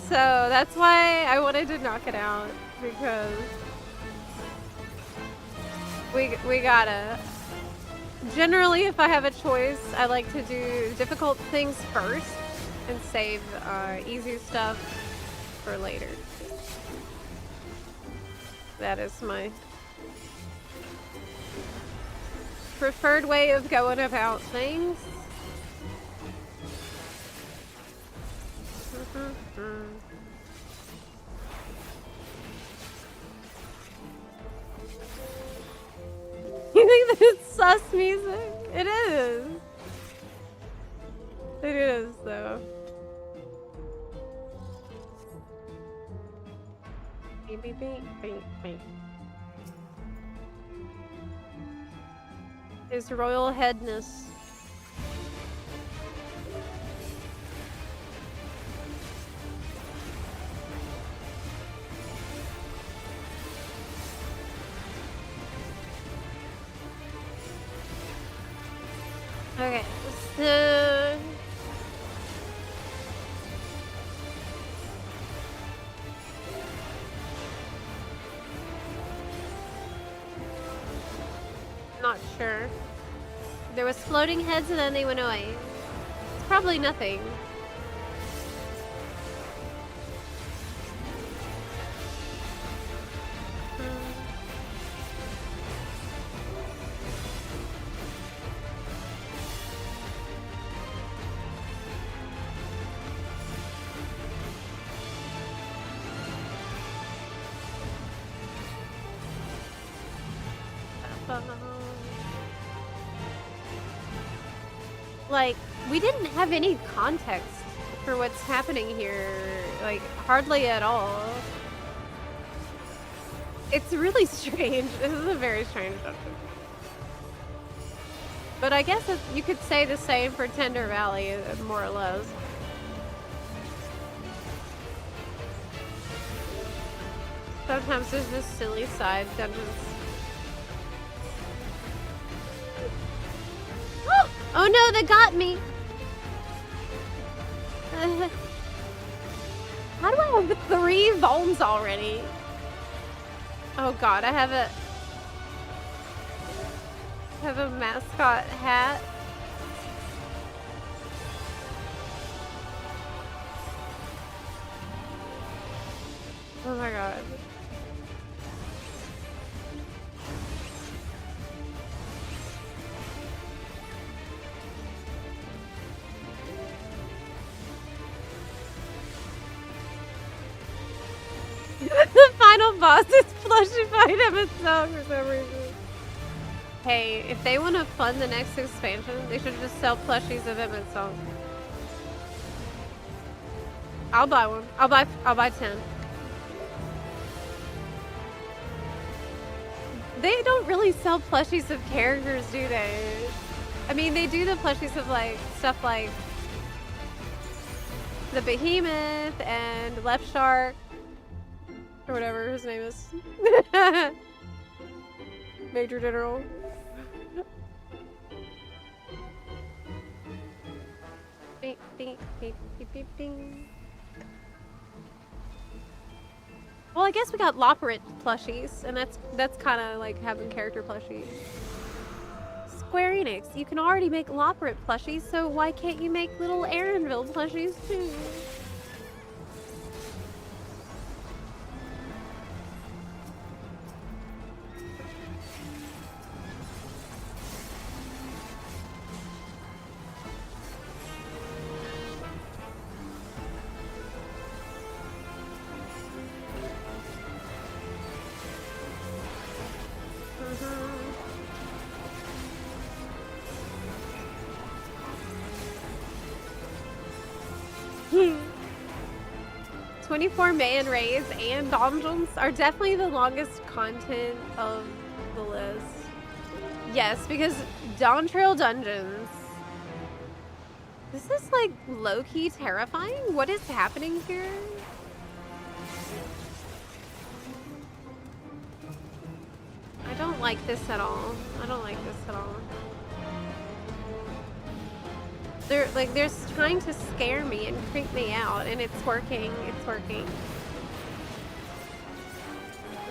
So that's why I wanted to knock it out, because we gotta. Generally, if I have a choice, I like to do difficult things first and save easy stuff for later. That is my preferred way of going about things. You think that it's sus music? It is. It is, though. Beep, beep, beep, beep, beep. His royal headness. Okay, so not sure. There was floating heads and then they went away. It's probably nothing. Like, we didn't have any context for what's happening here, like, hardly at all. It's really strange. This is a very strange dungeon. But I guess you could say the same for Tender Valley, more or less. Sometimes there's just silly side dungeons. Oh no, they got me! How do I have 3 bones already? Oh god, I have a mascot hat. Oh my god. The final boss is plushified Emmett Song for some reason. Hey, if they want to fund the next expansion, they should just sell plushies of Emmett Song. I'll buy one. I'll buy 10. They don't really sell plushies of characters, do they? I mean, they do the plushies of like stuff like the Behemoth and Left Shark. Or whatever his name is. Major General. Beep, beep, beep, beep, beep, bing. Well, I guess we got Loporrit plushies, and that's kind of like having character plushies. Square Enix, you can already make Loporrit plushies, so why can't you make little Aaronville plushies too? Hmm. 24-man raids and dungeons are definitely the longest content of the list. Yes, because Dawn Trail dungeons. This is like low-key terrifying. What is happening here? I don't like this at all. I don't like this at all. They're trying to scare me and creep me out, and it's working. It's working.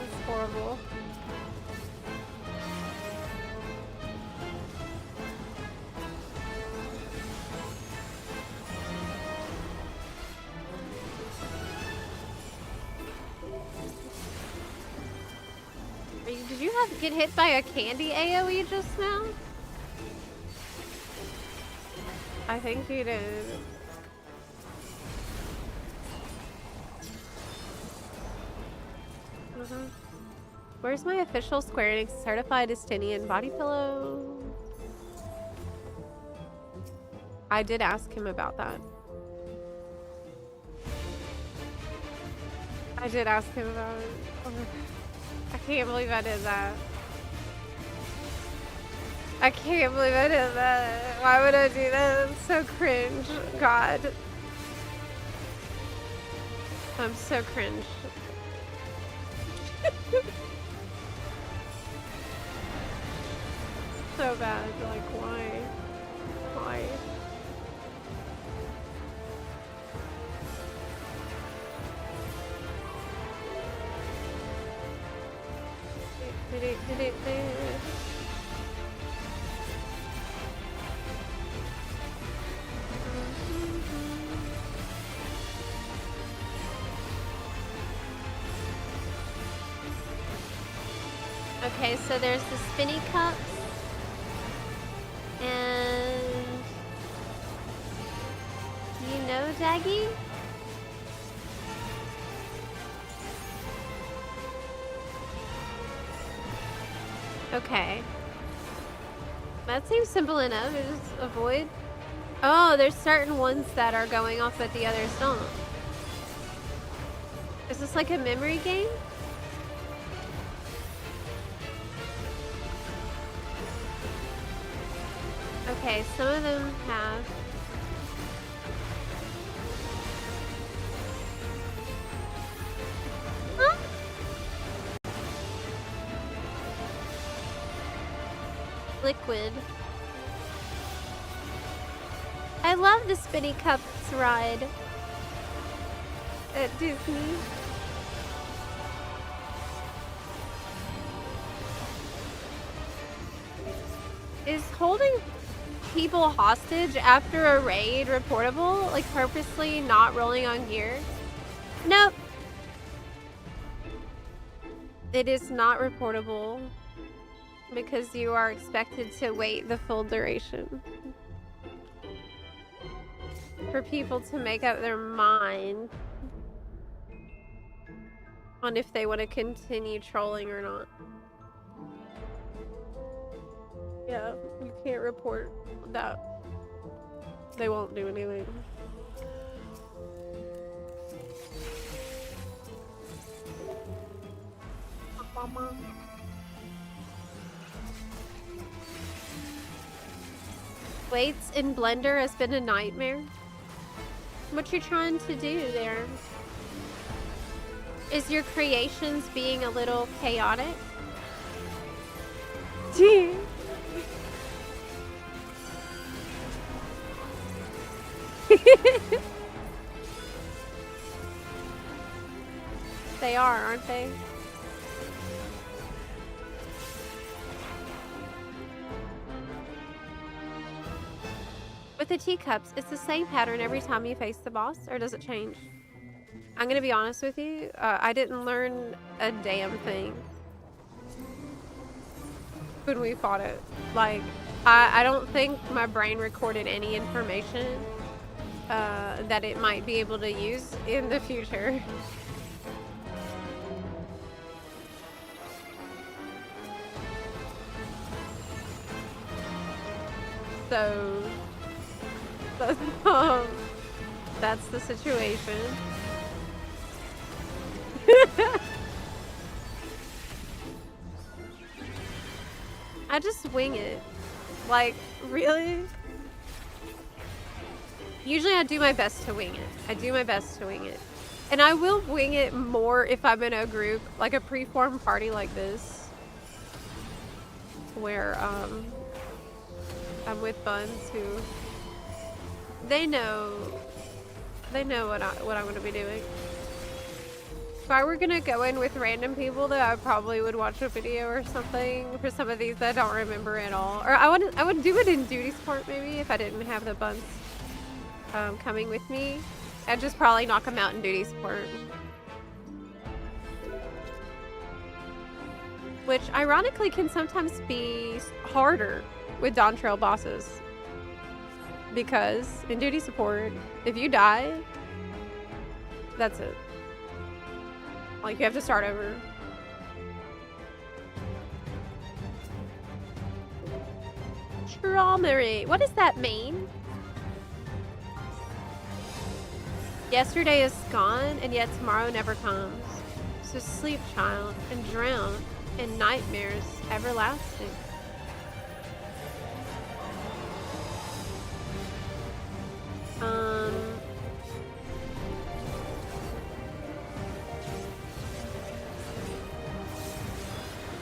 It's horrible. Did you get hit by a candy AoE just now? I think you did. Where's my official Square Enix certified Estinian body pillow? I did ask him about that. I did ask him about it. Oh, I can't believe I did that. I can't believe I did that. Why would I do that? It's so cringe. God. I'm so cringe. So bad. Like, why? Why? Okay, so there's the spinny cups. And you know, Daggy? Okay. That seems simple enough. Just avoid. Oh, there's certain ones that are going off but the others don't. Is this like a memory game? Okay, some of them have. Huh? Liquid. I love the Spinny Cups ride at Disney. Is holding people hostage after a raid reportable? Like purposely not rolling on gear? Nope. It is not reportable because you are expected to wait the full duration for people to make up their mind on if they want to continue trolling or not. Yeah, you can't report that. They won't do anything. Weights in Blender has been a nightmare. What you trying to do there? Is your creations being a little chaotic? Gee. They are, aren't they? With the teacups, it's the same pattern every time you face the boss, or does it change? I'm gonna be honest with you, I didn't learn a damn thing when we fought it. Like, I don't think my brain recorded any information that it might be able to use in the future. So, that's the situation. I just wing it. Like, really? Usually I do my best to wing it. I do my best to wing it. And I will wing it more if I'm in a group, like a preformed party like this. Where, I'm with Buns who... They know what I'm gonna be doing. If I were gonna go in with random people, though, I probably would watch a video or something for some of these that I don't remember at all. Or I would do it in duty sport maybe if I didn't have the Buns coming with me. I'd just probably knock them out in duty sport. Which ironically can sometimes be harder with Dawn Trail bosses. Because in duty support, if you die, that's it. Like, you have to start over. Traumery. What does that mean? Yesterday is gone, and yet tomorrow never comes. So sleep, child, and drown in nightmares everlasting.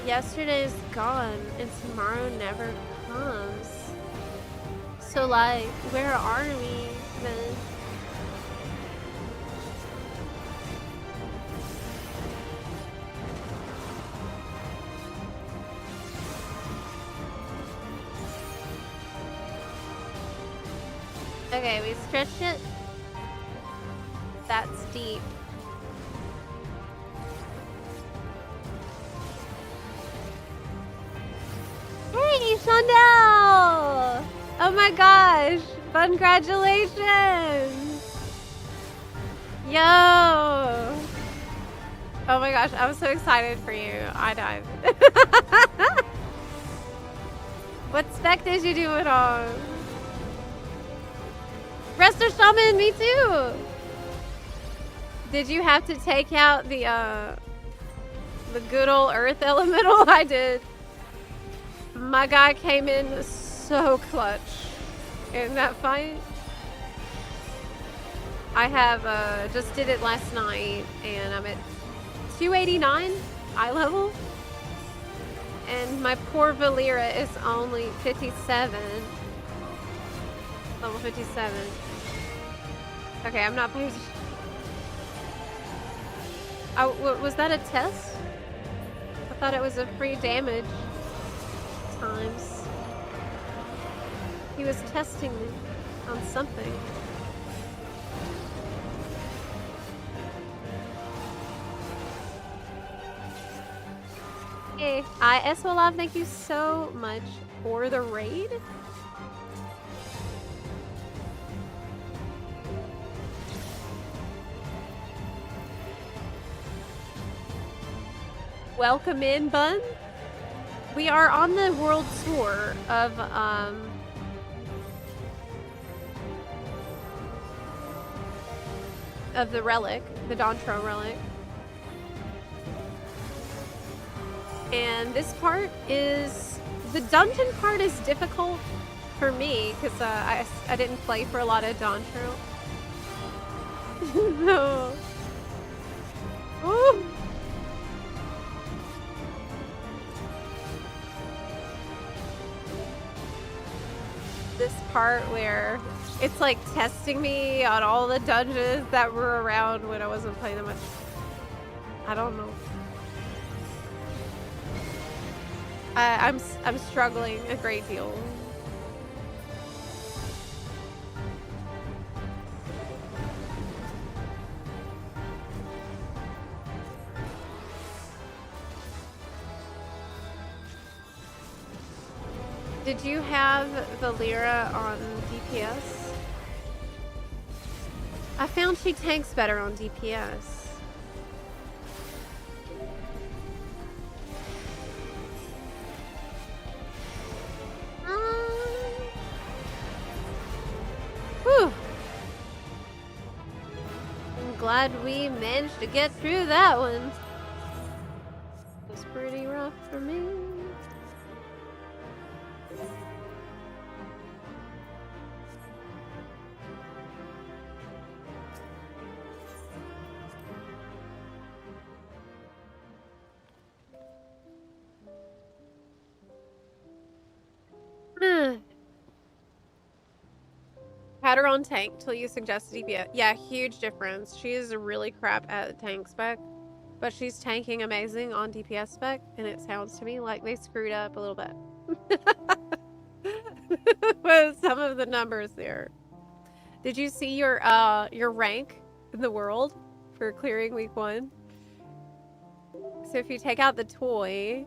Yesterday is gone, and tomorrow never comes. So, like, where are we then? Okay, we stretched it. That's deep. Hey, Chandel! Oh my gosh! Congratulations! Yo! Oh my gosh, I'm so excited for you. I died. What spec did you do it on? Resto Shaman, me too! Did you have to take out the good old Earth Elemental? I did. My guy came in so clutch in that fight. I have just did it last night, and I'm at 289 eye level, and my poor Valera is only 57. Level 57. Okay, I'm not paying. Was that a test? I thought it was a free damage times. He was testing me on something. Hey, Eswalov, thank you so much for the raid. Welcome in, Bun. We are on the world tour of the Relic, the Dontro Relic. And this part is, the dungeon part is difficult for me because I didn't play for a lot of Dontro. No. Ooh. This part where it's like testing me on all the dungeons that were around when I wasn't playing that much. I don't know. I'm struggling a great deal. Did you have Valera on DPS? I found she tanks better on DPS. Whew. I'm glad we managed to get through that one. It was pretty rough for me. Had her on tank till you suggested DPS. Yeah, huge difference. She is really crap at tank spec, but she's tanking amazing on DPS spec, and it sounds to me like they screwed up a little bit with some of the numbers there. Did you see your rank in the world for clearing week 1? So if you take out the toy,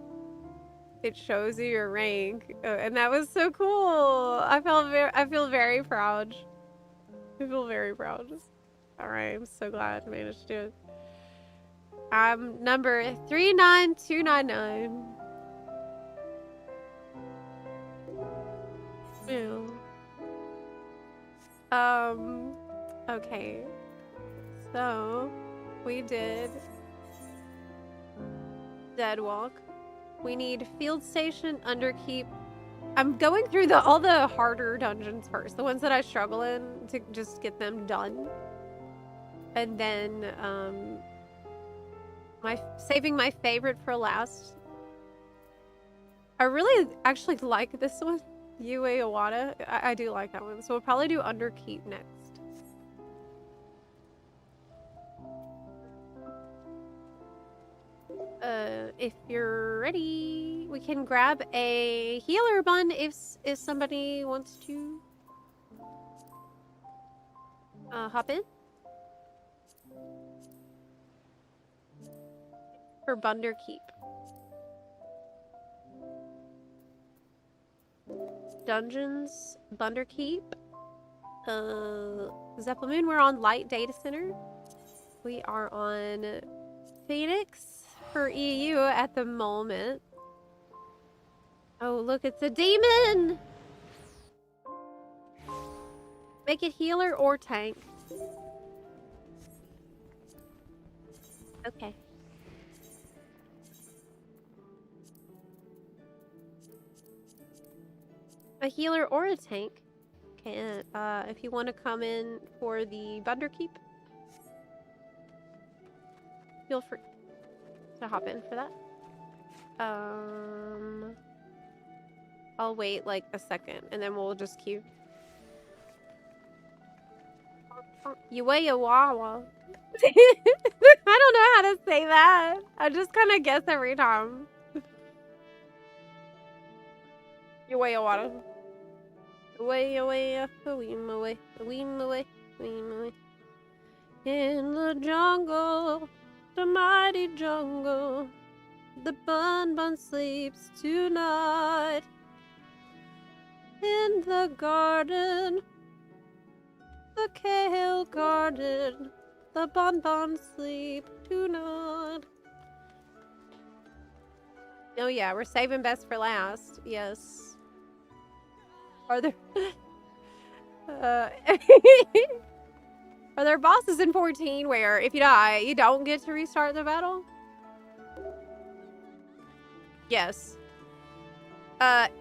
it shows you your rank, and that was so cool. I feel very proud. I feel very proud. All right, I'm so glad I managed to do it. I'm number 39299. Yeah. Okay. So, we did Deadwalk. We need Field Station, Underkeep. I'm going through all the harder dungeons first, the ones that I struggle in, to just get them done. And then, saving my favorite for last. I really actually like this one, Yue Iwata. I do like that one, so we'll probably do Underkeep next. If you're ready, we can grab a healer bun if somebody wants to hop in for Bunderkeep. Dungeons, Bunderkeep. Zeppelin, we're on Light Data Center. We are on Phoenix for EU at the moment. Oh, look, it's a demon! Make it healer or tank. Okay. A healer or a tank. Okay, if you want to come in for the Bunderkeep, feel free to hop in for that. I'll wait like a second and then we'll just queue. Yueyawawa. I don't know how to say that. I just kind of guess every time. Yueyawada. Away, away, away, away. In the jungle, the mighty jungle, the bun sleeps tonight. In the garden, the kale garden, the bun sleep tonight. Oh yeah, we're saving best for last. Yes. Are there are there bosses in 14 where if you die, you don't get to restart the battle? Yes.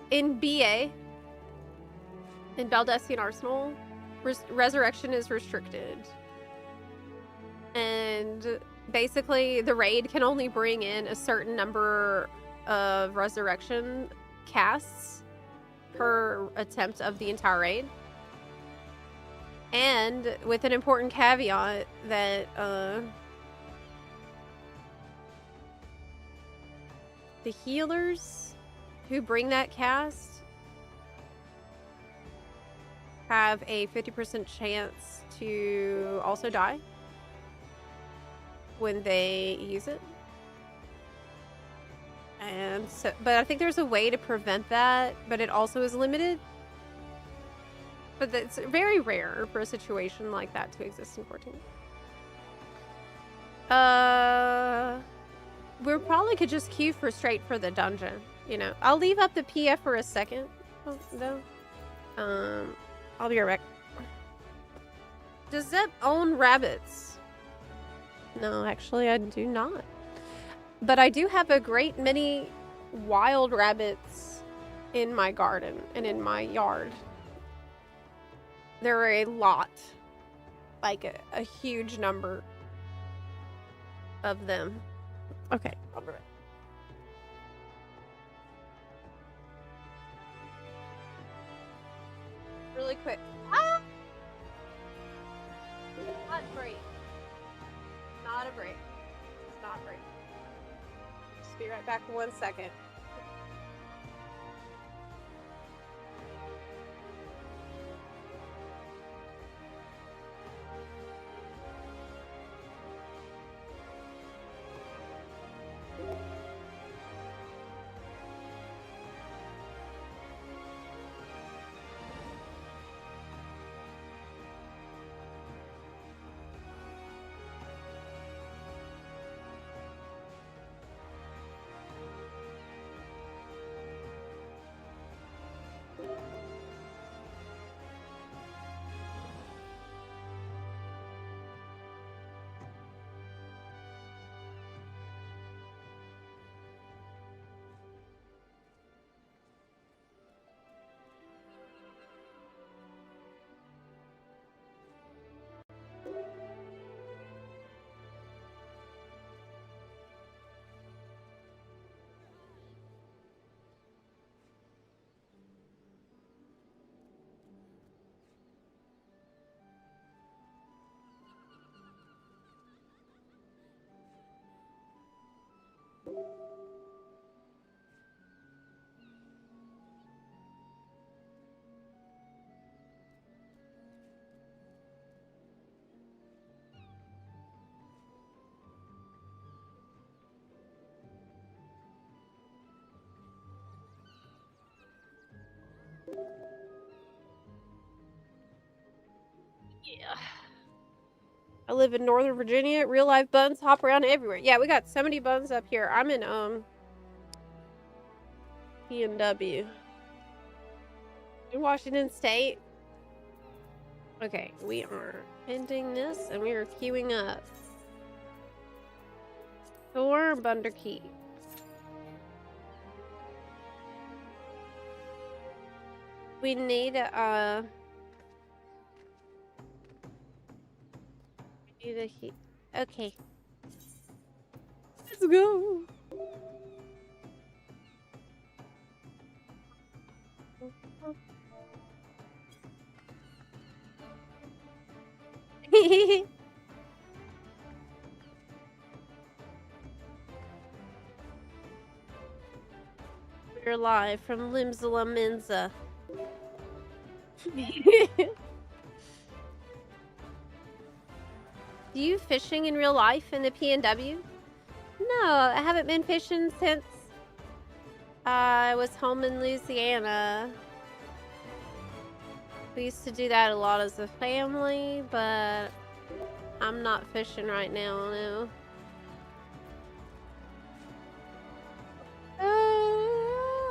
In BA, in Baldessian Arsenal, resurrection is restricted. And basically, the raid can only bring in a certain number of resurrection casts per attempt of the entire raid. And with an important caveat that the healers who bring that cast have a 50% chance to also die when they use it. And so, but I think there's a way to prevent that, but it also is limited. But it's very rare for a situation like that to exist in 14. We probably could just queue straight for the dungeon, you know. I'll leave up the PF for a second, though. I'll be right back. Does Zep own rabbits? No, actually, I do not. But I do have a great many wild rabbits in my garden and in my yard. There are a lot, like a huge number of them. Okay, I'll be right back. Really quick. Ah! Not break. Not a break. It's not break. Just be right back for 1 second. I live in Northern Virginia. Real life buns hop around everywhere. Yeah, we got so many buns up here. I'm in P&W in Washington State. Okay, we are ending this and we are queuing up. Thor Bunderkey. We need a heat. Okay. Let's go. We're live from Limsala Menza. Do you fishing in real life in the PNW? No, I haven't been fishing since I was home in Louisiana. We used to do that a lot as a family, but I'm not fishing right now, no.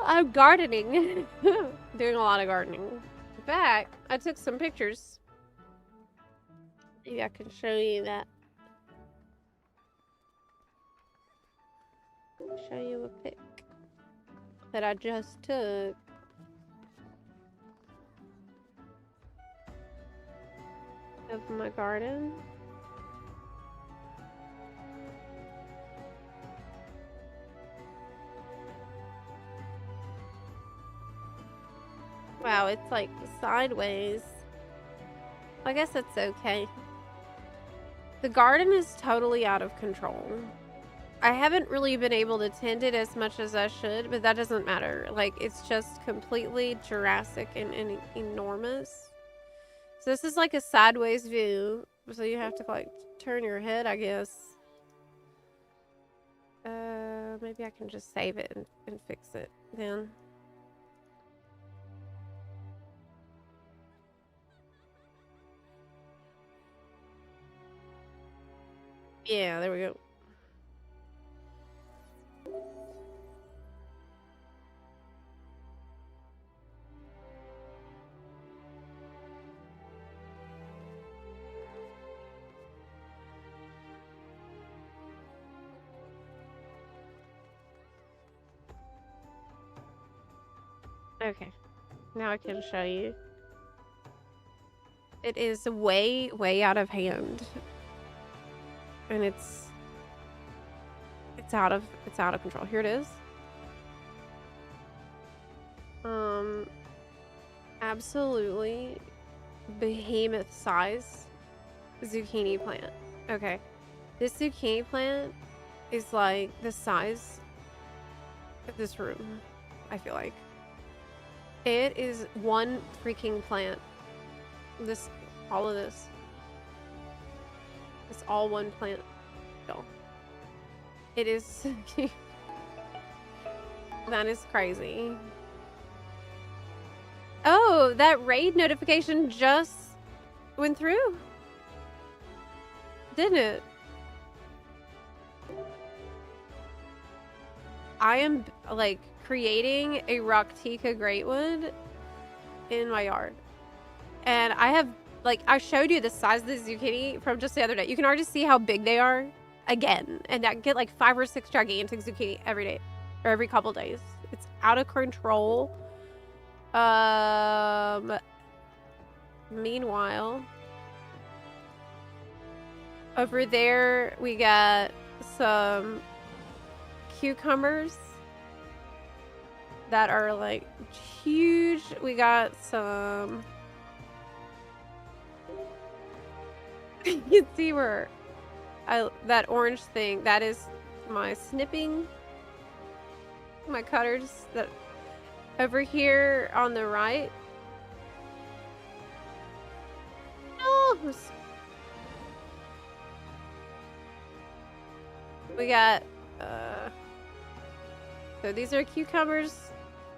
I'm gardening. Doing a lot of gardening. In fact, I took some pictures. Maybe I can show you that. Show you a pic that I just took. Of my garden. Wow, it's like sideways. I guess it's okay. The garden is totally out of control. I haven't really been able to tend it as much as I should, but that doesn't matter. Like, it's just completely Jurassic and enormous. So this is like a sideways view. So you have to like turn your head, I guess. Maybe I can just save it and fix it then. Yeah, there we go. Okay, now I can show you. It is way, way out of hand. And it's out of control. Here it is. Absolutely behemoth size zucchini plant. Okay. This zucchini plant is like the size of this room, I feel like. It is one freaking plant. All of this. It's all one plant. No. It is. That is crazy. Oh, that raid notification just went through. Didn't it? I am like creating a Rocktika Greatwood in my yard. And I have, like, I showed you the size of the zucchini from just the other day. You can already see how big they are again. And I get like 5 or 6 gigantic zucchini every day. Or every couple days. It's out of control. Meanwhile, over there we got some cucumbers that are like huge. We got some. You can see where that orange thing, that is my snipping, my cutters that over here on the right. Oh, we got so these are cucumbers,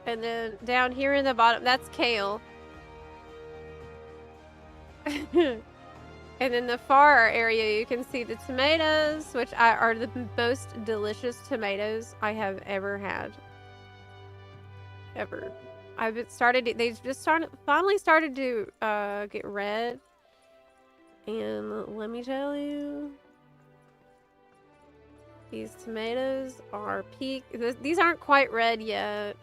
and then down here in the bottom, that's kale. And in the far area, you can see the tomatoes, which are the most delicious tomatoes I have ever had. Ever. They've just finally started to get red. And let me tell you, these tomatoes are peak. These aren't quite red yet.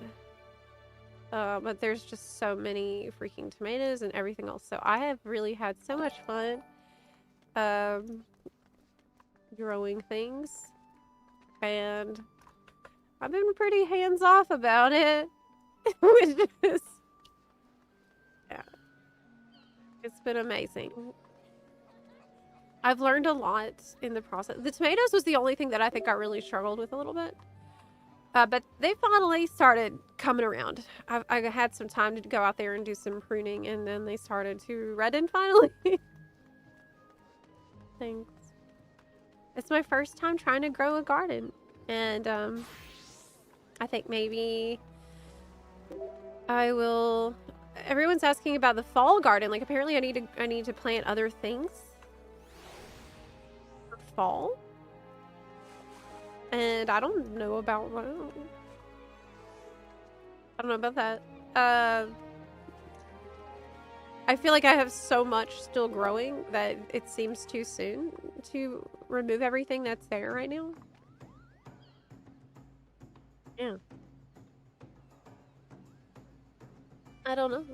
But there's just so many freaking tomatoes and everything else. So I have really had so much fun growing things, and I've been pretty hands-off about it. Which is, yeah, it's been amazing. I've learned a lot in the process. The tomatoes was the only thing that I think I really struggled with a little bit. But they finally started coming around. I had some time to go out there and do some pruning, and then they started to redden finally. Thanks. It's my first time trying to grow a garden, and I think maybe I will. Everyone's asking about the fall garden. Like, apparently I need to plant other things for fall. And I don't know about what. I don't know about that. I feel like I have so much still growing that it seems too soon to remove everything that's there right now. Yeah. I don't know.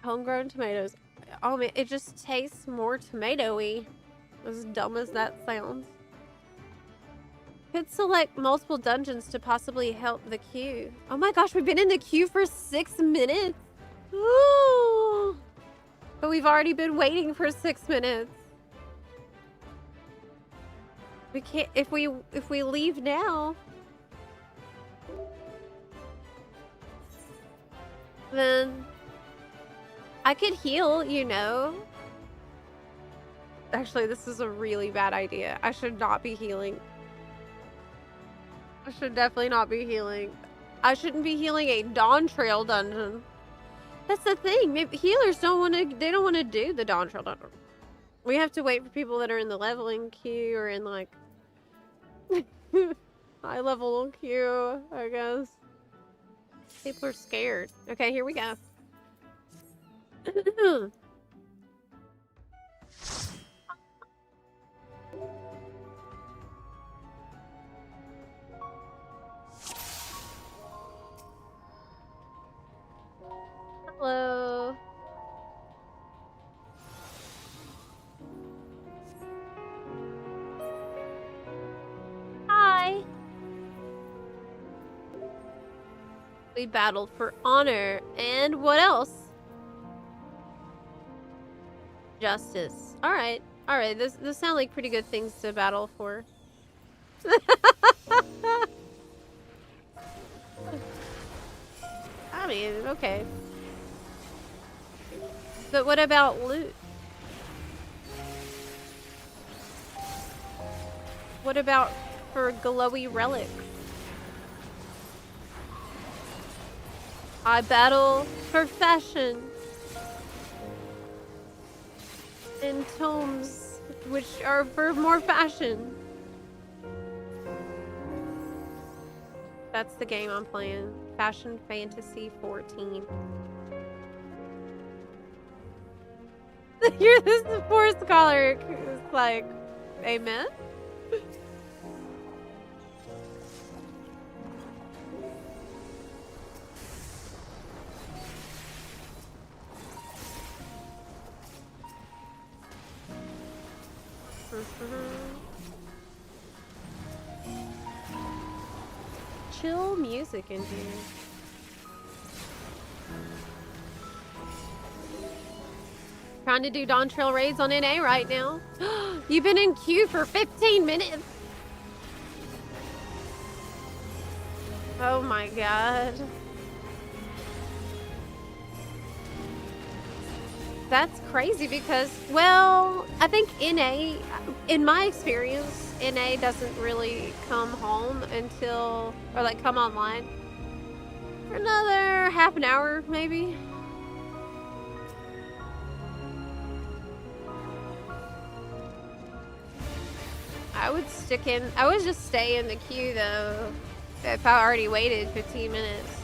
Homegrown tomatoes. Oh man, it just tastes more tomatoey. As dumb as that sounds. Could select multiple dungeons to possibly help the queue. Oh my gosh, we've been in the queue for 6 minutes. Ooh. But we've already been waiting for 6 minutes. We can't if we leave now. Then I could heal, you know. Actually, this is a really bad idea. I should not be healing. I should definitely not be healing. I shouldn't be healing a Dawn Trail dungeon. That's the thing. Maybe healers don't want to. They don't want to do the Dawn Trail dungeon. We have to wait for people that are in the leveling queue or in like high level queue, I guess. People are scared. Okay, here we go. Hello. Hi. We battled for honor. And what else? Justice. Alright. Alright, this sound like pretty good things to battle for. I mean, okay. But what about loot? What about for glowy relics? I battle for fashion. And tomes, which are for more fashion. That's the game I'm playing. Fashion Fantasy 14. You're this poor scholar. It's like, amen? Chill music in here. Trying to do Dawn Trail raids on NA right now. You've been in queue for 15 minutes. Oh my god. That's crazy because, well, I think NA, in my experience, NA doesn't really come home until, or like come online for another half an hour, maybe. would I would just stay in the queue though, if I already waited 15 minutes.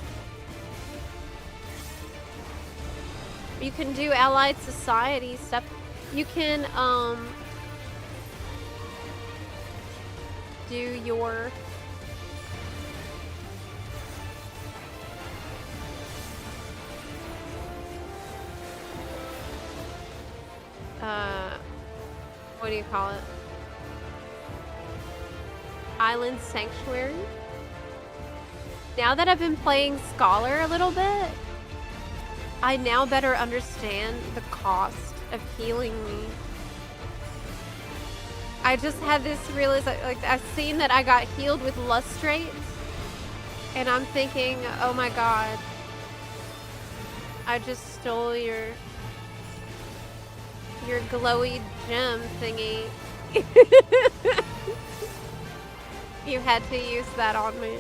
You can do allied society stuff. You can, do your... what do you call it? Island Sanctuary. Now that I've been playing Scholar a little bit, I now better understand the cost of healing me. I just had this realization, like I've seen that I got healed with lustrates, and I'm thinking, oh my god, I just stole your glowy gem thingy. You had to use that on me.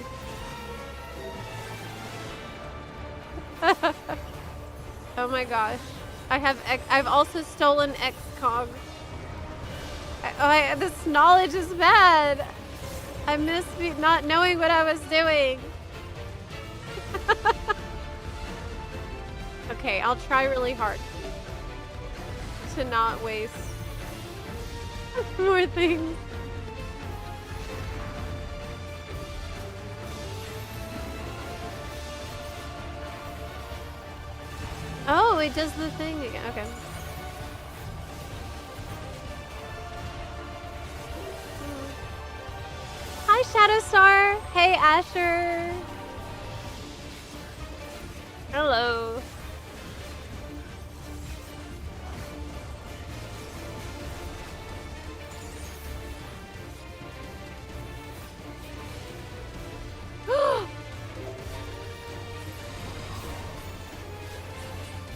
Oh my gosh. I've also stolen XCOG. This knowledge is bad. I miss not knowing what I was doing. Okay, I'll try really hard to not waste more things. Oh, it does the thing again. Okay. Hi, Shadowstar. Hey, Asher. Hello.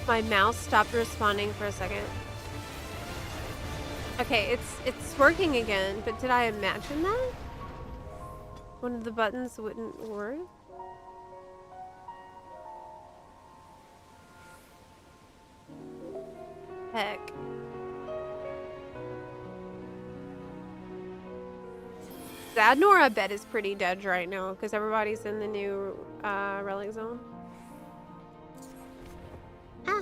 My mouse stopped responding for a second. Okay, it's working again, but did I imagine that? One of the buttons wouldn't work? Heck. Zadnor, I bet, is pretty dead right now because everybody's in the new Relic Zone. Ah.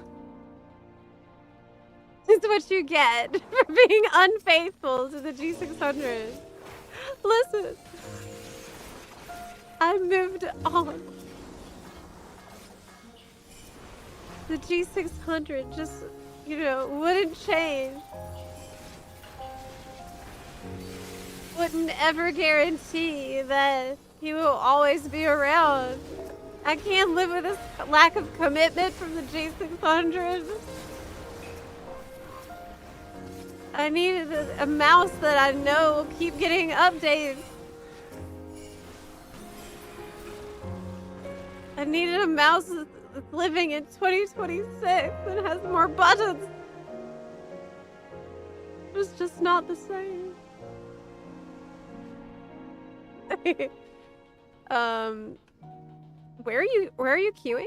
It's what you get for being unfaithful to the G600. Listen. I moved on. The G600 just, you know, wouldn't change. Wouldn't ever guarantee that he will always be around. I can't live with this lack of commitment from the G600. I needed a mouse that I know will keep getting updates. I needed a mouse that's living in 2026 and has more buttons. It's just not the same. Where are you queuing?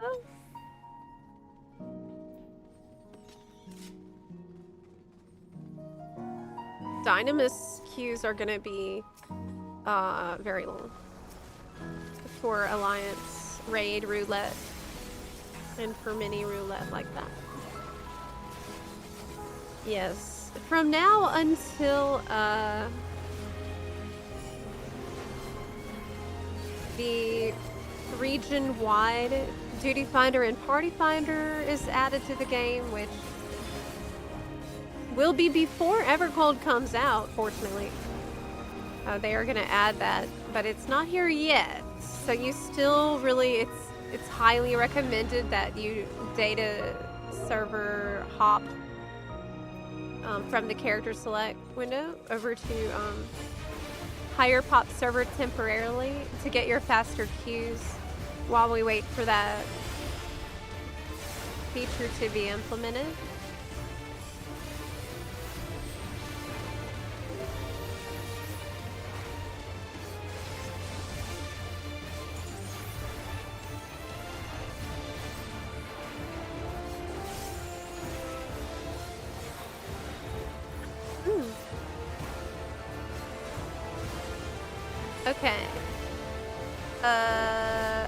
Oh. Dynamis queues are gonna be very long for Alliance, Raid, Roulette, and for mini roulette like that. Yes, from now until the region-wide Duty Finder and Party Finder is added to the game, which will be before Evercold comes out, fortunately. They are going to add that, but it's not here yet. So you still really, it's highly recommended that you data server hop from the character select window over to higher pop server temporarily to get your faster queues while we wait for that feature to be implemented. Okay. Uh...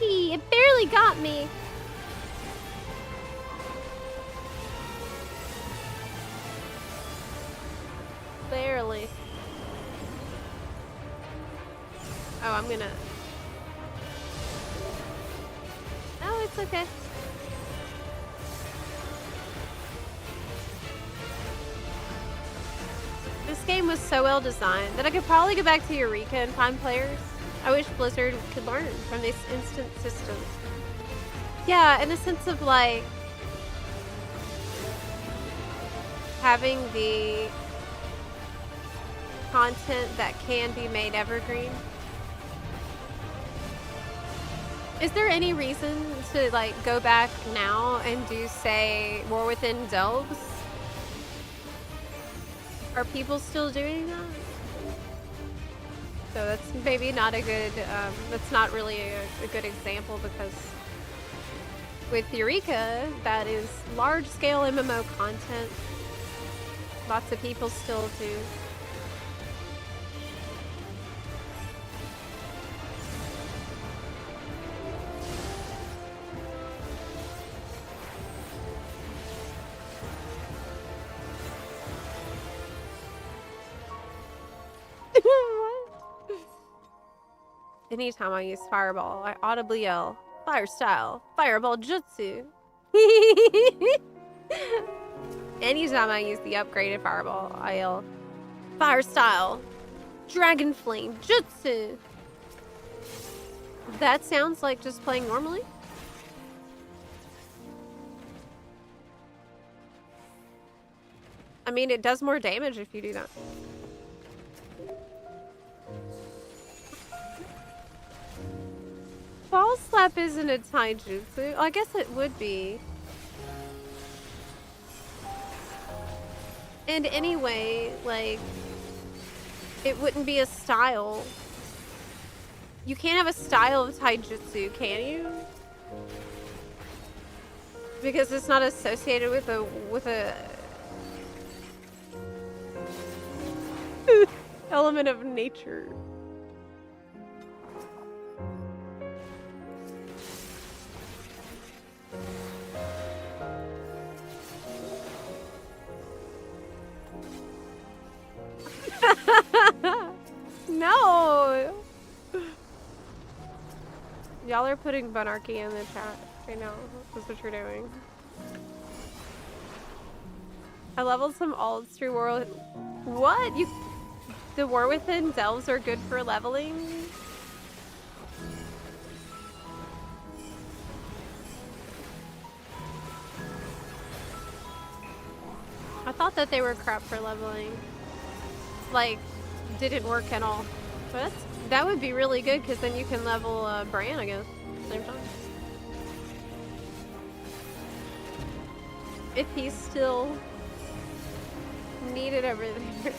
It barely got me. Barely. Oh, I'm gonna... No, it's okay. This game was so well designed that I could probably go back to Eureka and find players. I wish Blizzard could learn from these instant systems. Yeah, in a sense of like having the content that can be made evergreen. Is there any reason to like go back now and do, say, War Within Delves? Are people still doing that? So that's maybe not a good, that's not really a good example, because with Eureka, that is large-scale MMO content. Lots of people still do. Anytime I use Fireball, I audibly yell, Fire Style, Fireball Jutsu. Anytime I use the upgraded Fireball, I yell, Fire Style, Dragon Flame Jutsu. That sounds like just playing normally. I mean, it does more damage if you do that. Ball Slap isn't a taijutsu. I guess it would be. And anyway, like, it wouldn't be a style. You can't have a style of taijutsu, can you? Because it's not associated with a element of nature. No! Y'all are putting Bunarchy in the chat right now. That's what you're doing. I leveled some alts through War Within. What? The War Within delves are good for leveling? I thought that they were crap for leveling. Like, didn't work at all. But that would be really good, because then you can level Bran, I guess, at the same time. If he's still needed over there.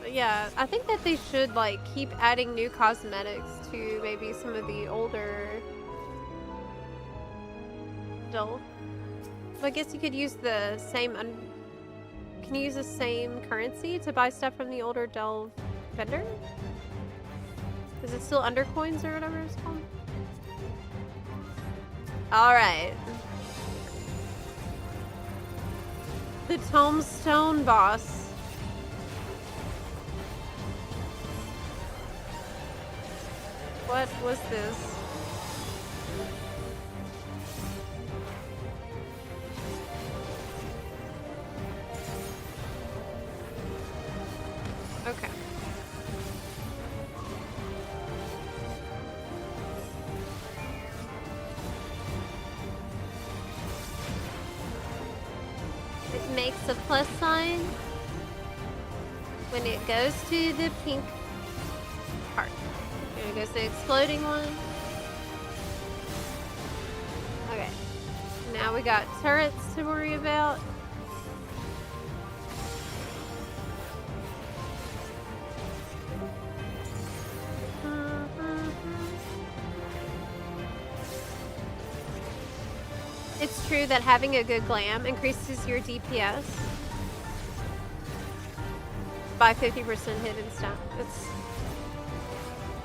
Yeah, I think that they should like keep adding new cosmetics to maybe some of the older delve. I guess you could use the same can you use the same currency to buy stuff from the older delve vendor? Is it still undercoins or whatever it's called? Alright. The Tombstone boss. What was this? Okay. a plus sign when it goes to the pink part. When it goes to the exploding one. Okay. Now we got turrets to worry about. It's true that having a good glam increases your DPS by 50% hit and stun.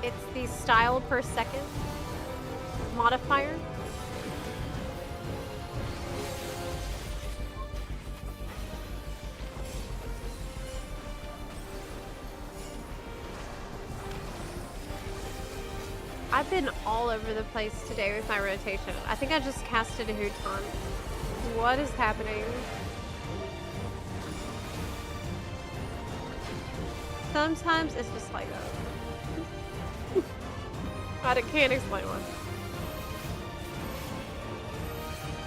It's the style per second modifier. I've been all over the place today with my rotation. I think I just casted a Huton. What is happening? Sometimes it's just like that. I can't explain why.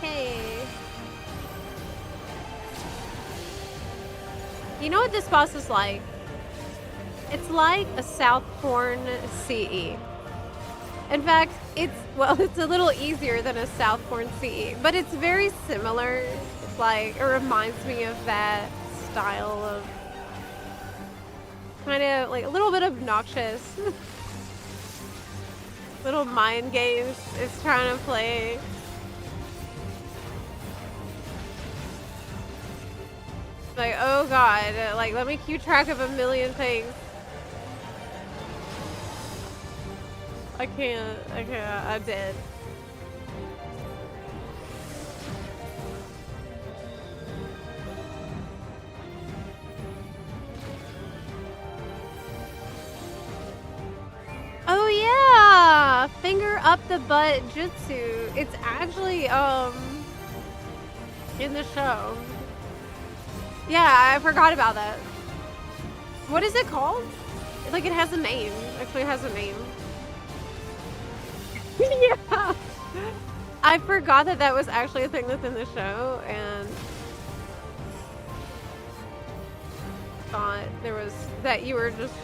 Hey. You know what this boss is like? It's like a Southbourne CE. In fact, it's a little easier than a Southbourne CE, but it's very similar. It's like, it reminds me of that style of kind of like a little bit obnoxious. Little mind games it's trying to play. Like, oh god, like let me keep track of a million things. I can't, I'm dead. Oh yeah! Finger up the butt jutsu. It's actually, in the show. Yeah, I forgot about that. What is it called? Like, it has a name. Actually, it has a name. Yeah, I forgot that that was actually a thing that's in the show, and thought there was that you were just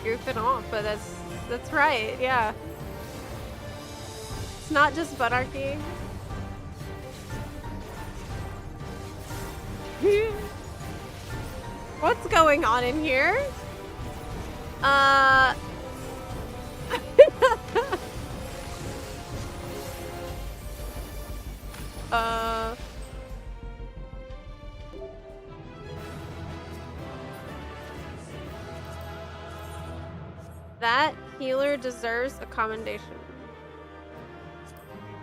goofing off, but that's right. Yeah, it's not just buttarchy. What's going on in here? That healer deserves a commendation.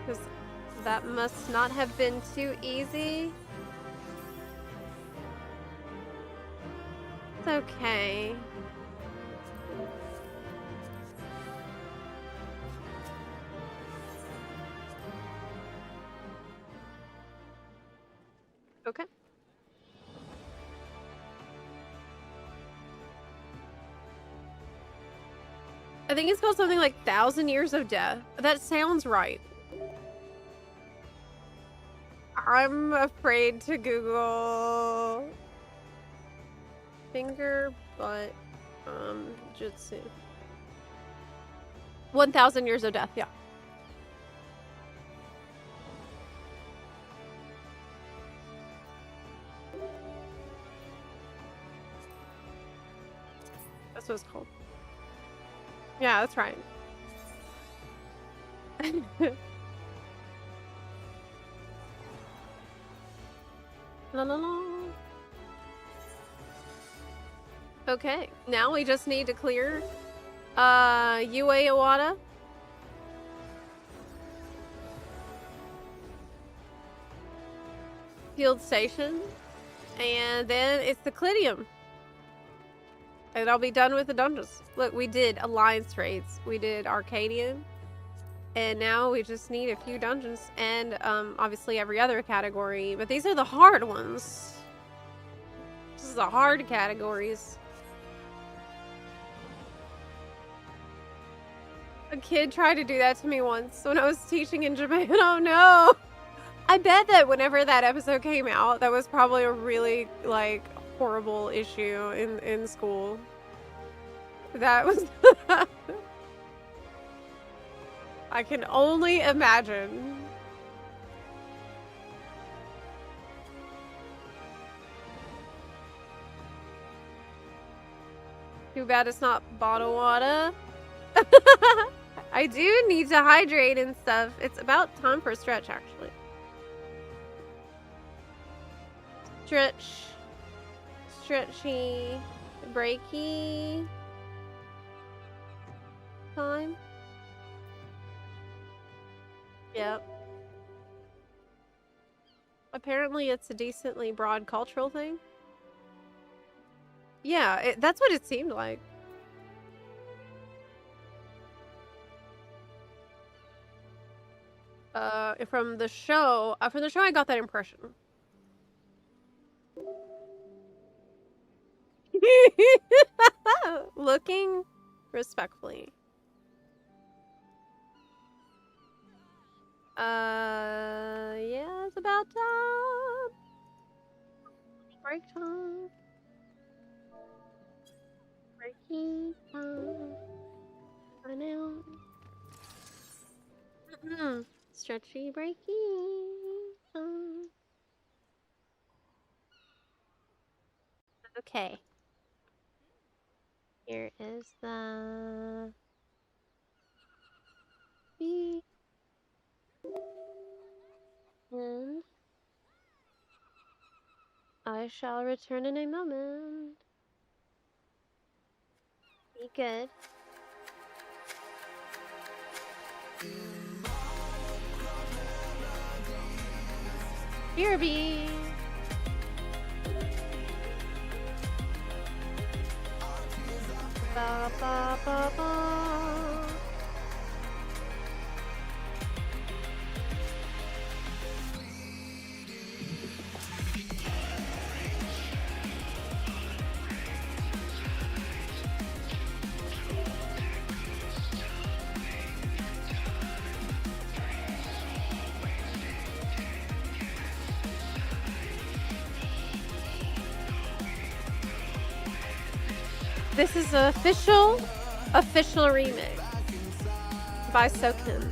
Because that must not have been too easy. It's okay. Okay. I think it's called something like 1,000 Years of Death. That sounds right. I'm afraid to Google finger butt jutsu. 1,000 Years of Death, yeah. That's what it's called. Yeah, that's right. La la la. Okay, now we just need to clear UA Iwata. Field Station. And then it's the Clidium. And I'll be done with the dungeons. Look, we did Alliance raids. We did Arcadian. And now we just need a few dungeons. And obviously every other category. But these are the hard ones. This is the hard categories. A kid tried to do that to me once when I was teaching in Japan. Oh no! I bet that whenever that episode came out, that was probably a really, like, horrible issue in school. That was... I can only imagine. Too bad it's not bottled water. I do need to hydrate and stuff. It's about time for a stretch, actually. Stretch. Stretchy. Breaky. Time. Yep. Apparently it's a decently broad cultural thing. Yeah, that's what it seemed like. From the show I got that impression. Looking respectfully. Yeah, it's about time. Break time. Breaking time. I know. Stretchy breaking time. Okay. Here is the B. And I shall return in a moment. Be good. Here be. Ba ba ba ba. This is an official remix by Soken.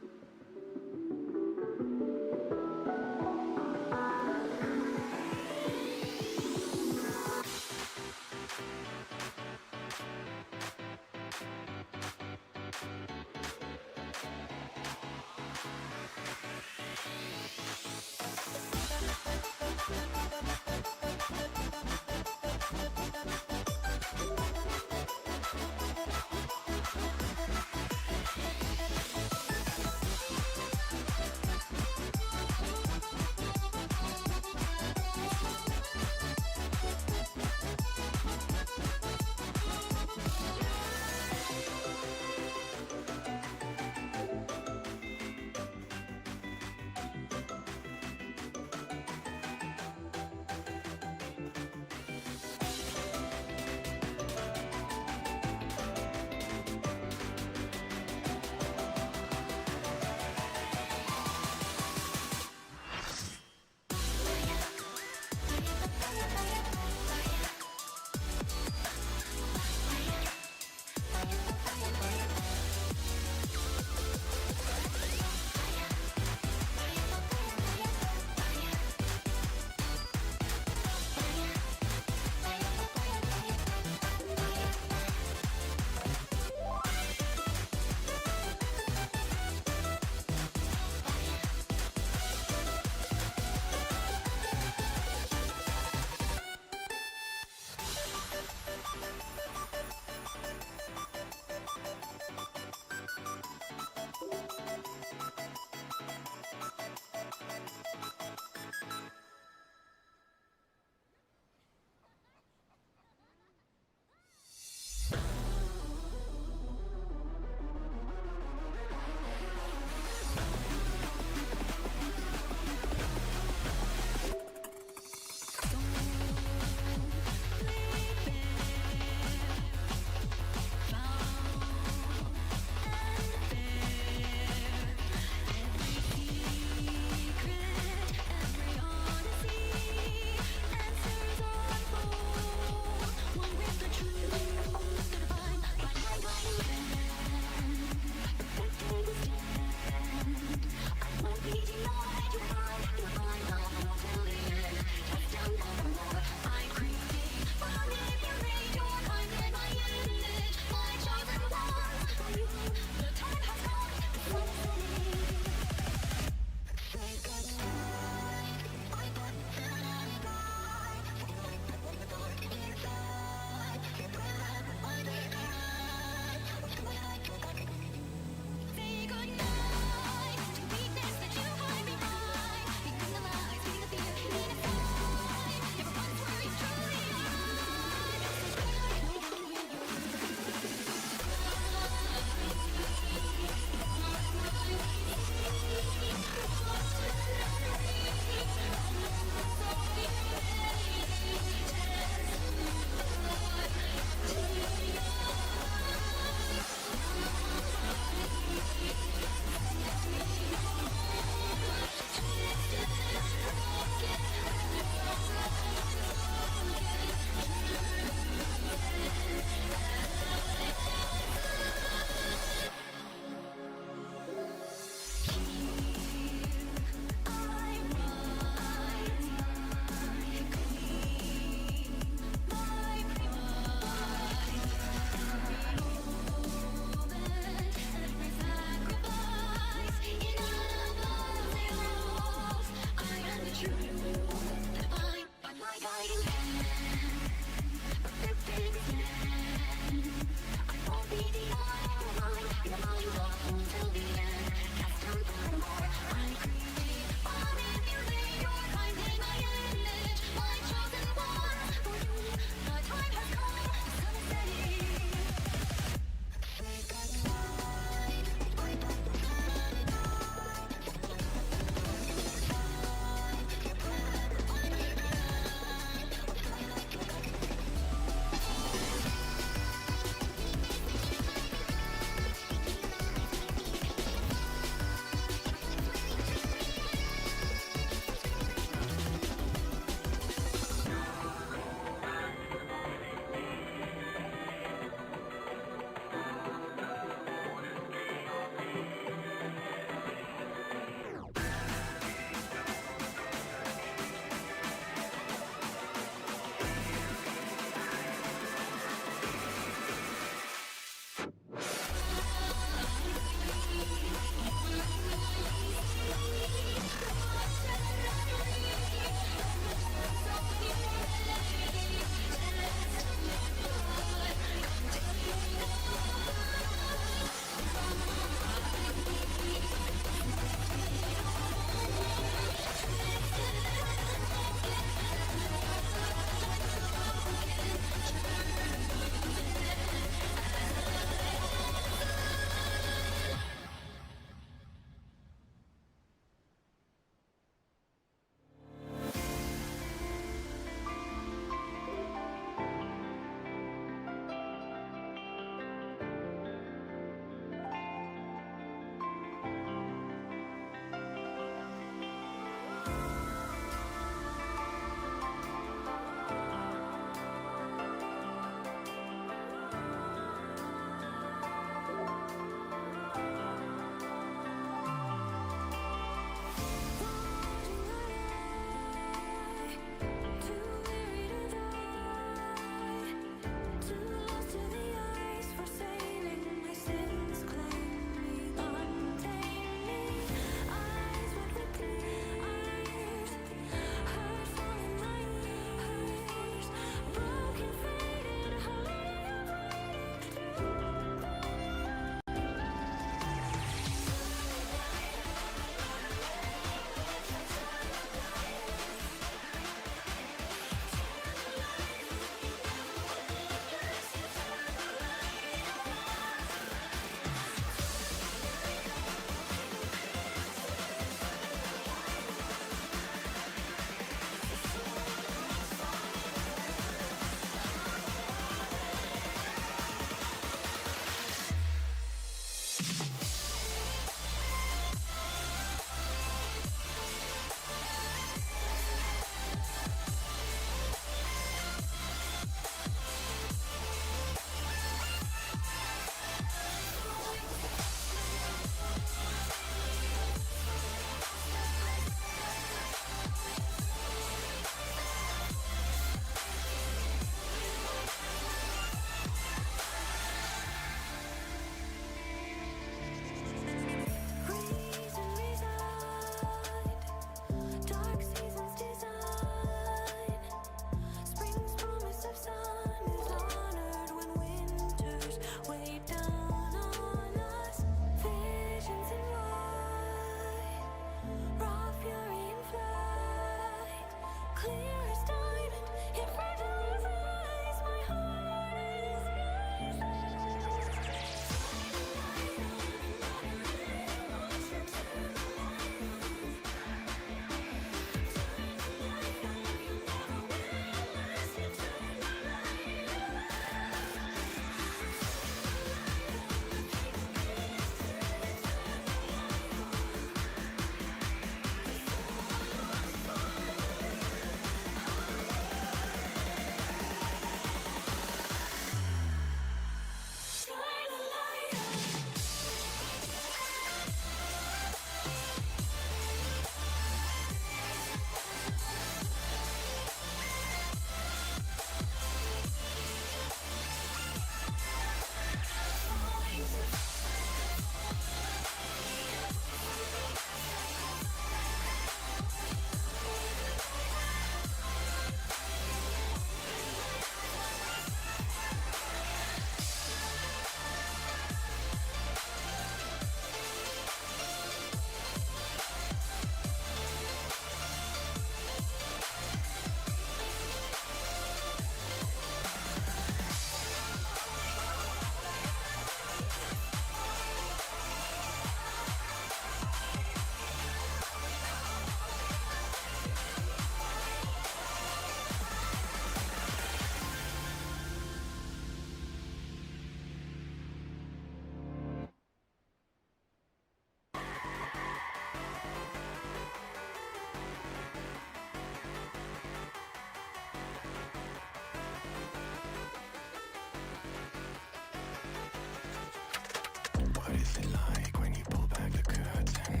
What is it like when you pull back the curtain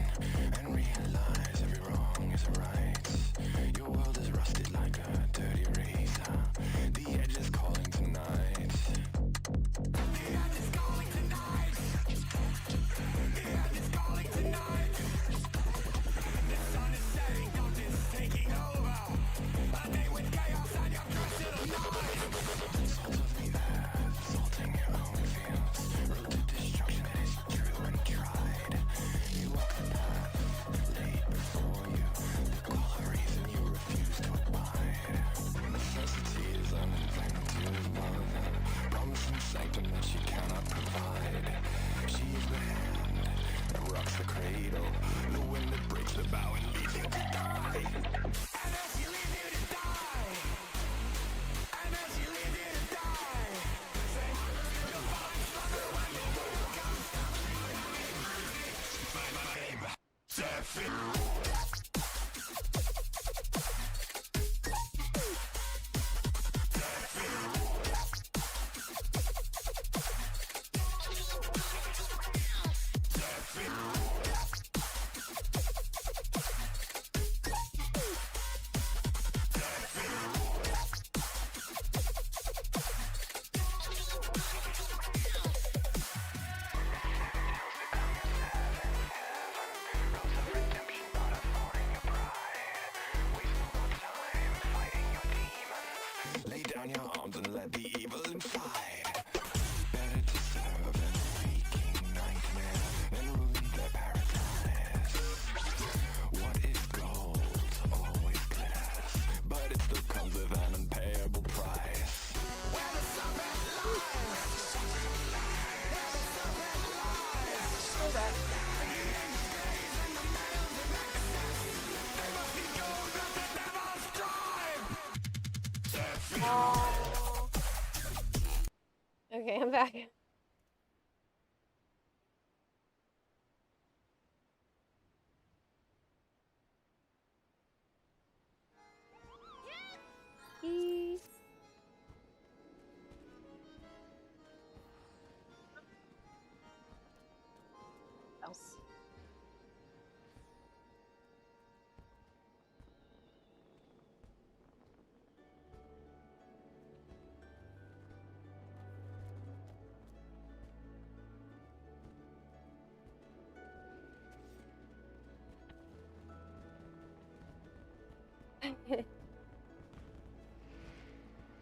and realize every wrong is right? Your world is rusted like a dirty razor. The edge is calling tonight. The edge is calling tonight. The edge is calling tonight. The sun is setting, doubt is taking over. A day with chaos and your twisted of night. Salt of me there, salting your own fields. Road to destruction is true and tried. You walk the path laid before you. The call a reason you refuse to abide. Necessity is an inventive mother, promising sanctum that she cannot provide. She is the hand that rocks the cradle, the wind that breaks the bow and leaves you to die. And as she leaves you to die, and as she leaves you to die, say, you'll fall in slumber when the moon comes down. My name, Zephyr. Lay down your arms and let the evil inside. Better to serve an waking nightmare than ruin their paradise. What is gold always glitters, but it still comes with an unpayable price. Where the serpent lies, where the serpent lies. They must be gold that the devils drive. Okay, I'm back. Eee. Else.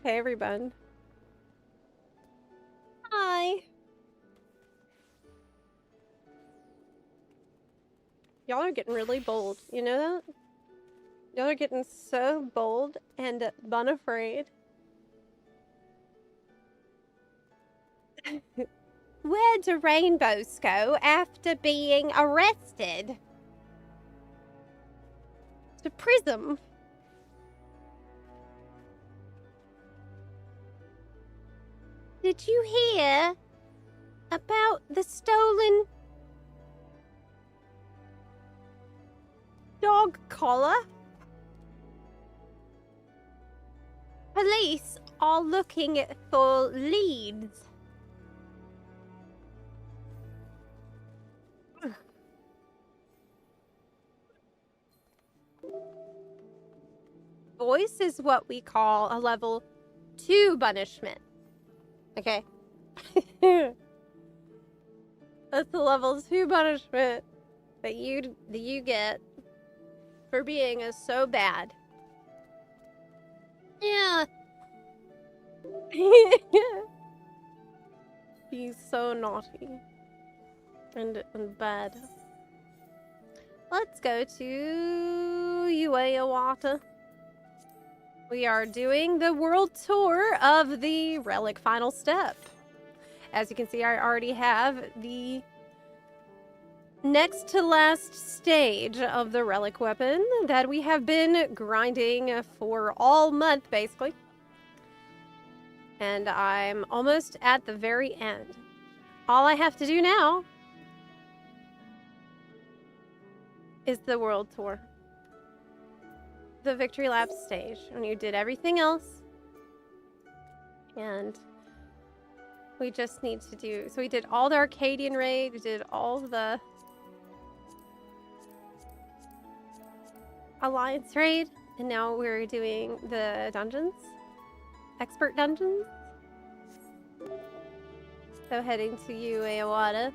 Hey everyone. Hi. Y'all are getting really bold, you know that? Y'all are getting so bold and unafraid. Where do rainbows go after being arrested? To prison. Did you hear about the stolen dog collar? Police are looking for leads. voice is what we call a level 2 punishment. Okay? That's the level 2 punishment that you get for being so bad. Yeah. Being so naughty and bad. Let's go to Ueawata. We are doing the world tour of the Relic final step. As you can see, I already have the next to last stage of the Relic weapon that we have been grinding for all month, basically. And I'm almost at the very end. All I have to do now is the world tour. The victory lap stage. When you did everything else. And we just need to do... So we did all the Arcadian raid. We did all the Alliance raid. And now we're doing the dungeons. Expert dungeons. So heading to Ueawata.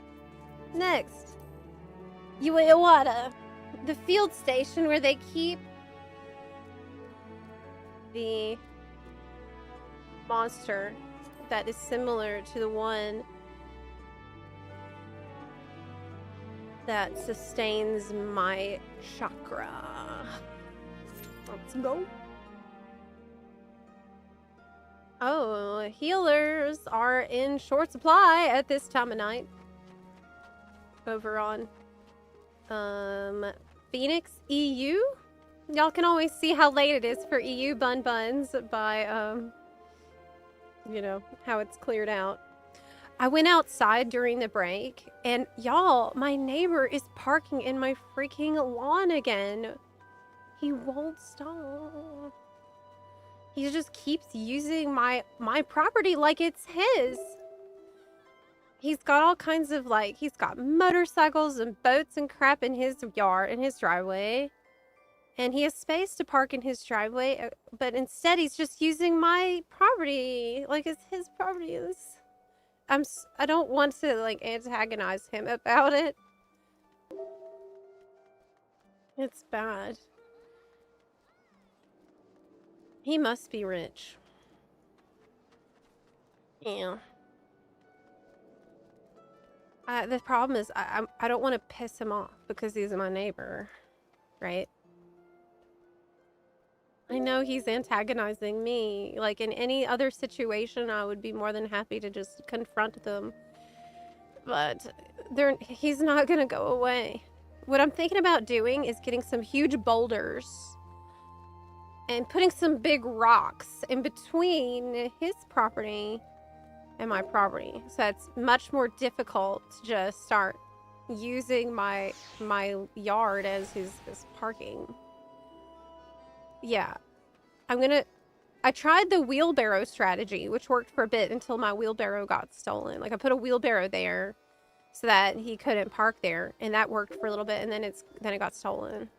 Next. Ueawata. The field station where they keep the monster that is similar to the one that sustains my chakra. Let's go. Oh, healers are in short supply at this time of night. Over on Phoenix EU. Y'all can always see how late it is for EU buns by you know, how it's cleared out. I went outside during the break and y'all, my neighbor is parking in my freaking lawn again. He won't stop. He just keeps using my property like it's his. He's got all kinds of, like, he's got motorcycles and boats and crap in his yard, in his driveway. And he has space to park in his driveway, but instead he's just using my property like it's his property. I don't want to, like, antagonize him about it. It's bad. He must be rich. Yeah. The problem is I don't want to piss him off because he's my neighbor, right? I know he's antagonizing me. Like, in any other situation, I would be more than happy to just confront them. But he's not gonna go away. What I'm thinking about doing is getting some huge boulders and putting some big rocks in between his property and my property. So it's much more difficult to just start using my yard as his parking. Yeah. I tried the wheelbarrow strategy, which worked for a bit until my wheelbarrow got stolen. Like, I put a wheelbarrow there so that he couldn't park there, and that worked for a little bit, and then it got stolen.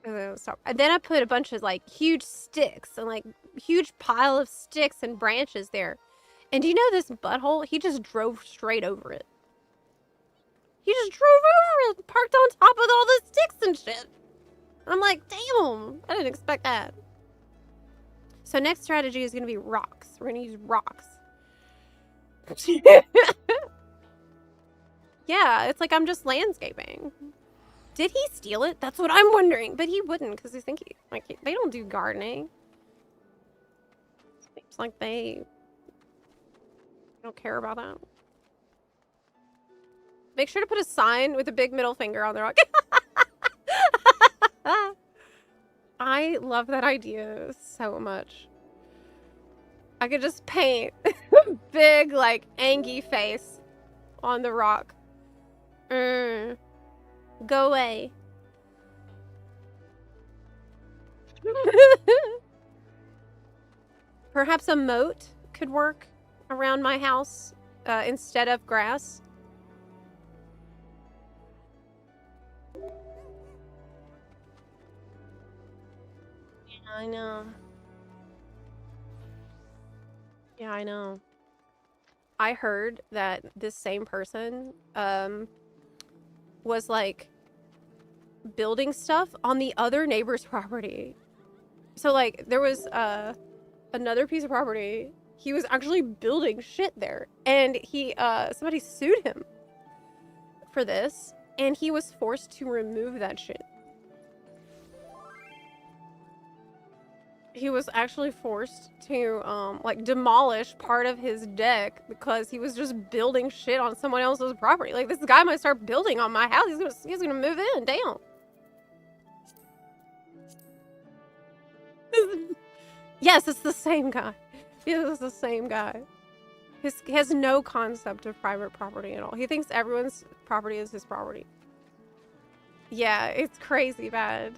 And then I put a bunch of, like, huge sticks and, like, huge pile of sticks and branches there. And do you know this butthole? He just drove straight over it. He just drove over it, parked on top of all the sticks and shit. I'm like, damn, I didn't expect that. So next strategy is going to be rocks. We're going to use rocks. Yeah, it's like I'm just landscaping. Did he steal it? That's what I'm wondering. But he wouldn't, because I think they don't do gardening. Seems like they don't care about that. Make sure to put a sign with a big middle finger on the rock. I love that idea so much. I could just paint a big, like, angry face on the rock. Go away. Perhaps a moat could work around my house instead of grass. I know. Yeah, I know. I heard that this same person was like building stuff on the other neighbor's property. So like there was another piece of property. He was actually building shit there, and he somebody sued him for this, and he was forced to remove that shit. He was actually forced to like demolish part of his deck because he was just building shit on someone else's property. Like, this guy might start building on my house. He's gonna move in. Damn. Yes, it's the same guy. Yes, it's the same guy. He has no concept of private property at all. He thinks everyone's property is his property. Yeah, it's crazy bad.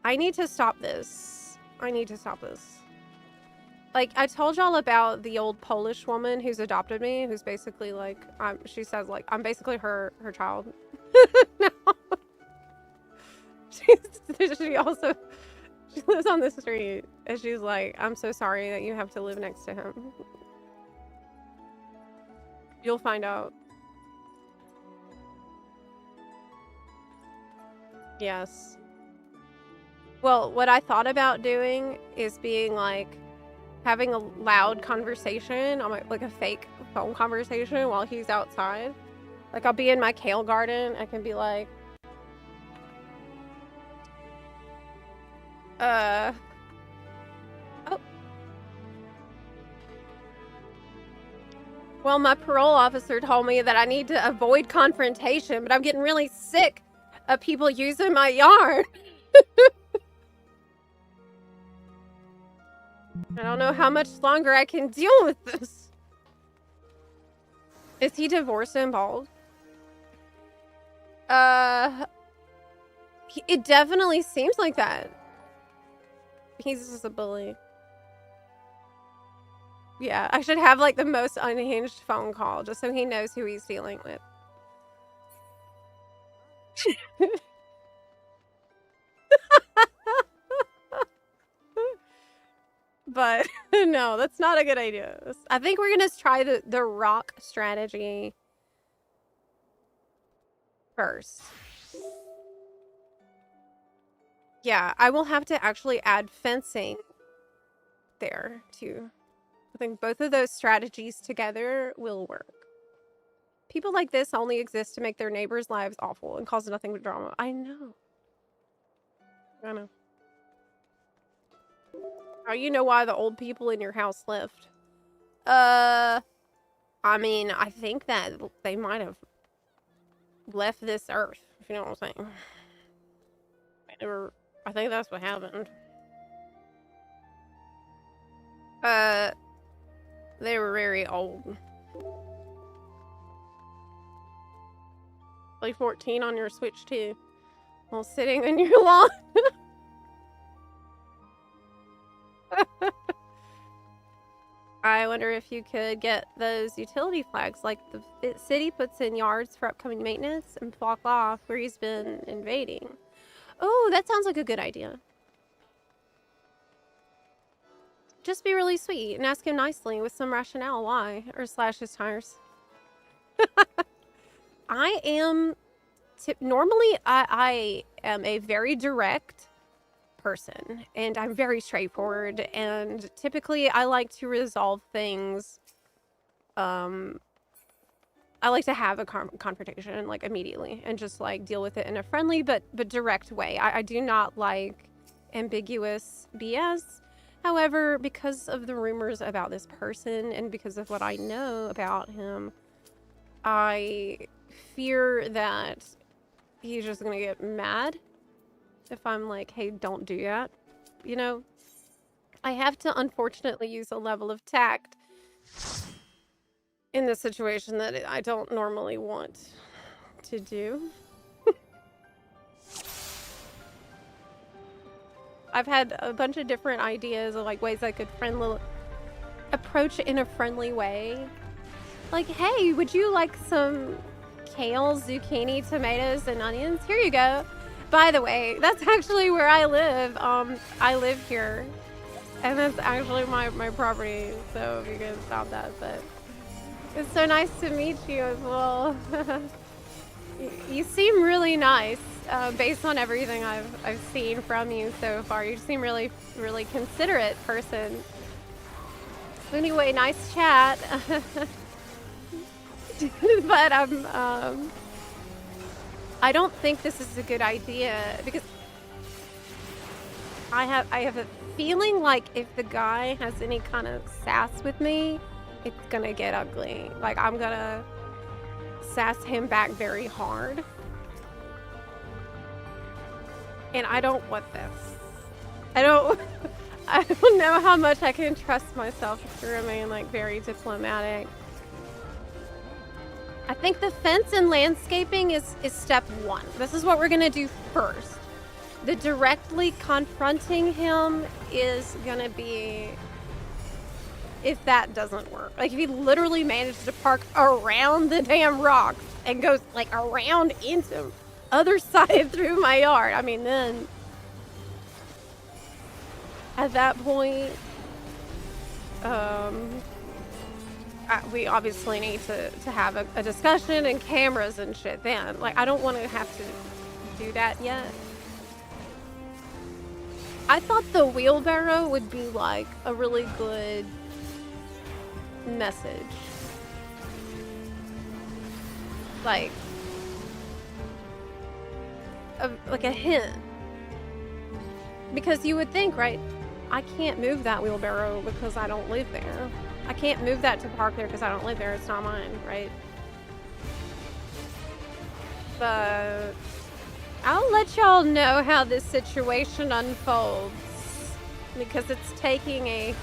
I need to stop this. I need to stop this. Like, I told y'all about the old Polish woman who's adopted me, who's basically like, she says like, I'm basically her child. No. She lives on the street, and she's like, I'm so sorry that you have to live next to him. You'll find out. Yes. Well, what I thought about doing is being like, having a loud conversation on my, like a fake phone conversation while he's outside. Like, I'll be in my kale garden. I can be like, oh. Well, my parole officer told me that I need to avoid confrontation, but I'm getting really sick of people using my yard. I don't know how much longer I can deal with this. Is he divorced and bald? It definitely seems like that. He's just a bully. Yeah, I should have like the most unhinged phone call just so he knows who he's dealing with. But no, that's not a good idea. I think we're gonna try the rock strategy first. Yeah, I will have to actually add fencing there too. I think both of those strategies together will work. People like this only exist to make their neighbors' lives awful and cause nothing but drama. I know. I know. Oh, you know why the old people in your house left? I mean, I think that they might have left this earth, if you know what I'm saying. I think that's what happened. They were very old. Like 14 on your Switch too. While sitting on your lawn. I wonder if you could get those utility flags like the city puts in yards for upcoming maintenance and block off where he's been invading. Oh, that sounds like a good idea. Just be really sweet and ask him nicely with some rationale why, or slash his tires. I am normally I am a very direct person, and I'm very straightforward, and typically I like to resolve things. I like to have a confrontation like immediately and just like deal with it in a friendly but direct way. I do not like ambiguous BS. However, because of the rumors about this person and because of what I know about him, I fear that he's just gonna get mad if I'm like, hey, don't do that. You know, I have to unfortunately use a level of tact in this situation that I don't normally want to do. I've had a bunch of different ideas of like ways I could approach it in a friendly way. Like, hey, would you like some kale, zucchini, tomatoes, and onions? Here you go. By the way, that's actually where I live. I live here. And that's actually my property, so if you can stop that, but it's so nice to meet you as well. You seem really nice, based on everything I've seen from you so far. You seem really considerate person. Anyway, nice chat. But I don't think this is a good idea because I have a feeling like if the guy has any kind of sass with me, it's gonna get ugly. Like I'm gonna sass him back very hard. And I don't want this. I don't know how much I can trust myself to remain like very diplomatic. I think the fence and landscaping is step one. This is what we're gonna do first. The directly confronting him is gonna be if that doesn't work. Like if he literally manages to park around the damn rocks and goes like around into other side through my yard. I mean, then at that point, we obviously need to have a discussion and cameras and shit then. Like I don't want to have to do that yet. I thought the wheelbarrow would be like a really good message. Like a hint. Because you would think, right, I can't move that wheelbarrow because I don't live there. I can't move that to park there because I don't live there. It's not mine, right? But I'll let y'all know how this situation unfolds because it's taking a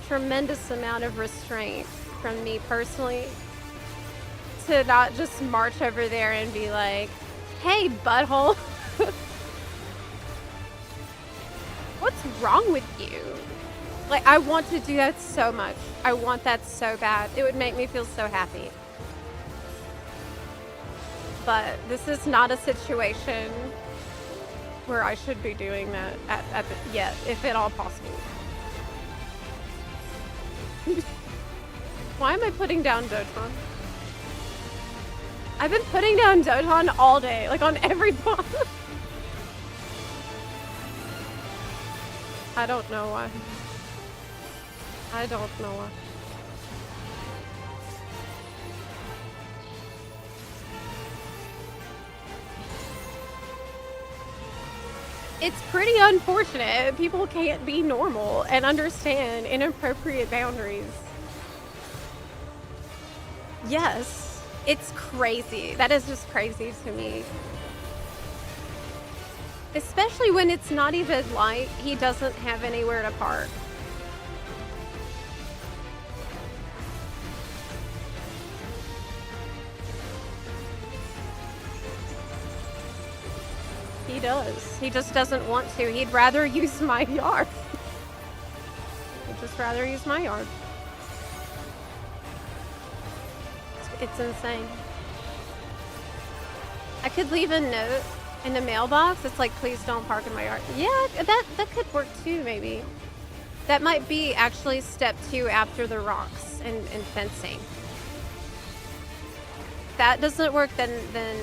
tremendous amount of restraint from me personally to not just march over there and be like, hey, butthole. What's wrong with you? Like, I want to do that so much. I want that so bad. It would make me feel so happy. But this is not a situation where I should be doing that yet, if at all possible. Why am I putting down Doton? I've been putting down Doton all day, like on every boss. I don't know why. I don't know why. It's pretty unfortunate. People can't be normal and understand inappropriate boundaries. Yes, it's crazy. That is just crazy to me. Especially when it's not even light, he doesn't have anywhere to park. He does. He just doesn't want to. He'd rather use my yard. He'd just rather use my yard. It's insane. I could leave a note in the mailbox. It's like, please don't park in my yard. Yeah, that could work too, maybe. That might be actually step 2 after the rocks and fencing. If that doesn't work, then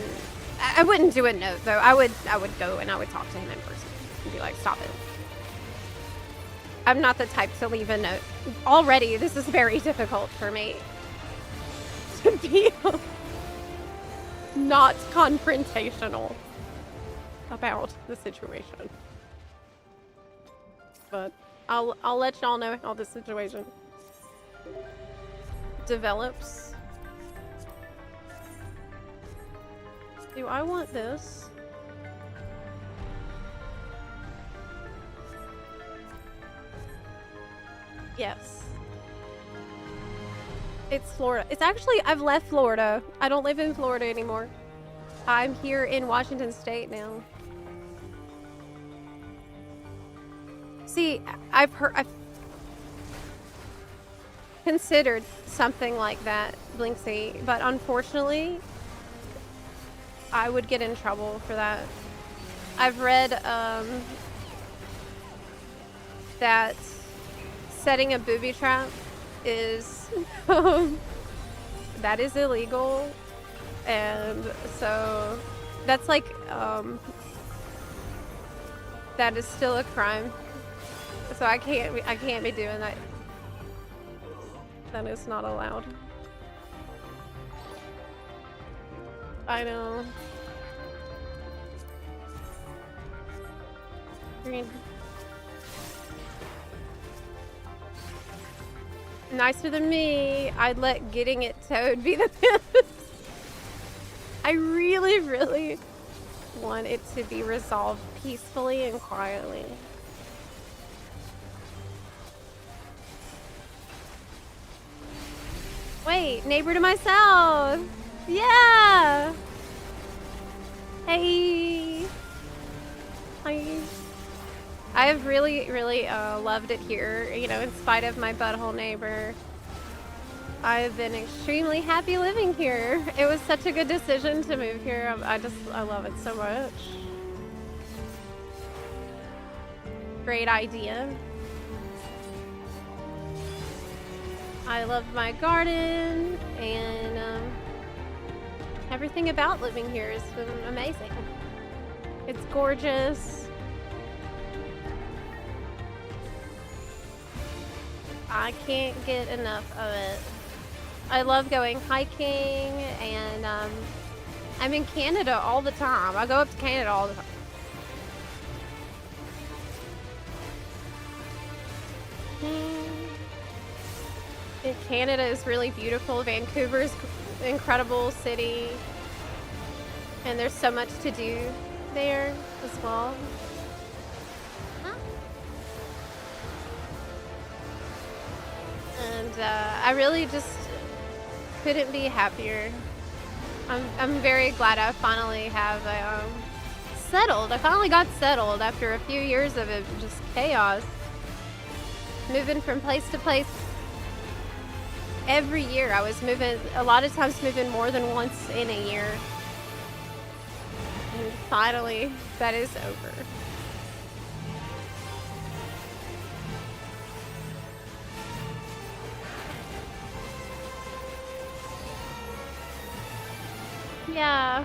I wouldn't do a note though. I would go and I would talk to him in person and be like, stop it. I'm not the type to leave a note. Already, this is very difficult for me to be not confrontational about the situation. But I'll let y'all know how the situation develops. Do I want this? Yes. It's Florida. It's actually, I've left Florida. I don't live in Florida anymore. I'm here in Washington State now. See, I've considered something like that, Blinksy, but unfortunately, I would get in trouble for that. I've read that setting a booby trap is that is illegal, and so that's like that is still a crime. So I can't be doing that. That is not allowed. I know. Green. Nicer than me. I'd let getting it towed be the best. I really, really want it to be resolved peacefully and quietly. Wait, neighbor to myself. Yeah. Hey. Hi. I have really, really loved it here, you know, in spite of my butthole neighbor. I've been extremely happy living here. It was such a good decision to move here. I love it so much. Great idea. I love my garden, and everything about living here has been amazing. It's gorgeous. I can't get enough of it. I love going hiking, and I'm in Canada all the time. I go up to Canada all the time. Canada is really beautiful. Vancouver's an incredible city, and there's so much to do there as well. And I really just couldn't be happier. I'm very glad I finally have settled. I finally got settled after a few years of it just chaos. Moving from place to place. Every year I was moving, a lot of times moving more than once in a year. And finally, that is over. Yeah.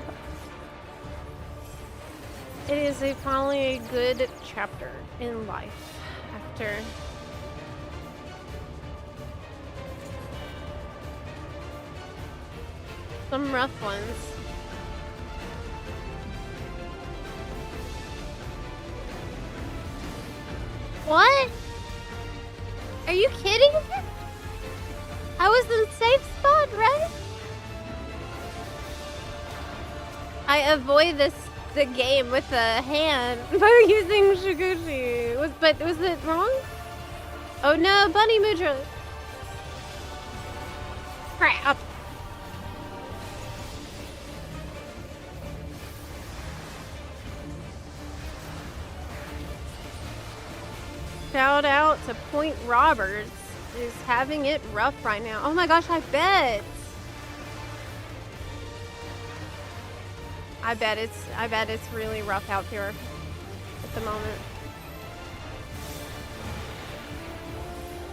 It is finally a good chapter in life after some rough ones. What? Are you kidding? I was in a safe spot, right? I avoid the game with the hand by using Shiguchi. But was it wrong? Oh no, Bunny Mudra. Crap. Shout out to Point Roberts, who's having it rough right now. Oh my gosh, I bet it's really rough out here at the moment.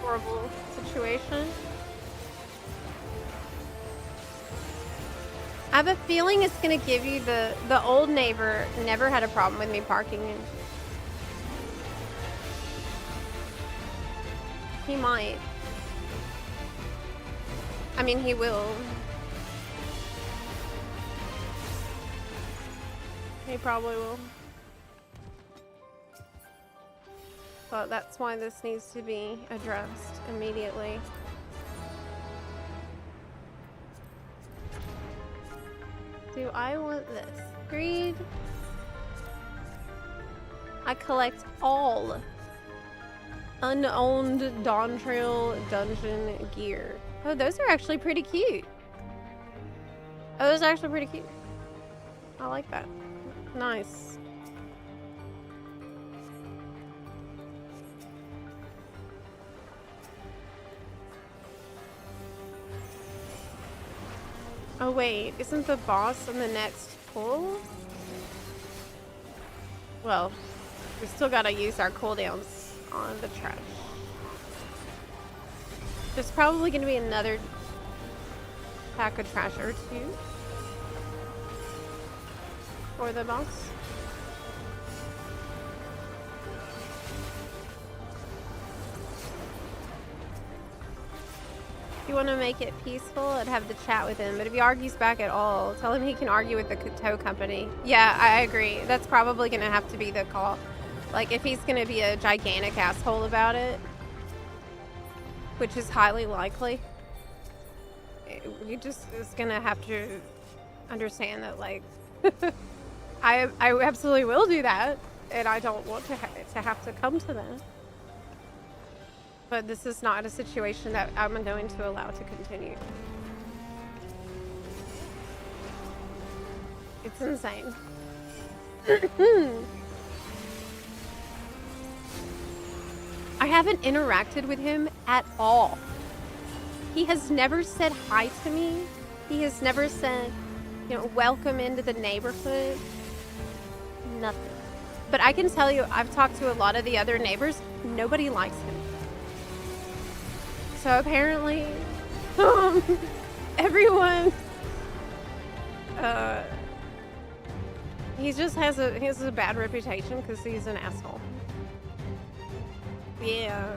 Horrible situation. I have a feeling it's gonna give you the old neighbor never had a problem with me parking in. He might. I mean, he will. He probably will. But that's why this needs to be addressed immediately. Do I want this? Greed. I collect all unowned Dawntrail dungeon gear. Oh, those are actually pretty cute. Oh, those are actually pretty cute. I like that. Nice. Oh wait, isn't the boss on the next pull? Well, we still gotta use our cooldowns on the trash. There's probably gonna be another pack of trash or two for the boss. If you want to make it peaceful, I'd have the chat with him. But if he argues back at all, tell him he can argue with the tow company. Yeah, I agree. That's probably going to have to be the call. Like, if he's going to be a gigantic asshole about it, which is highly likely, we just is going to have to understand that, like, I absolutely will do that, and I don't want to have to come to that. But this is not a situation that I'm going to allow to continue. It's insane. I haven't interacted with him at all. He has never said hi to me. He has never said, you know, welcome into the neighborhood. Nothing. But I can tell you, I've talked to a lot of the other neighbors. Nobody likes him. So apparently, everyone, he just has a bad reputation because he's an asshole. Yeah.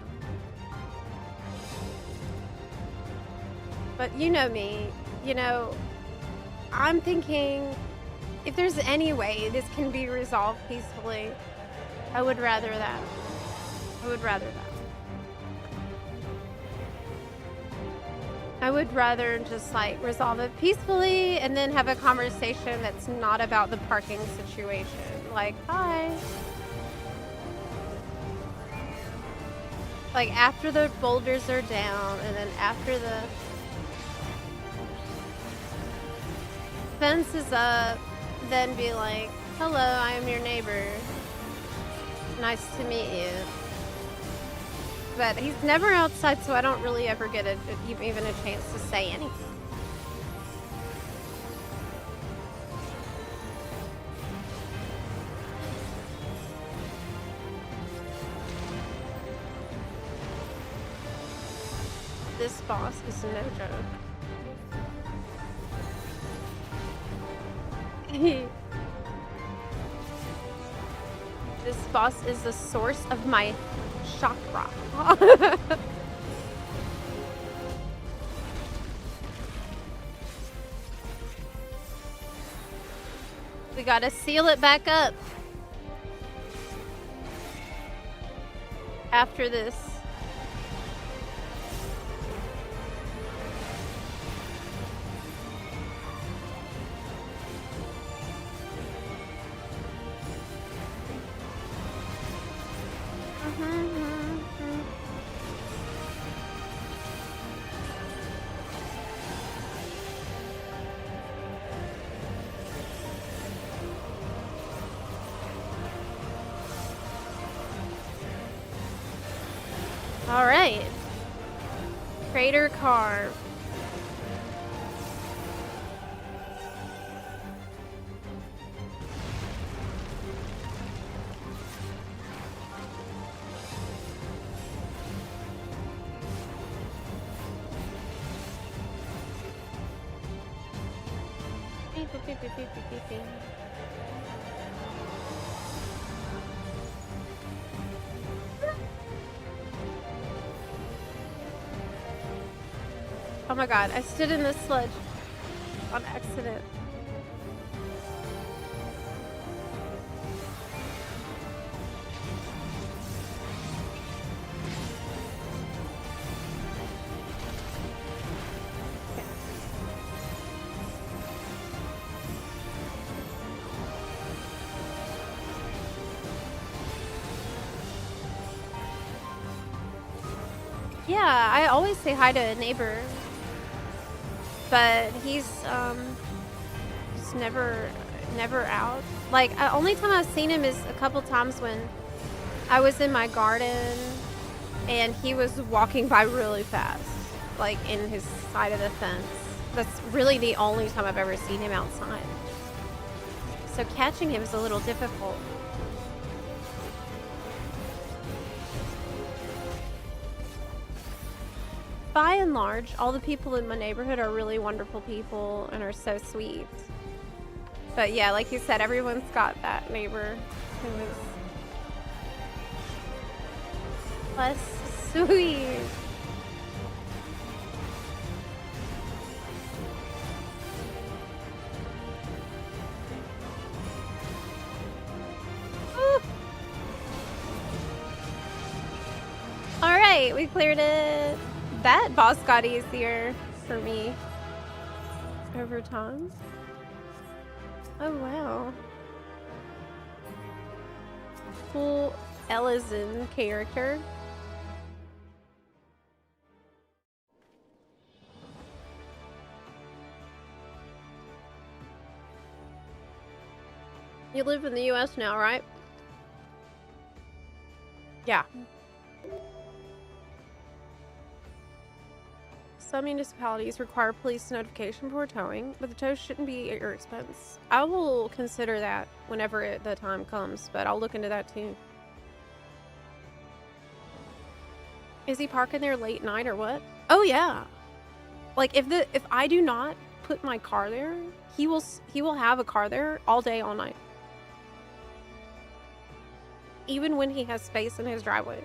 But you know me, you know, I'm thinking if there's any way this can be resolved peacefully, I would rather that. I would rather that. I would rather just like resolve it peacefully and then have a conversation that's not about the parking situation. Like, hi. Like after the boulders are down and then after the fence is up, then be like, hello, I am your neighbor. Nice to meet you. But he's never outside, so I don't really ever get even a chance to say anything. This boss is no joke. This boss is the source of my chakra. We gotta seal it back up after this. All right. Crater Carve. Oh my god, I stood in this sludge on accident. Yeah, I always say hi to a neighbor. But he's just never out. Like, only time I've seen him is a couple times when I was in my garden and he was walking by really fast, like in his side of the fence. That's really the only time I've ever seen him outside. So catching him is a little difficult. by and large, all the people in my neighborhood are really wonderful people and are so sweet. But yeah, like you said, everyone's got that neighbor who is less sweet. Alright, we cleared it. That boss got easier for me over time. Oh wow. Full Ellison character. You live in the US now, right? Yeah. Some municipalities require police notification before towing, but the tow shouldn't be at your expense. I will consider that whenever the time comes, but I'll look into that too. Is he parking there late night or what? Oh yeah. Like if I do not put my car there, he will have a car there all day, all night. Even when he has space in his driveway.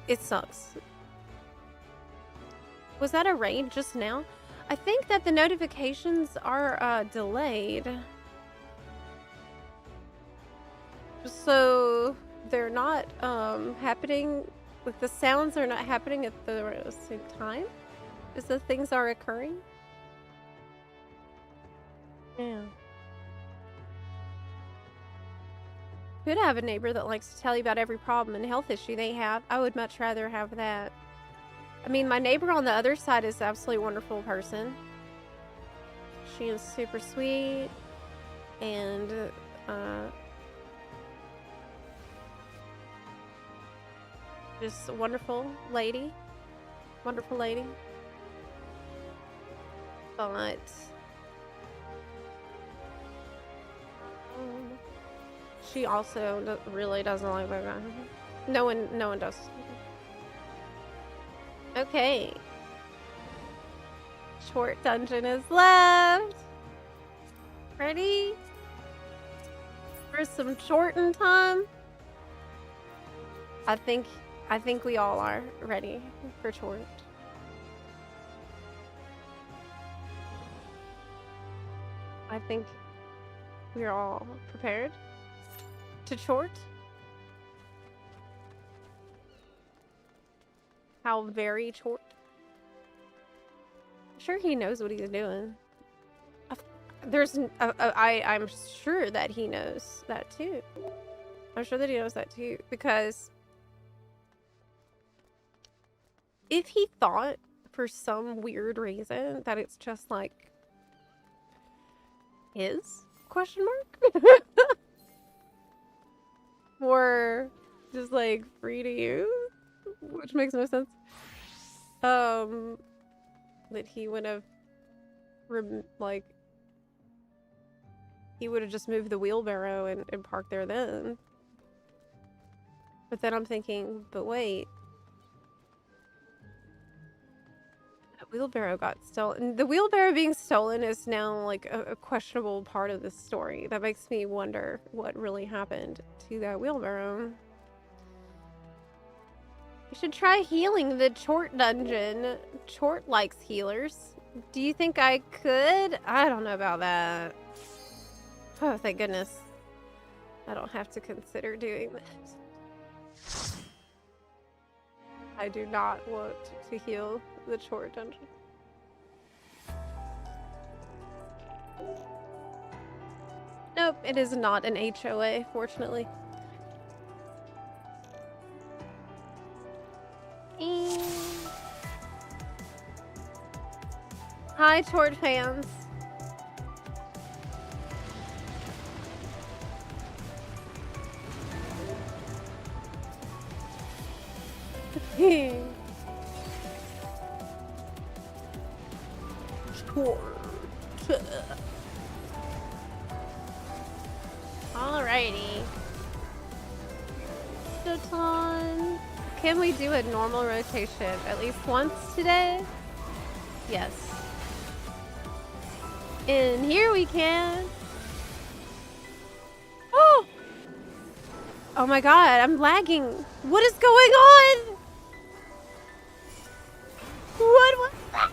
It sucks. Was that a raid just now? I think that the notifications are delayed. So they're not happening, like the sounds are not happening at the same time as the things are occurring. Yeah. Could have a neighbor that likes to tell you about every problem and health issue they have. I would much rather have that. I mean, my neighbor on the other side is an absolutely wonderful person. She is super sweet and just a wonderful lady. Wonderful lady. But she also really doesn't like that guy. No one does. Okay. Short dungeon is left. Ready? For some shorten time? I think we all are ready for short. I think we're all prepared to short. How very short. I'm sure he knows what he's doing. I'm sure that he knows that too. I'm sure that he knows that too, because if he thought for some weird reason that it's just like his question mark or just like free to use, which makes no sense, that he would have he would have just moved the wheelbarrow and parked there then. But then I'm thinking, but wait, that wheelbarrow got stolen. The wheelbarrow being stolen is now like a questionable part of this story. That makes me wonder what really happened to that wheelbarrow. You should try healing the Chort dungeon. Chort likes healers. Do you think I could? I don't know about that. Oh, thank goodness. I don't have to consider doing that. I do not want to heal the Chort dungeon. Nope, it is not an HOA, fortunately. Hi, Chort fans. Alrighty. Stoton. can we do a normal rotation at least once today? Yes. And here we can. Oh! Oh my god, I'm lagging. What is going on? What was that?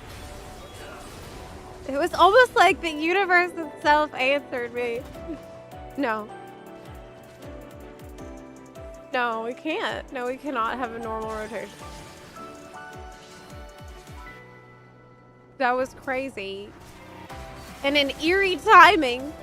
It was almost like the universe itself answered me. No. No, we can't. No, we cannot have a normal rotation. That was crazy. And an eerie timing.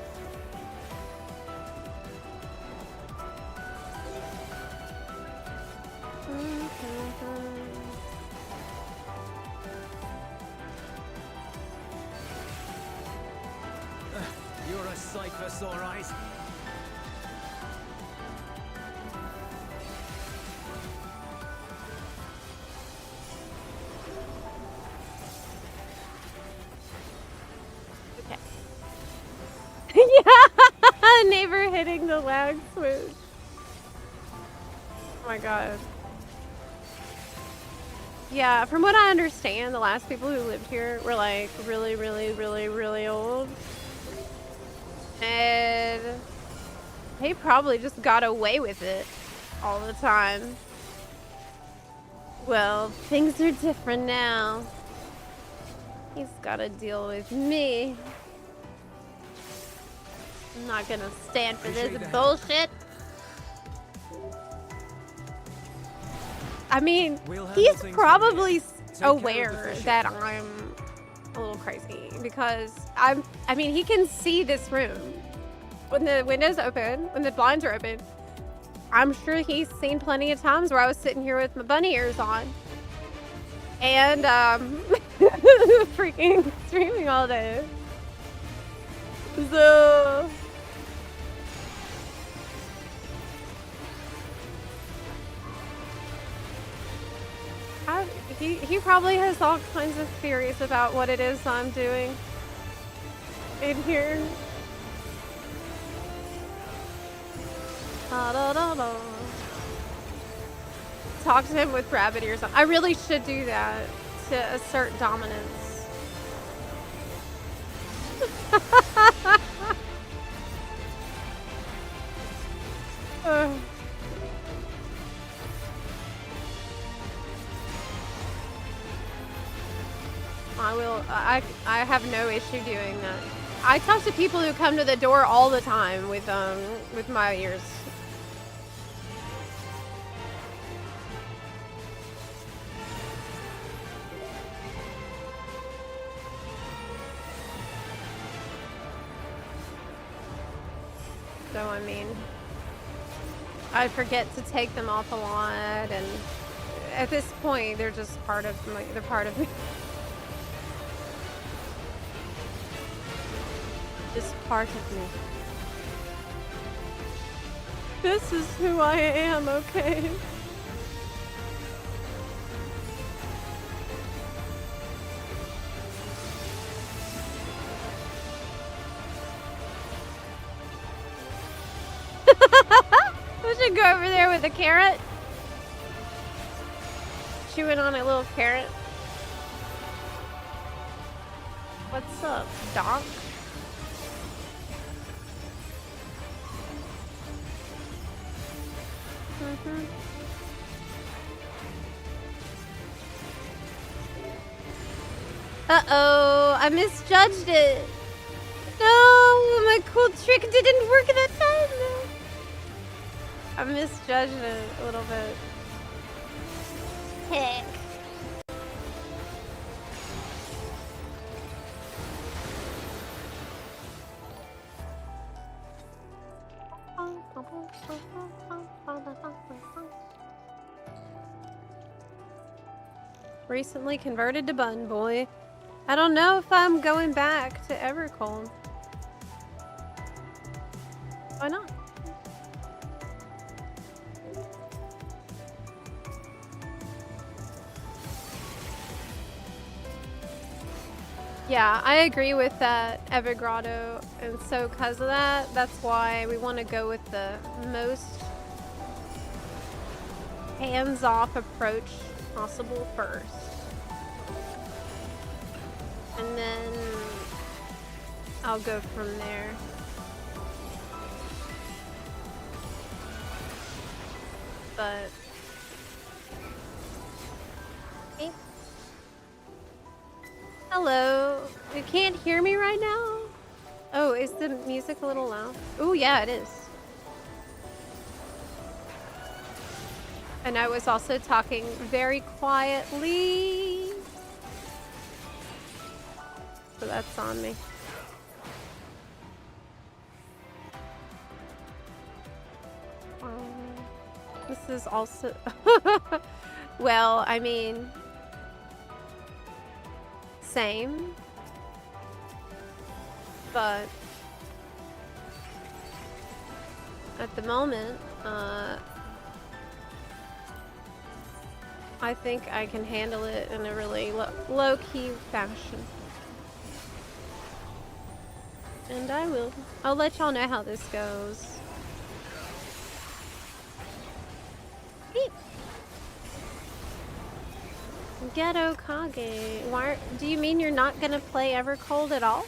You're a sight for sore eyes. Okay. Yeah, neighbor hitting the lag switch. Oh my god. Yeah, from what I understand, the last people who lived here were like really, really, really, really old. And he probably just got away with it all the time. Well, things are different now. He's gotta deal with me. I'm not gonna stand for this bullshit. I mean, he's probably aware that I'm a little crazy because I mean, he can see this room. When the window's open, when the blinds are open, I'm sure he's seen plenty of times where I was sitting here with my bunny ears on and freaking streaming all day. So he probably has all kinds of theories about what it is I'm doing in here. Talk to him with rabbit ears on. I really should do that to assert dominance. I have no issue doing that. I talk to people who come to the door all the time with my ears. So I mean, I forget to take them off a lot, and at this point, they're just part of me. They're part of me. Just part of me. This is who I am, okay? We should go over there with a carrot. Chewing on a little carrot. What's up, Doc? Uh-oh, I misjudged it. No, my cool trick didn't work that time. I misjudged it a little bit. Heck. Recently converted to Bun Boy. I don't know if I'm going back to Evercold. Why not? Yeah, I agree with that, Evergrotto, and so because of that, that's why we want to go with the most hands-off approach possible first. And then I'll go from there. But okay. Hello. You can't hear me right now? Oh, is the music a little loud? Oh, yeah, it is. And I was also talking very quietly. So that's on me. This is also... well, I mean... Same. But... At the moment, I think I can handle it in a really low-key fashion. And I will. I'll let y'all know how this goes. Beep. Ghetto Kage. Why? Do you mean you're not gonna play Evercold at all?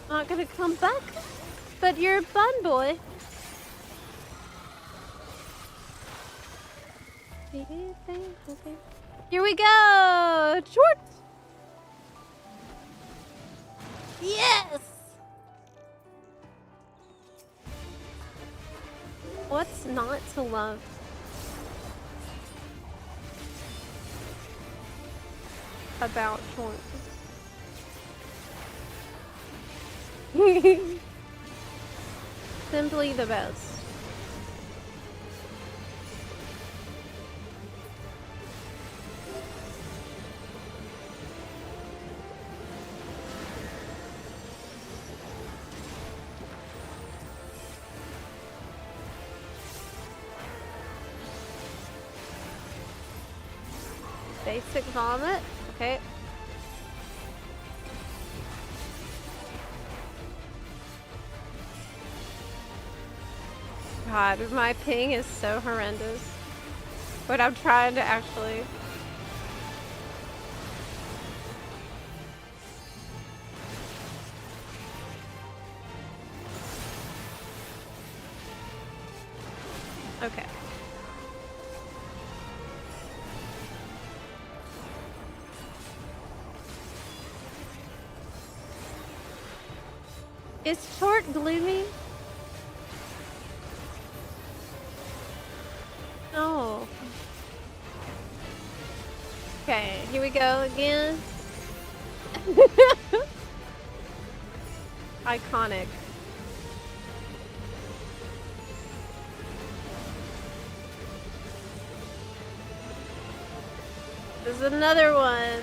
Not gonna come back? But you're a fun boy. Okay. Here we go! Short! Yes! What's not to love? About short. Simply the best. Basic vomit. Okay. God, my ping is so horrendous. But I'm trying to actually... Okay. Is short gloomy? No. Okay, here we go again. Iconic. There's another one.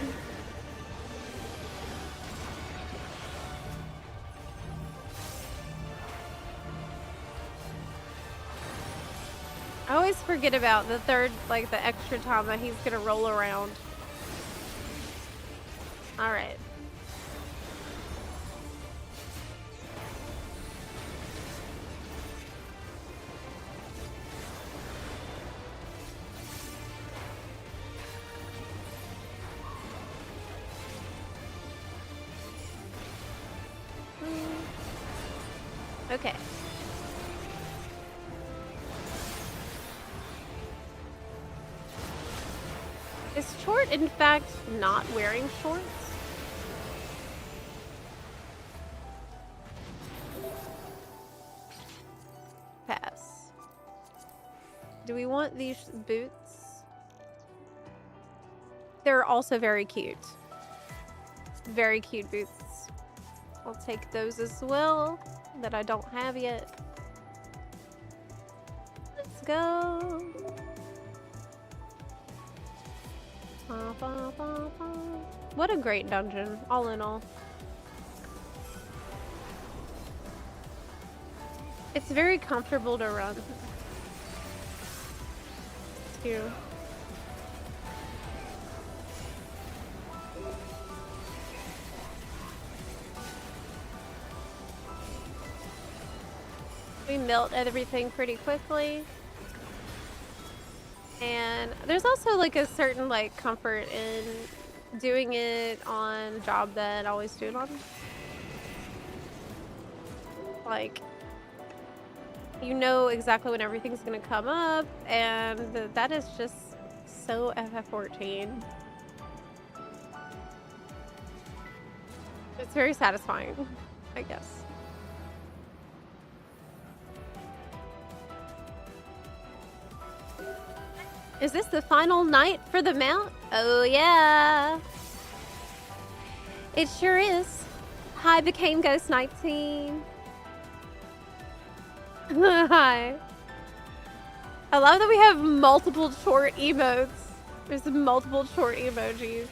I always forget about the third, like the extra time that he's gonna roll around. All right. Okay. Is Short, in fact, not wearing shorts? Pass. Do we want these boots? They're also very cute. Very cute boots. I'll take those as well, that I don't have yet. Let's go. What a great dungeon, all in all. It's very comfortable to run. Too. We melt everything pretty quickly. And there's also like a certain like comfort in doing it on a job that I always do it on. Like, you know exactly when everything's gonna come up, and that is just so FF14. It's very satisfying, I guess. Is this the final night for the mount? Oh yeah. It sure is. Hi, became Ghost 19. Hi. I love that we have multiple short emotes. There's multiple short emojis.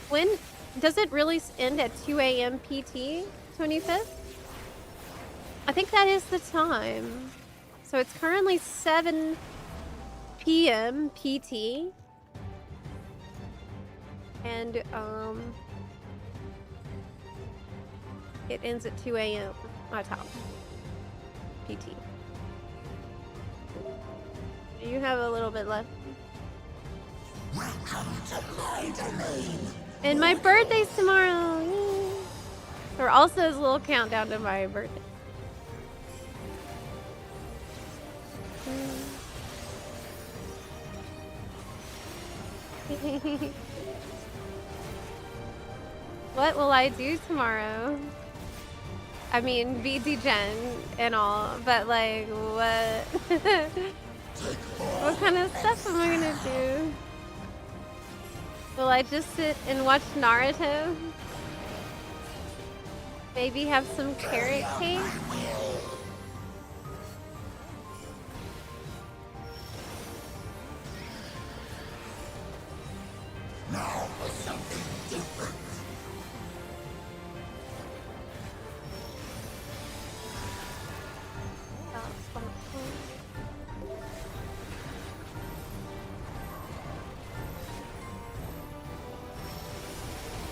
When does it really end at 2 a.m. PT 25th? I think that is the time. So it's currently 7 p.m. PT. And it ends at 2 a.m. my time. PT. You have a little bit left. Welcome to my domain. And my birthday's tomorrow. Yay. There also is a little countdown to my birthday. What will I do tomorrow? I mean, be degen and all, but like, what? What kind of stuff am I gonna do? Will I just sit and watch Naruto? Maybe have some carrot cake? Now for something different.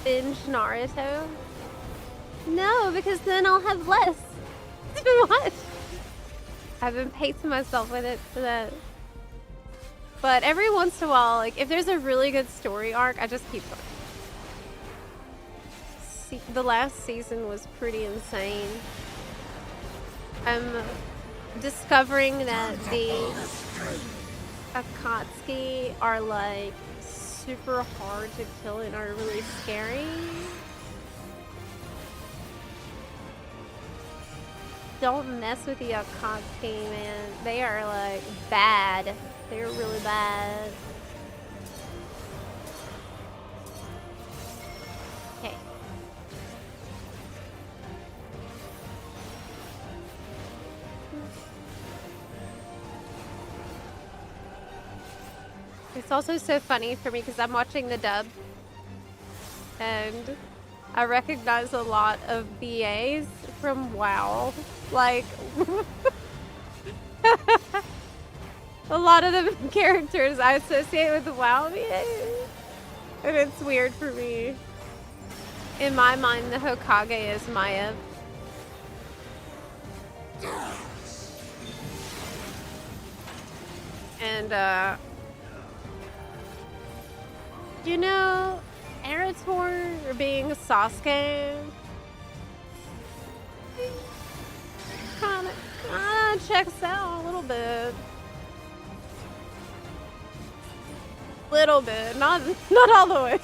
Binge Naruto? No, because then I'll have less to watch. I've been pacing myself with it for that. But every once in a while, like if there's a really good story arc, I just keep going. The last season was pretty insane. I'm discovering that the Akatsuki are like super hard to kill and are really scary. Don't mess with the Akatsuki, man. They are like bad. They're really bad. Okay. It's also so funny for me because I'm watching the dub and I recognize a lot of BAs from WoW. Like, a lot of the characters I associate with the WoW BAs. And it's weird for me. In my mind, the Hokage is Maya. And, you know, Erator being Sasuke kinda checks out a little bit. Little bit, not all the way.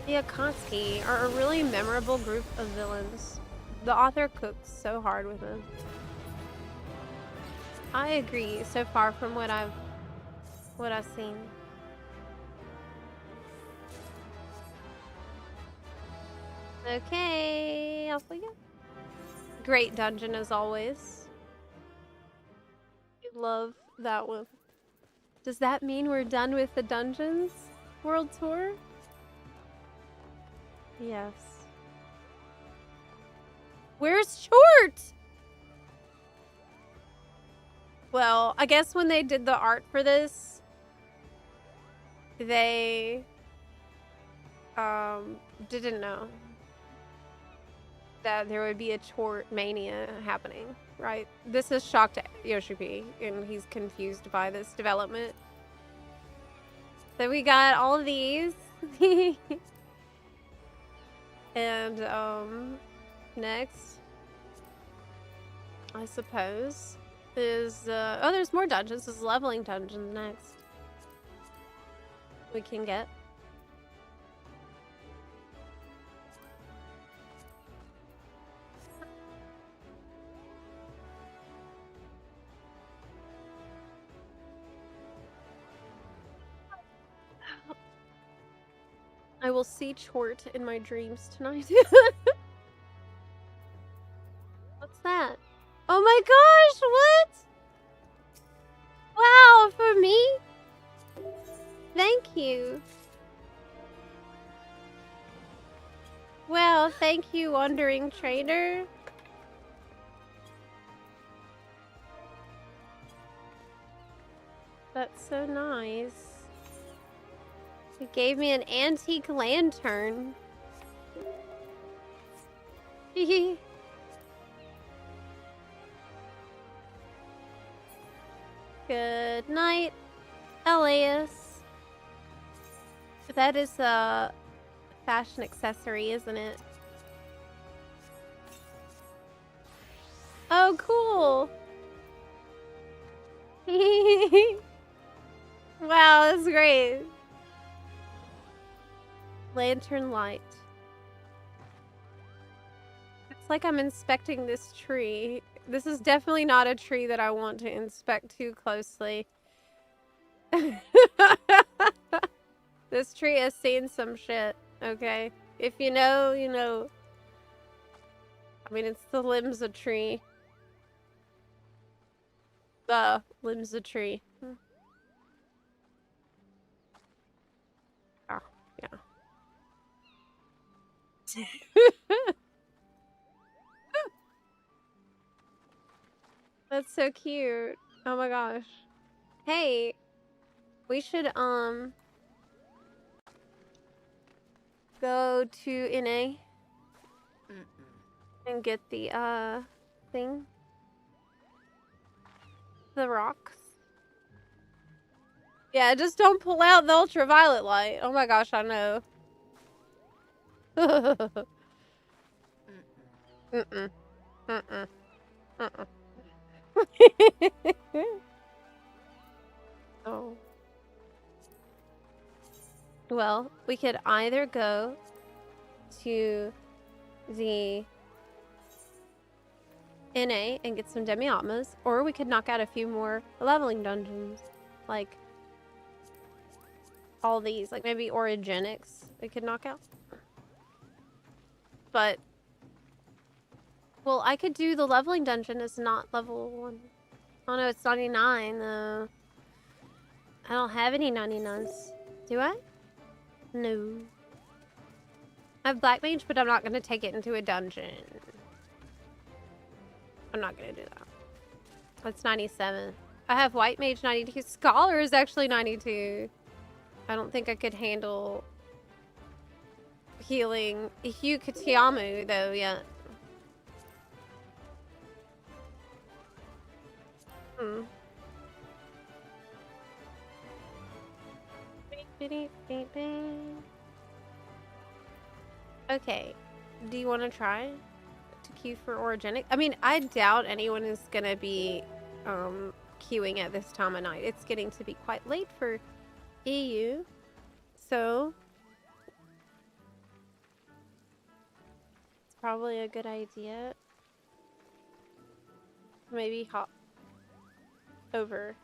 The Akatsuki are a really memorable group of villains. The author cooked so hard with them. I agree. So far from what I've seen. Okay, off we go. Great dungeon as always. Love that one. Does that mean we're done with the Dungeons World Tour? Yes. Where's Short? Well, I guess when they did the art for this, they didn't know that there would be a Chort mania happening, right? This has shocked Yoshi P, and he's confused by this development. So we got all of these. And next, I suppose, is oh, there's more dungeons. There's leveling dungeons next. We can get. I will see Chort in my dreams tonight. What's that? Oh my gosh, what? Wow, for me? Thank you. Well, thank you, Wandering Trader. That's so nice. He gave me an antique lantern. Hehe. Good night, Elias. That is a fashion accessory, isn't it? Oh, cool. Wow, that's great. Lantern light. It's like I'm inspecting this tree. This is definitely not a tree that I want to inspect too closely. This tree has seen some shit, okay? If you know, you know. I mean, it's the limbs of tree. The limbs of tree. Oh, yeah. That's so cute. Oh my gosh. Hey, we should go to NA and get the thing. The rocks. Yeah, just don't pull out the ultraviolet light. Oh my gosh, I know. Mm-mm. Mm-mm. Mm-mm. Oh. Well, we could either go to the NA and get some demi-atmas, or we could knock out a few more leveling dungeons. Like all these, like maybe Origenics we could knock out. But well, I could do the leveling dungeon as not level 1. Oh no, it's 99 though. I don't have any 99s. Do I? No. I have Black Mage, but I'm not going to take it into a dungeon. I'm not going to do that. That's 97. I have White Mage 92. Scholar is actually 92. I don't think I could handle healing Hugh Katiamu though yet. Okay, do you want to try to queue for Origenic? I mean, I doubt anyone is gonna be queuing at this time of night. It's getting to be quite late for EU, so it's probably a good idea. Maybe hop. Over.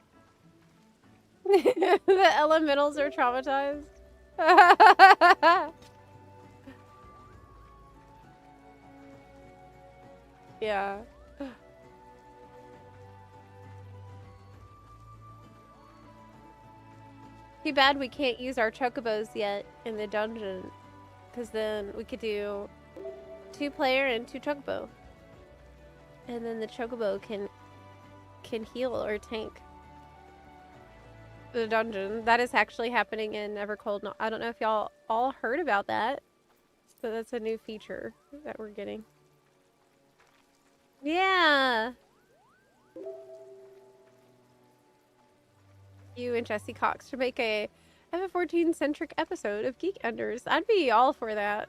The elementals are traumatized. Yeah. Too bad we can't use our chocobos yet in the dungeon, because then we could do 2-player and 2 chocobo, and then the chocobo can heal or tank the dungeon. That is actually happening in Evercold. No, I don't know if y'all all heard about that, but that's a new feature that we're getting. Yeah. You and Jesse Cox to make a FF14 centric episode of Geek Enders. I'd be all for that.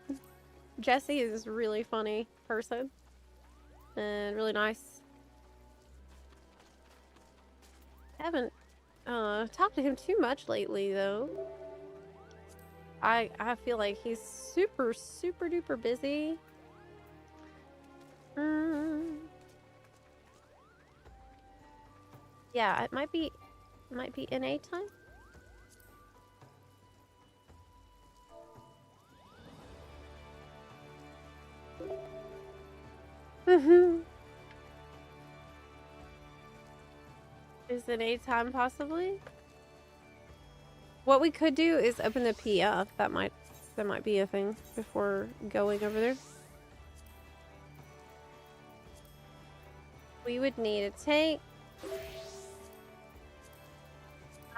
Jesse is a really funny person and really nice. I haven't talked to him too much lately though. I feel like he's super duper busy. Yeah, it might be NA time. Is NA time possibly? What we could do is open the PF. That might be a thing before going over there. We would need a tank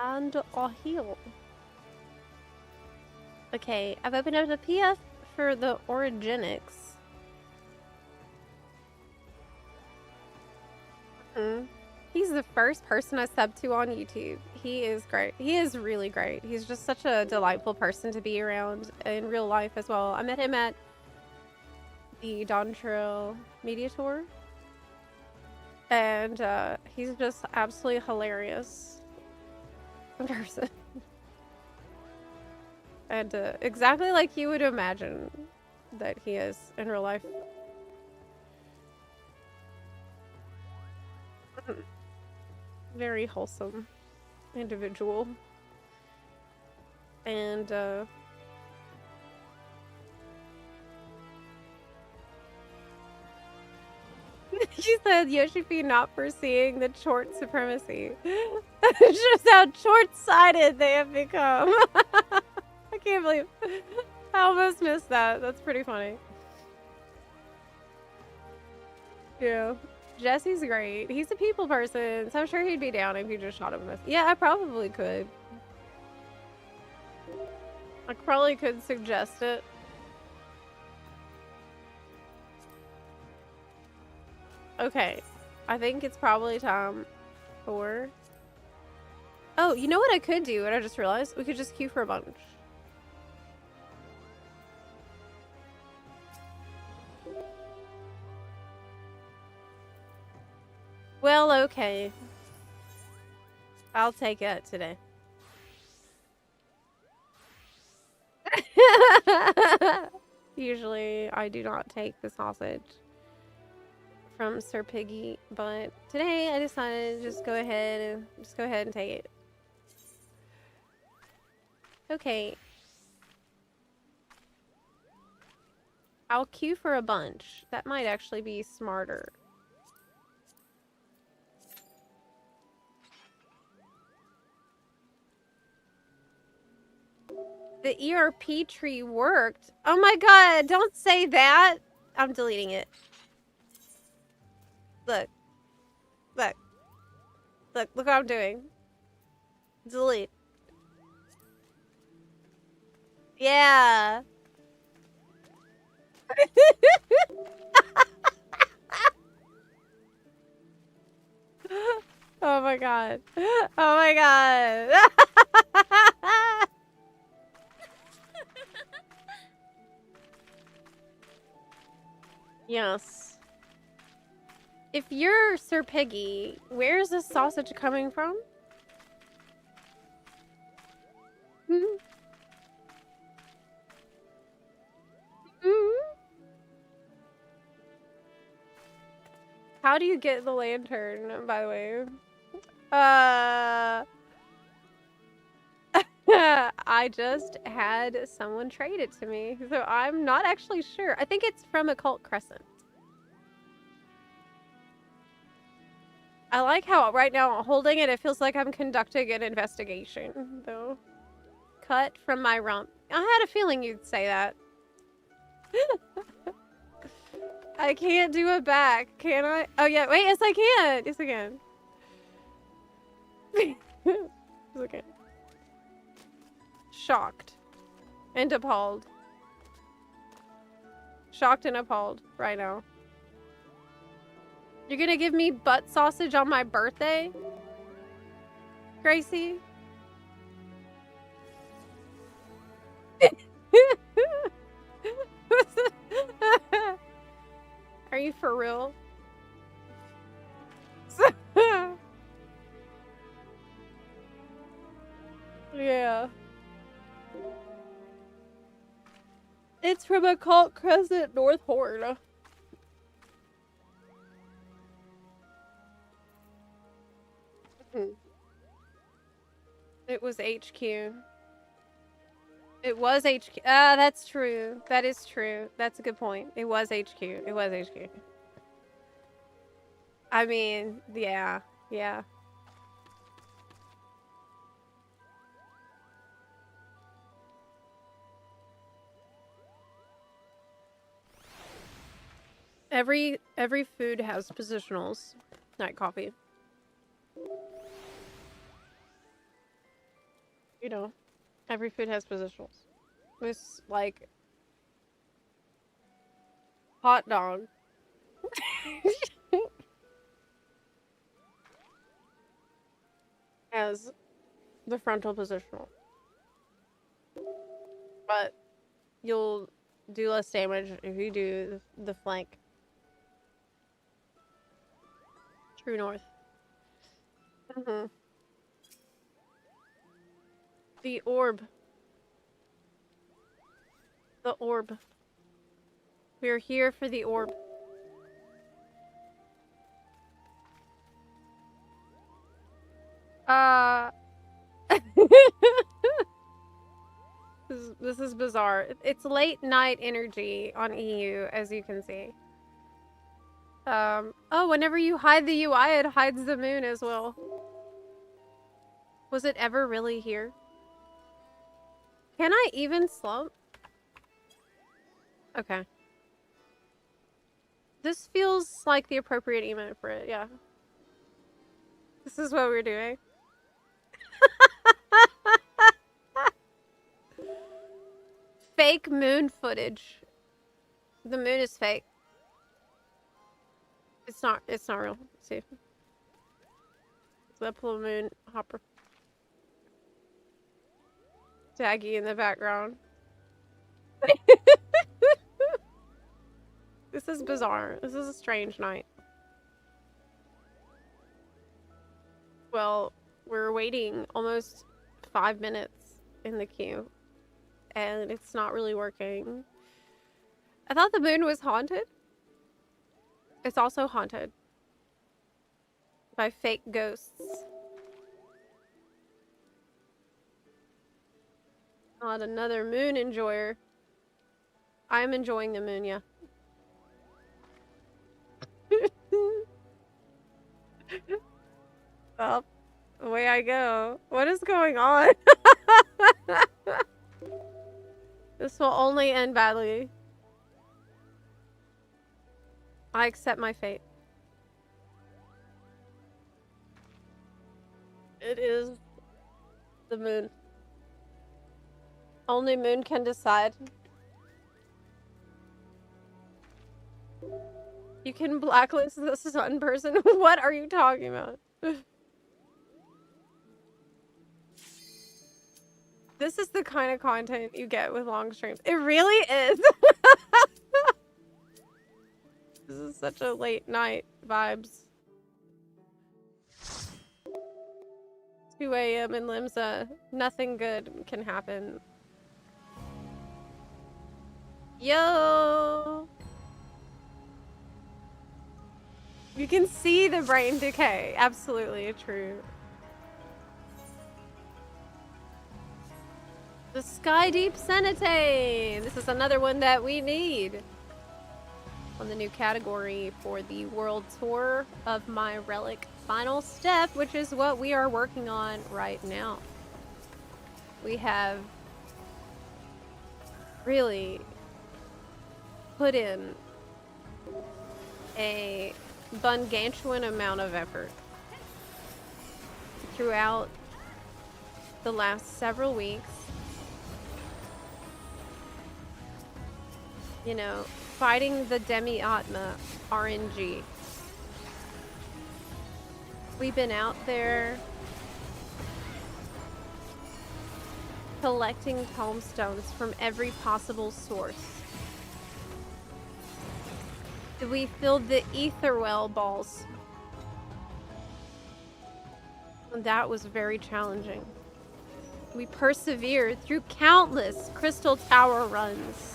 and a heal. Okay, I've opened up the PF for the Origenics. He's the first person I subbed to on YouTube. He is great. He is really great. He's just such a delightful person to be around in real life as well. I met him at the Dawn Trail Media Tour. And he's just absolutely hilarious in person. And exactly like you would imagine that he is in real life. Very wholesome individual. And she said Yoshi not foreseeing the short supremacy. It's just how short-sighted they have become. I can't believe I almost missed that. That's pretty funny. Yeah. Jesse's great. He's a people person, so I'm sure he'd be down if you just shot him with. Yeah, I probably could. I probably could suggest it. Okay. I think it's probably time for... Oh, you know what I could do? What I just realized? We could just queue for a bunch. Well, okay. I'll take it today. Usually, I do not take the sausage from Sir Piggy, but today I decided to just go ahead and take it. Okay. I'll queue for a bunch. That might actually be smarter. The ERP tree worked. Oh my god, don't say that. I'm deleting it. Look. Look. Look what I'm doing. Delete. Yeah. Oh my god. Oh my god. Yes. If you're Sir Piggy, where's this sausage coming from? Hmm? Hmm? How do you get the lantern, by the way? I just had someone trade it to me, so I'm not actually sure. I think it's from Occult Crescent. I like how right now, holding it, it feels like I'm conducting an investigation, though. Cut from my rump. I had a feeling you'd say that. I can't do it back, can I? Oh yeah, wait, yes I can! Yes I can. Yes I can. Shocked. And appalled. Shocked and appalled right now. You're gonna give me butt sausage on my birthday? Gracie? Are you for real? Yeah. It's from Occult Crescent, North Horn. It was HQ. It was HQ. Ah, that's true. That is true. That's a good point. It was HQ. It was HQ. I mean, yeah. Yeah. Every food has positionals. Night coffee. You know, every food has positionals. This, like, hot dog. Has the frontal positional. But you'll do less damage if you do the flank. True north. Mm-hmm. The orb. The orb. We're here for the orb. This is bizarre. It's late night energy on EU, as you can see. Oh, whenever you hide the UI, it hides the moon as well. Was it ever really here? Can I even slump? Okay. This feels like the appropriate emote for it, yeah. This is what we're doing. Fake moon footage. The moon is fake. It's not real. Let's see. It's the full moon hopper. Daggy in the background. This is bizarre. This is a strange night. Well, we're waiting almost 5 minutes in the queue. And it's not really working. I thought the moon was haunted. It's also haunted. By fake ghosts. Not another moon enjoyer. I'm enjoying the moon, yeah. Well, away I go. What is going on? This will only end badly. I accept my fate. It is the moon. Only moon can decide. You can blacklist this one person? What are you talking about? This is the kind of content you get with long streams. It really is. This is such a late night vibes. 2 a.m. in Limsa. Nothing good can happen. Yo! You can see the brain decay. Absolutely true. Sky Deep Cenitane! This is another one that we need on the new category for the World Tour of my Relic final step, which is what we are working on right now. We have really put in a bungantuan amount of effort throughout the last several weeks. You know, fighting the Demi-Atma RNG. We've been out there collecting tomestones from every possible source. We filled the ether well balls. And that was very challenging. We persevered through countless Crystal Tower runs.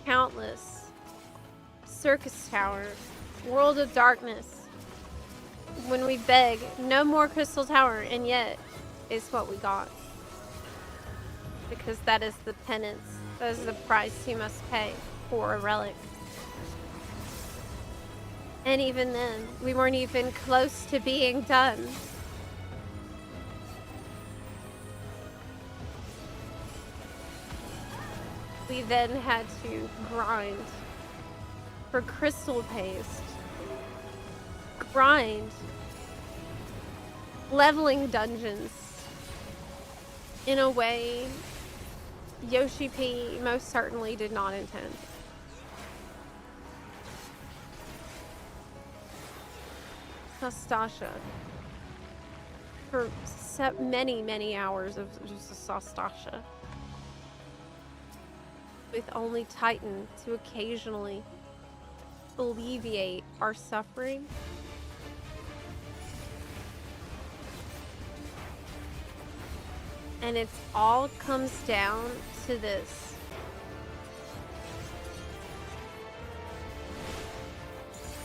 Countless Circus Tower, World of Darkness. When we beg, no more Crystal Tower, and yet it's what we got. Because that is the penance, that is the price you must pay for a relic. And even then, we weren't even close to being done. We then had to grind for crystal paste. Grind. Leveling dungeons in a way Yoshi P most certainly did not intend. Sastasha. For many hours of just a Sastasha. With only Titan to occasionally alleviate our suffering. And it all comes down to this.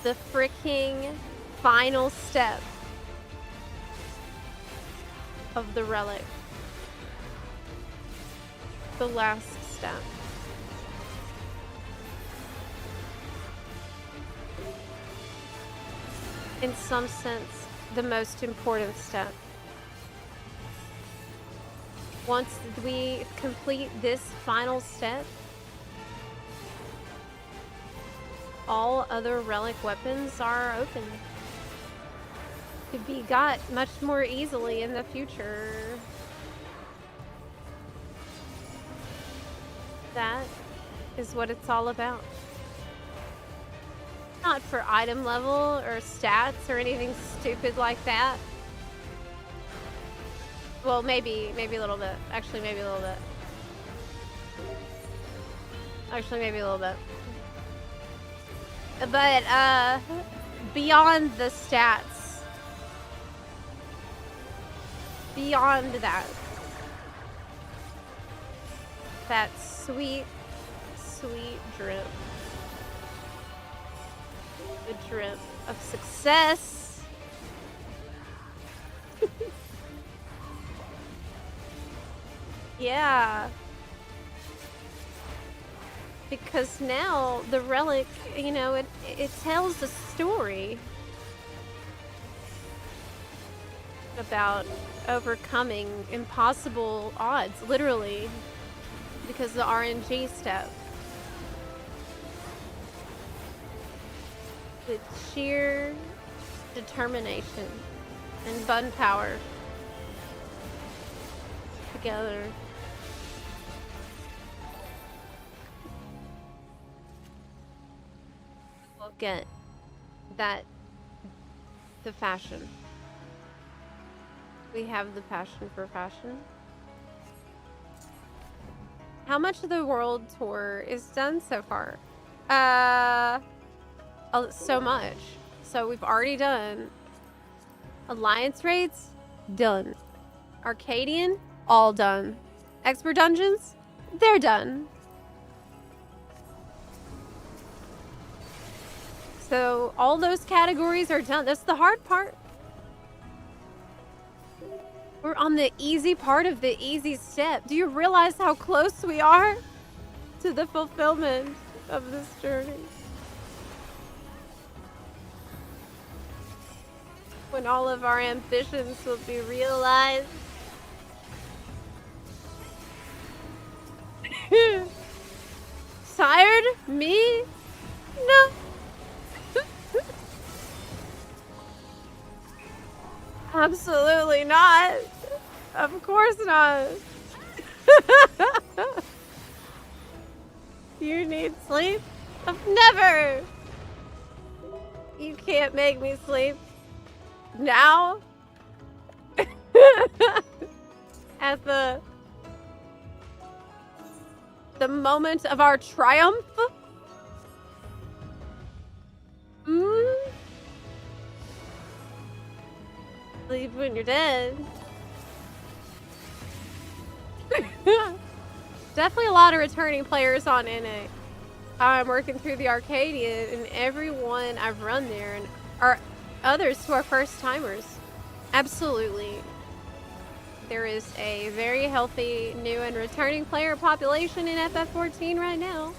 The freaking final step of the relic. The last step. In some sense, the most important step. Once we complete this final step, all other relic weapons are open to be got much more easily in the future. That is what it's all about. Not for item level or stats or anything stupid like that. Well, maybe a little bit. Actually, maybe a little bit. Actually, maybe a little bit. But, beyond the stats. Beyond that. That sweet, sweet drip. The drip of success. Yeah. Because now the relic, you know, it tells a story about overcoming impossible odds, literally, because the RNG step. With sheer determination and bun power together. We'll get the fashion. We have the passion for fashion. How much of the world tour is done so far? So much. So we've already done Alliance raids, done. Arcadian, all done. Expert dungeons, they're done. So all those categories are done. That's the hard part. We're on the easy part of the easy step. Do you realize how close we are to the fulfillment of this journey? When all of our ambitions will be realized. Tired? Me? No. Absolutely not. Of course not. You need sleep? Never. You can't make me sleep. Now? At the moment of our triumph? Sleep when you're dead. Definitely a lot of returning players on NA. I'm working through the Arcadia, and everyone I've run there and are others who are first timers. Absolutely. There is a very healthy new and returning player population in FF14 right now.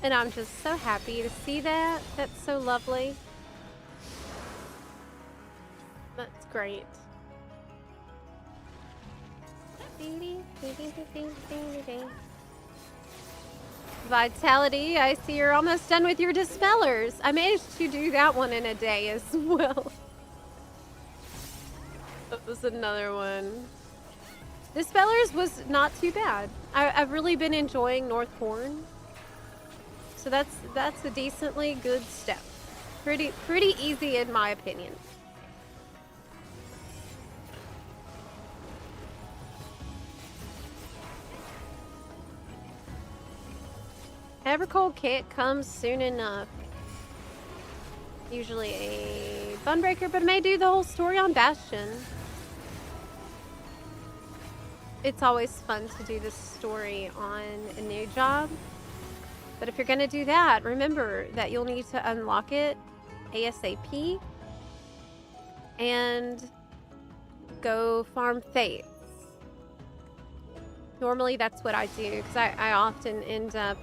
And I'm just so happy to see that. That's so lovely. That's great. Vitality, I see you're almost done with your dispellers. I managed to do that one in a day as well. That was another one. Dispellers was not too bad. I've really been enjoying North Horn. So that's a decently good step. Pretty easy in my opinion. Evercold can't come soon enough. Usually a Bunbreaker, but I may do the whole story on Bastion. It's always fun to do this story on a new job. But if you're gonna do that, remember that you'll need to unlock it ASAP and go farm fates. Normally that's what I do, because I often end up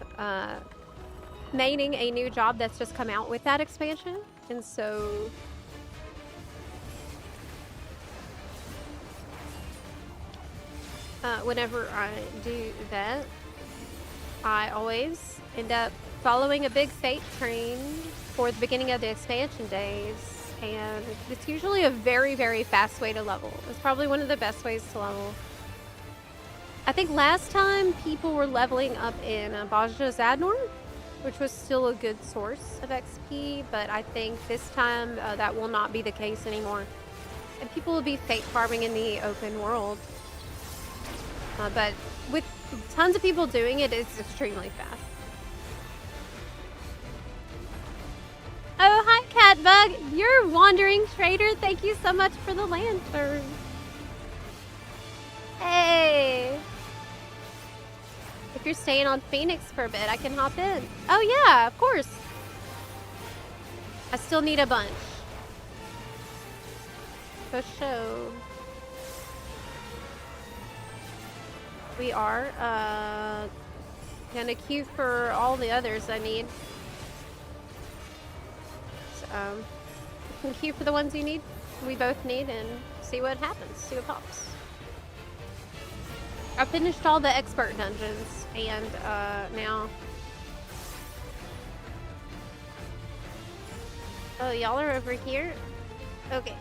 maining a new job that's just come out with that expansion. And so whenever I do that, I always end up following a big fate train for the beginning of the expansion days. And it's usually a very, very fast way to level. It's probably one of the best ways to level. I think last time people were leveling up in Baja Zadnor, which was still a good source of XP, but I think this time that will not be the case anymore. And people will be fate farming in the open world. But with tons of people doing it, it's extremely fast. Oh, hi Catbug! You're Wandering Trader. Thank you so much for the lantern. Hey! If you're staying on Phoenix for a bit, I can hop in. Oh yeah, of course. I still need a bunch. For sure. We are gonna queue for all the others I need. So, you can queue for the ones you need. We both need, and see what happens. See what pops. I finished all the expert dungeons, and now. Oh, y'all are over here? Okay.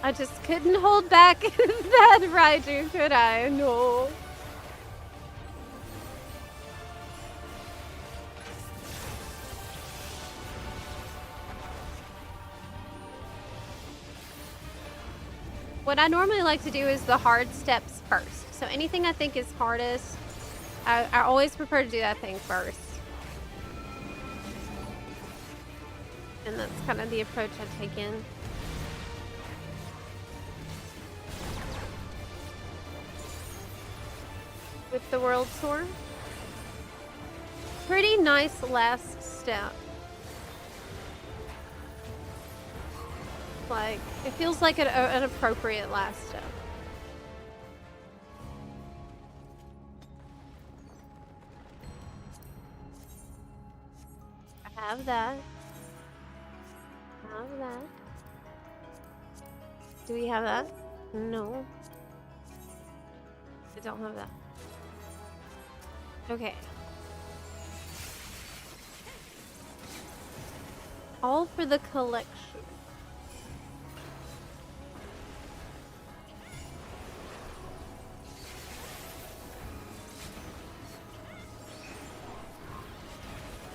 I just couldn't hold back that Raiju, could I? No. What I normally like to do is the hard steps first. So anything I think is hardest, I always prefer to do that thing first. And that's kind of the approach I take in. With the World Tour. Pretty nice last step. Like, it feels like an appropriate last step. I have that. I have that. Do we have that? No. I don't have that. Okay. All for the collection.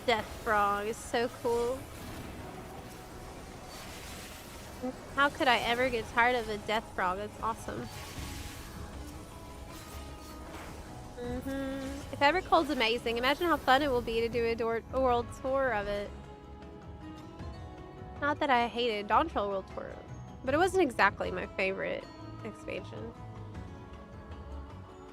Death Frog is so cool. How could I ever get tired of a Death Frog? It's awesome. If Evercold's amazing, imagine how fun it will be to do a world tour of it. Not that I hated Dawn Trail World Tour, but it wasn't exactly my favorite expansion.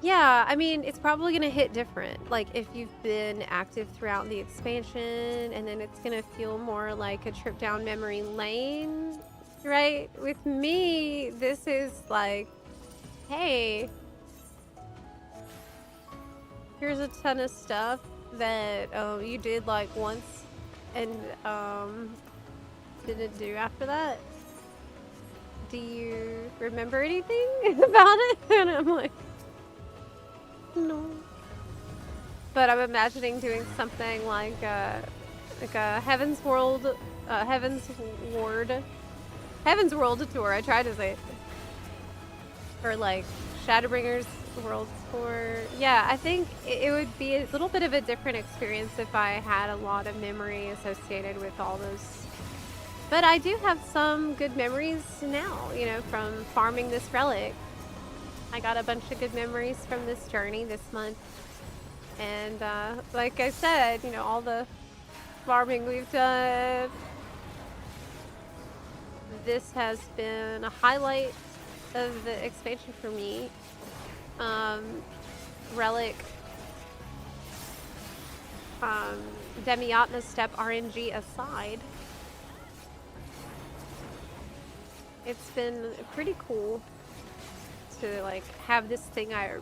Yeah, I mean, it's probably gonna hit different. Like, if you've been active throughout the expansion, and then it's gonna feel more like a trip down memory lane, right? With me, this is like, hey, here's a ton of stuff that you did like once and didn't do after that. Do you remember anything about it? And I'm like, no. But I'm imagining doing something like a Heaven's World tour. I tried to say it. Or like Shadowbringers World Tour. Yeah, I think it would be a little bit of a different experience if I had a lot of memory associated with all those. But I do have some good memories now, you know, from farming this relic. I got a bunch of good memories from this journey this month. And like I said, you know, all the farming we've done. This has been a highlight of the expansion for me. Relic, Demiatna step RNG aside, it's been pretty cool to like have this thing I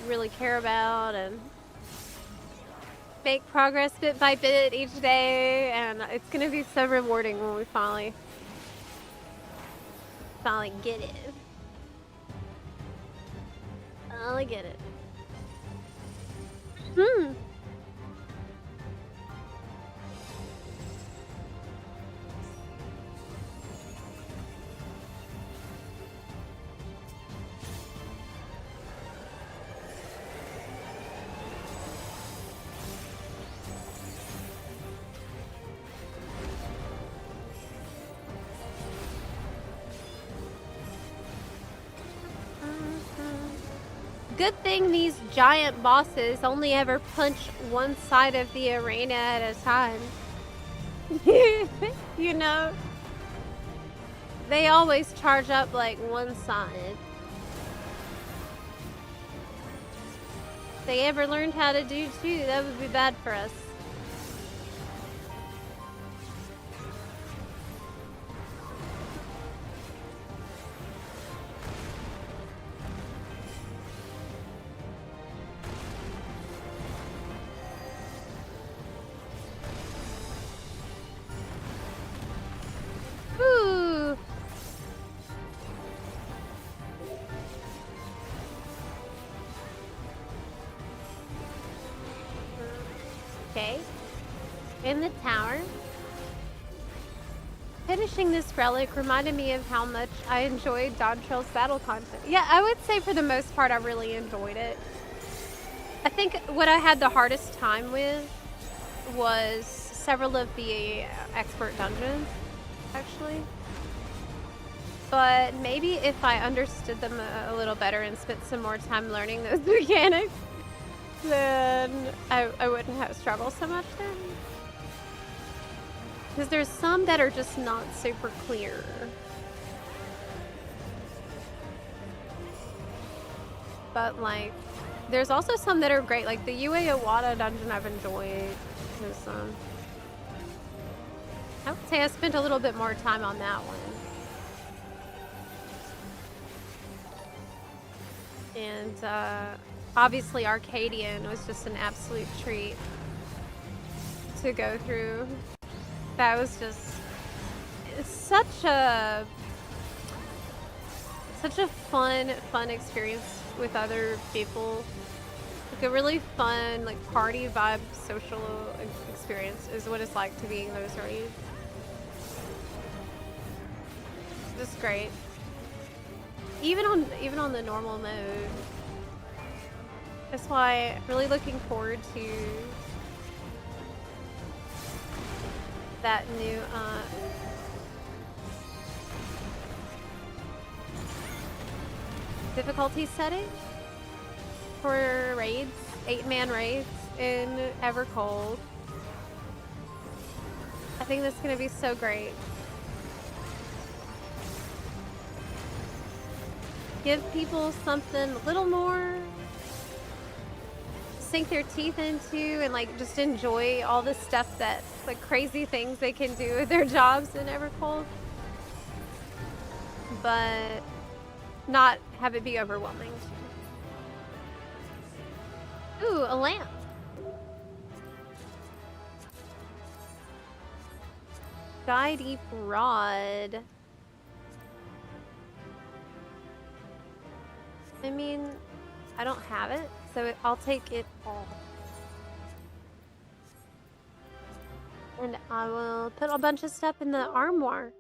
really care about and make progress bit by bit each day, and it's gonna be so rewarding when we finally get it. Finally get it. Good thing these giant bosses only ever punch one side of the arena at a time. You know? They always charge up like one side. If they ever learned how to do two, that would be bad for us. Ooh. Okay. In the tower. Finishing this relic reminded me of how much I enjoyed Dawn Trail's battle content. Yeah, I would say for the most part I really enjoyed it. I think what I had the hardest time with was several of the expert dungeons, actually. But maybe if I understood them a little better and spent some more time learning those mechanics, then I wouldn't have struggled so much then. Because there's some that are just not super clear. But like, there's also some that are great. Like the UA Iwata dungeon I've enjoyed. I would say I spent a little bit more time on that one. And obviously Arcadian was just an absolute treat to go through. That was just such a fun experience with other people. Like a really fun, like party vibe social experience is what it's like to be in those raids. Just great. Even on the normal mode. That's why I'm really looking forward to that new difficulty setting for raids, 8-man raids in Evercold. I think that's gonna be so great. Give people something a little more sink their teeth into and like just enjoy all the stuff that like crazy things they can do with their jobs in Evercold, but not have it be overwhelming. Ooh, a lamp. Sky Deep Rod. I mean, I don't have it, so I'll take it all. And I will put a bunch of stuff in the armoire.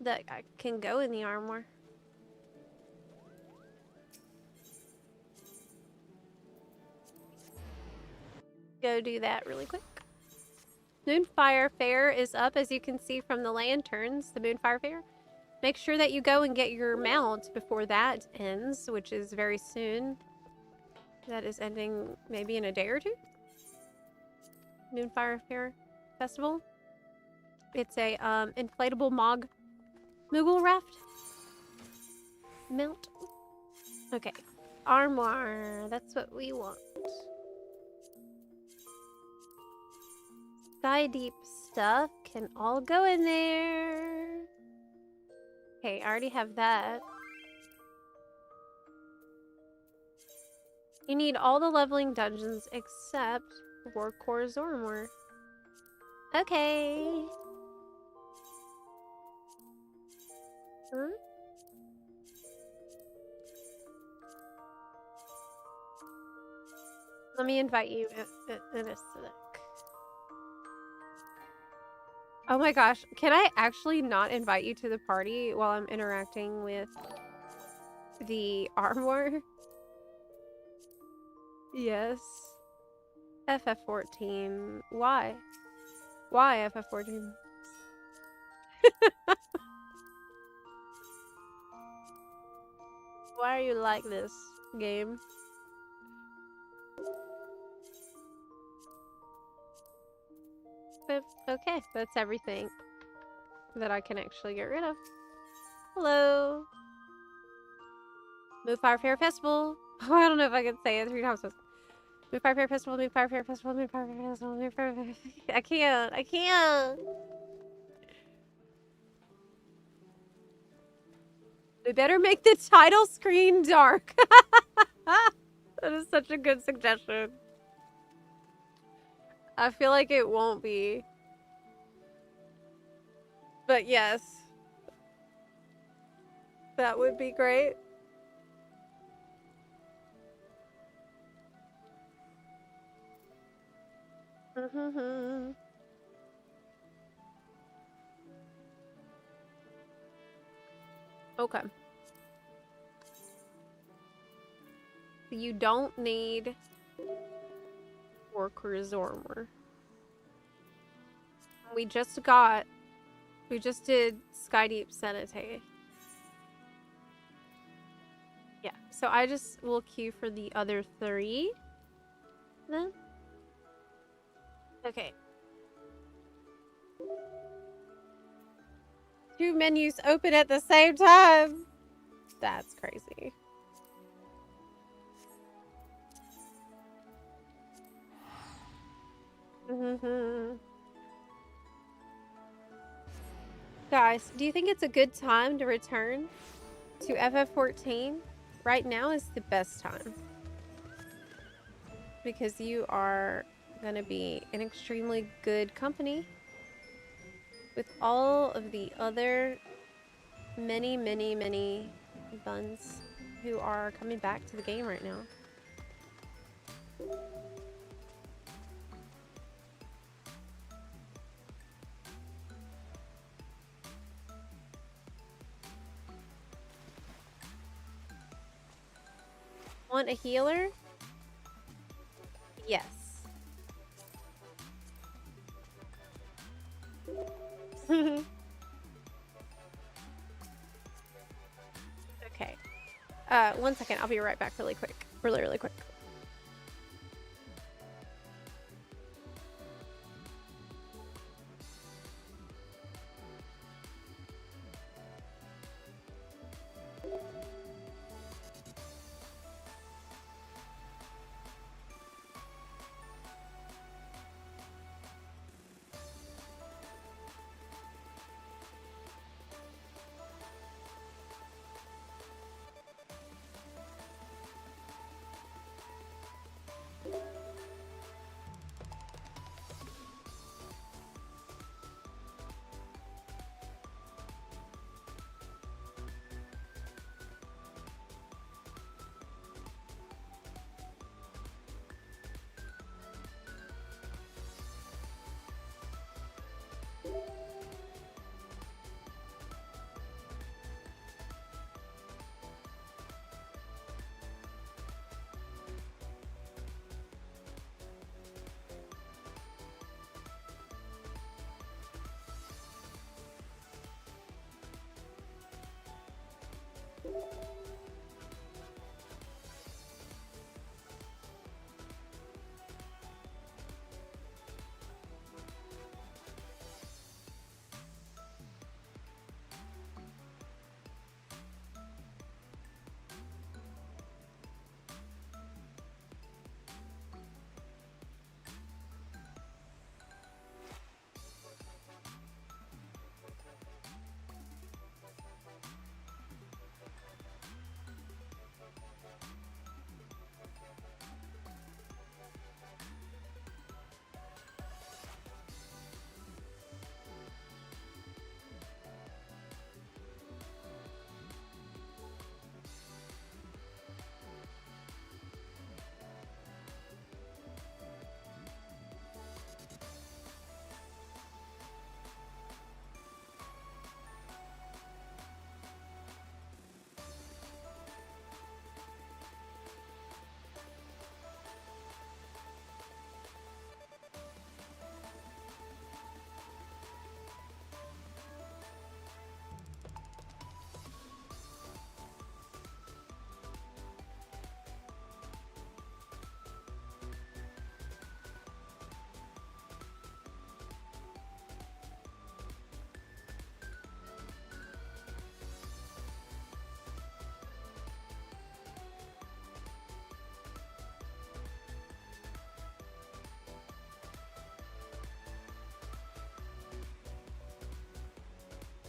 That I can go in the armoire. Go do that really quick. Moonfire Fair is up, as you can see from the lanterns, the Moonfire Fair. Make sure that you go and get your mount before that ends, which is very soon. That is ending maybe in a day or two. Moonfire Fair Festival. It's a inflatable Moogle raft mount. Okay, armoire. That's what we want. Sky Deep stuff can all go in there. Okay, I already have that. You need all the leveling dungeons except Warcore Zormor. Okay. Huh? Let me invite you in a sec. Oh my gosh, can I actually not invite you to the party while I'm interacting with the armor? Yes. FF14. Why? Why FF14? Why are you like this, game? But, okay, that's everything that I can actually get rid of. Hello. Moonfire Fair Festival. Oh, I don't know if I can say it 3 times. Moonfire Fair Festival, Moonfire Fair Festival, Moonfire Fair Festival, Moonfire Fair Festival. I can't. We better make the title screen dark. That is such a good suggestion. I feel like it won't be. But yes. That would be great. Okay. You don't need Warcore Zormor. We just did Sky Deep Senate. Yeah, so I just will queue for the other 3 then. Okay. 2 menus open at the same time. That's crazy. Guys, do you think it's a good time to return to FF14, right now is the best time. Because you are going to be in extremely good company with all of the other many, many, many buns who are coming back to the game right now. Want a healer? Yes. Okay. 1 second. I'll be right back really quick. Really, really quick.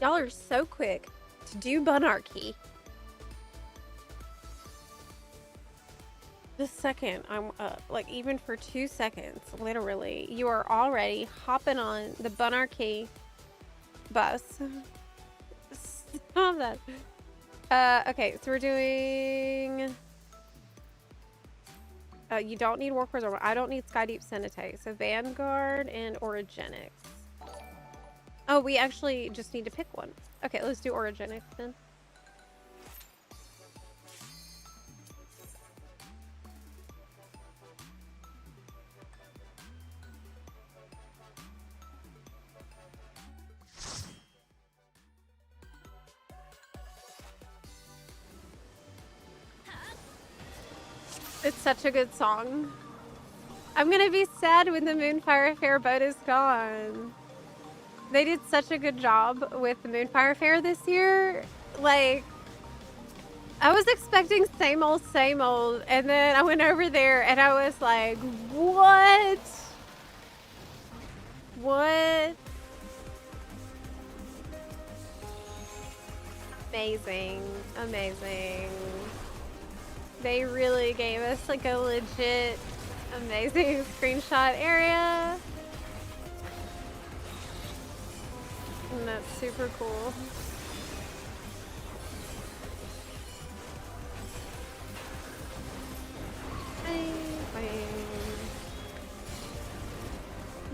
Y'all are so quick to do Bunarchy. The second I'm up, like even for 2 seconds, literally, you are already hopping on the Bunarchy bus. Stop that. Okay, so we're doing... you don't need Warp Reserve. I don't need Skydeep Cenitay. So Vanguard and Orogenics. Oh, we actually just need to pick one. Okay, let's do Orogenics then. It's such a good song. I'm gonna be sad when the Moonfire Fair boat is gone. They did such a good job with the Moonfire Fair this year. Like, I was expecting same old, and then I went over there and I was like, what? What? Amazing. Amazing. They really gave us like a legit amazing screenshot area. And that's super cool.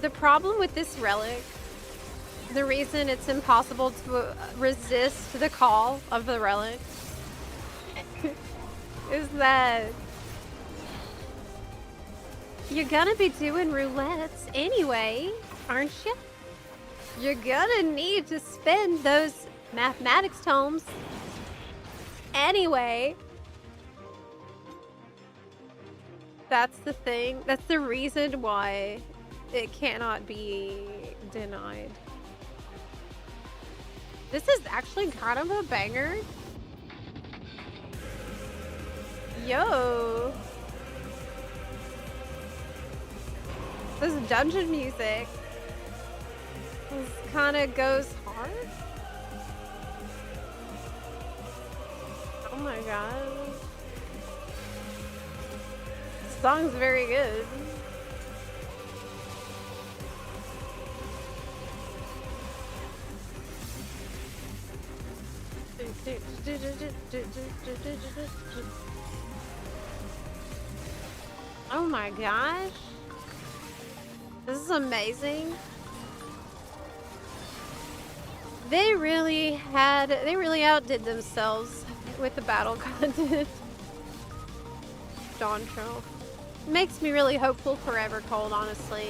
The problem with this relic, the reason it's impossible to resist the call of the relic is that you're gonna be doing roulettes anyway, aren't you? You're gonna need to spend those mathematics tomes anyway. That's the thing. That's the reason why it cannot be denied. This is actually kind of a banger. Yo. This dungeon music kind of goes hard. Oh my god. This song's very good. Oh my gosh. This is amazing. They really outdid themselves with the battle content. Dawn Trail. Makes me really hopeful for Evercold, honestly.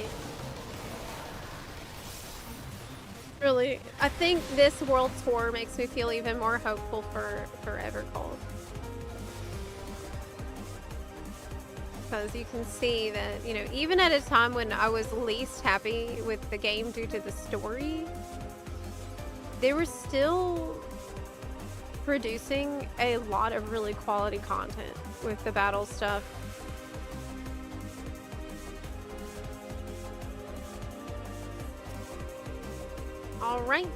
Really, I think this world tour makes me feel even more hopeful for Evercold. Because you can see that, you know, even at a time when I was least happy with the game due to the story, they were still producing a lot of really quality content with the battle stuff. All right.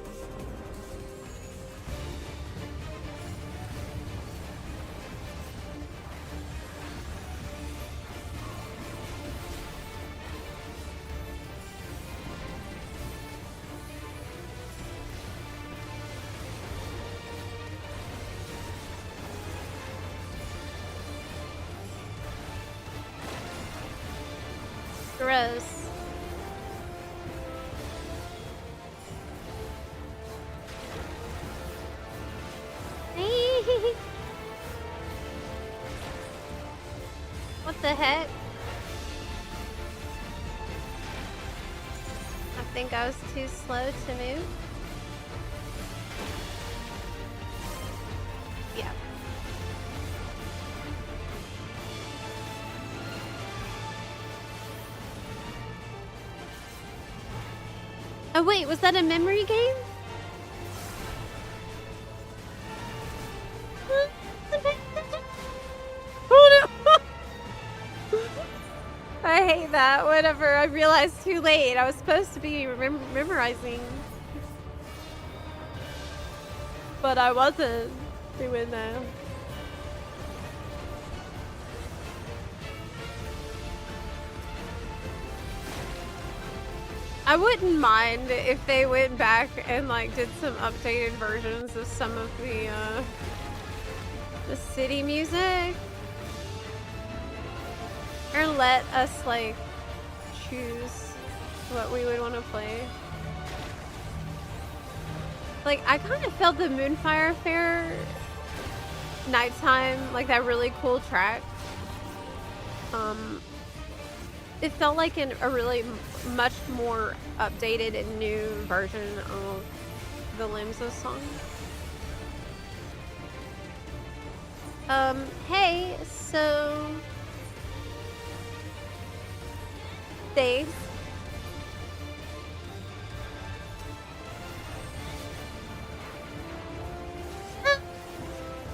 Gross. What the heck? I think I was too slow to move. Yeah. Oh wait, was that a memory game? Oh no! I hate that. Whatever. I realized too late. I was supposed to be memorizing. But I wasn't doing that. I wouldn't mind if they went back and like did some updated versions of some of the city music, or let us like choose what we would want to play. Like I kind of felt the Moonfire Fair nighttime, like that really cool track. It felt like a really much more updated and new version of the Limsa song. Hey, so Dave.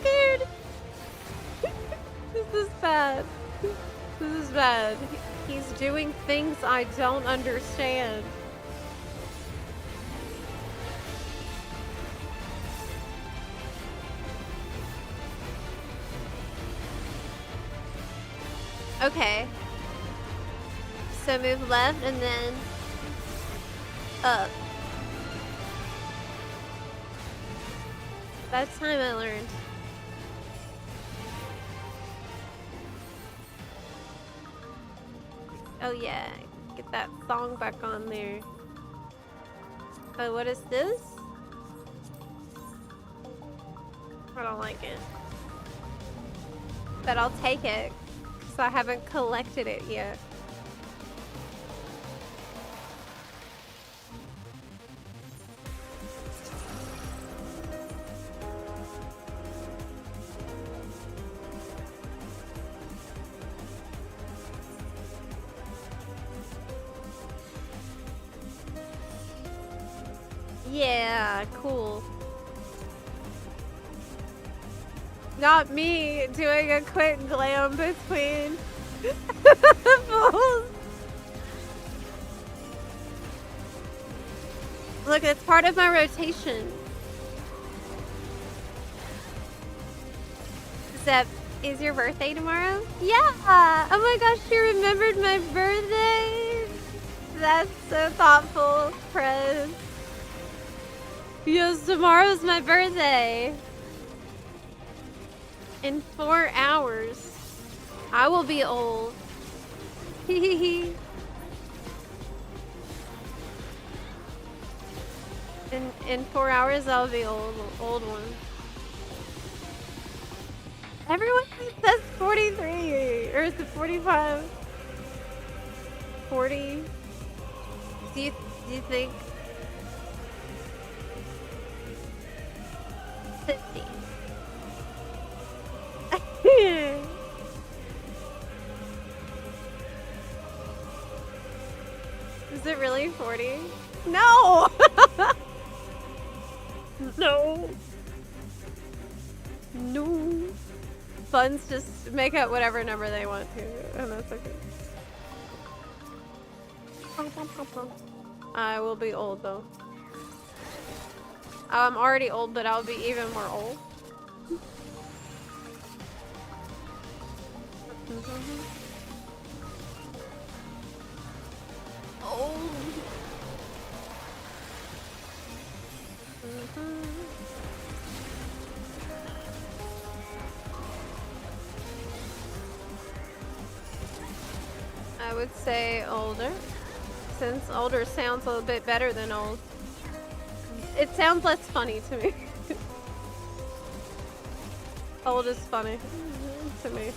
Scared. This is bad. This is bad. He's doing things I don't understand. Okay. So move left and then up. That's time I learned. Oh yeah, get that song back on there. Oh, what is this? I don't like it. But I'll take it, because I haven't collected it yet. Yeah, cool. Not me doing a quick glam between balls. Look, it's part of my rotation. Zep, is your birthday tomorrow? Yeah! Oh my gosh, you remembered my birthday? That's so thoughtful, Prez. Yes, tomorrow's my birthday. In 4 hours, I will be old. in 4 hours, I'll be old one. Everyone says 43, or is it 45? 40. Do you think 50? Is it really 40? No! No. No. Funds just make up whatever number they want to, and that's okay. I will be old though. I'm already old, but I'll be even more old. Oh. I would say older, since older sounds a little bit better than old. It sounds less funny to me. Old is funny to me.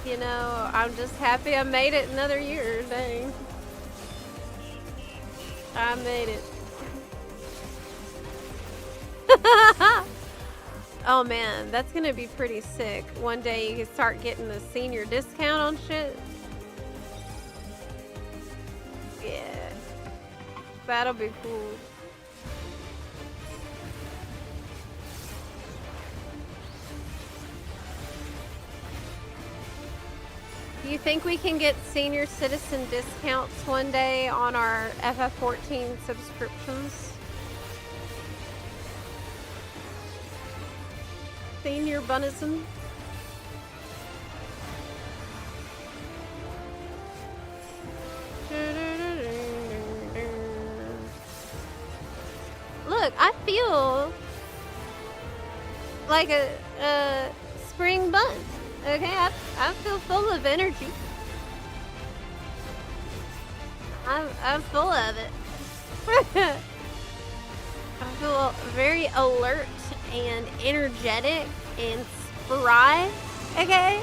You know, I'm just happy I made it another year, dang. I made it. Oh man, that's gonna be pretty sick. One day you can start getting the senior discount on shit. Yeah. That'll be cool. Do you think we can get senior citizen discounts one day on our FF14 subscriptions? Senior Bunnison? Look, I feel like a spring bun. Okay, I feel full of energy. I'm full of it. I feel very alert and energetic and spry. Okay.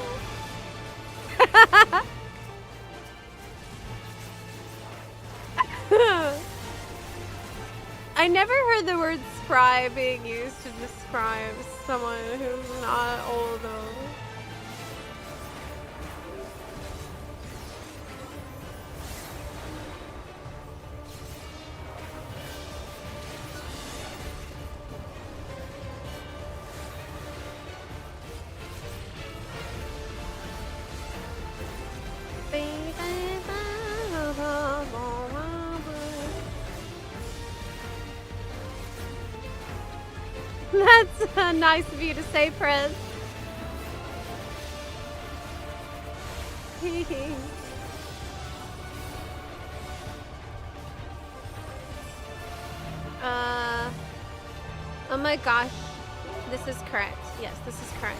I never heard the word spry being used to describe someone who's not old though. That's nice of you to say, Prez. Oh my gosh. This is correct. Yes, this is correct.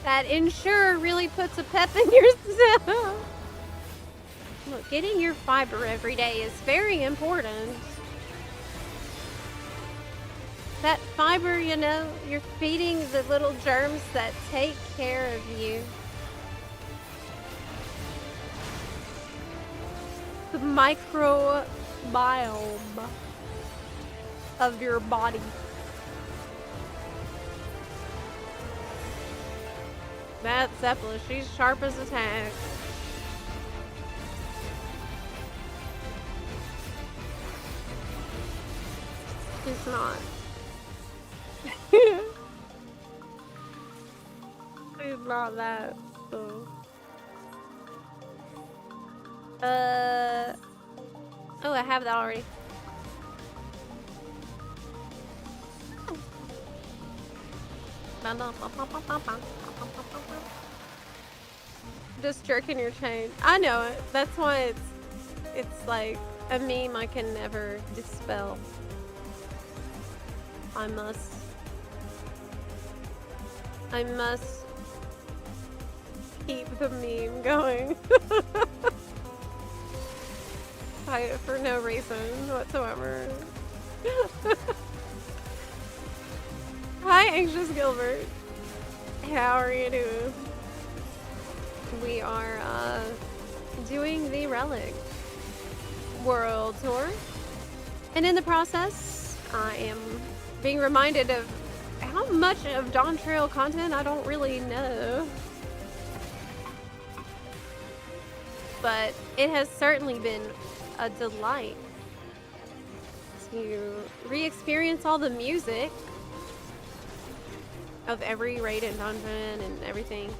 That insurer really puts a pep in your step. Look, getting your fiber every day is very important. That fiber, you know, you're feeding the little germs that take care of you. The microbiome of your body. That Zeppelin, she's sharp as a tack. She's not. She's not that, so. Oh, I have that already. Just jerking your chain. I know it. That's why it's like a meme I can never dispel. I must keep the meme going. For no reason whatsoever. Hi, Anxious Gilbert. How are you doing? We are doing the Relic World Tour. And in the process, I am being reminded of how much of Dawn Trail content I don't really know. But it has certainly been a delight to re-experience all the music of every raid and dungeon and everything.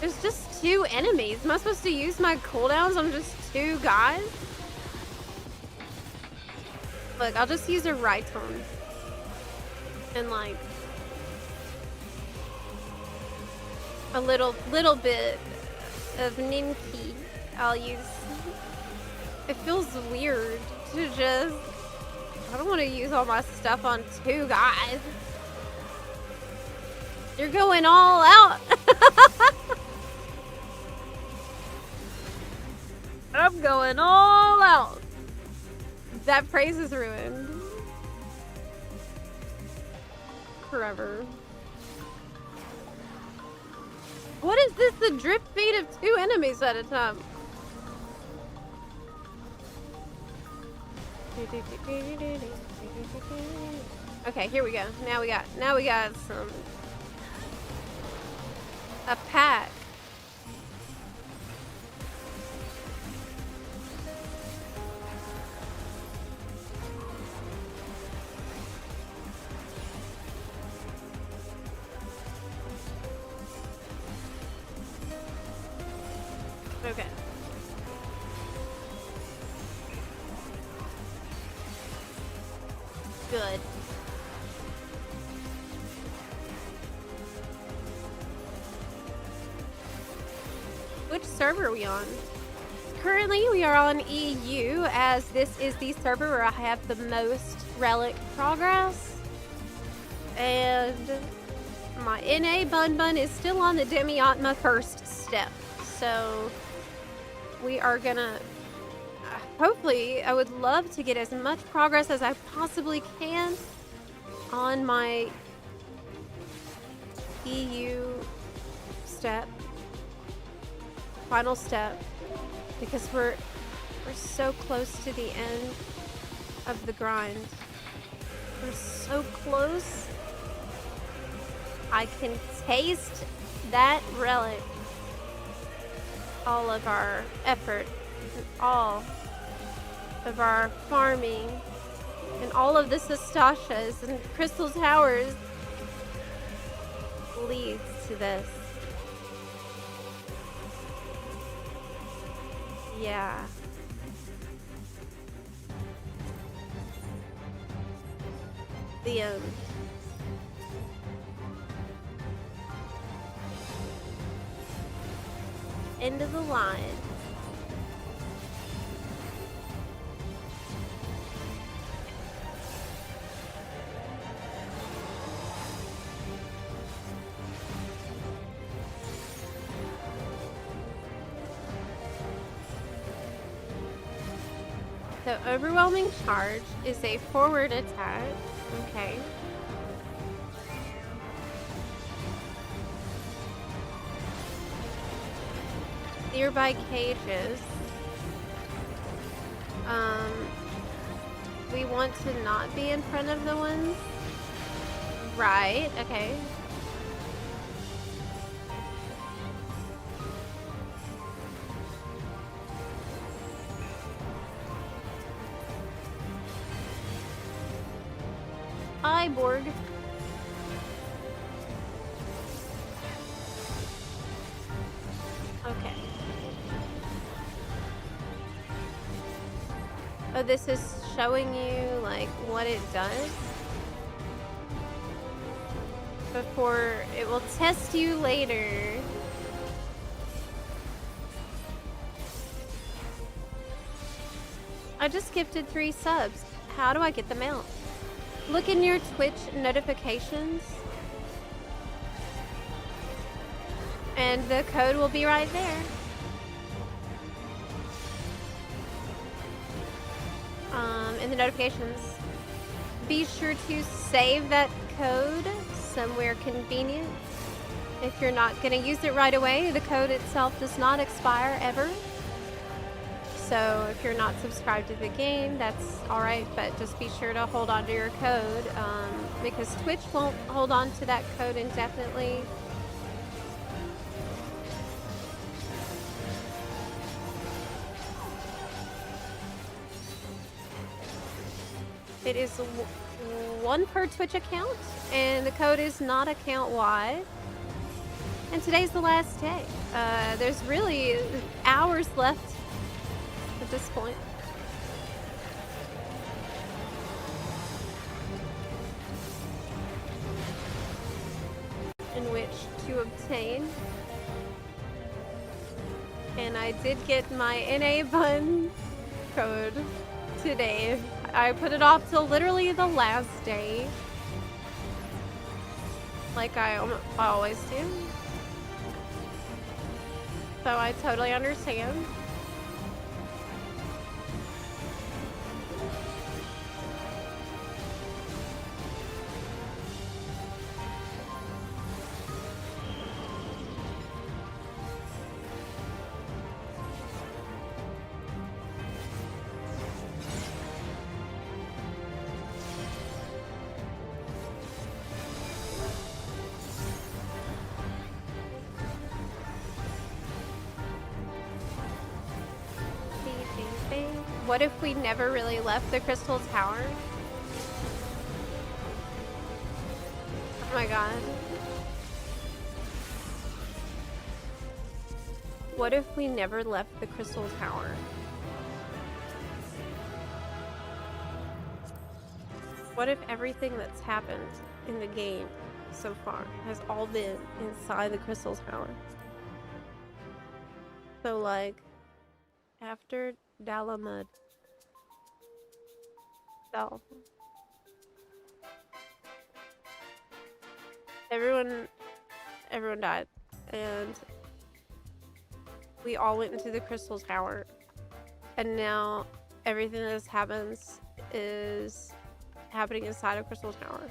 There's just 2 enemies. Am I supposed to use my cooldowns on just 2 guys? Look, I'll just use a Rhyton. And like a little bit of Ninki I'll use. It feels weird to just, I don't want to use all my stuff on 2 guys. You're going all out. I'm going all out. That praise is ruined. Forever. What is this? The drip feed of 2 enemies at a time. Okay, here we go. Now we got some a pack. Okay. Good. Which server are we on? Currently, we are on EU, as this is the server where I have the most Relic progress. And my NA Bun is still on the Demi-Atma first step. So we are gonna, hopefully, I would love to get as much progress as I possibly can on my EU step, final step, because we're so close to the end of the grind. We're so close. I can taste that relic. All of our effort, and all of our farming, and all of the Sastashas and Crystal Towers leads to this. Yeah. The End of the line. So overwhelming charge is a forward attack. Okay. Nearby cages. We want to not be in front of the ones. Right, okay. Hi, Borg. Okay. Oh, this is showing you, like, what it does before it will test you later. I just gifted 3 subs. How do I get them out? Look in your Twitch notifications. And the code will be right there. In the notifications. Be sure to save that code somewhere convenient. If you're not going to use it right away, the code itself does not expire ever. So if you're not subscribed to the game, that's alright, but just be sure to hold on to your code, because Twitch won't hold on to that code indefinitely. It is one per Twitch account, and the code is not account-wide. And today's the last day. There's really hours left at this point. In which to obtain. And I did get my NA bun code today. I put it off till literally the last day. Like I always do. So I totally understand. What if we never really left the Crystal Tower? Oh my god. What if we never left the Crystal Tower? What if everything that's happened in the game so far has all been inside the Crystal Tower? So like, after Dalamud fell, everyone died, and we all went into the Crystal Tower, and now everything that happens is happening inside of Crystal Tower.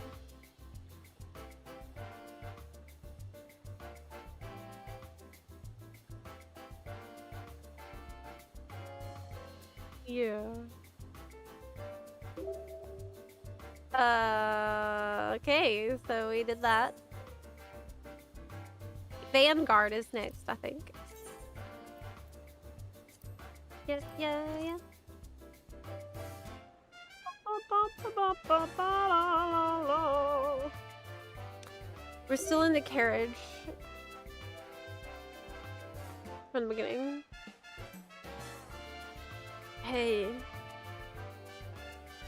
Yeah. Okay, so we did that. Vanguard is next, I think. Yeah. We're still in the carriage from the beginning. Hey,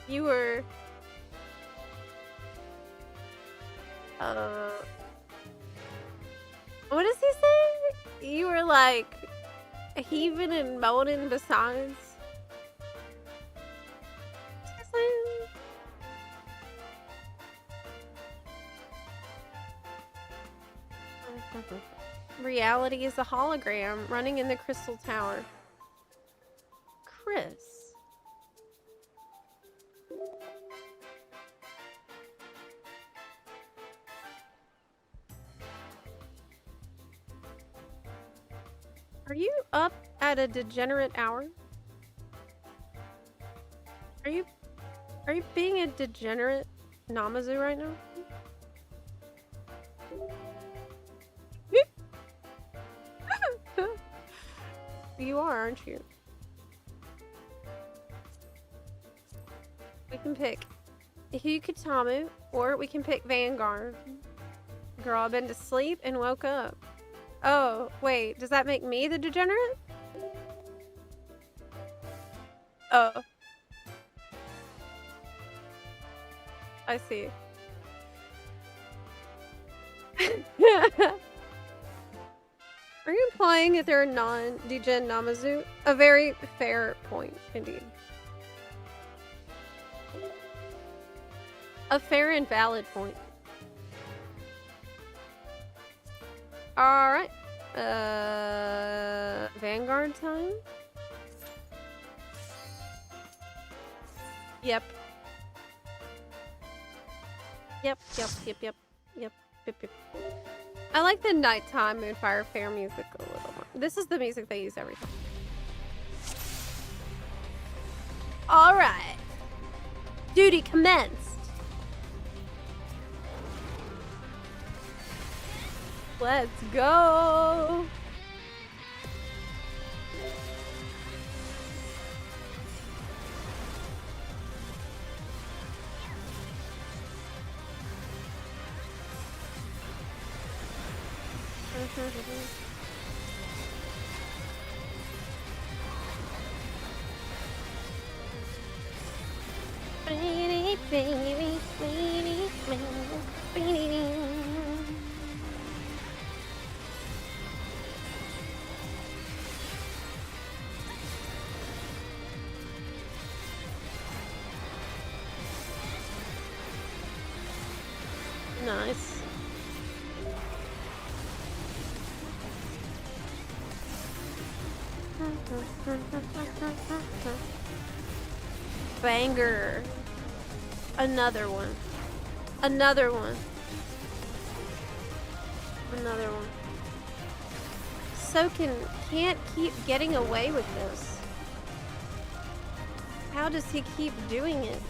you were what does he say? You were like heaving and moaning besides. Reality is a hologram running in the crystal tower. Chris. Are you up at a degenerate hour? Are you being a degenerate Namazu right now? You are, aren't you? We can pick Hikutamu, or we can pick Vanguard. Girl, I've been to sleep and woke up. Oh, wait, does that make me the degenerate? Oh. I see. Are you implying that they're non-degen Namazu? A very fair point, indeed. A fair and valid point. Alright. Vanguard time? Yep. Yep. I like the nighttime Moonfire Fair music a little more. This is the music they use every time. Alright. Duty commenced. Let's go. Nice. Banger. Another one. Another one. Another one. Soken can't keep getting away with this. How does he keep doing it?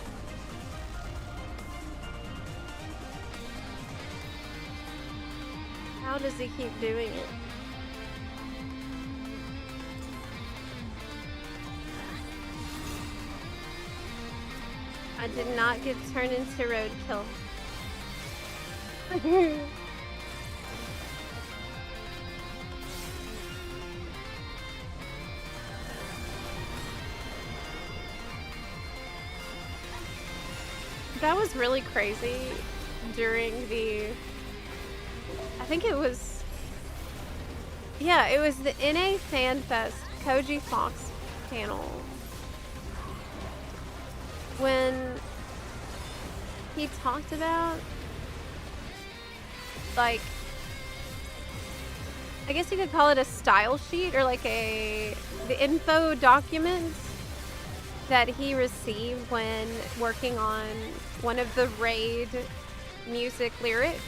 How does he keep doing it? I did not get turned into roadkill. That was really crazy during the... I think it was... Yeah, it was the NA Fan Fest Koji Fox panel. When he talked about, like, I guess you could call it a style sheet or like the info documents that he received when working on one of the Raid music lyrics.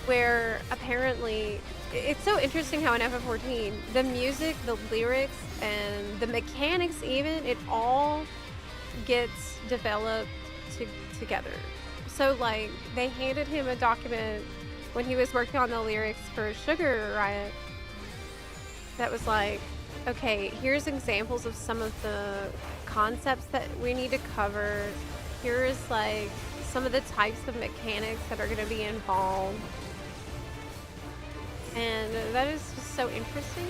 Where apparently, it's so interesting how in FF14, the music, the lyrics, and the mechanics even, it all gets developed together. So like, they handed him a document when he was working on the lyrics for Sugar Riot that was like, okay, here's examples of some of the concepts that we need to cover. Here's like some of the types of mechanics that are going to be involved. And that is just so interesting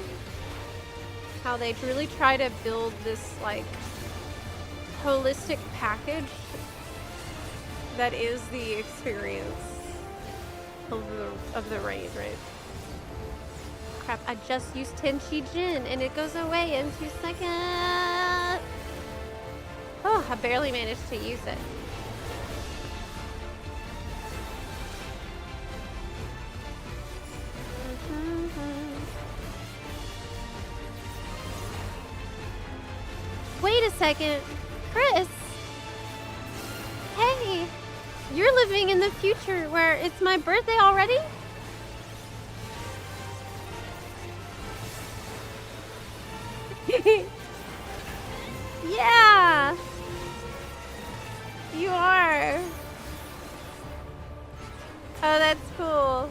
how they really try to build this like holistic package that is the experience. of the raid, right? Crap, I just used Tenchi Jin and it goes away in 2 seconds. Oh, I barely managed to use it. Wait a second, Chris. Hey, you're living in the future where it's my birthday already? Yeah, you are. Oh, that's cool.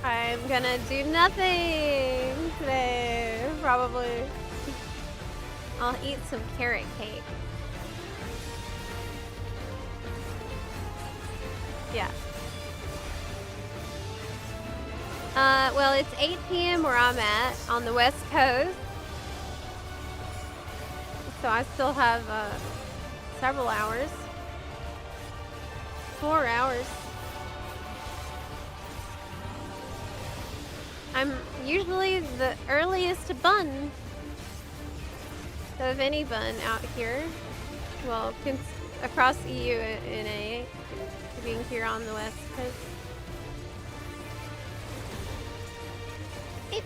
I'm gonna do nothing today, probably. I'll eat some carrot cake. Yeah. Well, it's 8 p.m. where I'm at on the West Coast. So I still have several hours. 4 hours. I'm usually the earliest bun of any bun out here. Well, across EU and A, being here on the West Coast. Eep.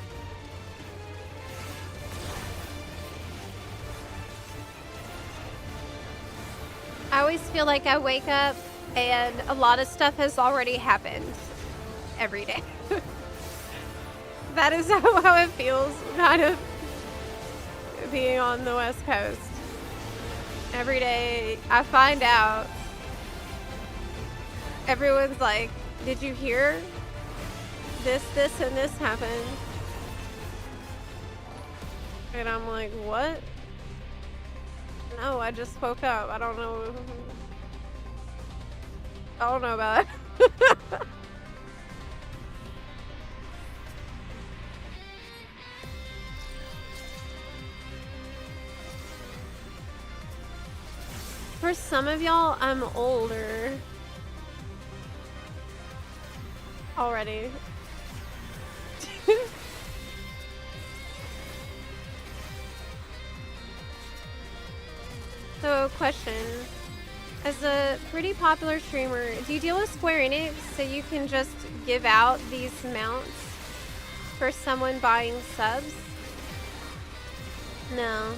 I always feel like I wake up and a lot of stuff has already happened every day. That is how it feels, kind of, being on the West Coast. Every day I find out, everyone's like, did you hear? This, and this happened. And I'm like, what? No, I just woke up. I don't know about it. For some of y'all, I'm older already. So, question. As a pretty popular streamer, do you deal with Square Enix so you can just give out these mounts for someone buying subs? No.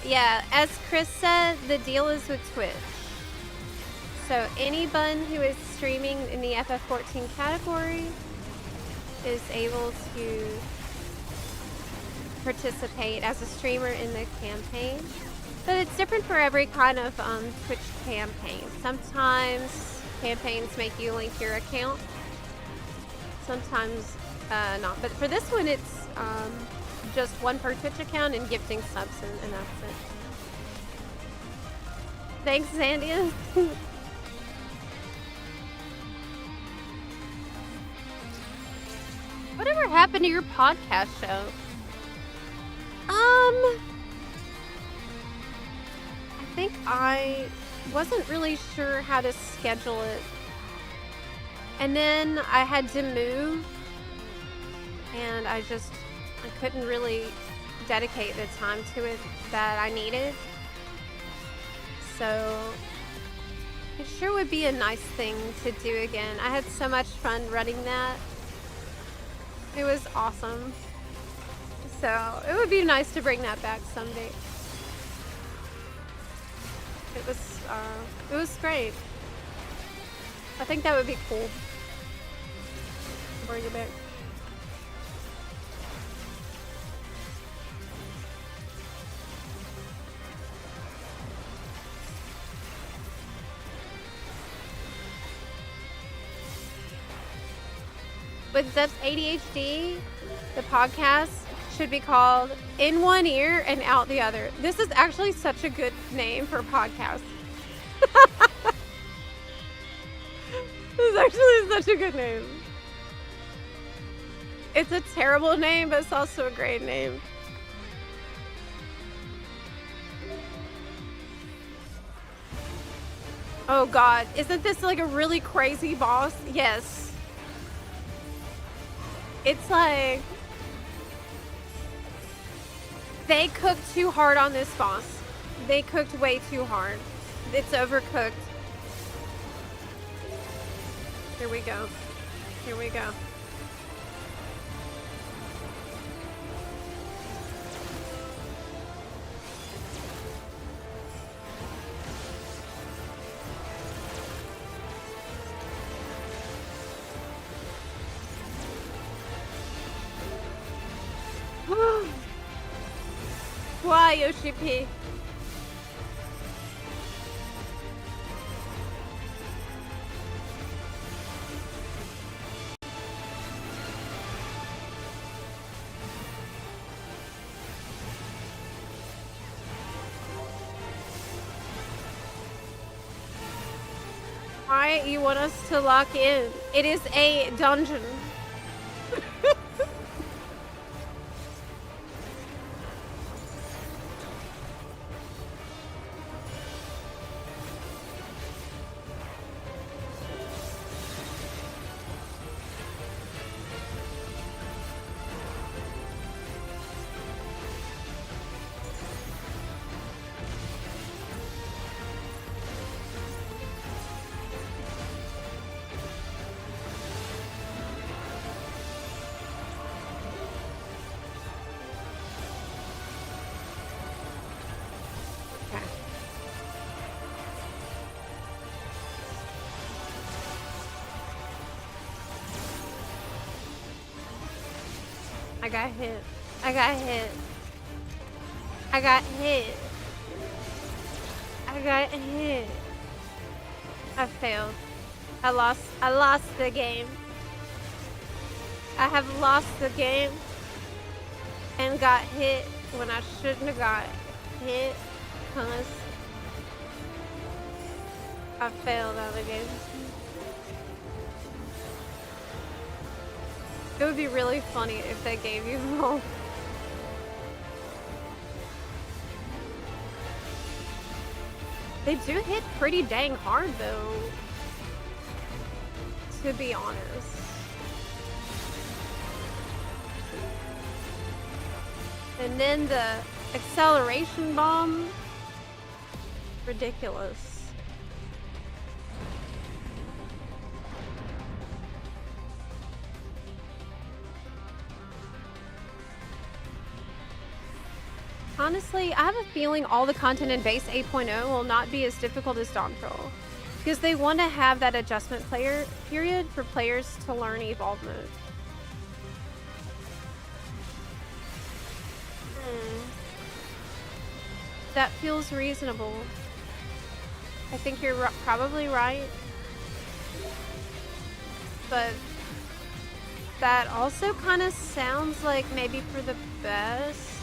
Yeah, as Chris said, the deal is with Twitch. So anyone who is streaming in the FF14 category is able to participate as a streamer in the campaign. But it's different for every kind of Twitch campaign. Sometimes campaigns make you link your account. Sometimes not. But for this one, it's just one per Twitch account and gifting subs, and that's it. Thanks, Zandia. Whatever happened to your podcast show? I think I wasn't really sure how to schedule it. And then I had to move, and I couldn't really dedicate the time to it that I needed. So it sure would be a nice thing to do again. I had so much fun running that. It was awesome. So it would be nice to bring that back someday. It was great. I think that would be cool. Bring it back. With Zep's ADHD, the podcast should be called In One Ear and Out the Other. This is actually such a good name for a podcast. This is actually such a good name. It's a terrible name, but it's also a great name. Oh god, isn't this like a really crazy boss? Yes. It's like... They cooked too hard on this boss. They cooked way too hard. It's overcooked. Here we go. Here we go. Why, Yoshi P? Why you want us to lock in? It is a dungeon. I got hit. I got hit. I got hit. I got hit. I failed. I lost the game. I have lost the game and got hit when I shouldn't have got hit because I failed on the game. It would be really funny if they gave you roll. They do hit pretty dang hard though, to be honest. And then the acceleration bomb, ridiculous. Honestly, I have a feeling all the content in base 8.0 will not be as difficult as Dawn Patrol, because they want to have that adjustment period for players to learn Evolve mode. That feels reasonable. I think you're probably right, but that also kind of sounds like maybe for the best.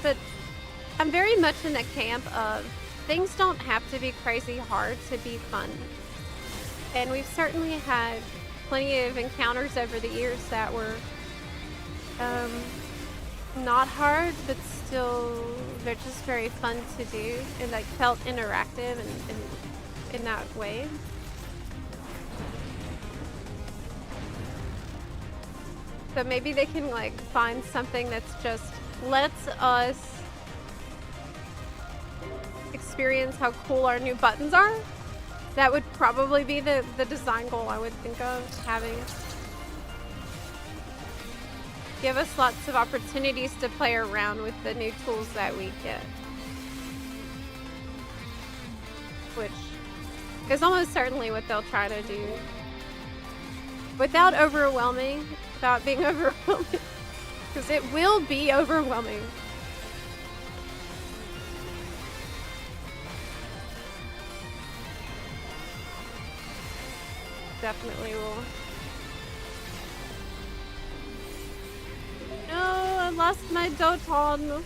But I'm very much in the camp of things don't have to be crazy hard to be fun. And we've certainly had plenty of encounters over the years that were not hard, but still they're just very fun to do and like felt interactive and in that way. So maybe they can like find something that's just lets us experience how cool our new buttons are. That would probably be the design goal I would think of having. Give us lots of opportunities to play around with the new tools that we get. Which is almost certainly what they'll try to do. Without being overwhelming. Because it will be overwhelming. Definitely will. No, I lost my Doton.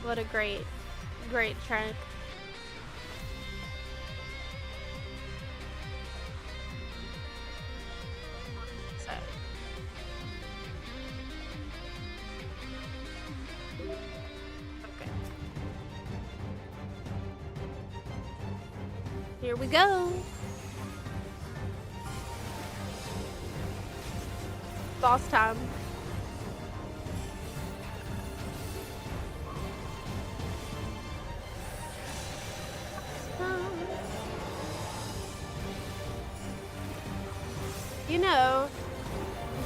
What a great track. So. Okay. Here we go. Boss time. You know,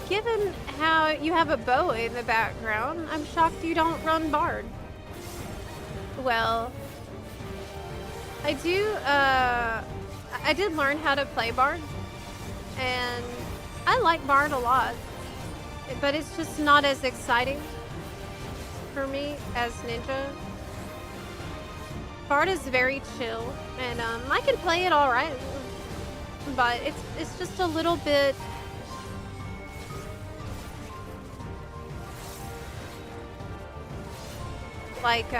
given how you have a bow in the background, I'm shocked you don't run Bard. Well, I did learn how to play Bard, and I like Bard a lot, but it's just not as exciting for me as Ninja. Bard is very chill, and I can play it all right, but it's just a little bit like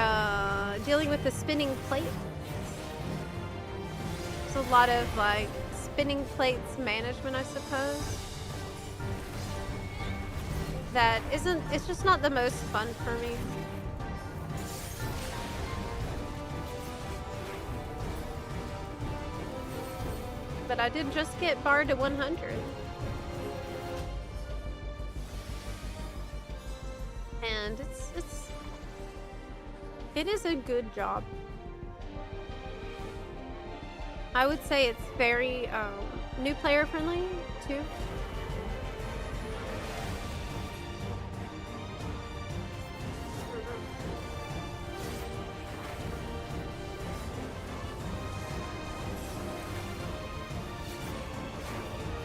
dealing with the spinning plate. It's a lot of like spinning plates management, I suppose. It's just not the most fun for me. But I did just get Bard to 100. And it is a good job. I would say it's very new player friendly too.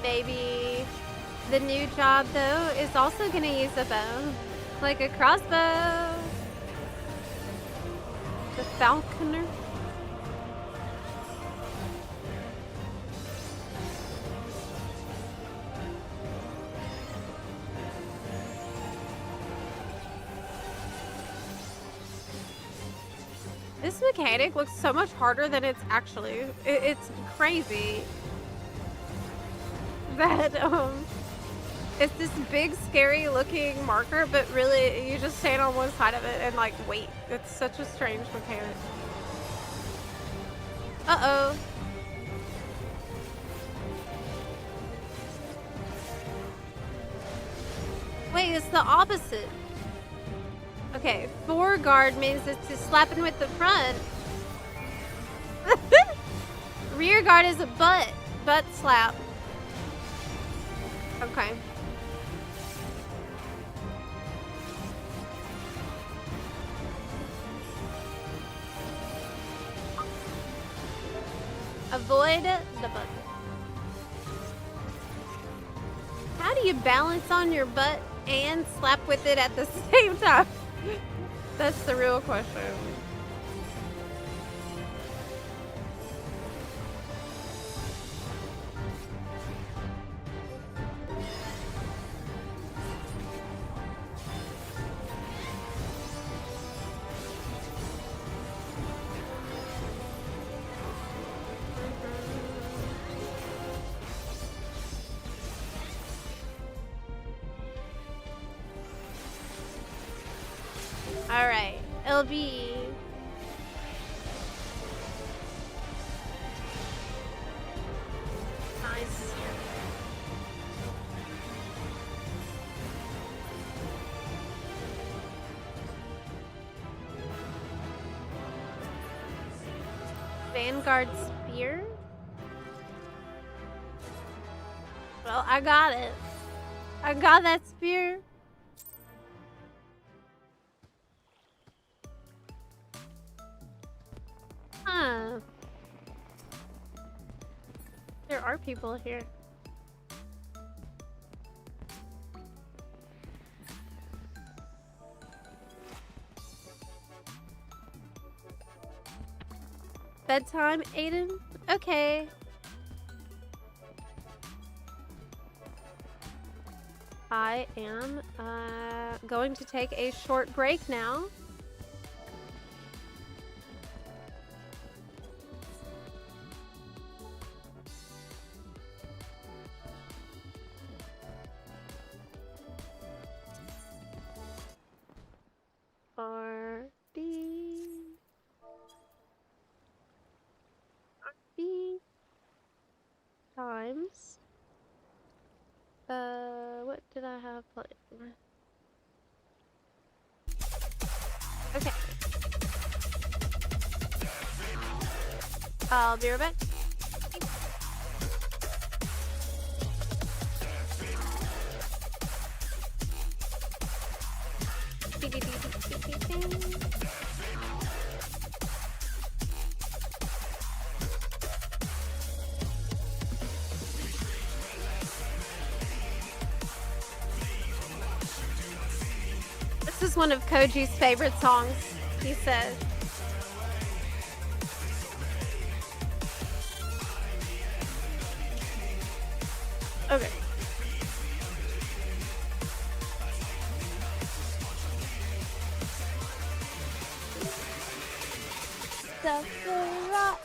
Maybe the new job though is also gonna use a bow, like a crossbow. The falconer. This mechanic looks so much harder than it's actually. It's crazy that it's this big scary looking marker, but really you just stand on one side of it and like wait. It's such a strange mechanic. Uh-oh. Wait, it's the opposite. Okay, fore guard means it's just slapping with the front. Rear guard is a butt slap. Okay. Avoid the butt. How do you balance on your butt and slap with it at the same time? That's the real question. Alright, LB. Nice. Vanguard Spear? Well, I got it. I got that spear. Huh. There are people here. Bedtime, Aiden? Okay. I am going to take a short break now. RB times. What did I have planned? Okay. I'll be right back. This is one of Koji's favorite songs, he says. Okay. Sephiroth.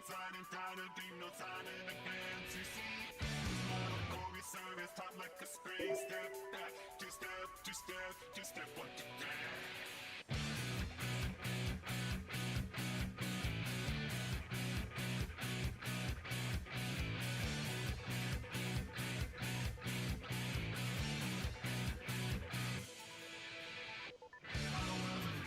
outside and tired of deep, no sign in the pants. You see, this mortal core service taught like a spring. Step back, two-step, two-step, two-step, one, two, three.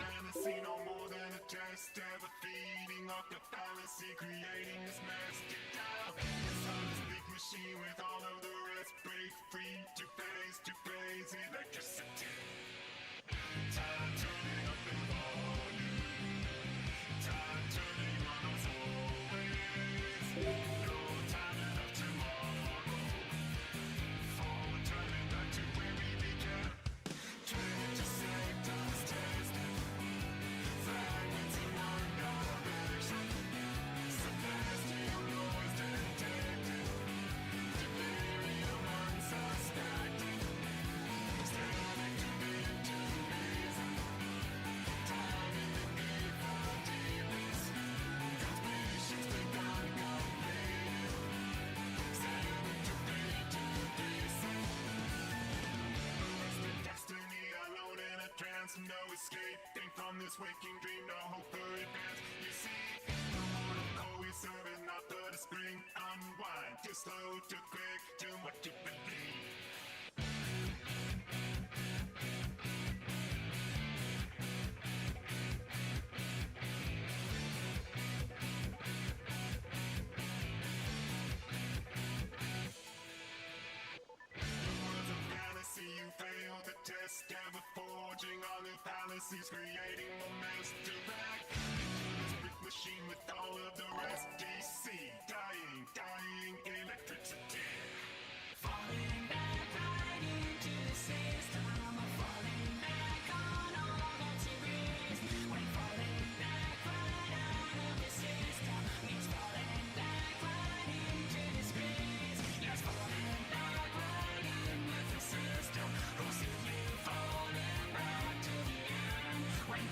Fantasy no more than a test, ever feeding off the fallacy, creating this master doubt. This honest big machine with all of the rest, break free to phase electricity. Time turning up the volume, time turning on us always. No time enough tomorrow, forward turning back to where we began. Trying to save us, test it. Fragments in one direction, celestial noise detected, delirium unsuspected, static to reason, time in the need for deepness, completion's begun completed, standing to decent. The destiny alone in a trance, no escaping from this waking dream, no hope for advance. You see, the mortal core we serve is not but a spring. Unwind, too slow, too quick, too much to believe. You failed the test, ever forging all new fallacies, creating a master act. This brick machine with all of the rest. DC, dying electricity. Falling back right into the system. I'm falling back on all that's erased. When falling back right out of the system means falling back right into disgrace. Yes, falling back right in with the system. Who see you falling back to the end when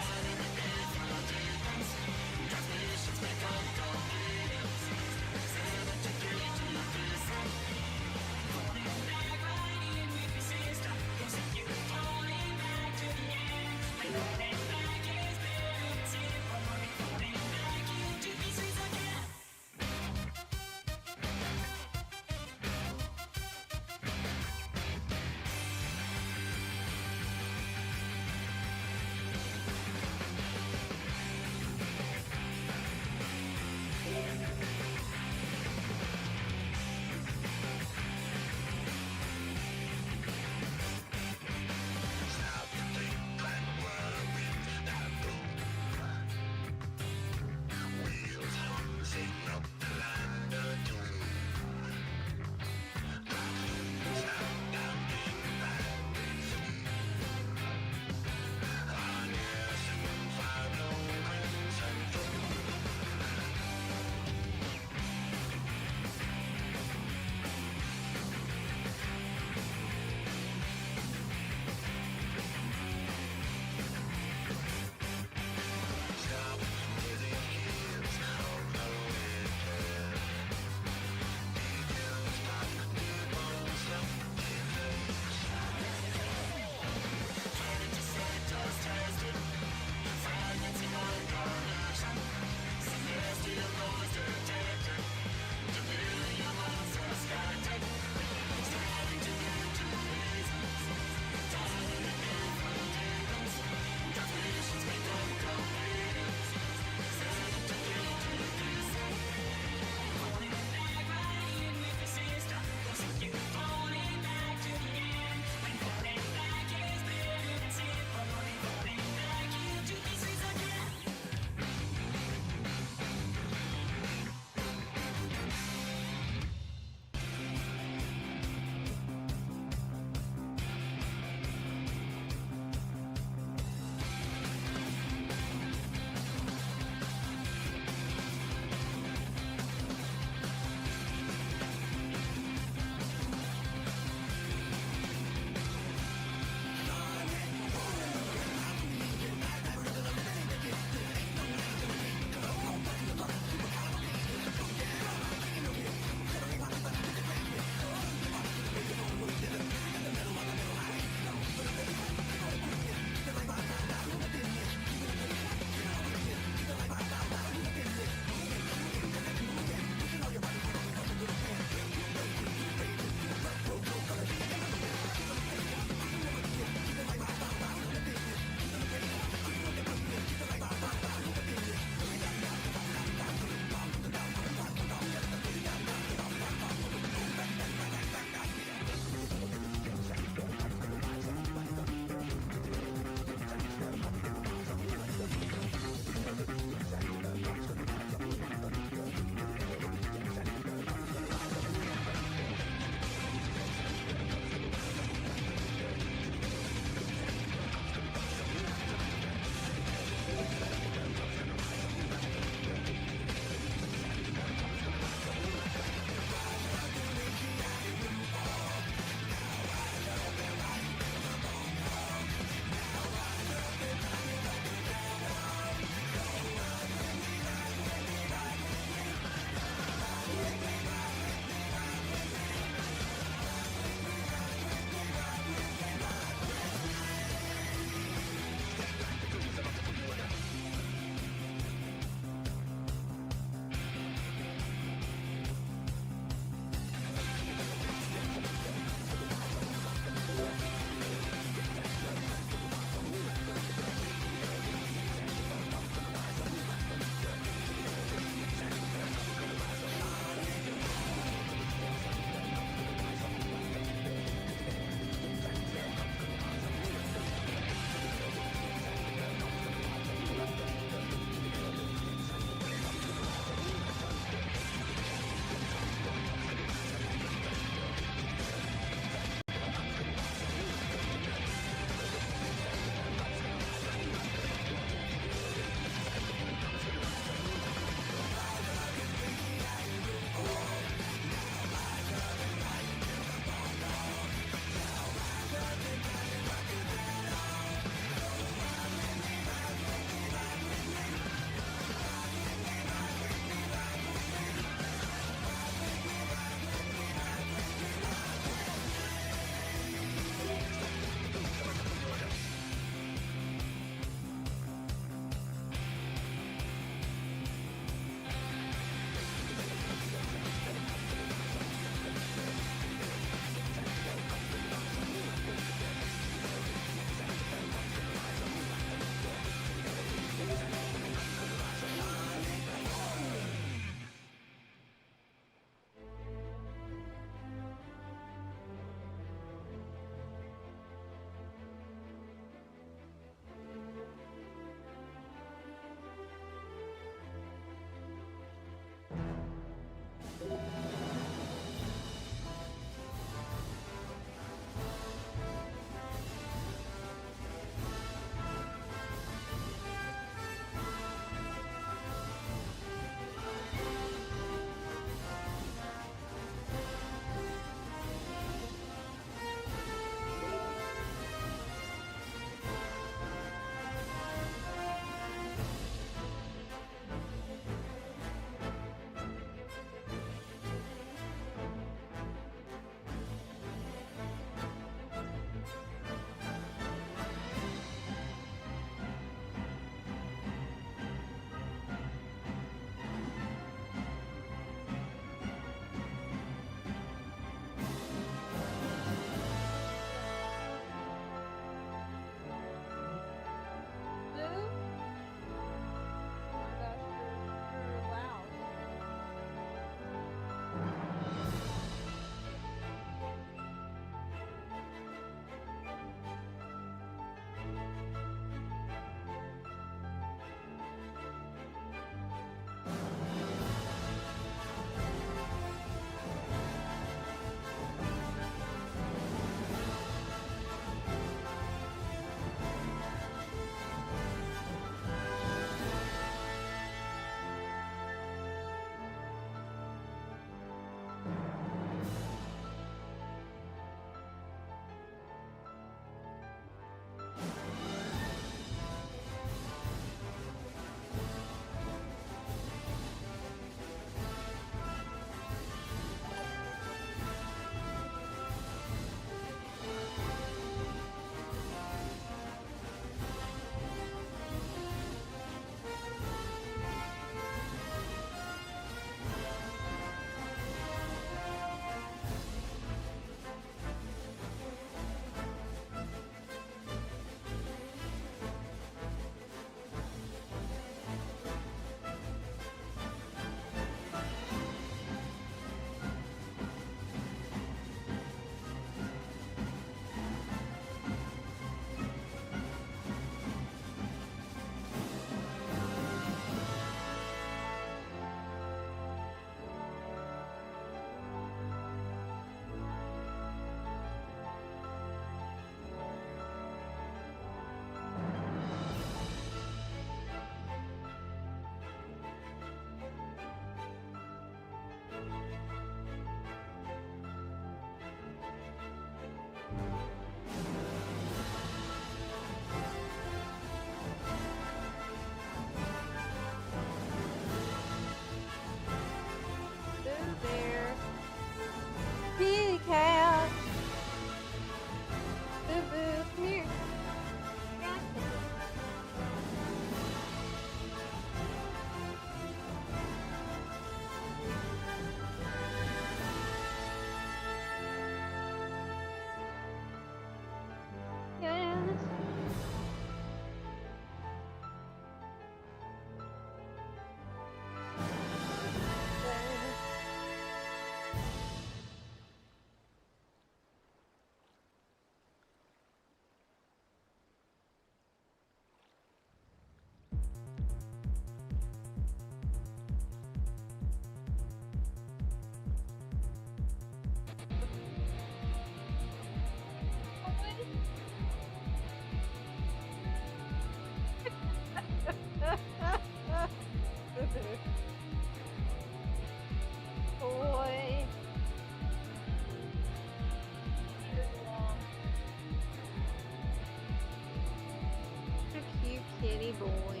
boy.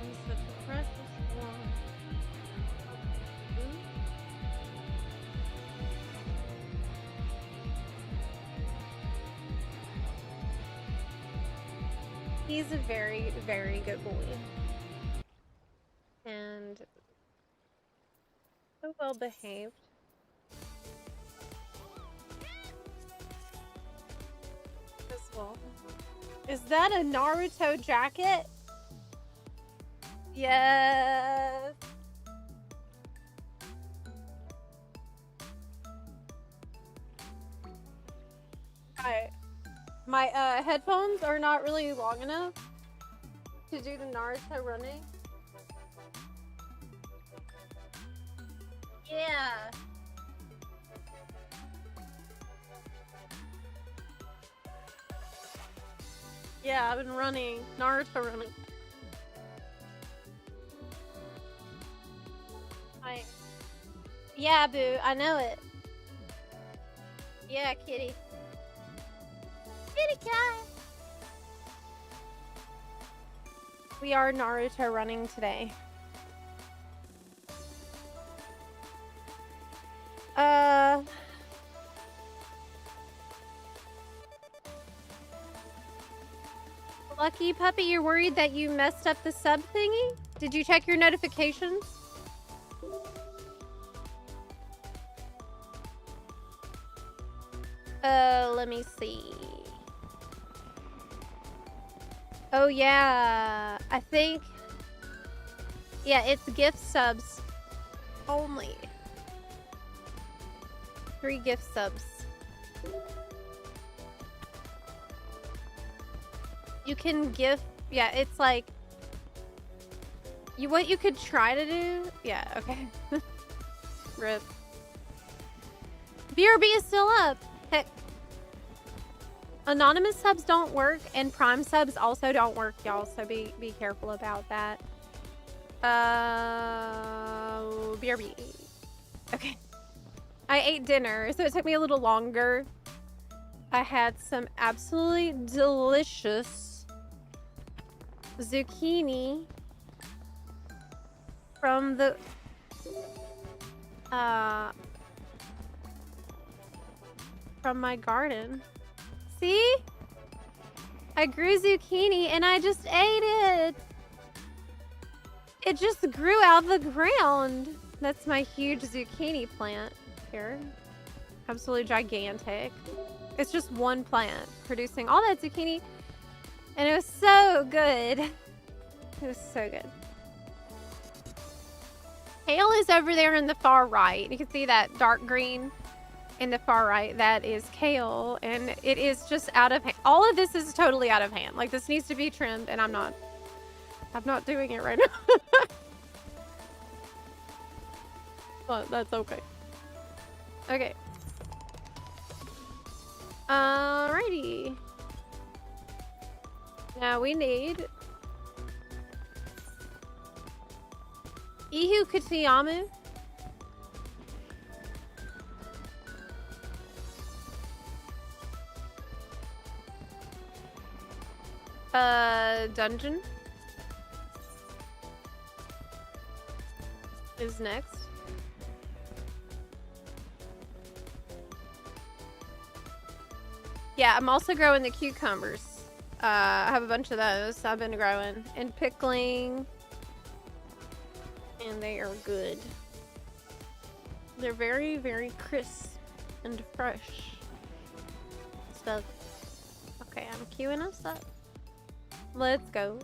He's such a precious one. Ooh. He's a very, very good boy. And so well behaved. As well. Is that a Naruto jacket? Yes. My headphones are not really long enough to do the Naruto running. Yeah. Yeah, I've been running. Naruto running. Yeah, boo, I know it. Yeah, kitty. Kitty cat. We are Naruto running today. Lucky puppy, you're worried that you messed up the sub thingy? Did you check your notifications? Let me see. Oh yeah, I think, yeah, it's gift subs only. 3 gift subs. You can gift, yeah, it's like, what you could try to do, yeah, okay. RIP. BRB is still up. Heck. Anonymous subs don't work, and Prime subs also don't work, y'all, so be careful about that. BRB. Okay. I ate dinner, so it took me a little longer. I had some absolutely delicious zucchini from the from my garden. See? I grew zucchini and I just ate it. It just grew out of the ground. That's my huge zucchini plant here. Absolutely gigantic. It's just one plant producing all that zucchini. And it was so good. It was so good. Kale is over there in the far right. You can see that dark green in the far right. That is kale. And it is just out of hand. All of this is totally out of hand. Like, this needs to be trimmed, and I'm not doing it right now. But that's okay. Okay. Alrighty. Now we need Ihu Kutsuyamu. Dungeon is next. Yeah, I'm also growing the cucumbers. I have a bunch of those I've been growing and pickling, and they are good. They're very, very crisp and fresh stuff. Okay, I'm queuing us up. Let's go.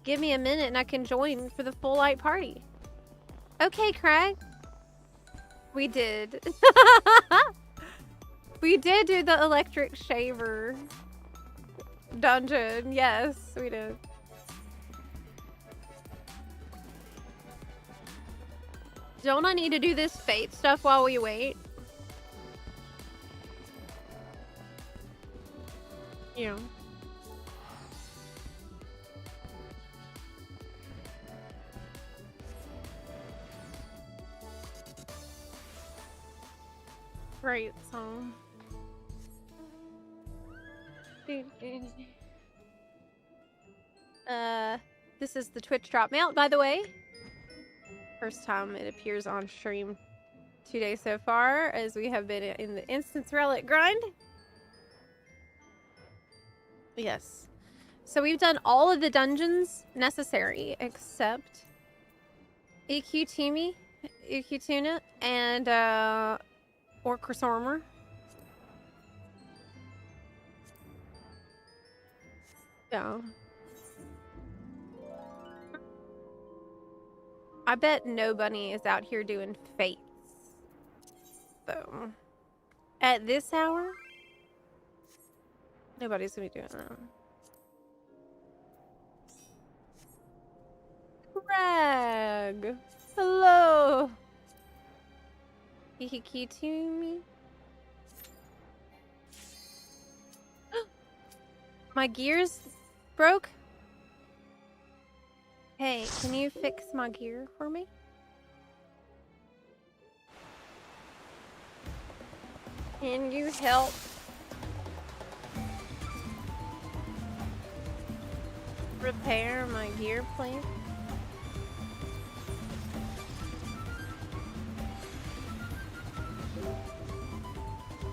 Give me a minute and I can join for the full light party. Okay, Craig. We did. We did do the electric shaver dungeon. Yes, we did. Don't I need to do this fate stuff while we wait? Yeah. Great song. This is the Twitch drop mount, by the way. First time it appears on stream 2 days so far, as we have been in the instance relic grind. Yes. So we've done all of the dungeons necessary, except EQ Tuna, and Orcus Armor. Yeah. I bet no bunny is out here doing fates. So, at this hour, nobody's gonna be doing that. Greg! Hello! Hiki to me? My gears broke? Hey, can you fix my gear for me? Can you help? Repair my gear, please?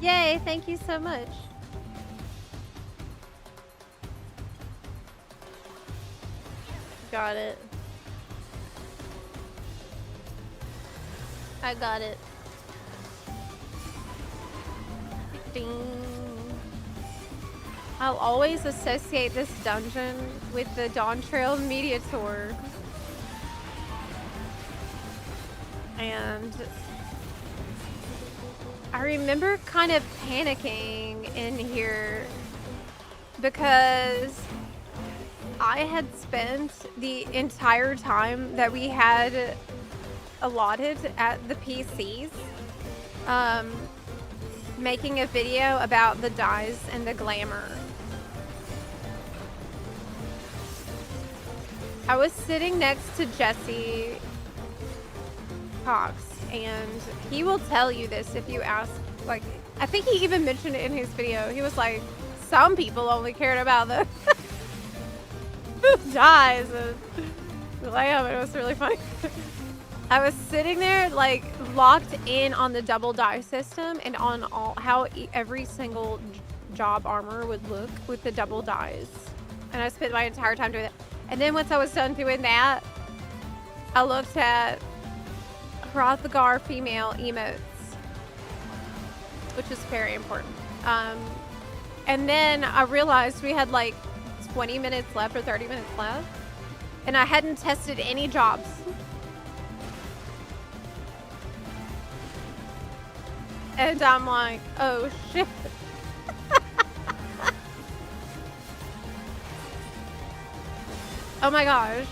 Yay, thank you so much. Got it. I got it. Ding. I'll always associate this dungeon with the Dawn Trail Media Tour. And I remember kind of panicking in here because I had spent the entire time that we had allotted at the PCs making a video about the dyes and the glamour. I was sitting next to Jesse Cox, and he will tell you this if you ask. Like, I think he even mentioned it in his video. He was like, some people only cared about the dyes and glam. It was really funny. I was sitting there like locked in on the double dye system and on how every single job armor would look with the double dyes, and I spent my entire time doing that. And then once I was done doing that, I looked at Hrothgar female emotes, which is very important. And then I realized we had like 20 minutes left or 30 minutes left, and I hadn't tested any jobs. And I'm like, oh shit. Oh my gosh.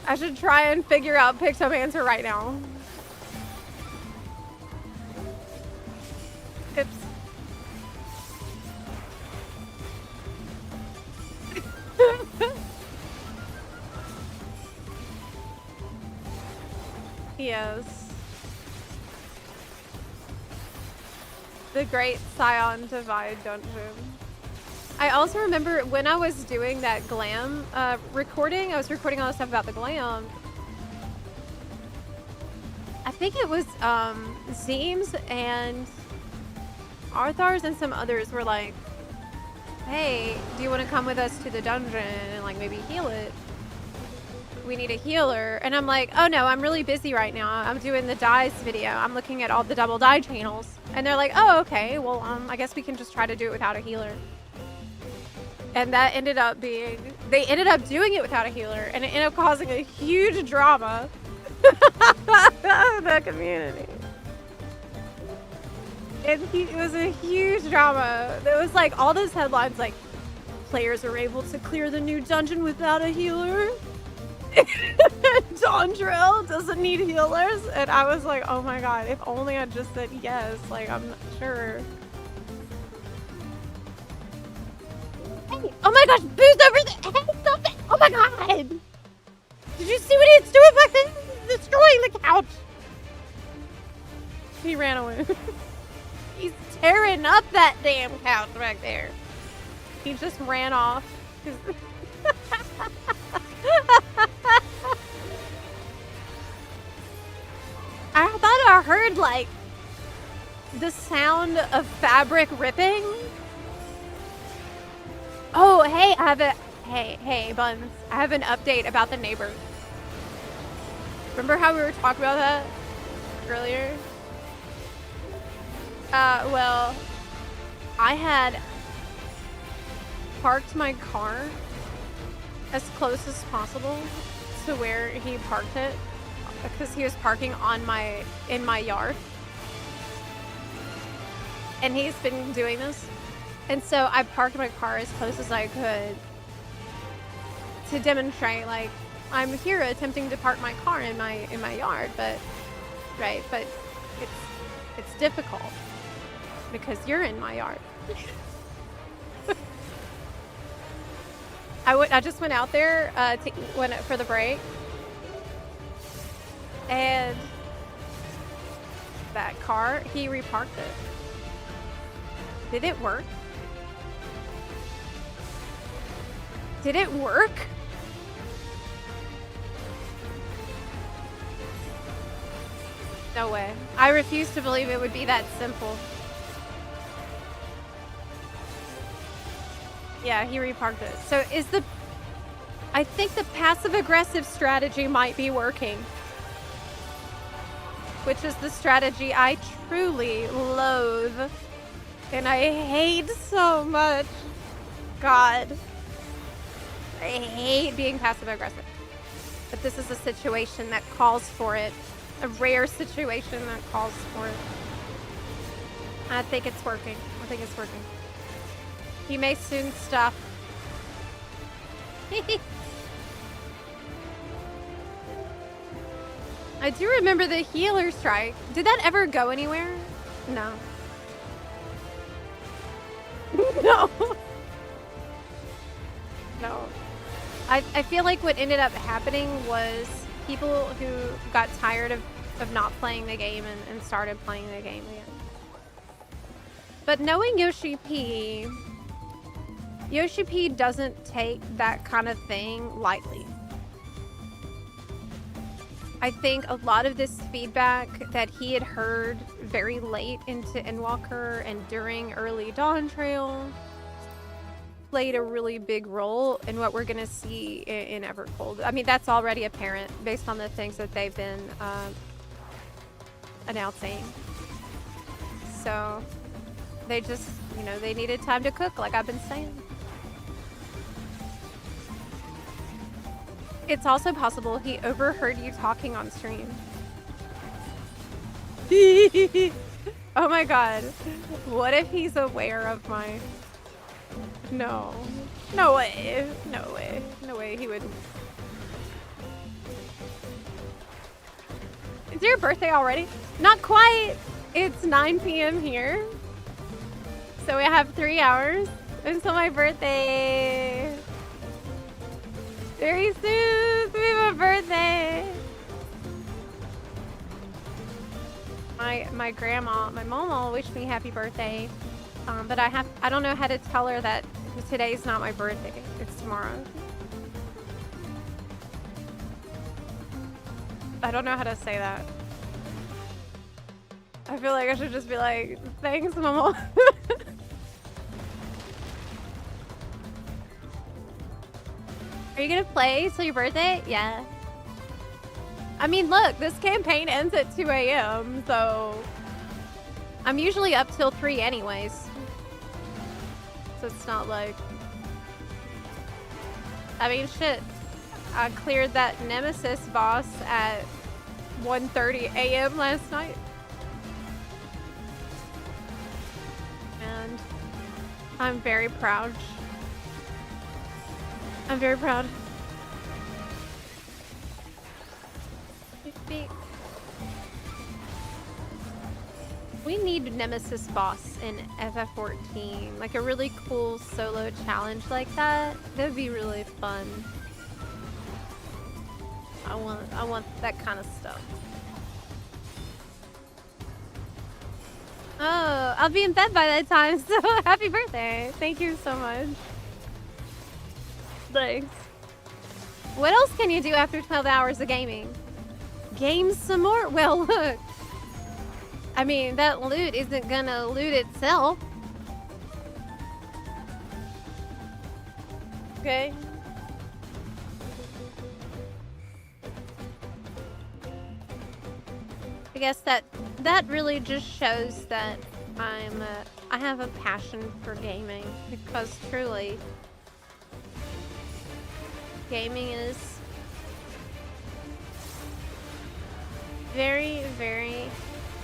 I should try and figure out Pictomancer right now. Oops. Yes. The Great Scion Divide Dungeon. I also remember when I was doing that glam recording, I was recording all the stuff about the glam. I think it was Zeems and Arthars and some others were like, hey, do you want to come with us to the dungeon and like maybe heal it? We need a healer. And I'm like, oh no, I'm really busy right now. I'm doing the dyes video. I'm looking at all the double dye channels. And they're like, oh, okay, well, I guess we can just try to do it without a healer. And that ended up being, they ended up doing it without a healer, and it ended up causing a huge drama in the community. It was a huge drama. There was like all those headlines like, players are able to clear the new dungeon without a healer. Dawn Trail doesn't need healers. And I was like, oh my god, if only I just said yes. Like, I'm not sure. Hey, oh my gosh, Boo's over there. Hey, stop it. Oh my god. Did you see what it's doing back there? Destroying the couch. He ran away. He's tearing up that damn couch back there. He just ran off. I thought I heard like the sound of fabric ripping. Oh, hey, I have a hey, Buns. I have an update about the neighbor. Remember how we were talking about that earlier? Well, I had parked my car as close as possible to where he parked it because he was parking in my yard. And he's been doing this. And so I parked my car as close as I could to demonstrate, like, I'm here attempting to park my car in my yard, but it's difficult because you're in my yard. I just went out there for the break, and that car, he reparked it. Did it work? Did it work? No way. I refuse to believe it would be that simple. Yeah, he reparked it. So I think the passive-aggressive strategy might be working. Which is the strategy I truly loathe. And I hate so much. God. I hate being passive-aggressive. But this is a situation that calls for it. A rare situation that calls for it. I think it's working. I think it's working. He may soon stop. I do remember the healer strike. Did that ever go anywhere? No. No. No. I feel like what ended up happening was people who got tired of not playing the game and started playing the game again. But knowing Yoshi P doesn't take that kind of thing lightly. I think a lot of this feedback that he had heard very late into Endwalker and during early Dawn Trail played a really big role in what we're going to see in Evercold. I mean, that's already apparent based on the things that they've been announcing. So they just, they needed time to cook, like I've been saying. It's also possible he overheard you talking on stream. Oh my god. What if he's aware of my... No. No way. No way. No way he would... Is your birthday already? Not quite. It's 9 p.m. here. So we have 3 hours until my birthday. Very soon. It's gonna be my birthday. My grandma, my mama wished me happy birthday. But I don't know how to tell her that today's not my birthday. It's tomorrow. I don't know how to say that. I feel like I should just be like, thanks, mama. Are you gonna play till your birthday? Yeah. I mean, look, this campaign ends at 2 a.m., so I'm usually up till 3 anyways. So it's not like... I mean, shit. I cleared that Nemesis boss at 1:30 a.m. last night. And I'm very proud. I'm very proud. We need Nemesis boss in FF14. Like a really cool solo challenge like that. That'd be really fun. I want that kind of stuff. Oh, I'll be in bed by that time, so happy birthday. Thank you so much. Thanks. What else can you do after 12 hours of gaming? Game some more? Well, look. I mean, that loot isn't gonna loot itself. Okay. I guess that really just shows that I have a passion for gaming, because truly gaming is very, very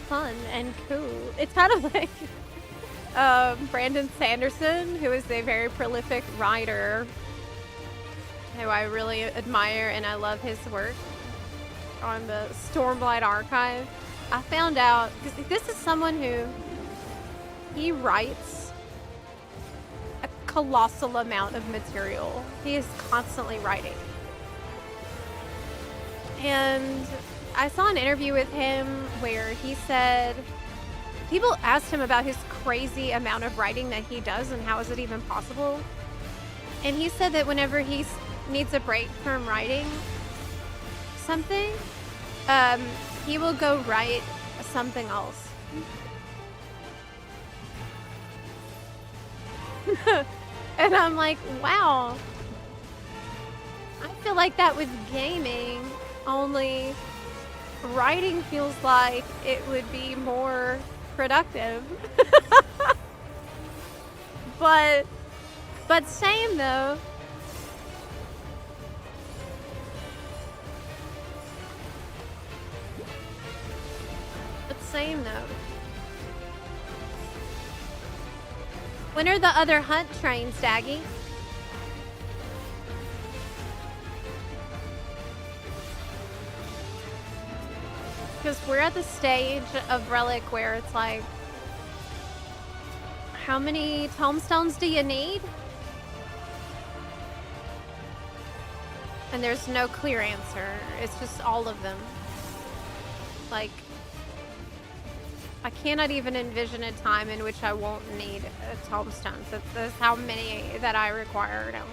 fun and cool. It's kind of like Brandon Sanderson, who is a very prolific writer, who I really admire, and I love his work on the Stormblight Archive. I found out, because this is someone who, he writes a colossal amount of material. He is constantly writing. And I saw an interview with him where he said, people asked him about his crazy amount of writing that he does and how is it even possible. And he said that whenever he needs a break from writing something, he will go write something else. And I'm like, wow. I feel like that with gaming, only writing feels like it would be more productive. but same though. Same though. When are the other hunt trains, Daggy? Because we're at the stage of Relic where it's like, how many tomestones do you need? And there's no clear answer. It's just all of them. Like, I cannot even envision a time in which I won't need a tombstone. That's how many that I require now.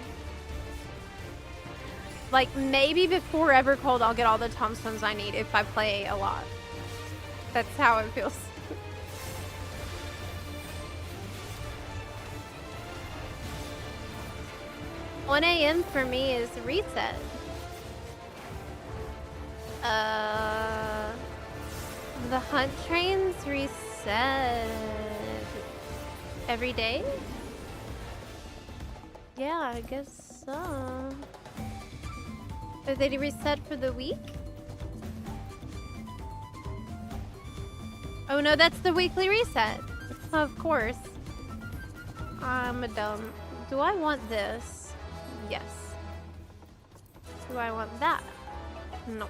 Like, maybe before Evercold I'll get all the tombstones I need if I play a lot. That's how it feels. $1 a.m. for me is reset. The hunt trains reset every day? Yeah, I guess so. Are they reset for the week? Oh no, that's the weekly reset. Of course. I'm a dumb. Do I want this? Yes. Do I want that? No.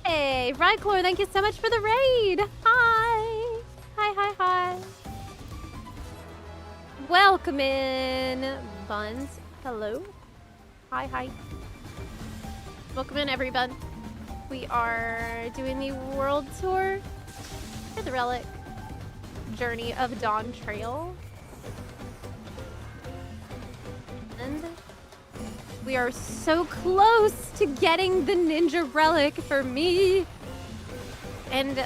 Hey, Ryclor, thank you so much for the raid. Hi. Hi. Welcome in, Buns. Hello. Hi. Welcome in, everyone. We are doing the world tour for the Relic Journey of Dawn Trail. And we are so close to getting the Ninja Relic for me. And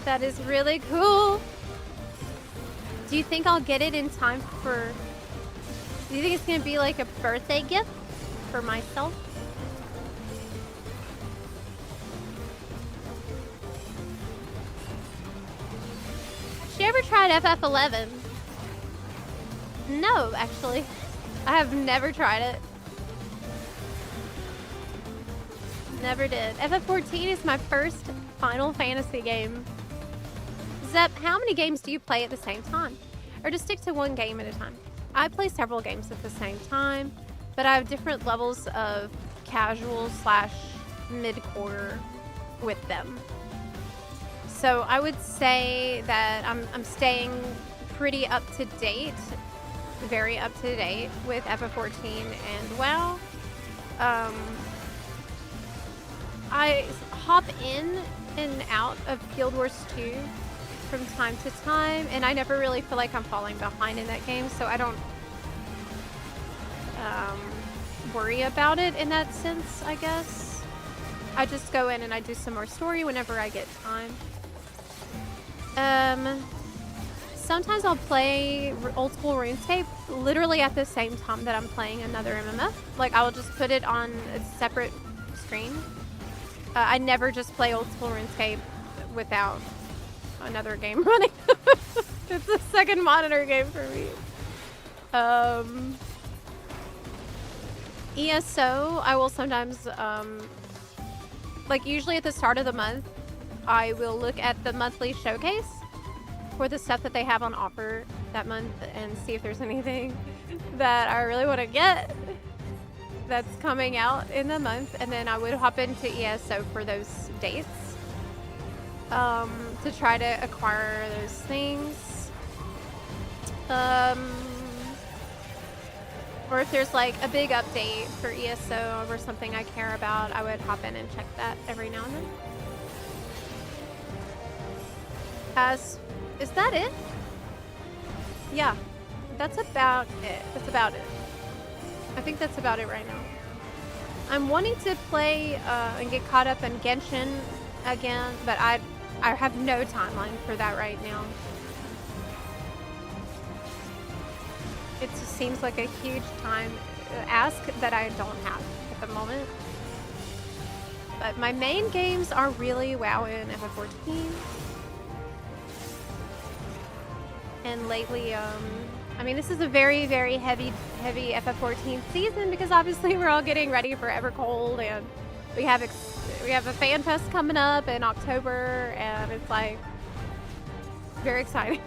that is really cool. Do you think I'll get it in time for... Do you think it's going to be like a birthday gift for myself? Have you ever tried FF11? No, actually. I have never tried it. Never did. FF14 is my first Final Fantasy game. Zep, how many games do you play at the same time? Or just stick to one game at a time? I play several games at the same time, but I have different levels of casual / mid-core with them. So I would say that I'm staying pretty up to date, very up to date with FF14 and WoW. I hop in and out of Guild Wars 2 from time to time, and I never really feel like I'm falling behind in that game, so I don't worry about it in that sense, I guess. I just go in and I do some more story whenever I get time. Sometimes I'll play old school RuneScape literally at the same time that I'm playing another MMO. Like, I will just put it on a separate screen. I never just play old school RuneScape without another game running. It's a second monitor game for me. ESO, I will sometimes, like usually at the start of the month, I will look at the monthly showcase for the stuff that they have on offer that month and see if there's anything that I really want to get that's coming out in the month, and then I would hop into ESO for those dates to try to acquire those things. Or if there's like a big update for ESO or something I care about, I would hop in and check that every now and then. Is that it? Yeah, that's about it. That's about it. I think that's about it right now. I'm wanting to play and get caught up in Genshin again, but I have no timeline for that right now. It just seems like a huge time ask that I don't have at the moment. But my main games are really WoW and FF14. And lately, I mean, this is a very, very heavy FF14 season because obviously we're all getting ready for Evercold, and we have a fan fest coming up in October, and it's like very exciting.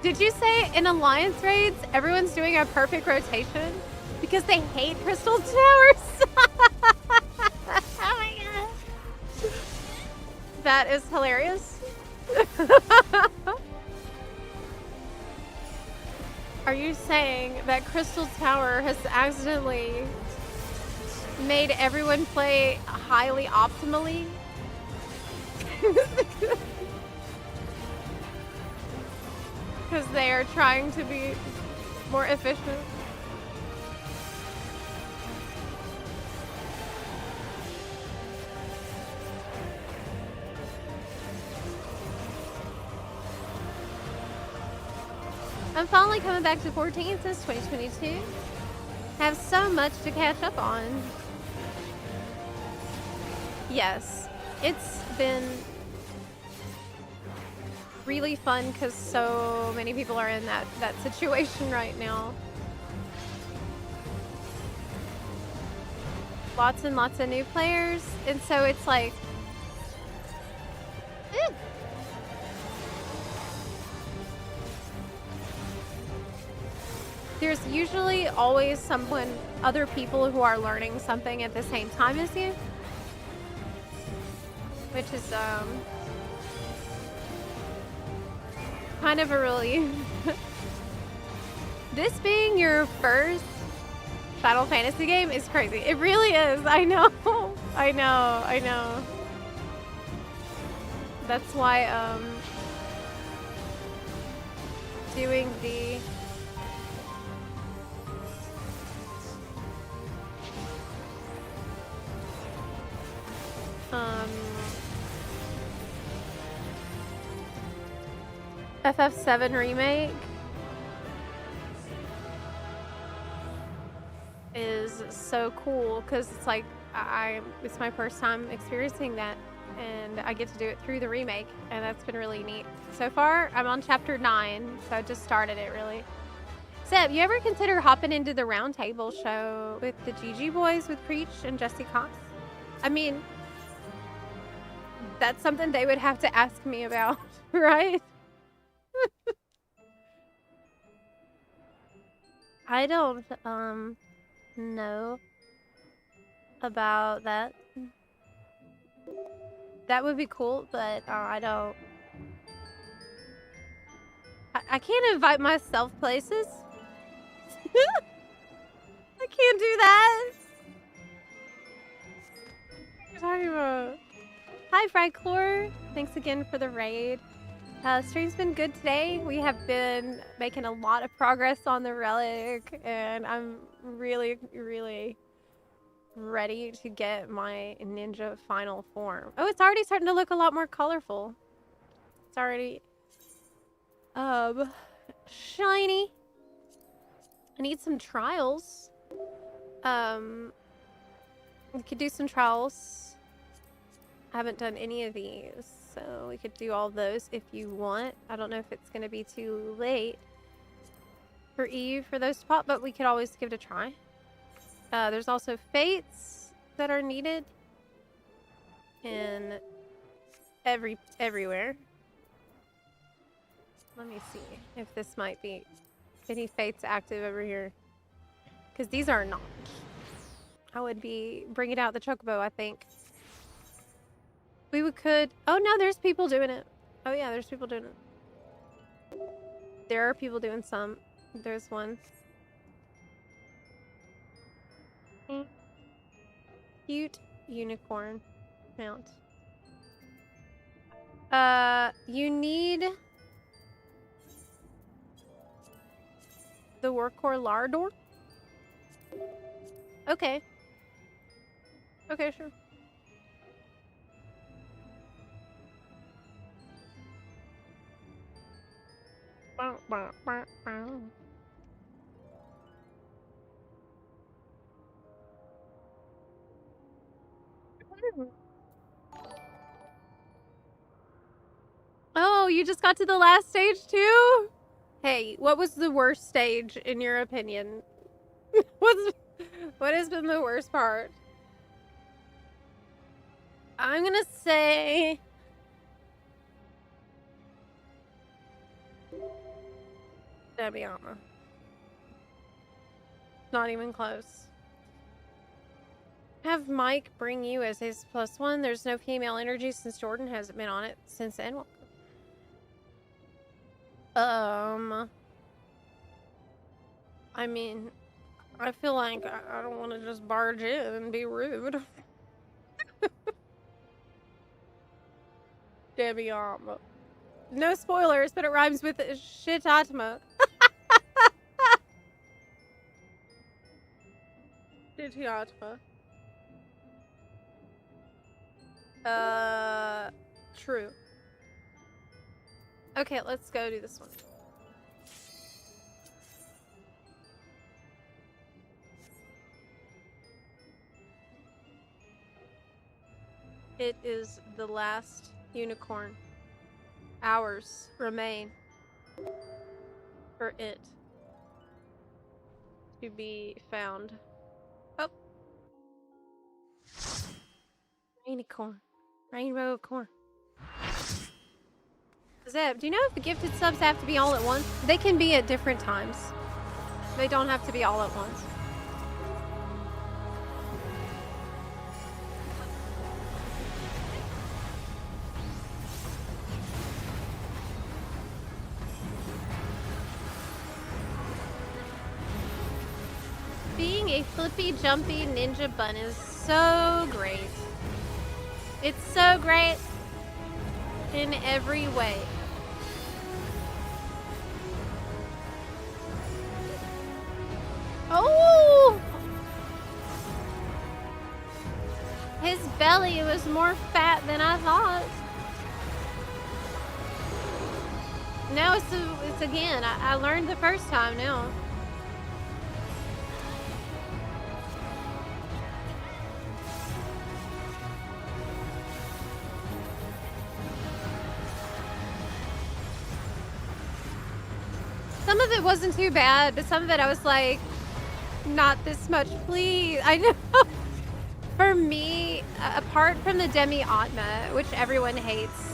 Did you say in Alliance raids everyone's doing a perfect rotation because they hate Crystal Towers? Oh my god. That is hilarious. Are you saying that Crystal Tower has accidentally made everyone play highly optimally? Because they are trying to be more efficient. I'm finally coming back to 14 since 2022. Have so much to catch up on. Yes, it's been really fun because so many people are in that situation right now. Lots and lots of new players, and so it's like there's usually always other people who are learning something at the same time as you, which is kind of a relief. This being your first Final Fantasy game is crazy. It really is. I know. I know. That's why doing the FF7 remake is so cool because it's like it's my first time experiencing that, and I get to do it through the remake, and that's been really neat. So far, I'm on chapter 9, so I just started it really. Seb, you ever consider hopping into the Roundtable show with the GG Boys with Preach and Jesse Cox? I mean, that's something they would have to ask me about, right? I don't know about that. That would be cool, but I don't. I can't invite myself places. I can't do that. What are you talking about? Hi, Friclor. Thanks again for the raid. Stream's been good today. We have been making a lot of progress on the Relic, and I'm really, really ready to get my ninja final form. Oh, it's already starting to look a lot more colorful. It's already, shiny. I need some trials. We could do some trials. I haven't done any of these, so we could do all those if you want. I don't know if it's going to be too late for Eve for those to pop, but we could always give it a try. There's also fates that are needed in everywhere. Let me see if this might be any fates active over here, because these are not. I would be bringing out the chocobo, I think. We could. Oh no, there's people doing it. Oh yeah, there's people doing it. There are people doing some. There's one. Cute unicorn mount. You need the Workcore Lardor? Okay. Okay, sure. Oh, you just got to the last stage too? Hey, what was the worst stage in your opinion? What has been the worst part? I'm gonna say Debiama. Not even close. Have Mike bring you as his +1. There's no female energy since Jordan hasn't been on it since then. I mean, I feel like I don't want to just barge in and be rude. Debiama. No spoilers, but it rhymes with shitatma. Shitatma. True. Okay, let's go do this one. It is the last unicorn. Hours remain for it to be found. Oh. Rainicorn. Rainbow corn. Zeb, do you know if the gifted subs have to be all at once? They can be at different times. They don't have to be all at once. Being a flippy, jumpy ninja bun is so great. It's so great in every way. Oh! His belly was more fat than I thought. No, it's again. I learned the first time now. Some of it wasn't too bad, but some of it I was like, not this much, please. I know. For me, apart from the Demi-Atma, which everyone hates,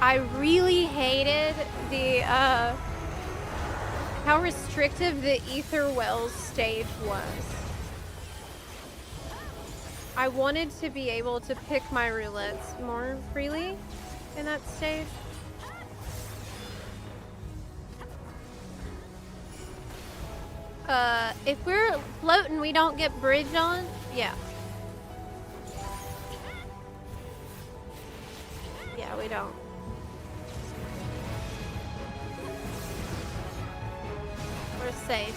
I really hated the, how restrictive the Ether Wells stage was. I wanted to be able to pick my roulettes more freely in that stage. If we're floating, we don't get bridge on? Yeah. Yeah, we don't. safe.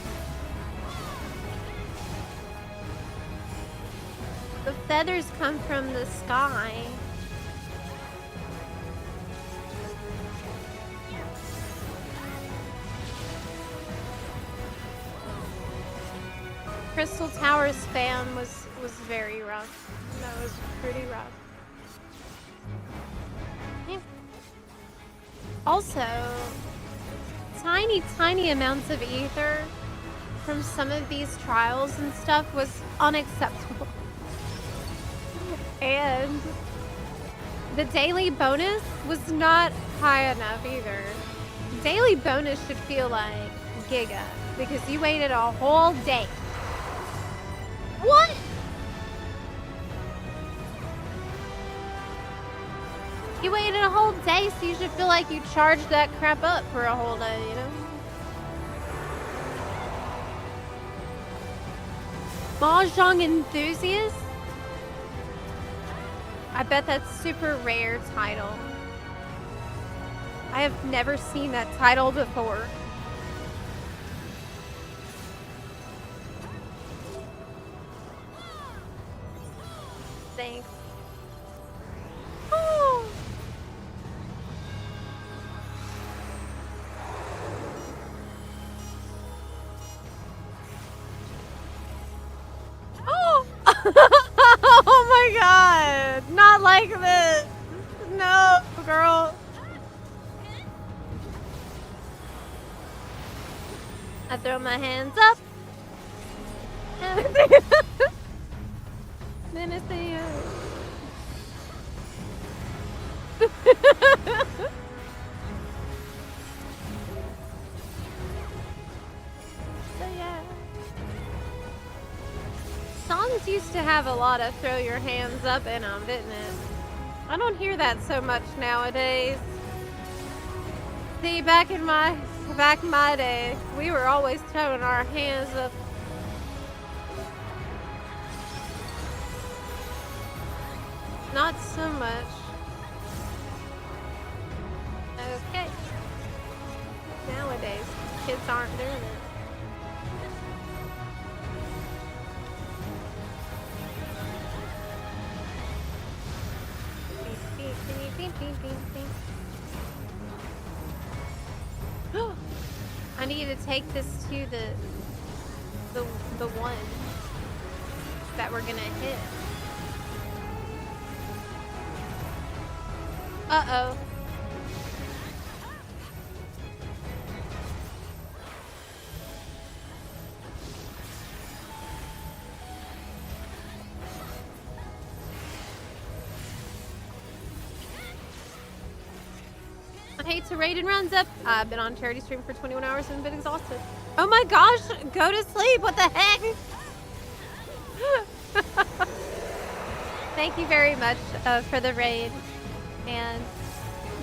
The feathers come from the sky. Crystal Tower's spam was very rough. That was pretty rough. Yeah. Also, tiny amounts of ether from some of these trials and stuff was unacceptable. And the daily bonus was not high enough either. Daily bonus should feel like Giga because you waited a whole day. What? You waited a whole day, so you should feel like you charged that crap up for a whole day, you know? Mahjong enthusiast? I bet that's super rare title. I have never seen that title before. Thanks. Oh. Oh. Oh my god. Not like this. No, girl. I throw my hands up. Then it's the So yeah. Songs used to have a lot of throw your hands up in them, didn't it? I don't hear that so much nowadays. See, back in my day, we were always throwing our hands up. Not so much. Okay. Nowadays, kids aren't doing it. I need to take this to the one that we're gonna hit. Uh-oh. I hate to raid and runs up. I've been on charity stream for 21 hours and been exhausted. Oh my gosh, go to sleep, what the heck? Thank you very much for the raid. And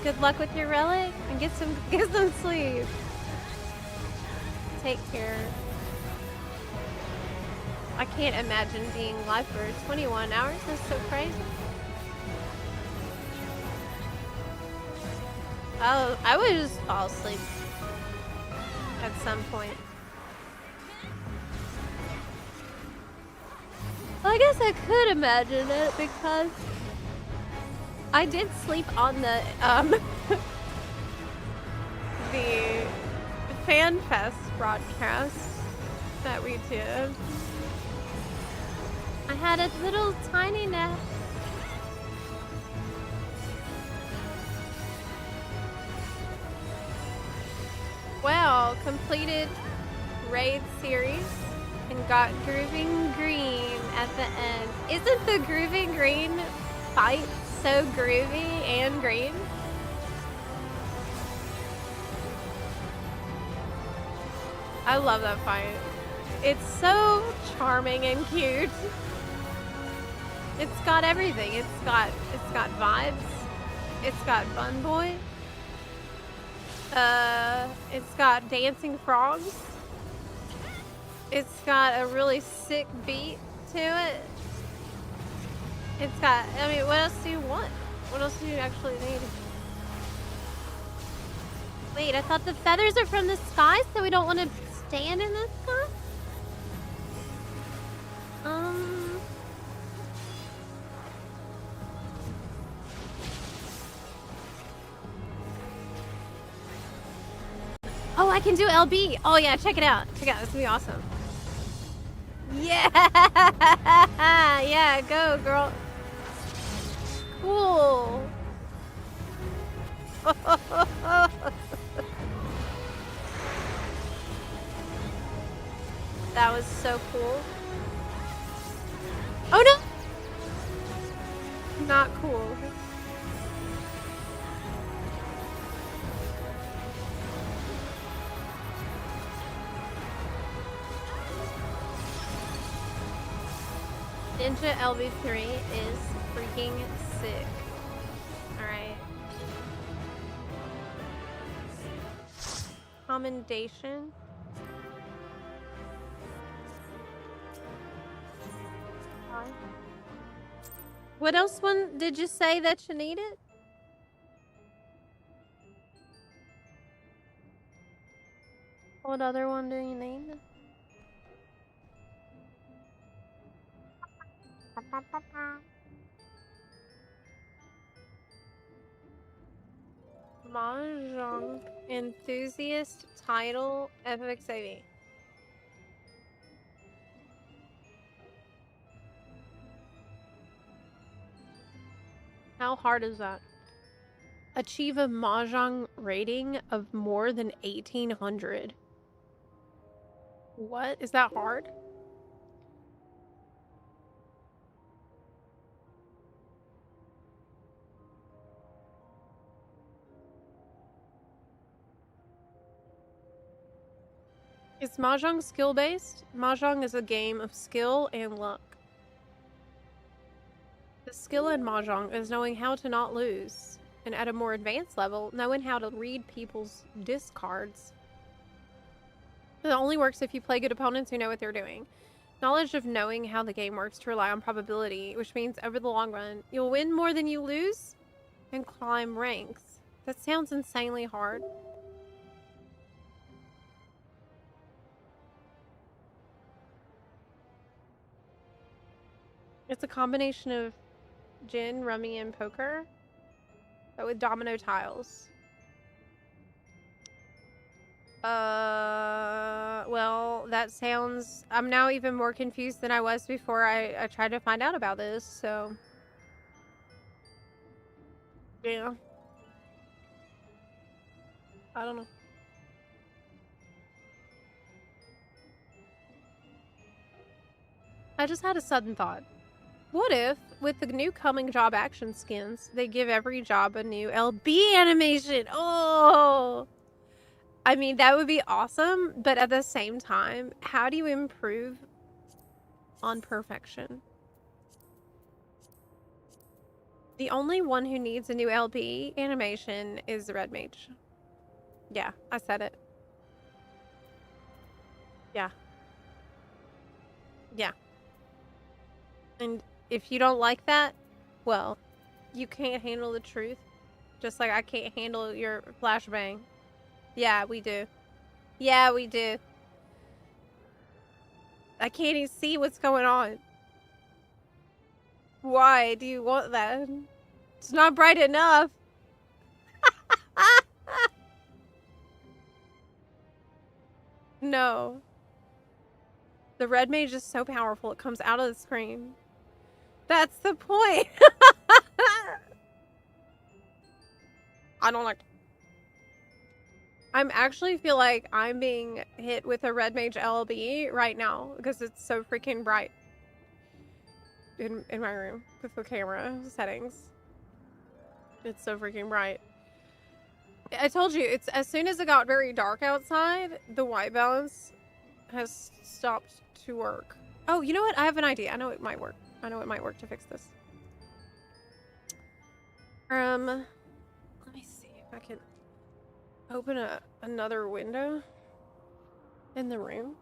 good luck with your relic and get some sleep. Take care. I can't imagine being live for 21 hours. That's so crazy. Oh, I would just fall asleep at some point. Well, I guess I could imagine it because I did sleep on the the FanFest broadcast that we did. I had a little tiny nap. Wow, completed raid series and got Grooving Green at the end. Isn't the Grooving Green fight so groovy and green? I love that fight. It's so charming and cute. It's got everything. It's got vibes. It's got Bun Boy. It's got dancing frogs. It's got a really sick beat to it. It's got, I mean, what else do you want? What else do you actually need? Wait, I thought the feathers are from the sky, so we don't want to stand in this car? Oh, I can do LB. Oh yeah, check it out. Check it out. This is gonna be awesome. Yeah, yeah, go girl. Cool. That was so cool. Oh no! Not cool. Ninja LV3 is freaking sick. Alright. Commendation. What else one did you say that you needed? What other one do you need? Mahjong enthusiast title FFXIV. How hard is that? Achieve a Mahjong rating of more than 1800. What? Is that hard? Is Mahjong skill-based? Mahjong is a game of skill and luck. The skill in Mahjong is knowing how to not lose, and at a more advanced level, knowing how to read people's discards. It only works if you play good opponents who know what they're doing. Knowledge of knowing how the game works to rely on probability, which means over the long run, you'll win more than you lose and climb ranks. That sounds insanely hard. It's a combination of gin, rummy, and poker, but with domino tiles. Well, that sounds... I'm now even more confused than I was before I tried to find out about this, so... Yeah. I don't know. I just had a sudden thought. What if, with the new coming job action skins, they give every job a new LB animation? Oh! I mean, that would be awesome, but at the same time, how do you improve on perfection? The only one who needs a new LB animation is the Red Mage. Yeah, I said it. Yeah. Yeah. And if you don't like that, well, you can't handle the truth. Just like I can't handle your flashbang. Yeah, we do. Yeah, we do. I can't even see what's going on. Why do you want that? It's not bright enough. No. The red mage is so powerful, it comes out of the screen. That's the point. I don't like... I'm actually feel like I'm being hit with a red mage LB right now because it's so freaking bright in my room with the camera settings. It's so freaking bright. I told you, it's as soon as it got very dark outside, the white balance has stopped to work. Oh, you know what? I have an idea. I know it might work. I know it might work to fix this. Let me see if I can open another window in the room.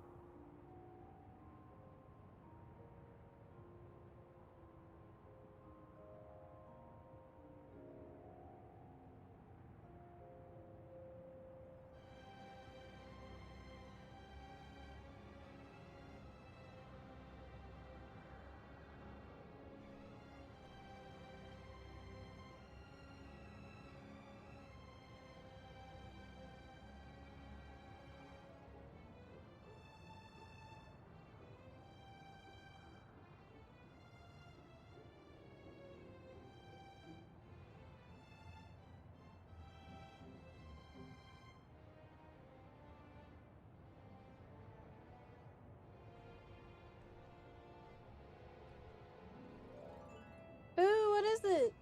What is it?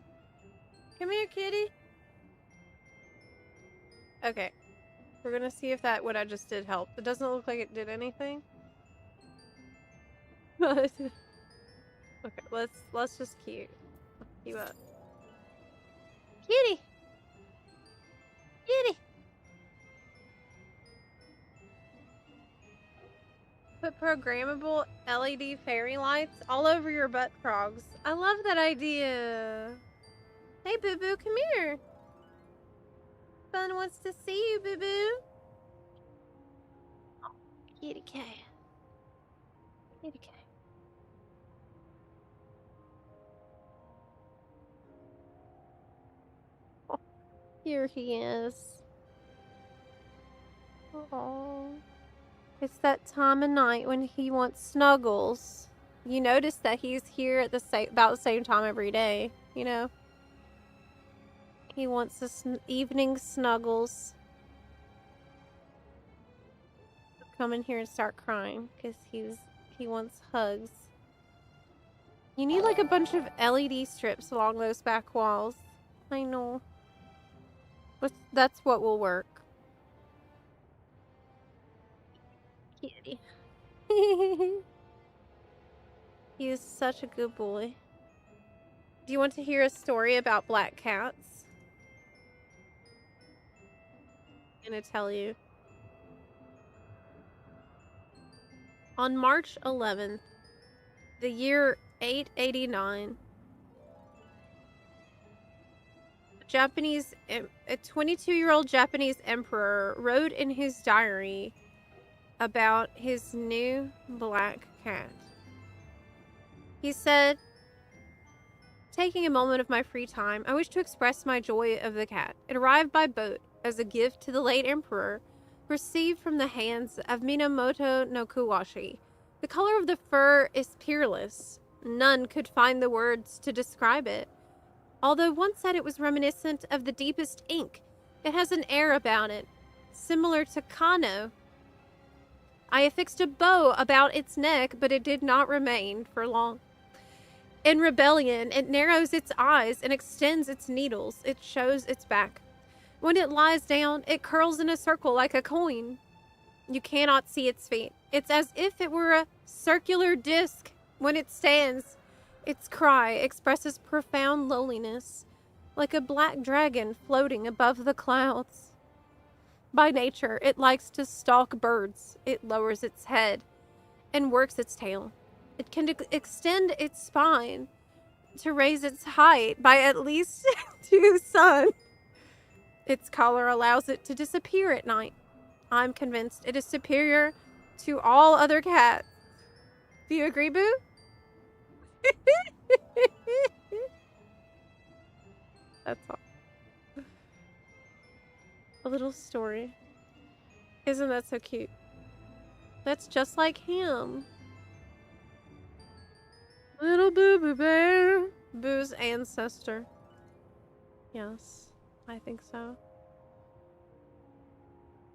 Come here, kitty. Okay. We're gonna see if that what I just did helped. It doesn't look like it did anything. But okay, let's just cue up. Kitty! Kitty! Put programmable LED fairy lights all over your butt frogs. I love that idea. Hey, Boo Boo, come here. Fun wants to see you, Boo Boo. Oh, kitty cat. Kitty cat. Oh, here he is. Oh. It's that time of night when he wants snuggles. You notice that he's here at about the same time every day, you know? He wants the evening snuggles. Come in here and start crying because he wants hugs. You need like a bunch of LED strips along those back walls. I know. But that's what will work. Kitty. He is such a good boy. Do you want to hear a story about black cats? I'm gonna tell you. On March 11th, the year 889, a 22-year-old Japanese emperor wrote in his diary about his new black cat. He said, "Taking a moment of my free time, I wish to express my joy of the cat. It arrived by boat as a gift to the late emperor, received from the hands of Minamoto no Kuwashi. The color of the fur is peerless. None could find the words to describe it. Although one said it was reminiscent of the deepest ink, it has an air about it, similar to Kano. I affixed a bow about its neck, but it did not remain for long. In rebellion, it narrows its eyes and extends its needles. It shows its back. When it lies down, it curls in a circle like a coin. You cannot see its feet. It's as if it were a circular disc. When it stands, its cry expresses profound loneliness, like a black dragon floating above the clouds. By nature, it likes to stalk birds. It lowers its head and works its tail. It can extend its spine to raise its height by at least 2 sun. Its color allows it to disappear at night. I'm convinced it is superior to all other cats. Do you agree, Boo?" That's all. A little story. Isn't that so cute? That's just like him. Little Boo Boo Bear. Boo's ancestor. Yes, I think so.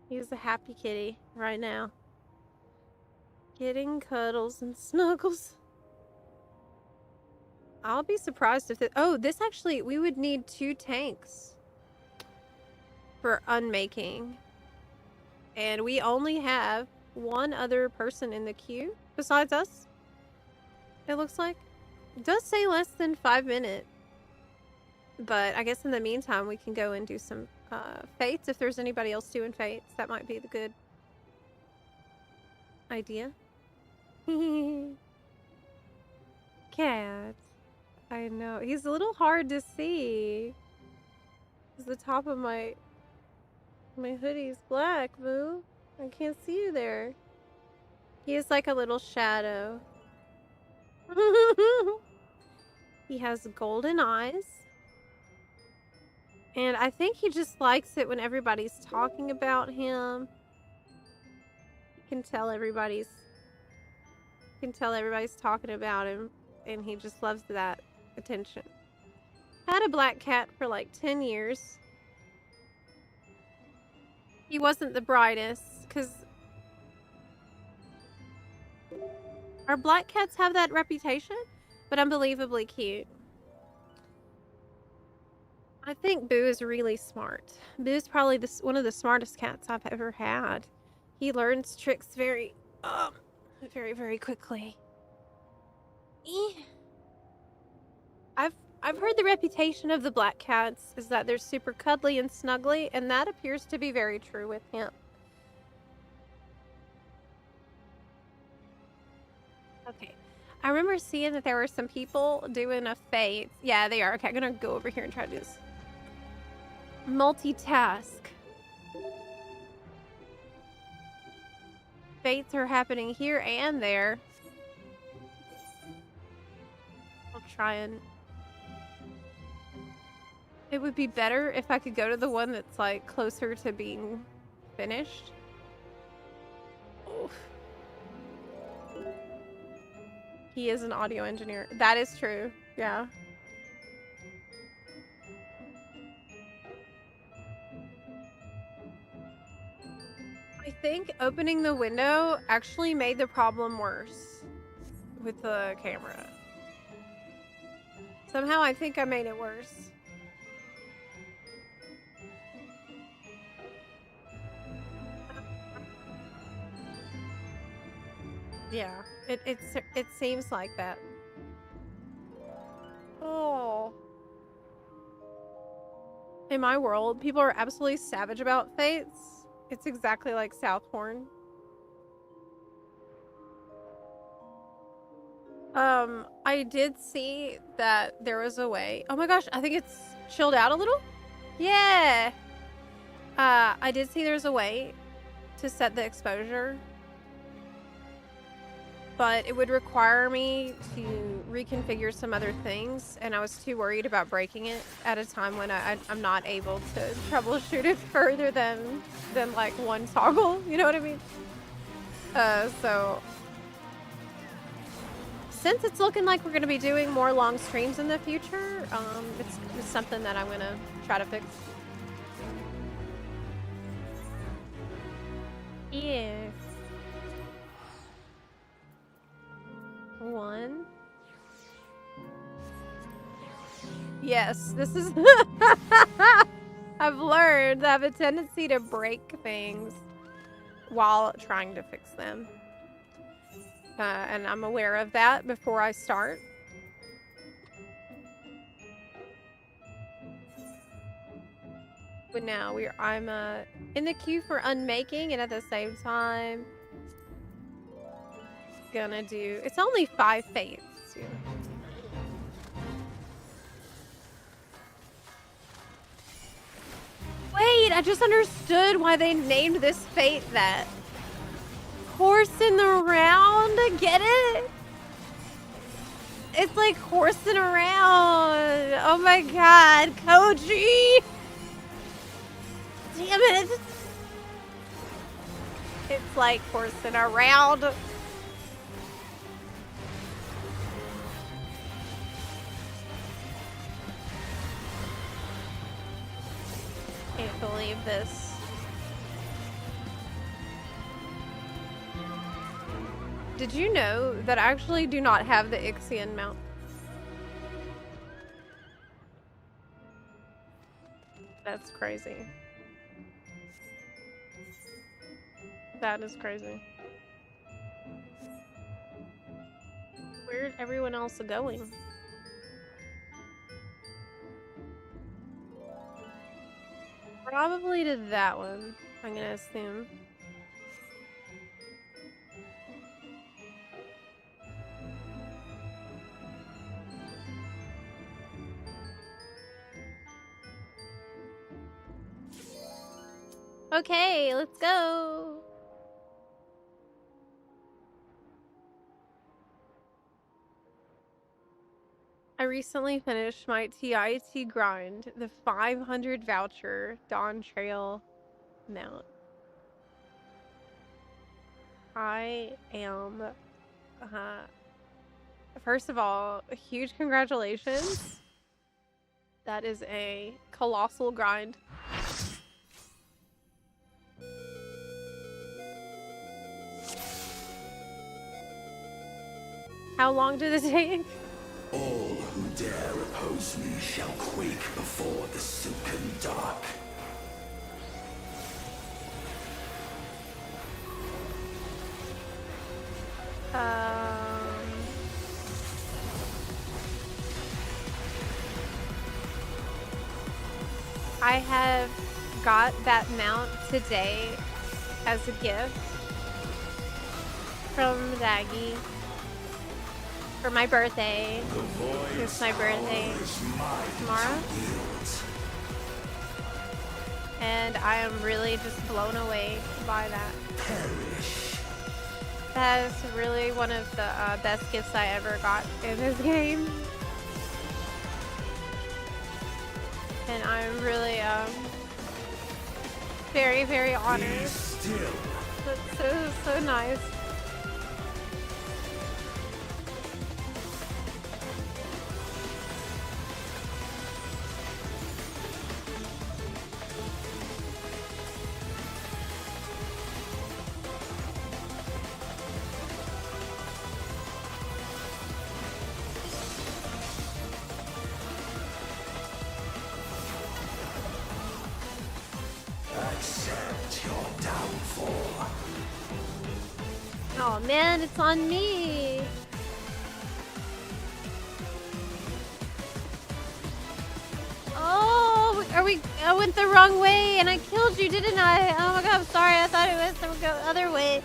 He's a happy kitty right now. Getting cuddles and snuggles. I'll be surprised if this actually, we would need 2 tanks for unmaking. And we only have 1 other person in the queue besides us. It looks like. It does say less than 5 minutes. But I guess in the meantime, we can go and do some fates. If there's anybody else doing fates, that might be the good idea. Cat. I know. He's a little hard to see. Because the top of my hoodie's black, Boo. I can't see you there. He is like a little shadow. He has golden eyes. And I think he just likes it when everybody's talking about him. You can tell everybody's talking about him, and he just loves that attention. Had a black cat for like 10 years. He wasn't the brightest, because our black cats have that reputation, but unbelievably cute. I think Boo is really smart. Boo's probably one of the smartest cats I've ever had. He learns tricks very, very quickly. Eh. I've heard the reputation of the black cats is that they're super cuddly and snuggly, and that appears to be very true with him. Okay. I remember seeing that there were some people doing a fate. Yeah, they are. Okay, I'm gonna go over here and try to do this. Multitask. Fates are happening here and there. I'll try and... It would be better if I could go to the one that's like closer to being finished. Oof. He is an audio engineer. That is true. Yeah. I think opening the window actually made the problem worse with the camera. Somehow I think I made it worse. Yeah, it seems like that. Oh. In my world, people are absolutely savage about fates. It's exactly like Southhorn. I did see that there was a way. Oh my gosh, I think it's chilled out a little. Yeah. I did see there's a way to set the exposure, but it would require me to reconfigure some other things, and I was too worried about breaking it at a time when I'm not able to troubleshoot it further than like one toggle, you know what I mean? So since it's looking like we're going to be doing more long streams in the future, it's something that I'm going to try to fix. Yeah. One. Yes, this is... I've learned I have a tendency to break things while trying to fix them. And I'm aware of that before I start. But now I'm in the queue for unmaking, and at the same time gonna do... It's only 5 fates. Yeah. Wait, I just understood why they named this fate that. Horsing around, get it? It's like horsing around. Oh my god, Koji! Damn it! It's like horsing around. Can't believe this. Did you know that I actually do not have the Ixion mount? That's crazy. That is crazy. Where's everyone else going? Probably to that one, I'm gonna assume. Okay, let's go. I recently finished my TIT grind, the 500 voucher Dawn Trail mount. I am, first of all, a huge congratulations. That is a colossal grind. How long did it take? All who dare oppose me shall quake before the silken dark. I have got that mount today as a gift from Daggy for my birthday. It's my birthday tomorrow. And I am really just blown away by that. That is really one of the best gifts I ever got in this game. And I'm really very, very honored. That's so nice. Accept your downfall. Oh man, it's on me. Oh, I went the wrong way and I killed you, didn't I? Oh my god, I'm sorry. I thought it was the other way.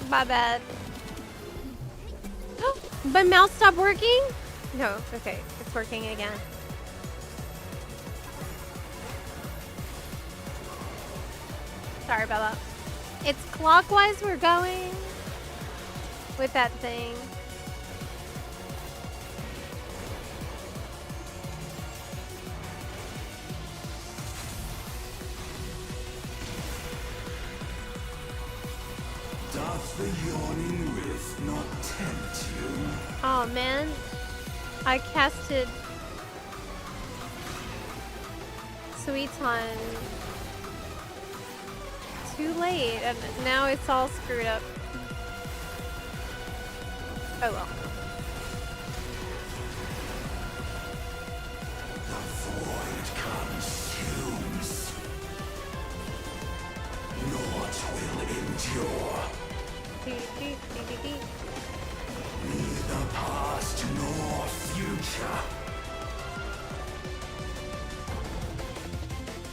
My bad. My mouse stopped working? No, okay, it's working again. Sorry about that. It's clockwise we're going with that thing. Doth the yawning rift not tempt you? Oh man, I casted Suiton too late and now it's all screwed up. Oh well. The void consumes. Naught will endure. Neither past nor future.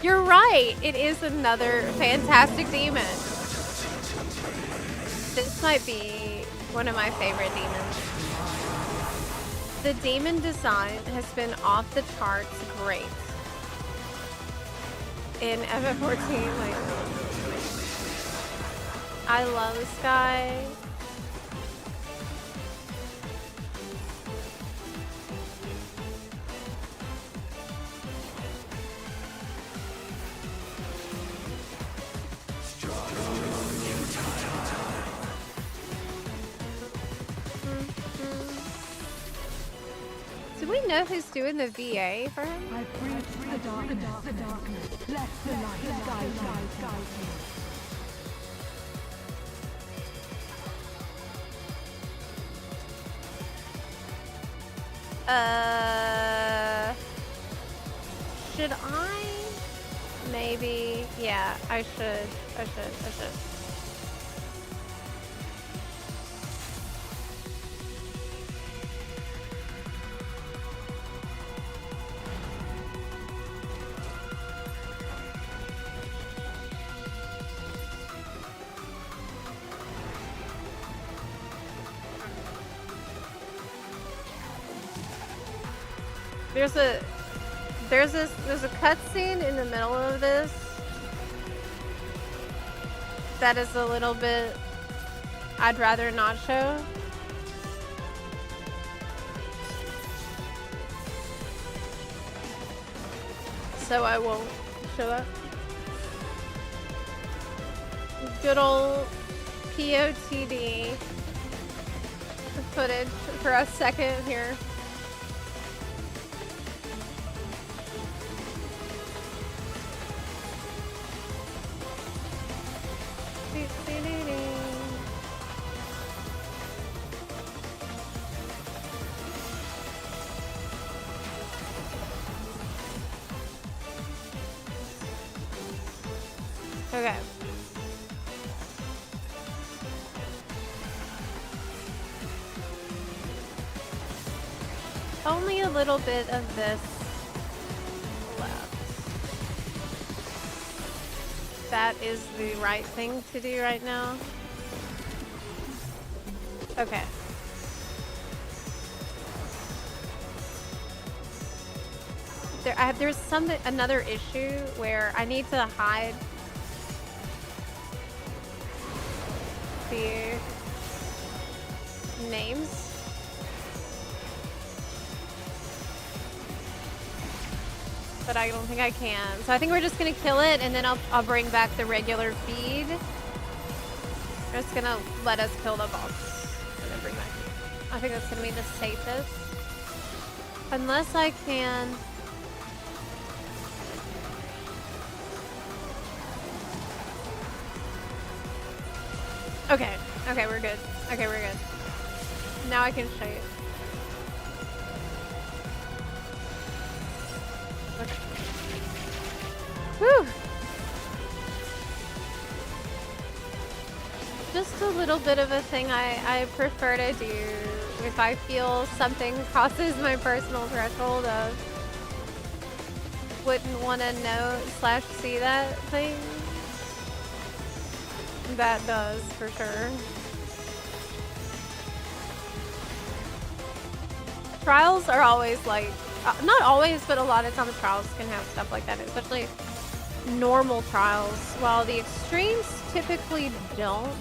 You're right. It is another fantastic demon. This might be one of my favorite demons. The demon design has been off the charts great in FF14. Like, I love this guy. Do we know who's doing the VA for him? I breathe the darkness. Let the light guide me. Should I? Maybe. Yeah, I should. There's a cutscene in the middle of this that is a little bit I'd rather not show. So I won't show that. Good old POTD footage for a second here. Okay. Only a little bit of this left. That is the right thing to do right now. Okay. There's another issue where I need to hide the names. But I don't think I can. So I think we're just gonna kill it, and then I'll bring back the regular feed. I'm just gonna let us kill the boss and then bring back. I think that's gonna be the safest. Unless I can. Okay. Okay, we're good. Okay, we're good. Now I can show you. Okay. Whew. Just a little bit of a thing I prefer to do if I feel something crosses my personal threshold of wouldn't want to know / see that thing. That does, for sure. Trials are always like, not always, but a lot of times trials can have stuff like that, especially normal trials, while the extremes typically don't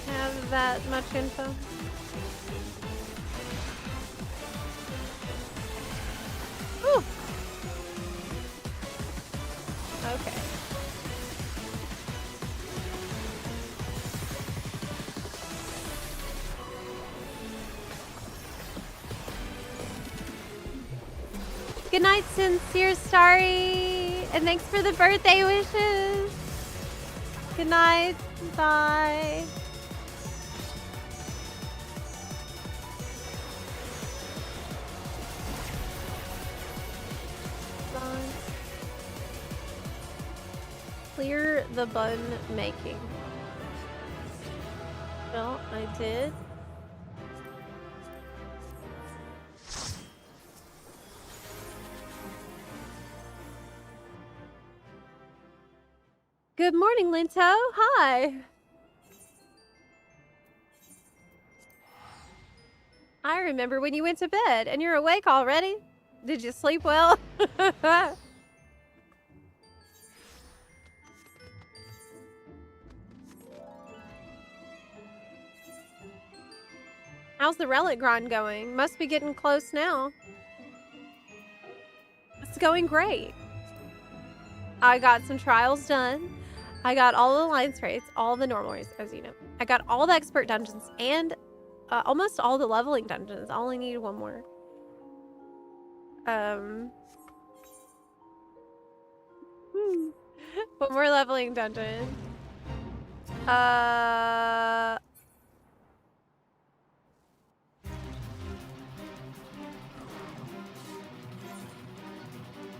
have that much info. Ooh. Okay. Good night, Sincere Starry, and thanks for the birthday wishes. Good night. Bye. Clear the bun making. Well, I did. Good morning, Linto. Hi. I remember when you went to bed and you're awake already. Did you sleep well? How's the Relic grind going? Must be getting close now. It's going great. I got some trials done. I got all the alliance raids, all the normal raids, as you know. I got all the expert dungeons and almost all the leveling dungeons. I only need one more. One more leveling dungeon.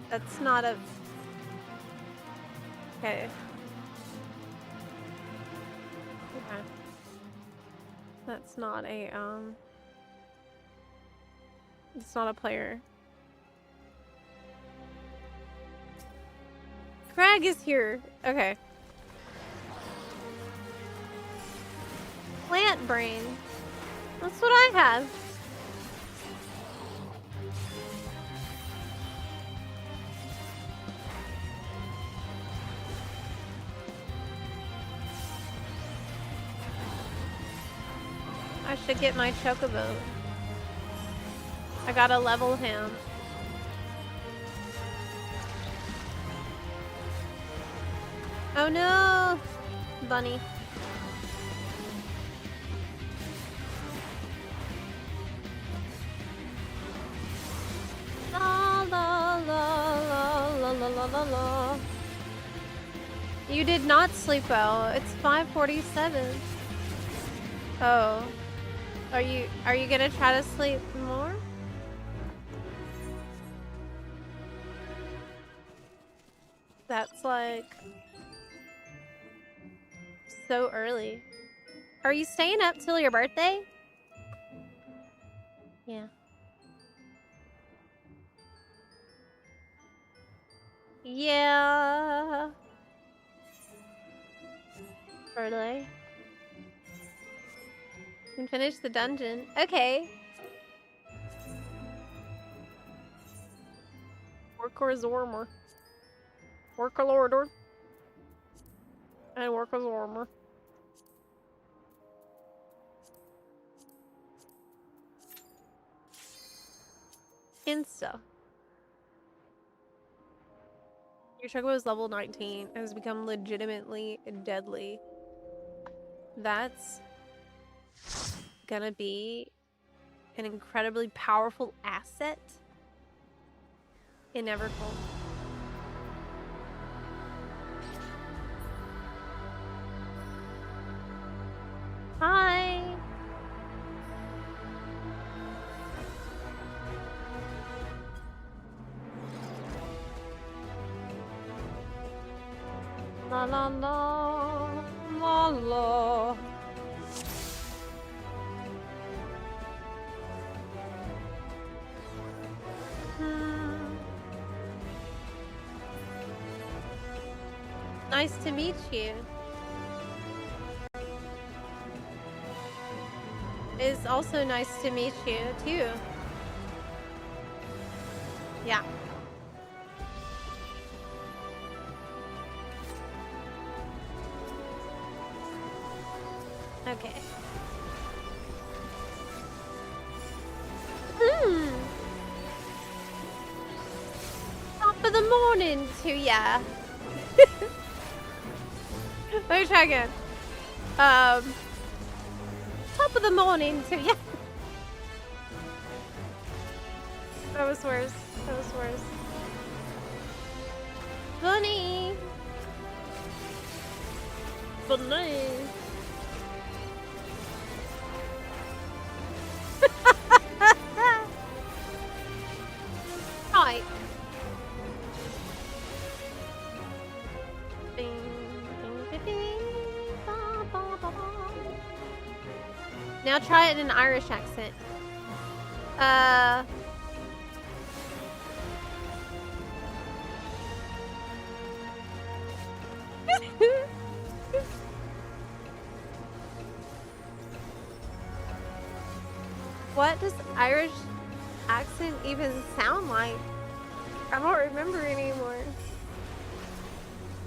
That's not a... Okay. Okay. That's not a, it's not a player. Crag is here. Okay. Plant brain. That's what I have. I should get my chocobo. I gotta level him. Oh no! Bunny. La la la la la la la la la. You did not sleep well. It's 5:47. Oh. Are you gonna try to sleep more? That's like so early. Are you staying up till your birthday? Yeah. Yeah. Totally. Can finish the dungeon. Okay. Workazormer. Workalordor. And Workazormer. Insta. Your chocobo is level 19 and has become legitimately deadly. That's gonna be an incredibly powerful asset in Evercold. Hi! La la la la la. Nice to meet you. It's also nice to meet you too. Yeah. Okay. Top of the morning to ya. Let me try again. Top of the morning to ya. That was worse. That was worse. Bunny. Bunny. Right. Now try it in an Irish accent. What does Irish accent even sound like? I don't remember anymore.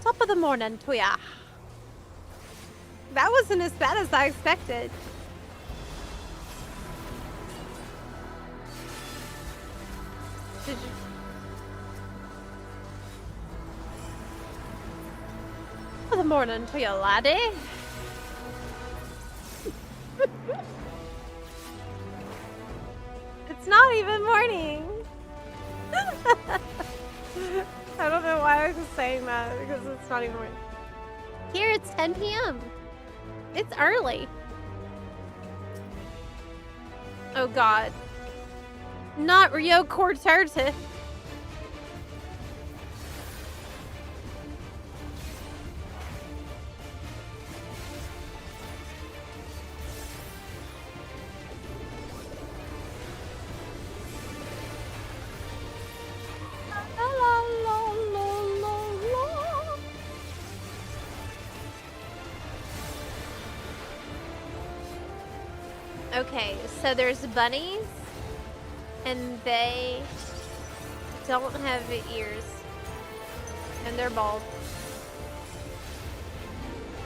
Top of the morning to ya. That wasn't as bad as I expected. Did you? Top of the morning to ya, laddie. It's not even morning. I don't know why I was saying that because it's not even morning. Here it's 10 p.m. It's early. Oh god. Not Rio Corterte. Okay, so there's bunnies, and they don't have ears, and they're bald.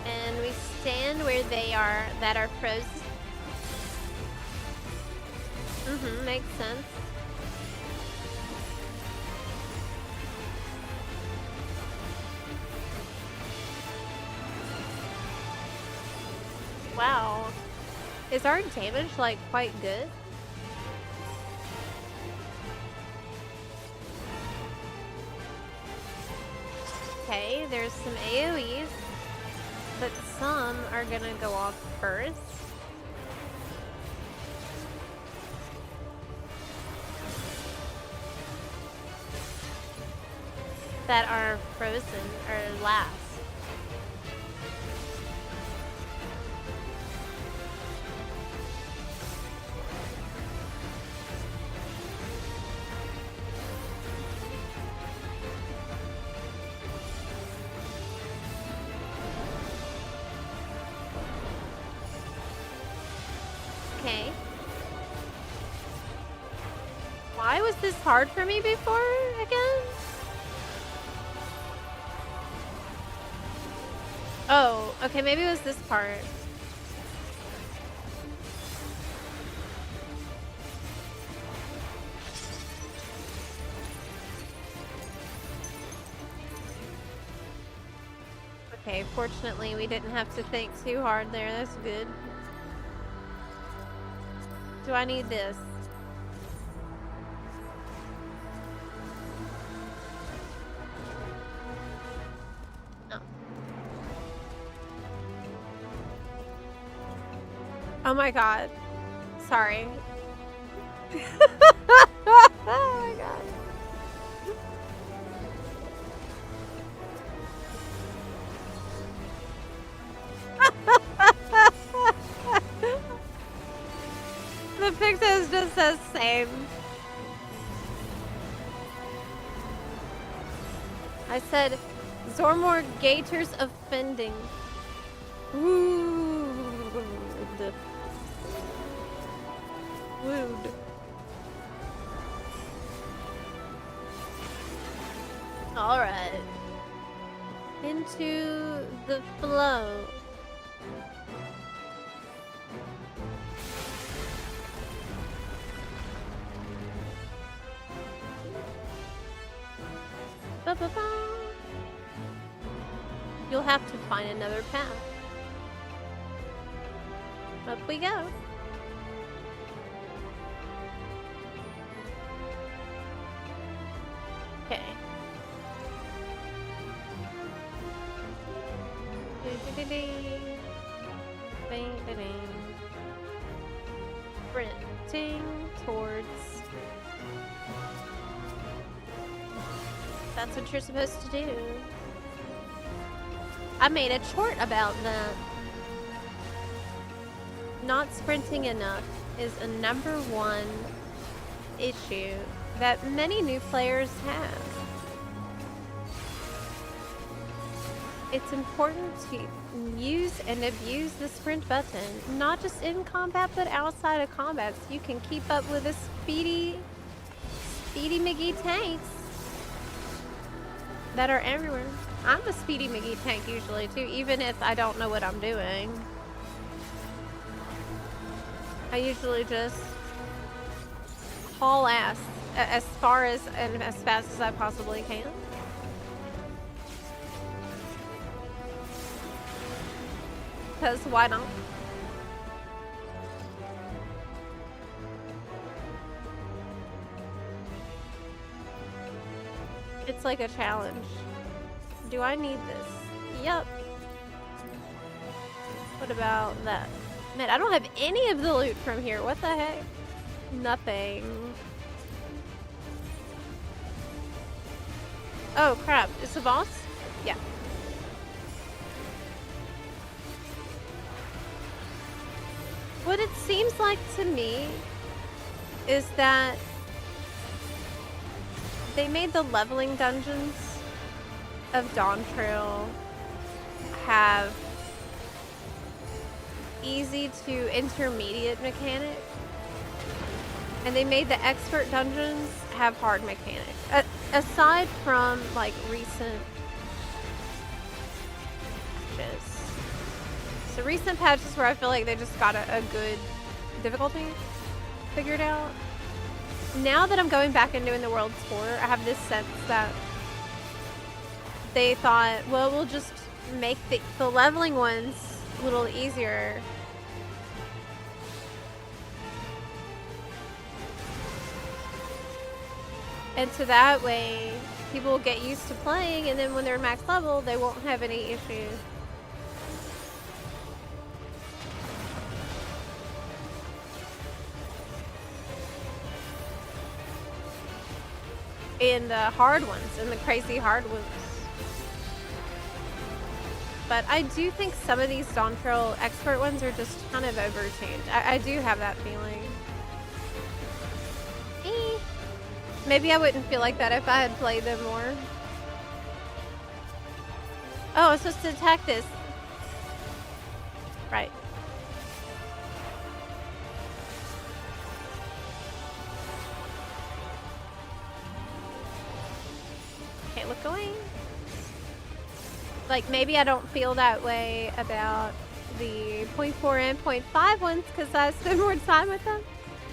And we stand where they are, that are frozen. Makes sense. Wow. Is our damage, like, quite good? Okay, there's some AoEs, but some are gonna go off first. that are frozen or last. Okay. Why was this hard for me before again? Oh, okay, maybe it was this part. Okay, fortunately we didn't have to think too hard there. That's good. Do I need this? No. Oh my god. Sorry. Oh my god. The pictures just says same. I said Zormor Gators offending. Wooed. Wooed. Alright. Into the flow. Ba-ba-ba. You'll have to find another path. Up we go. Okay. Sprinting towards. That's what you're supposed to do. I made a chort about that. Not sprinting enough is a #1 issue that many new players have. It's important to use and abuse the sprint button, not just in combat, but outside of combat, so you can keep up with the speedy McGee tanks that are everywhere. I'm a speedy McGee tank usually too, even if I don't know what I'm doing. I usually just haul ass as far as and as fast as I possibly can. Because why not? It's like a challenge. Do I need this? Yup. What about that? Man, I don't have any of the loot from here. What the heck? Nothing. Oh crap, it's the boss? Yeah. What it seems like to me is that they made the leveling dungeons of Dawn Trail have easy to intermediate mechanic, and they made the expert dungeons have hard mechanic. Aside from like recent patches. So recent patches where I feel like they just got a good difficulty figured out. Now that I'm going back and doing the world tour, I have this sense that they thought, well, we'll just make the leveling ones a little easier. And so that way, people will get used to playing, and then when they're max level, they won't have any issues. in the hard ones, in the crazy hard ones. But I do think some of these Dawn Trail expert ones are just kind of overtuned. I do have that feeling. Maybe I wouldn't feel like that if I had played them more. Oh, I'm supposed to attack this. Right. Okay, look away. Like, maybe I don't feel that way about the 0.4 and 0.5 ones because I spend more time with them,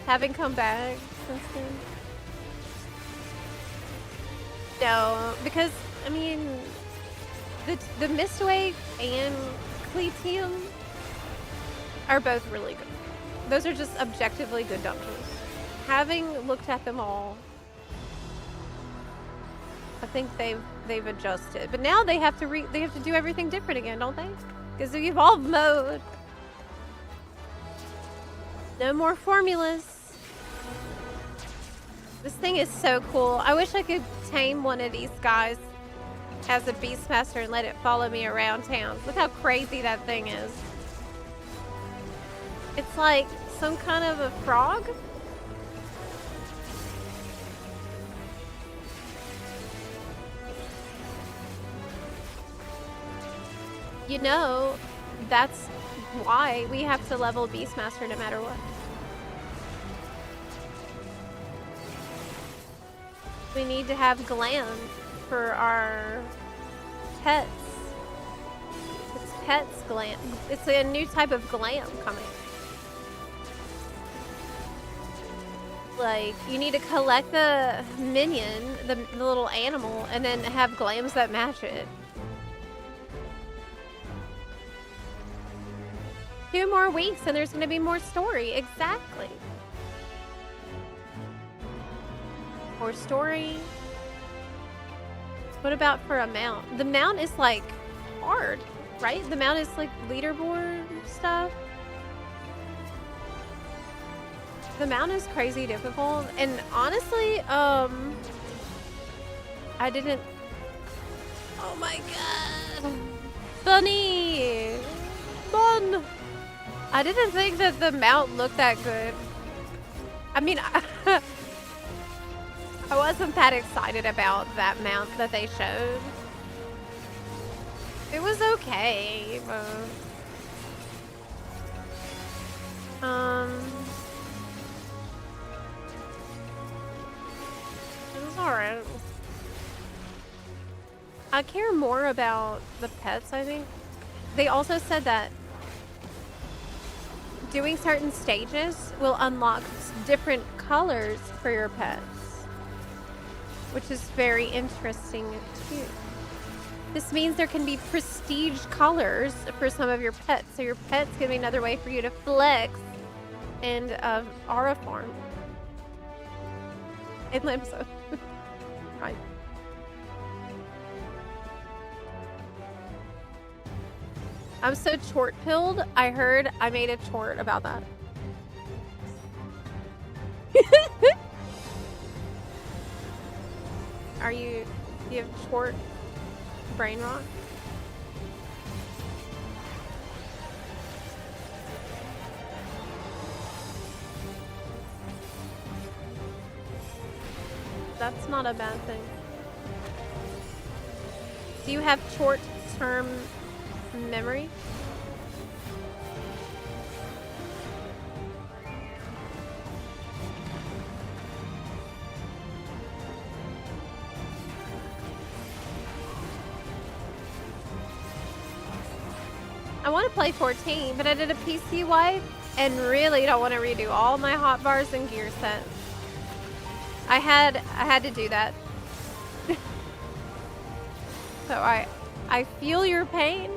having come back since then. No, because, I mean, the Mistwake and Cleatium are both really good. Those are just objectively good dungeons. Having looked at them all, I think they've adjusted. But now they have to do everything different again, don't they? Because of evolved mode. No more formulas. This thing is so cool. I wish I could tame one of these guys as a Beastmaster and let it follow me around town. Look how crazy that thing is. It's like some kind of a frog. You know, that's why we have to level Beastmaster no matter what. We need to have glam for our pets. It's pets glam. It's a new type of glam coming. Like, you need to collect the minion, the little animal, and then have glams that match it. 2 more weeks and there's going to be more story. Exactly. More story. What about for a mount? The mount is like hard, right? The mount is like leaderboard stuff. The mount is crazy difficult, and honestly, I didn't. Oh my god, Bunny, Bun! I didn't think that the mount looked that good. I mean, I wasn't that excited about that mount that they showed. It was okay, but it was alright. I care more about the pets, I think. They also said that doing certain stages will unlock different colors for your pets, which is very interesting too. This means there can be prestige colors for some of your pets, so your pets can be another way for you to flex and aura farm. And Limsa. Right. I'm so chort-pilled. I heard I made a chort about that. Do you have chort brain rot? That's not a bad thing. Do you have short-term memory? I want to play 14, but I did a PC wipe and really don't want to redo all my hotbars and gear sets. I had to do that. So I feel your pain.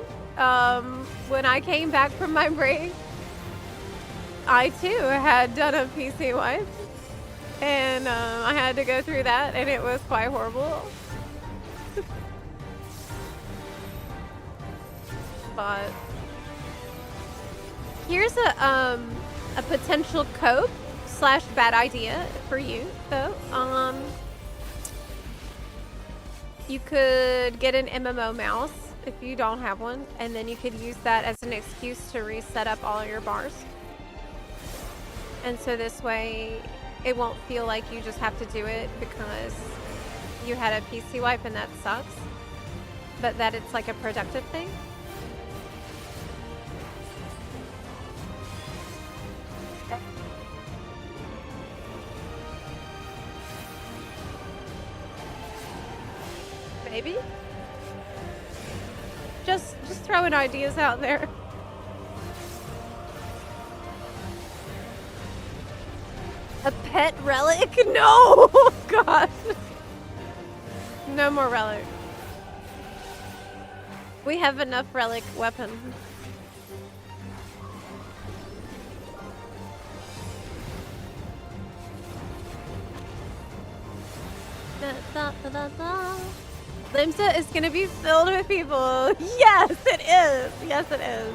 When I came back from my break, I too had done a PC wipe, and I had to go through that, and it was quite horrible. But here's a potential cope / bad idea for you, though. you could get an MMO mouse if you don't have one, and then you could use that as an excuse to reset up all your bars. And so this way, it won't feel like you just have to do it because you had a PC wipe and that sucks, but that it's like a productive thing. Maybe? Just throwing ideas out there. A pet relic? No! God. No more relic. We have enough relic weapons. Limsa is gonna be filled with people. Yes, it is. Yes, it is.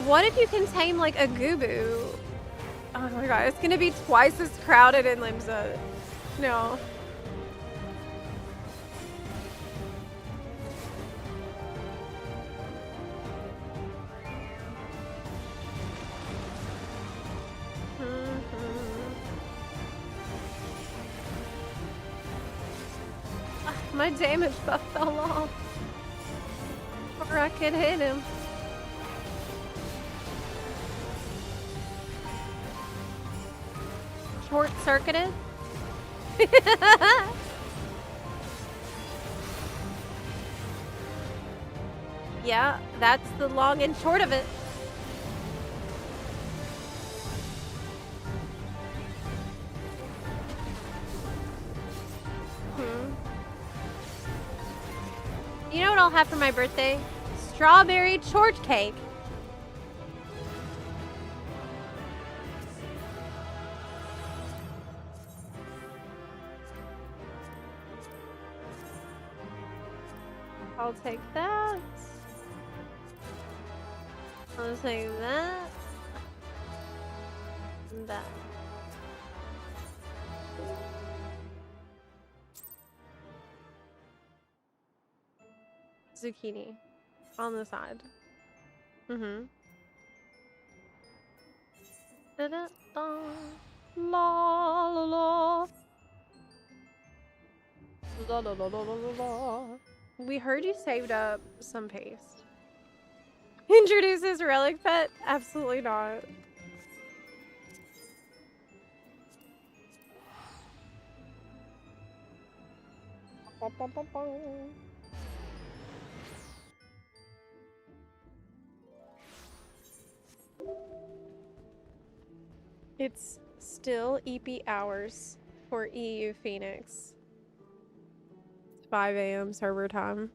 What if you can tame like a Gubu? Oh my god, it's gonna be twice as crowded in Limsa. No. My damage buff fell off. Or I could hit him. Short-circuited? Yeah, that's the long and short of it. You know what I'll have for my birthday? Strawberry shortcake. I'll take that. I'll take that. And that. Zucchini on the side. Mm-hmm. Da-da-da. La la la. La la la la la la. We heard you saved up some paste. Introduces Relic pet? Absolutely not. Bum, bum, bum, bum. It's still EP hours for EU Phoenix. It's 5 a.m. server time.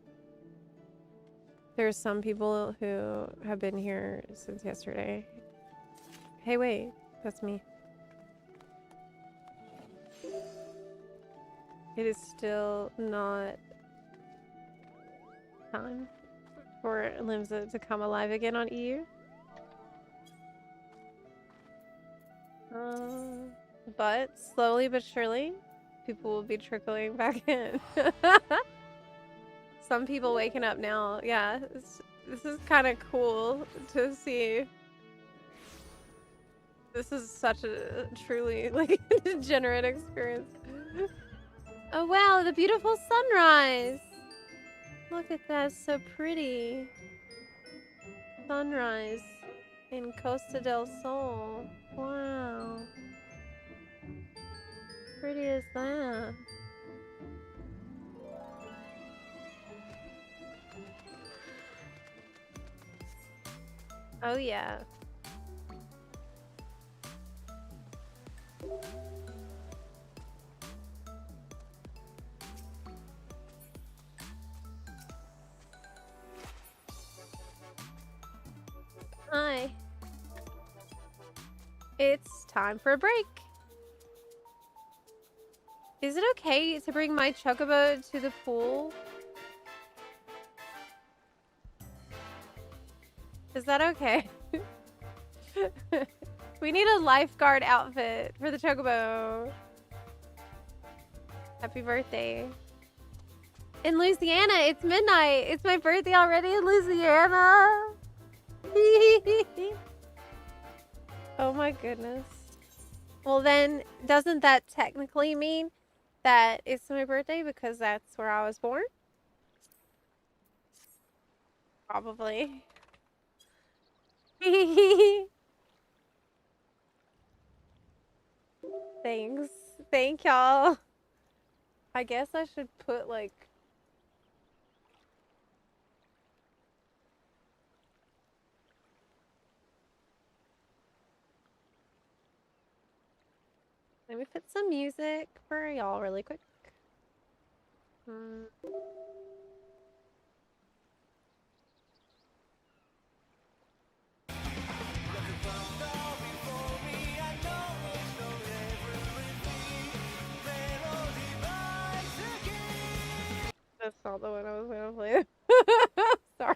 There's some people who have been here since yesterday. Hey, wait, that's me. It is still not time for Limsa to come alive again on EU. But slowly but surely, people will be trickling back in. Some people waking up now. Yeah, this is kind of cool to see. This is such a truly like degenerate experience. Oh wow, the beautiful sunrise. Look at that, so pretty. Sunrise in Costa del Sol. Wow. Pretty is that? Oh yeah. Hi. It's time for a break. Is it okay to bring my chocobo to the pool? Is that okay? We need a lifeguard outfit for the chocobo. Happy birthday. In Louisiana, it's midnight. It's my birthday already in Louisiana. Oh my goodness. Well then, doesn't that technically mean that it's my birthday because that's where I was born? Probably. Thanks. Thank y'all. I guess I should put like... Let me put some music for y'all really quick. That's not the one I was gonna play. Sorry.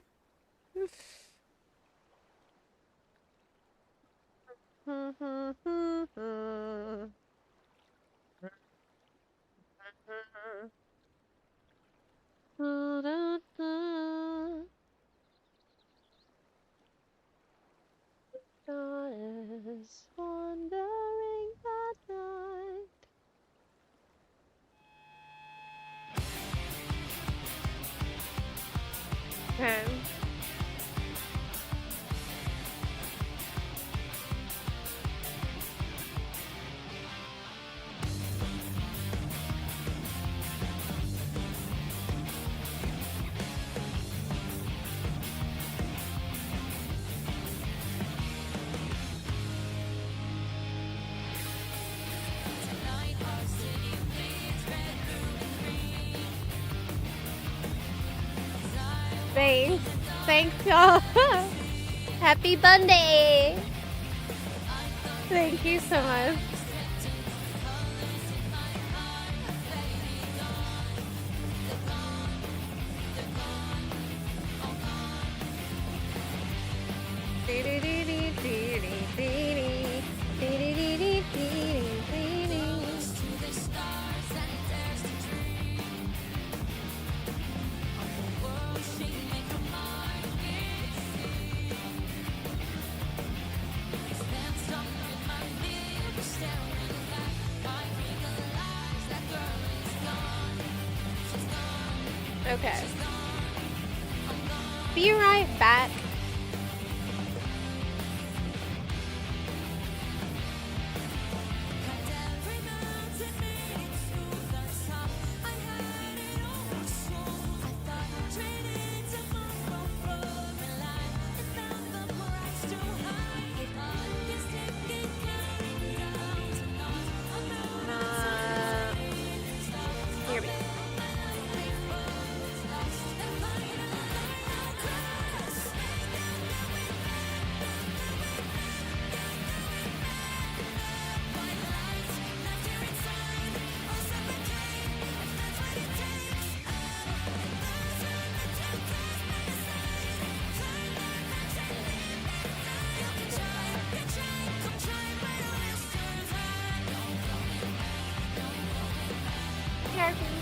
Goddess wandering at night. Okay. Thanks. Thanks, y'all. Happy Monday. Thank you so much. Okay. Be right back. Here we go.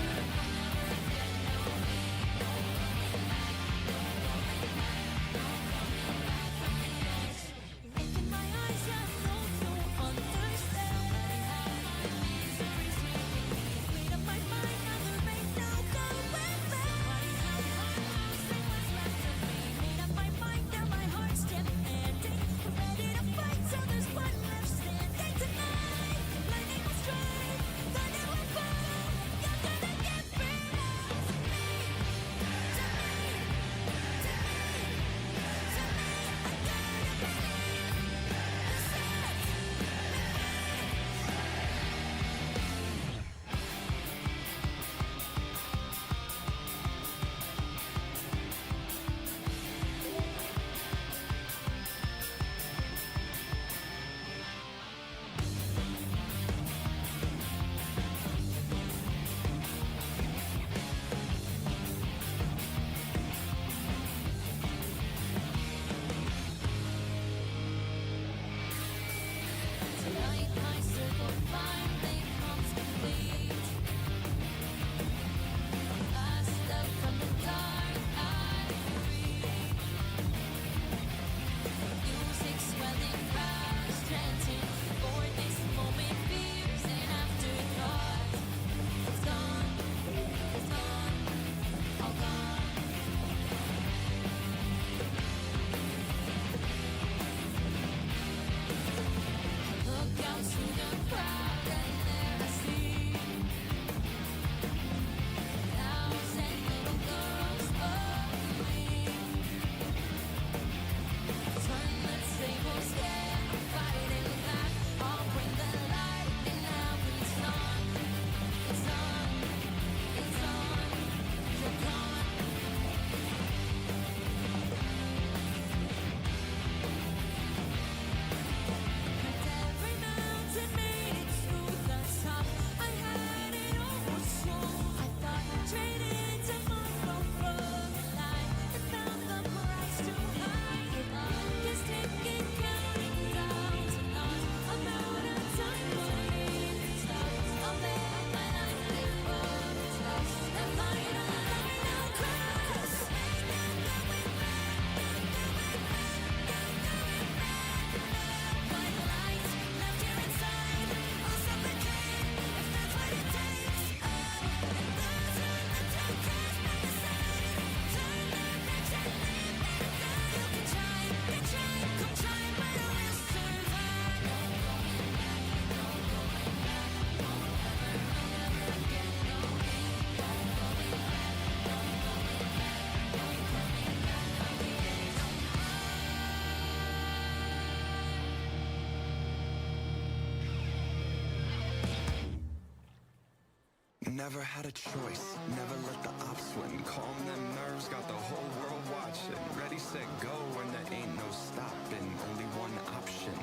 Never had a choice, never let the ops win. Calm them nerves, got the whole world watching. Ready, set, go, and there ain't no stopping. Only one option,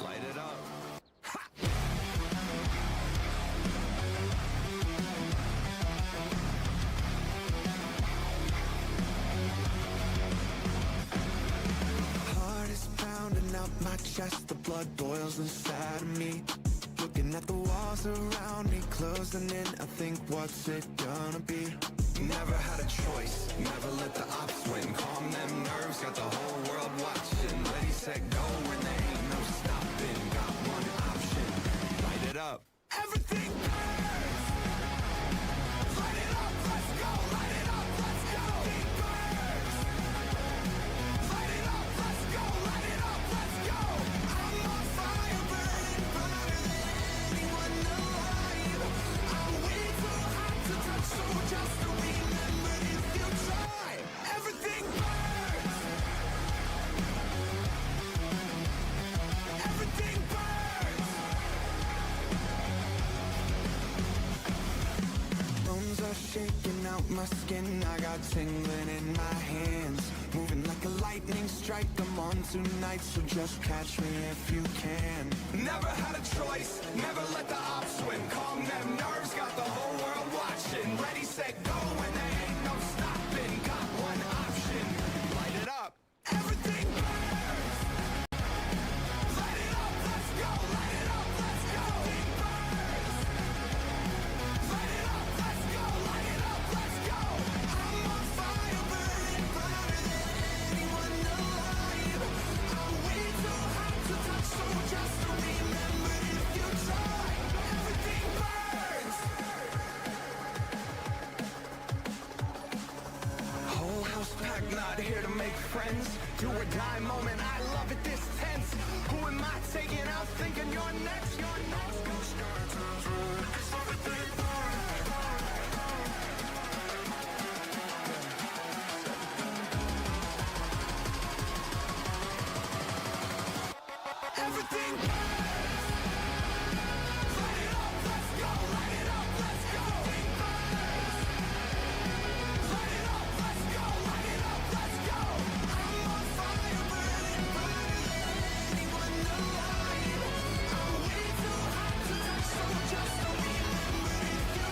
light it up. Heart is pounding out my chest, the blood boils inside of me. Looking at the walls around me, closing in, I think, what's it gonna be? Never had a choice, never let the ops win. Calm them nerves, got the whole world watching. Ready, set, go, and there ain't no stopping. Got one option, light it up. Everything burns! Light it up, let's go! Light it up, let's go! Everything burns! Light it up, let's go! Light it up, let's go! I'm on fire, burning brighter than anyone alive. I'm way too hot to touch, so just remember if you try. Everything burns! Everything burns! Bones are shaking out my skin, I got tingling in my hands. Moving like a lightning strike, I'm on tonight, so just catch me if you can. Never had a choice, never let the ops win. Calm them nerves, got the whole world watching. Ready, set, go, and there ain't no stopping. Got one option, light it up. Everything burns! Light it up, let's go! Light it up, let's go! Everything burns! Light it up, let's go! Light it up, let's go! I'm on fire, burning brighter than anyone alive. I'm way too hot to touch, so just remember if you try. Everything burns! Whole house packed, not here to make friends. Do or die moment, I love it this tense. Who am I taking out thinking you're next? You're next. Everything burns! Light it up, let's go! Light it up, let's go! Everything burns! Light it up, let's go! Light it up, let's go! I'm on fire, burning brighter than anyone alive. I'm way too hot to touch, so just remember if you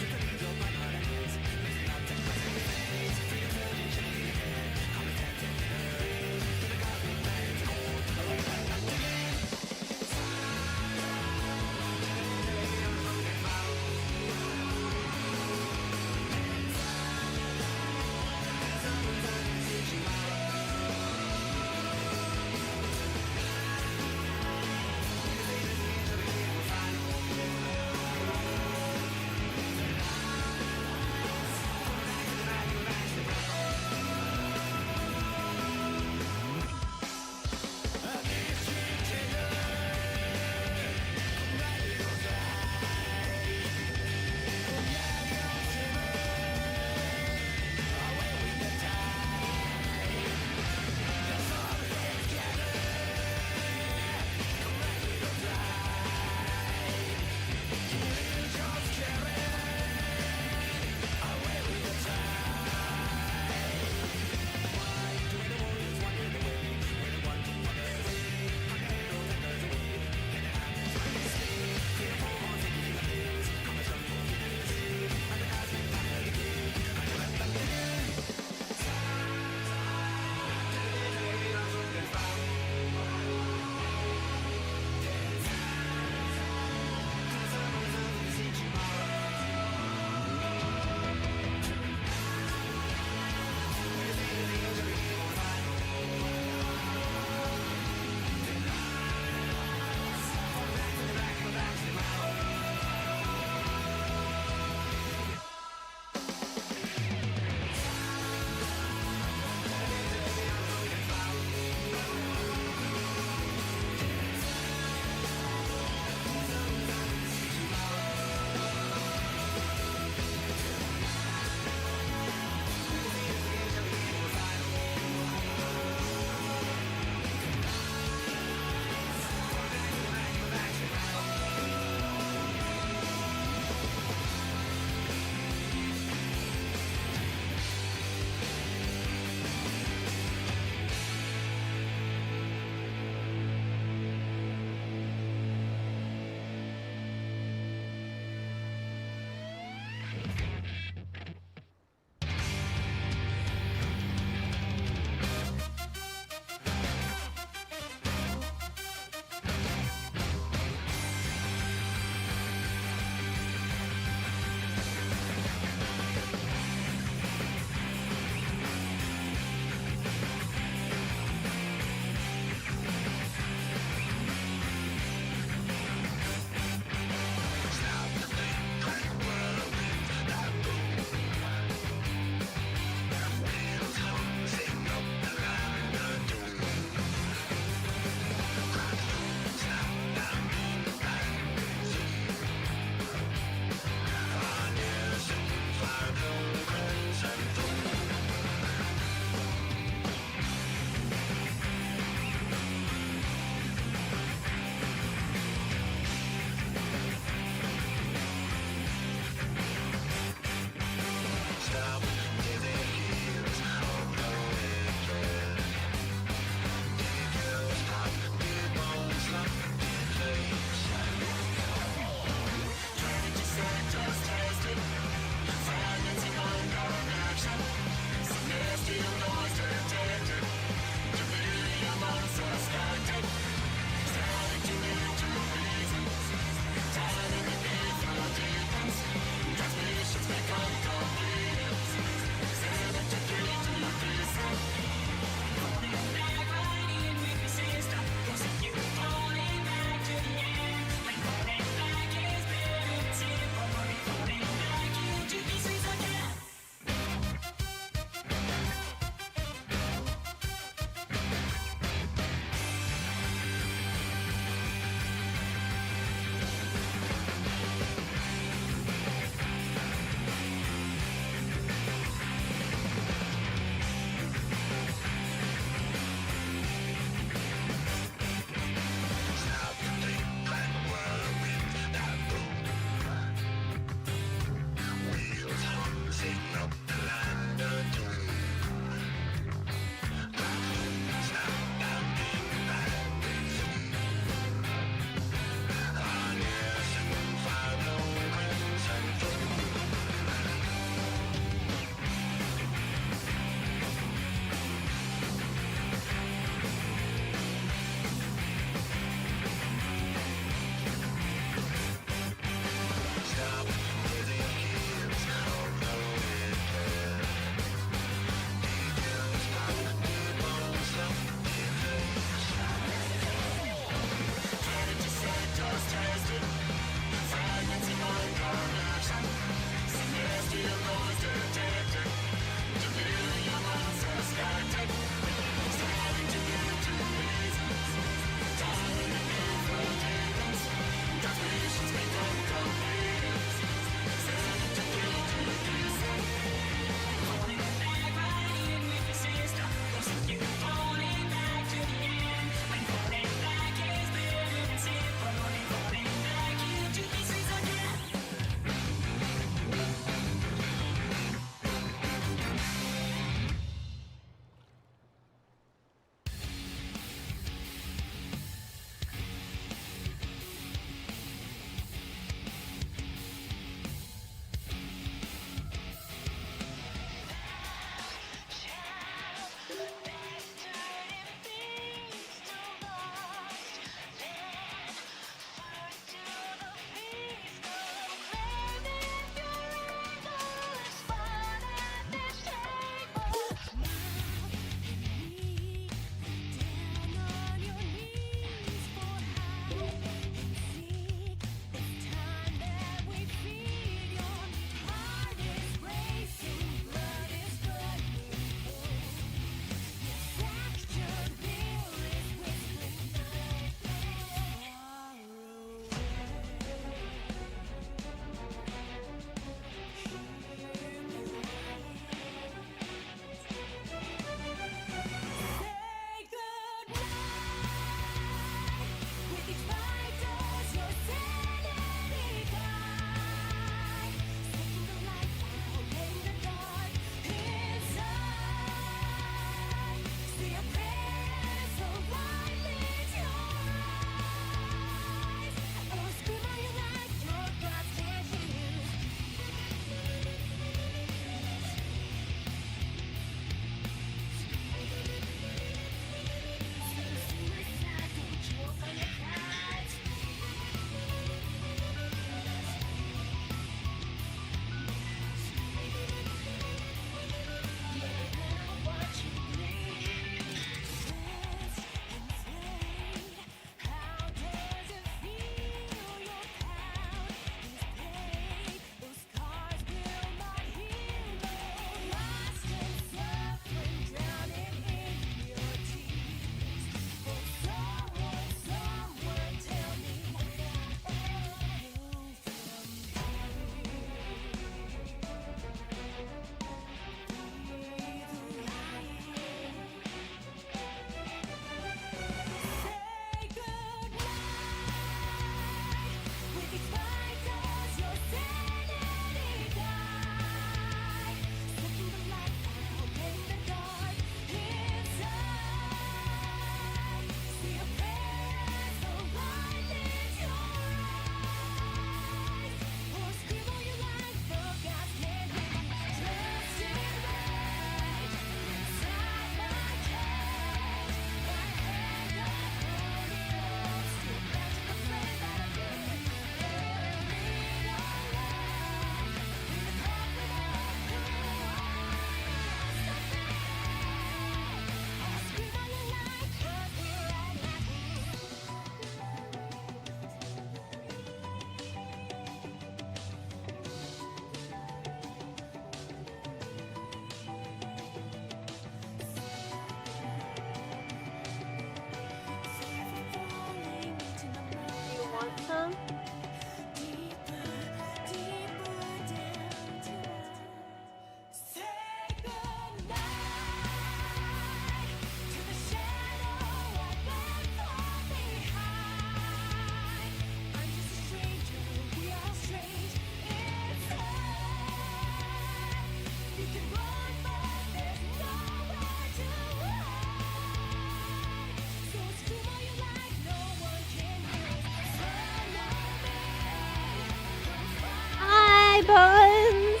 Buns.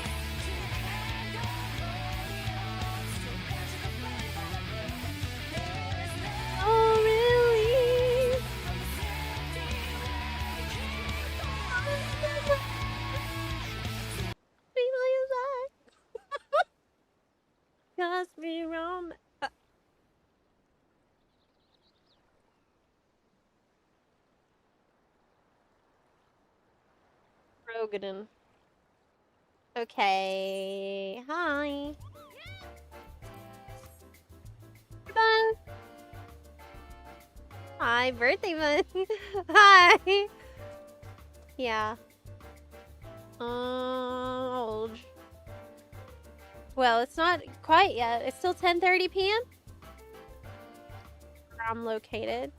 Oh, really? Cause me wrong. Rogaden. Okay. Hi. Bun. Hi, birthday bun. Hi. Yeah. Old. Well, it's not quite yet. It's still 10:30 p.m. where I'm located.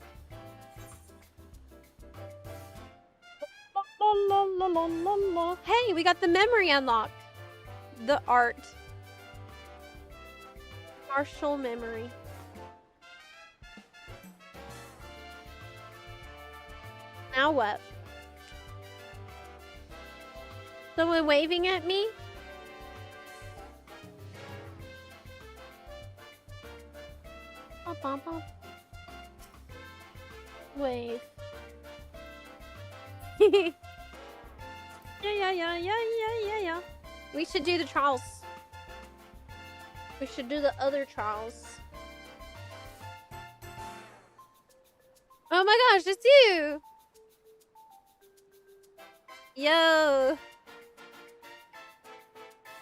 La, la, la, la, la. Hey, we got the memory unlocked. The art. Partial memory. Now what? Someone waving at me? Bum, bum, bum. Wave. Yeah. We should do the trials. We should do the other trials. Oh my gosh, it's you! Yo!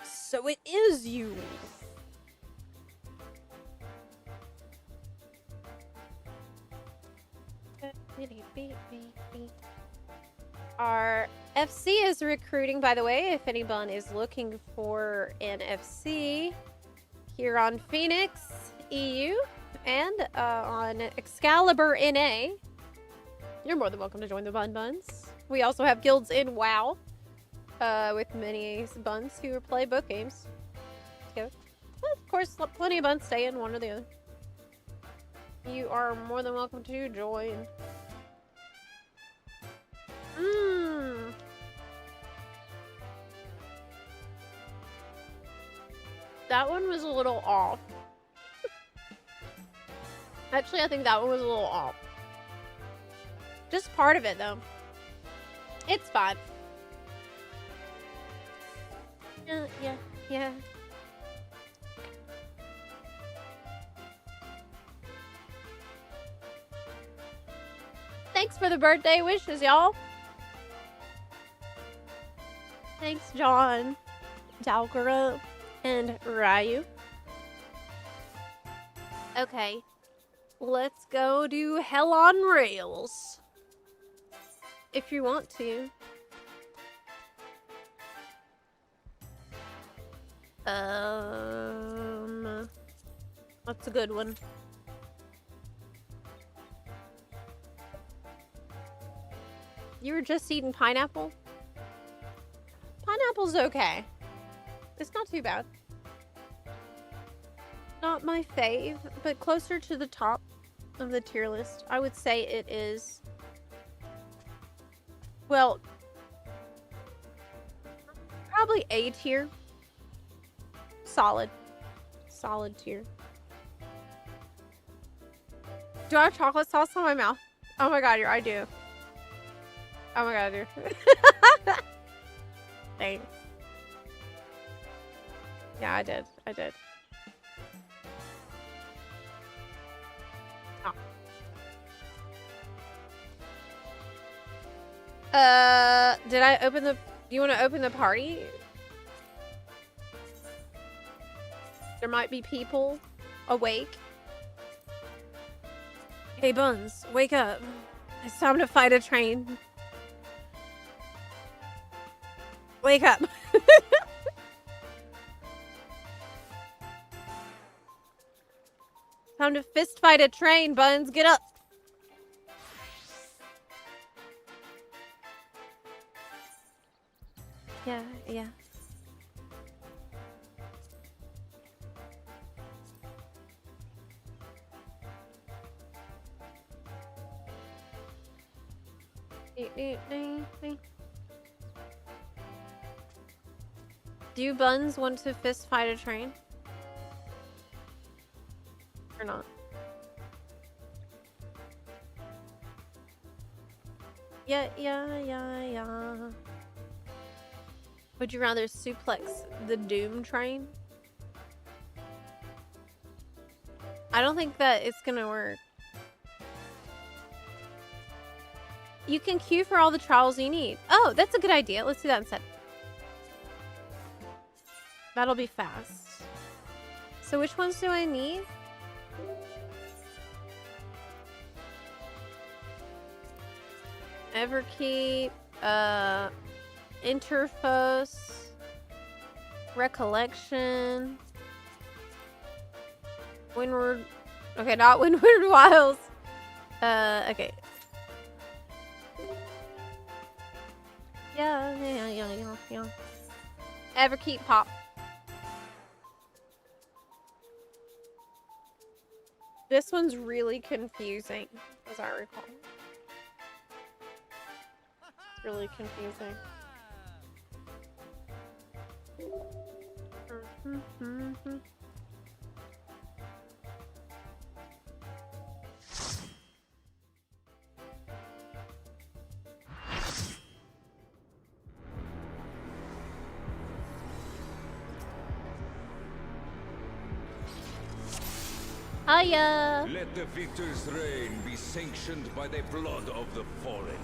So it is you! Our FC is recruiting, by the way, if anyone is looking for an FC here on Phoenix EU and on Excalibur NA. You're more than welcome to join the Bun Buns. We also have guilds in WoW with many buns who play both games together. But of course, plenty of buns stay in one or the other. You are more than welcome to join. That one was a little off. Actually, I think that one was a little off. Just part of it, though. It's fine. Yeah. Thanks for the birthday wishes, y'all. Thanks, John, Dalgara, and Ryu. Okay. Let's go do Hell on Rails. If you want to. That's a good one. You were just eating pineapple? Pineapple's okay. It's not too bad. Not my fave, but closer to the top of the tier list. I would say it is... Well... Probably A tier. Solid. Solid tier. Do I have chocolate sauce on my mouth? Oh my god, I do. Oh my god, I do. Thanks. Yeah, I did. Oh. Did I open the... You want to open the party? There might be people awake. Hey, Buns, wake up. It's time to fight a train. Wake up. Time to fist fight a train, Buns. Get up. Yeah. Do buns want to fist fight a train? Or not? Yeah. Would you rather suplex the doom train? I don't think that it's gonna work. You can queue for all the trials you need. Oh, that's a good idea. Let's do that instead. That'll be fast. So which ones do I need? Everkeep, Interfos, Recollection, Windward. Okay, not Windward Wilds. Okay. Yeah. Everkeep Pop. This one's really confusing, as I recall. It's really confusing. Hiya! Let the victor's reign be sanctioned by the blood of the fallen.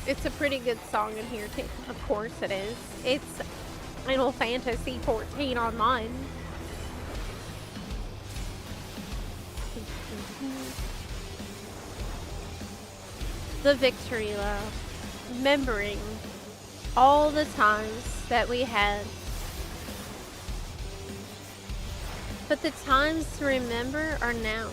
It's a pretty good song in here too. Of course it is. It's Final Fantasy 14 online. The victory lap. Remembering all the times that we had. But the times to remember are now.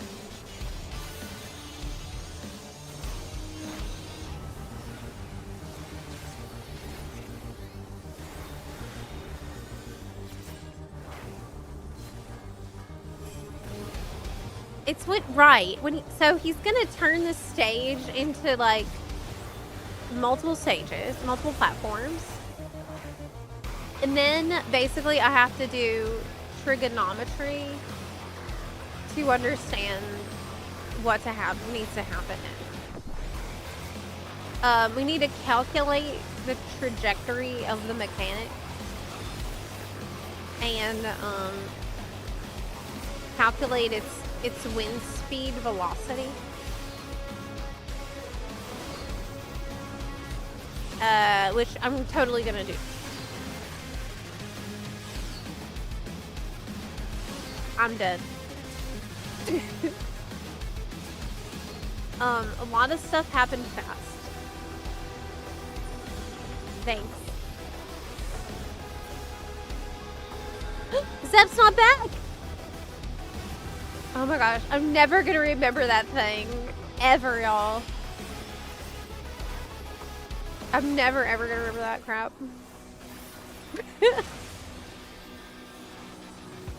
It's what right when so he's gonna turn the stage into like multiple stages, multiple platforms, and then basically I have to do trigonometry to understand what needs to happen next. We need to calculate the trajectory of the mechanic and calculate its wind speed velocity. Which I'm totally gonna do. I'm dead. A lot of stuff happened fast. Thanks. Zep's not back! Oh my gosh, I'm never gonna remember that thing. Ever, y'all. I'm never ever gonna remember that crap.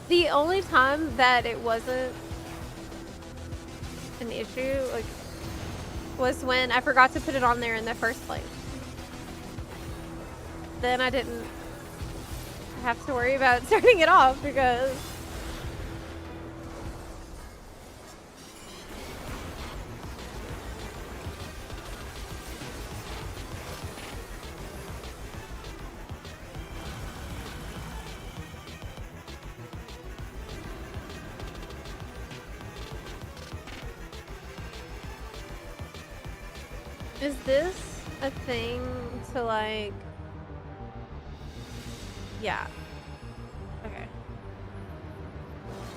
The only time that it wasn't an issue, like, was when I forgot to put it on there in the first place. Then I didn't have to worry about turning it off because is this a thing to like, yeah, okay,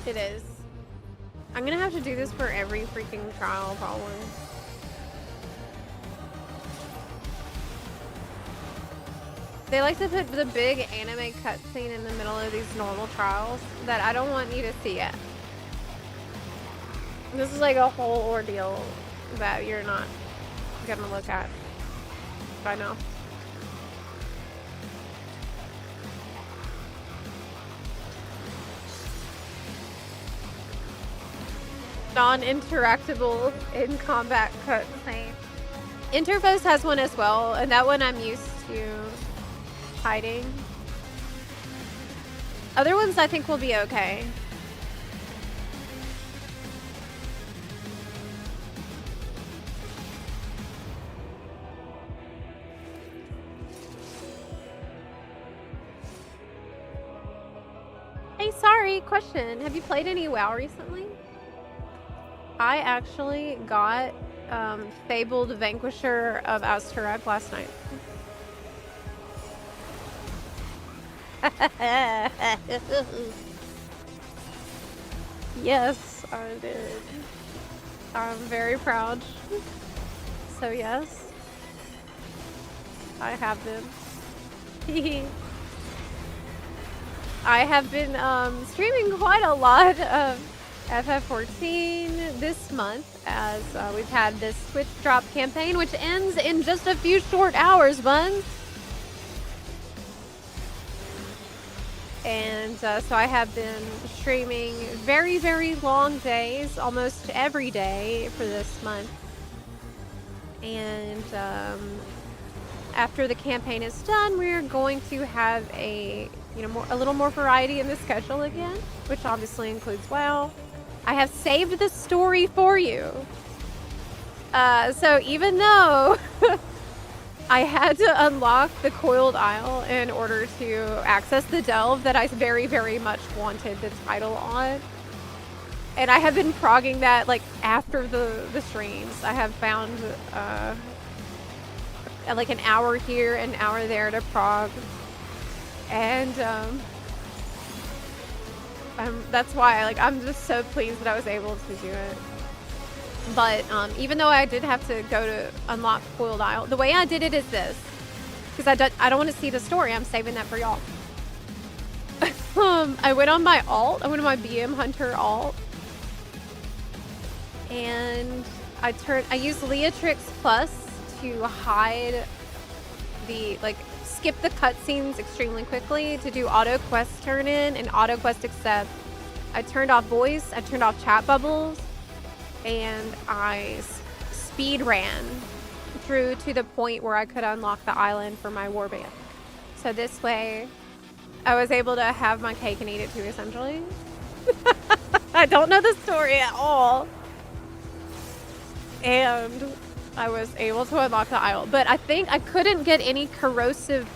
it is. I'm gonna have to do this for every freaking trial probably. They like to put the big anime cutscene in the middle of these normal trials that I don't want you to see yet. This is like a whole ordeal that you're not gonna look at by now. Non-interactable in combat cutscene. Interfos has one as well, and that one I'm used to hiding. Other ones I think will be okay. Hey, sorry, question. Have you played any WoW recently? I actually got Fabled Vanquisher of Azturek last night. Yes, I did. I'm very proud. So yes, I have been. I have been streaming quite a lot of FF14 this month as we've had this Twitch drop campaign, which ends in just a few short hours, buns. And so I have been streaming very, very long days, almost every day for this month. And after the campaign is done, we're going to have a little more variety in the schedule again, which obviously includes WoW. I have saved the story for you. So even though I had to unlock the Coiled Isle in order to access the delve that I very, very much wanted the title on, and I have been progging that like after the streams. I have found like an hour here, an hour there to prog, and that's why I'm just so pleased that I was able to do it. But even though I did have to go to unlock Coiled Isle, the way I did it is this, because I don't want to see the story. I'm saving that for y'all. I went on my alt. I went on my BM Hunter alt, and I used Leatrix Plus to hide the skip the cutscenes extremely quickly to do auto quest turn in and auto quest accept. I turned off voice. I turned off chat bubbles. And I speed ran through to the point where I could unlock the island for my warband. So this way, I was able to have my cake and eat it too, essentially. I don't know the story at all. And I was able to unlock the isle. But I think I couldn't get any corrosive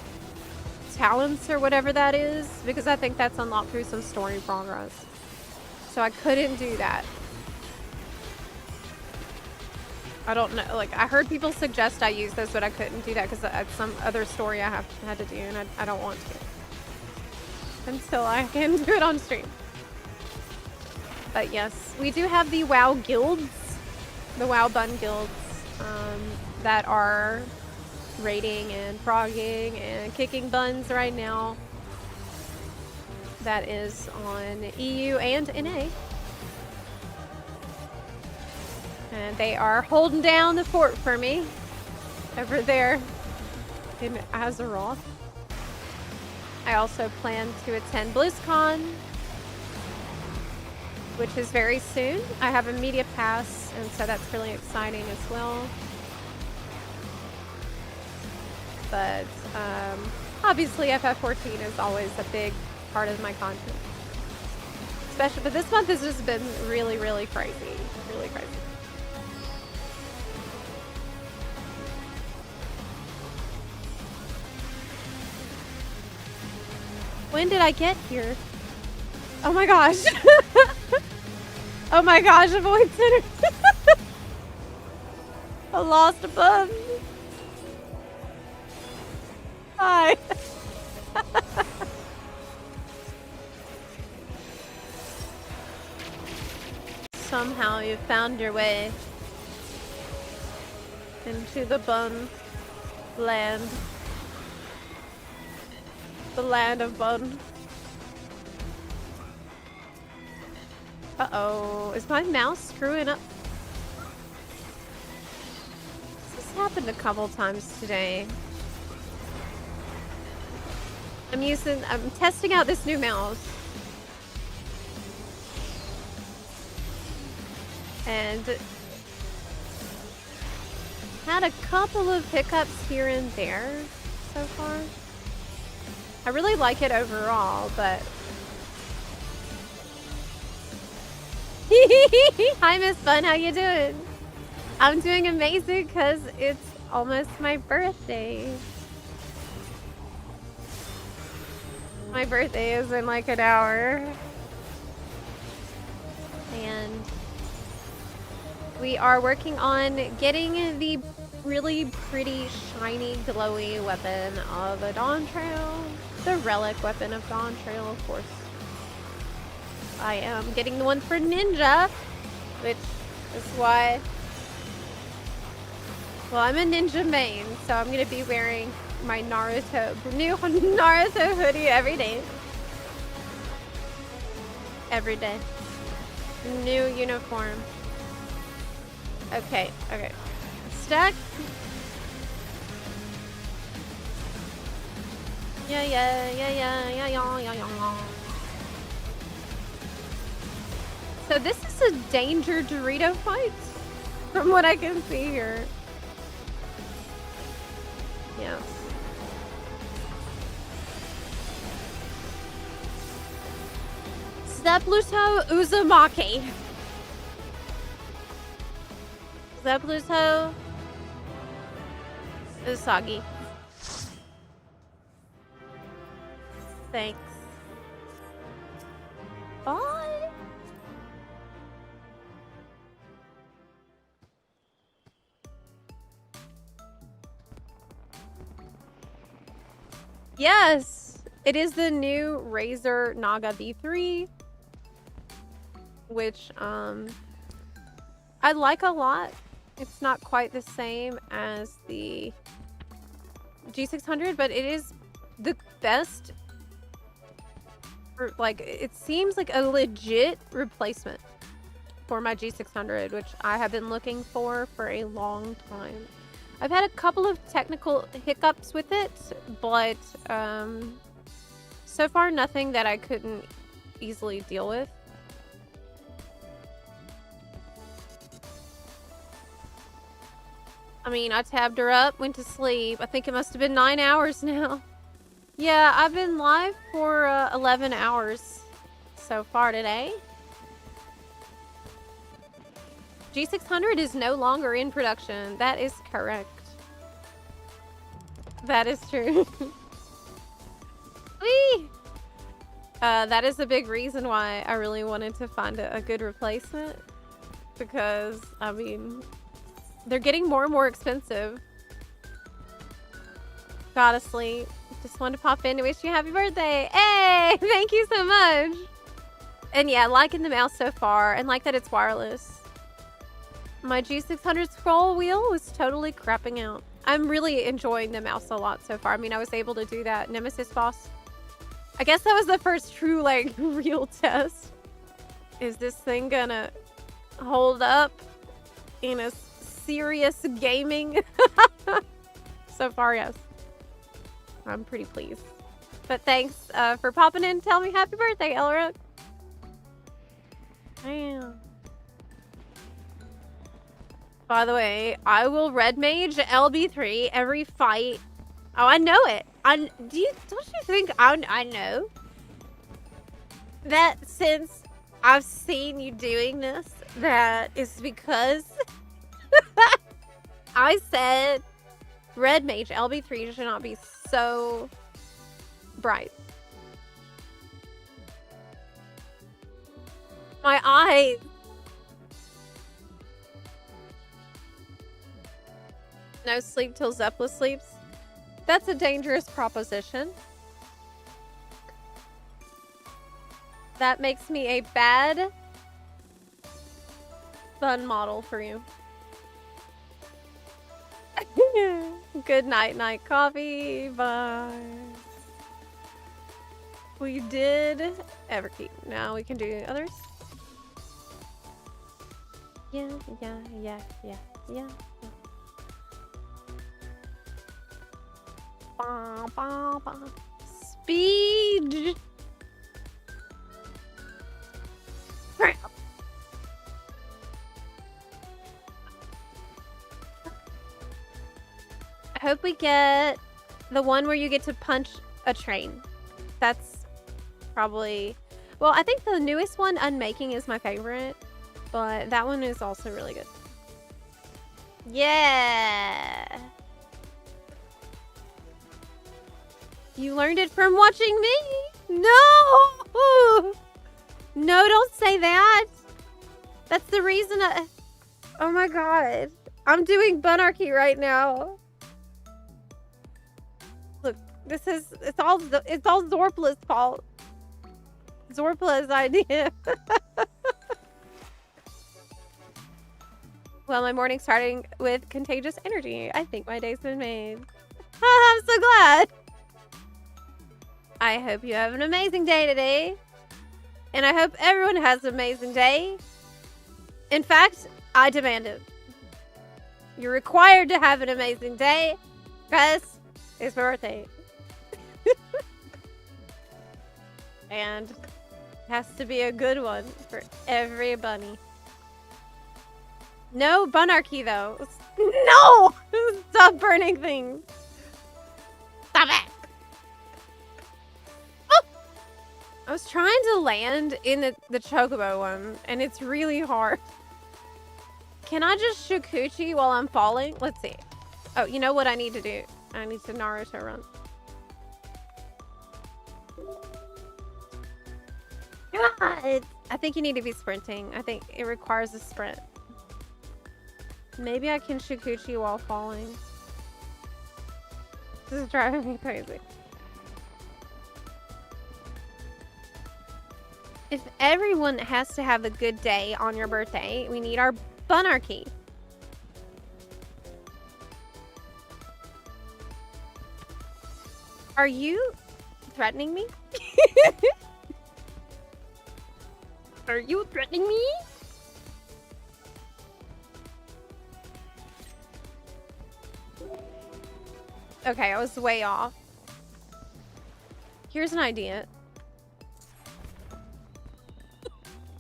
talents or whatever that is, because I think that's unlocked through some story progress. So I couldn't do that. I don't know, I heard people suggest I use this, but I couldn't do that because that's some other story I had to do, and I don't want to until I can do it on stream. But yes, we do have the WoW guilds, the WoW bun guilds, that are raiding and progging and kicking buns right now. That is on EU and NA. And they are holding down the fort for me over there in Azeroth. I also plan to attend BlizzCon, which is very soon. I have a media pass, and so that's really exciting as well. But obviously FF14 is always a big part of my content. Especially, but this month has just been really, really crazy. Really crazy. When did I get here? Oh my gosh. Oh my gosh, avoid center. I lost a bun. Hi. Somehow you found your way into the bun land. The land of bun. Uh-oh. Is my mouse screwing up? This has happened a couple times today. I'm testing out this new mouse. and had a couple of hiccups here and there so far. I really like it overall, but hi Miss Fun, how you doing? I'm doing amazing because it's almost my birthday. My birthday is in like an hour. And we are working on getting the really pretty, shiny, glowy weapon of a Dawn Trail. The Relic weapon of Dawn Trail, of course. I am getting the one for Ninja, which is why... Well, I'm a ninja main, so I'm going to be wearing my new Naruto hoodie every day. Every day. New uniform. Okay. Stack. Yeah. So this is a danger Dorito fight, from what I can see here. Yes. Zepluto Uzumaki. Zepluto Usagi. Thanks. Bye. Yes, it is the new Razer Naga V3, which I like a lot. It's not quite the same as the G600, but it is the best. Like, it seems like a legit replacement for my G600, which I have been looking for a long time. I've had a couple of technical hiccups with it, but so far nothing that I couldn't easily deal with. I mean, I tabbed her up, went to sleep. I think it must have been 9 hours now. Yeah, I've been live for 11 hours so far today. G600 is no longer in production. That is correct. That is true. Whee! That is a big reason why I really wanted to find a good replacement. Because, I mean, they're getting more and more expensive. Gotta sleep. Just wanted to pop in to wish you a happy birthday. Hey! Thank you so much! And yeah, liking the mouse so far, and like that it's wireless. My G600 scroll wheel was totally crapping out. I'm really enjoying the mouse a lot so far. I mean, I was able to do that Nemesis boss. I guess that was the first true, like, real test. Is this thing gonna hold up in a serious gaming? So far, yes. I'm pretty pleased. But thanks for popping in and telling me happy birthday, Elrook. Damn. By the way, I will red mage LB3 every fight. Oh, I know it. Don't you think I know that since I've seen you doing this, that is because I said red mage LB3 should not be so bright. My eyes. No sleep till Zeppla sleeps. That's a dangerous proposition. That makes me a bad fun model for you. Good night, night coffee. Bye. We did Everkeep. Now we can do others. Yeah. Speed. I hope we get the one where you get to punch a train. That's probably... Well, I think the newest one, Unmaking, is my favorite. But that one is also really good. Yeah! You learned it from watching me? No! No, don't say that! That's the reason I... Oh my god. I'm doing Bunarchy right now. Look, this is... It's all Zorpla's fault. Zorpla's idea. Well, my morning's starting with contagious energy. I think my day's been made. I'm so glad. I hope you have an amazing day today. And I hope everyone has an amazing day. In fact, I demand it. You're required to have an amazing day because it's my birthday. And it has to be a good one for every bunny. No Bunarchy, though. No! Stop burning things. Stop it! Oh! I was trying to land in the Chocobo one, and it's really hard. Can I just Shukuchi while I'm falling? Let's see. Oh, you know what I need to do? I need to Naruto run. God! I think you need to be sprinting. I think it requires a sprint. Maybe I can Shukuchi while falling. This is driving me crazy. If everyone has to have a good day on your birthday, we need our Bunarchy. Are you threatening me? Are you threatening me? Okay, I was way off. Here's an idea.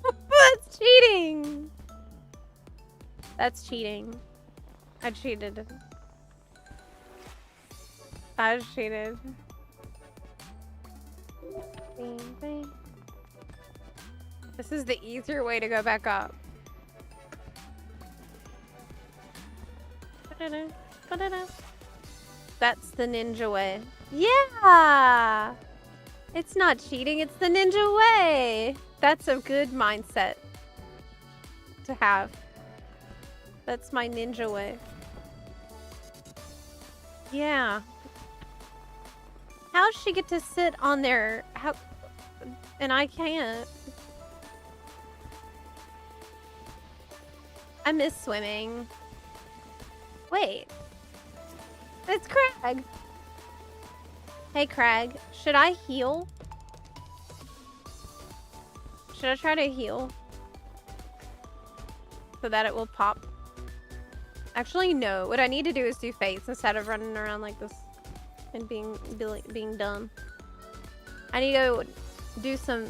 That's cheating! That's cheating. I cheated. I cheated. This is the easier way to go back up. That's the ninja way. Yeah! It's not cheating, it's the ninja way! That's a good mindset to have. That's my ninja way. Yeah. How'd she get to sit on there? How? And I can't. I miss swimming. Wait. It's Crag. Hey, Crag. Should I heal? Should I try to heal? So that it will pop? Actually, no. What I need to do is do fates instead of running around like this and being dumb. I need to do some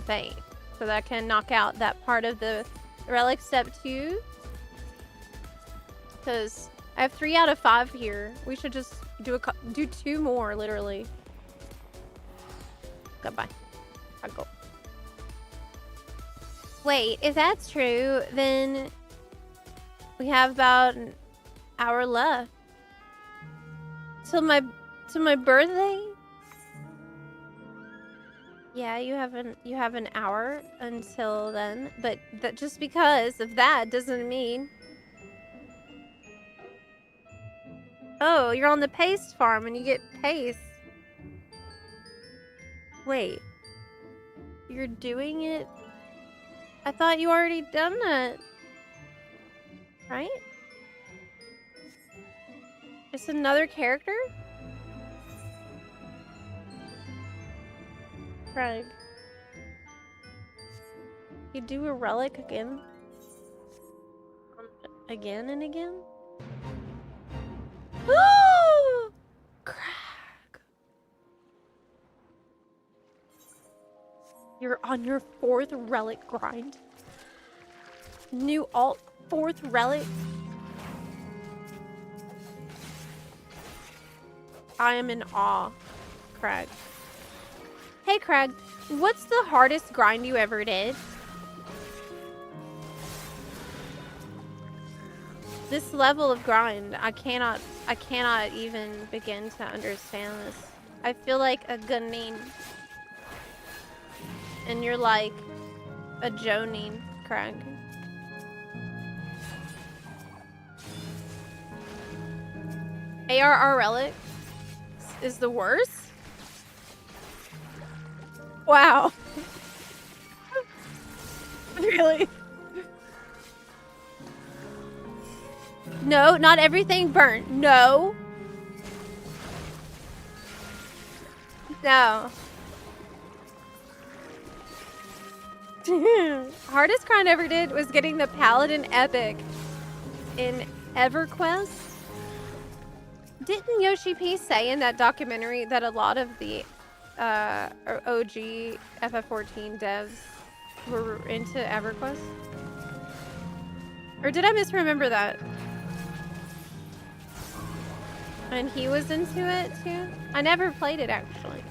fate so that I can knock out that part of the Relic Step 2. Because I have 3 out of 5 here. We should just do 2 more, literally. Goodbye. I'll go. Wait, if that's true, then we have about an hour left till my birthday. Yeah, you have an hour until then, but that just because of that doesn't mean. Oh, you're on the paste farm and you get paste. Wait. You're doing it? I thought you already done that. Right? It's another character? Craig. You do a relic again? Again and again? Craig. You're on your 4th relic grind. New alt 4th relic. I am in awe, Craig. Hey, Craig, what's the hardest grind you ever did? This level of grind, I cannot even begin to understand this. I feel like a gunning. And you're like a joning, Craig. ARR Relic is the worst? Wow. Really? No, not everything burnt. No. No. Hardest grind I ever did was getting the Paladin Epic in EverQuest. Didn't Yoshi P say in that documentary that a lot of the OG FF14 devs were into EverQuest? Or did I misremember that? And he was into it too? I never played it actually.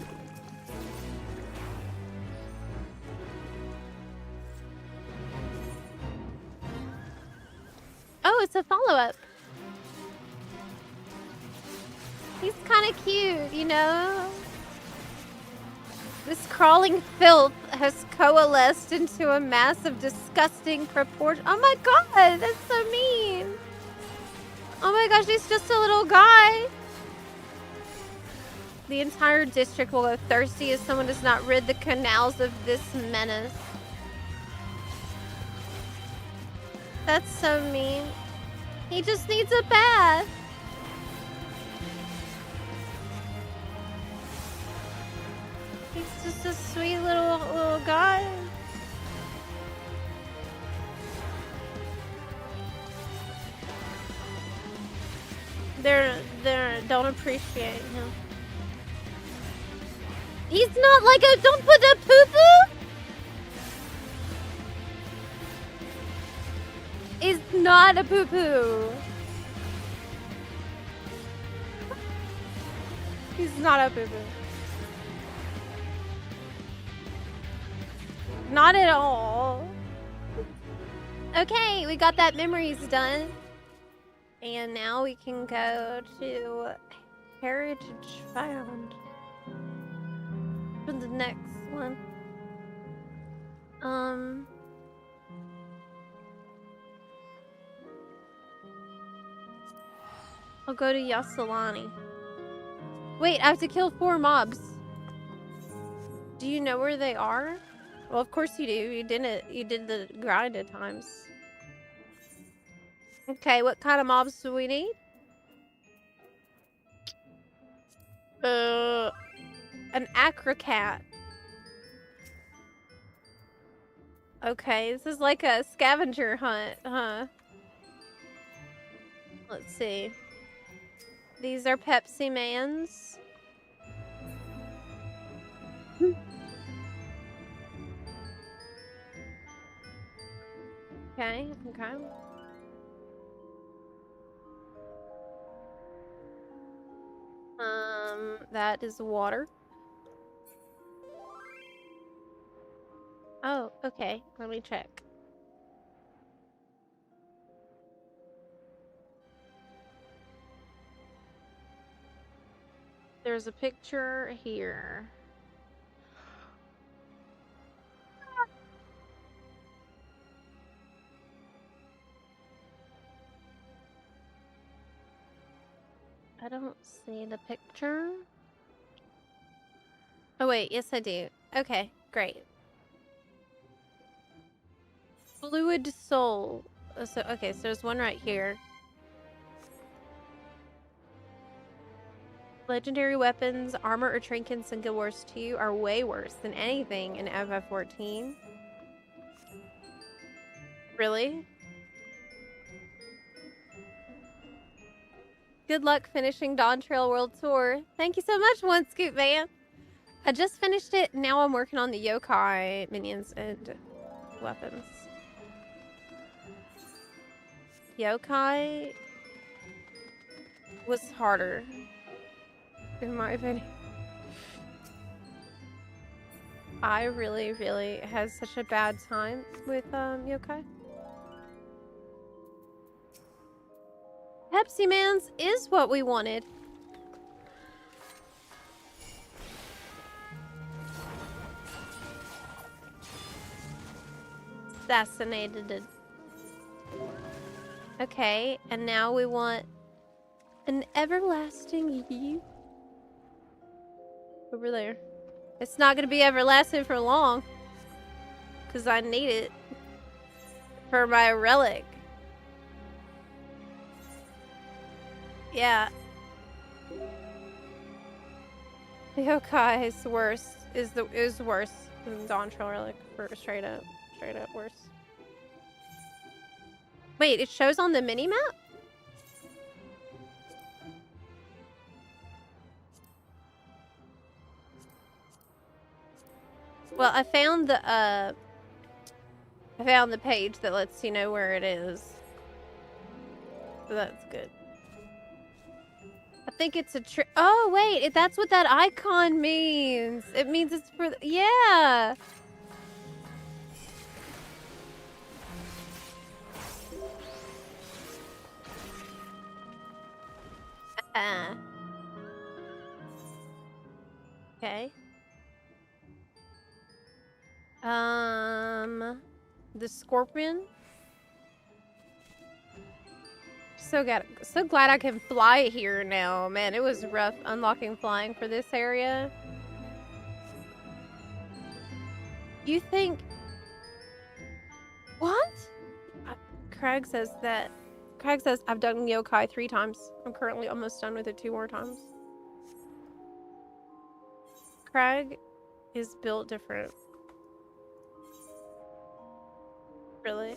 Oh, it's a follow-up. He's kind of cute, you know? This crawling filth has coalesced into a mass of disgusting proportion. Oh my god, that's so mean. Oh my gosh, he's just a little guy. The entire district will go thirsty if someone does not rid the canals of this menace. That's so mean. He just needs a bath. He's just a sweet little guy. They don't appreciate him. He's not like a don't put a poo-poo. Is not a poo-poo. He's not a poo-poo. Not at all. Okay, we got that memories done. And now we can go to Heritage Found. For the next one. I'll go to Yasalani. Wait, I have to kill 4 mobs. Do you know where they are? Well, of course you do. You did the grind at times. Okay, what kind of mobs do we need? An acrocat. Okay, this is like a scavenger hunt, huh? Let's see. These are Pepsi Mans. Okay, okay. That is water. Oh, okay. Let me check. There's a picture here. I don't see the picture. Oh wait, yes I do. Okay, great. Fluid Soul. So okay, so there's one right here. Legendary weapons, armor, or trinkets in Guild Wars 2 are way worse than anything in FF14. Really? Good luck finishing Dawn Trail World Tour. Thank you so much, One Scoop Man. I just finished it. Now I'm working on the yokai minions and weapons. Yokai was harder. in my opinion. I really, really had such a bad time with yokai. Pepsi Man's is what we wanted. Assassinated. Okay, and now we want an everlasting you over there. It's not gonna be everlasting for long, cause I need it for my relic. Yeah. The yokai is worse. Is worse than Dawn Trail Relic for straight up worse. Wait, it shows on the mini map? Well, I found the page that lets you know where it is. So that's good. I think it's a trick. Oh, wait, that's what that icon means. It means it's for the yeah. Okay. The scorpion. So glad I can fly here now. Man, it was rough unlocking flying for this area. You think... What? Craig says I've done yokai 3 times. I'm currently almost done with it 2 more times. Craig is built different. Really?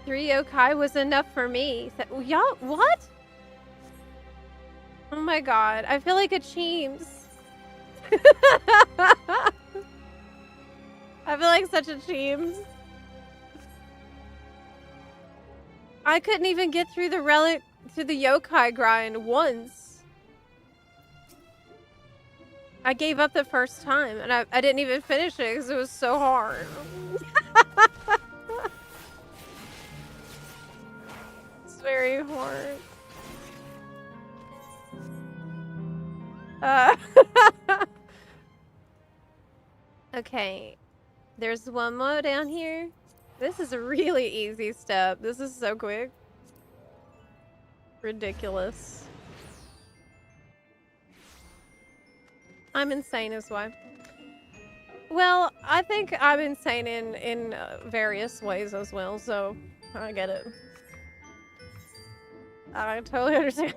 3 yokai was enough for me. Yeah, what? Oh my god, I feel like a Cheems. I feel like such a Cheems. I couldn't even get through the relic to the yokai grind once. I gave up the first time and I didn't even finish it because it was so hard. It's very hard. Okay. There's one more down here. This is a really easy step. This is so quick. Ridiculous. I'm insane is why. Well, I think I'm insane in various ways as well, so I get it. I totally understand.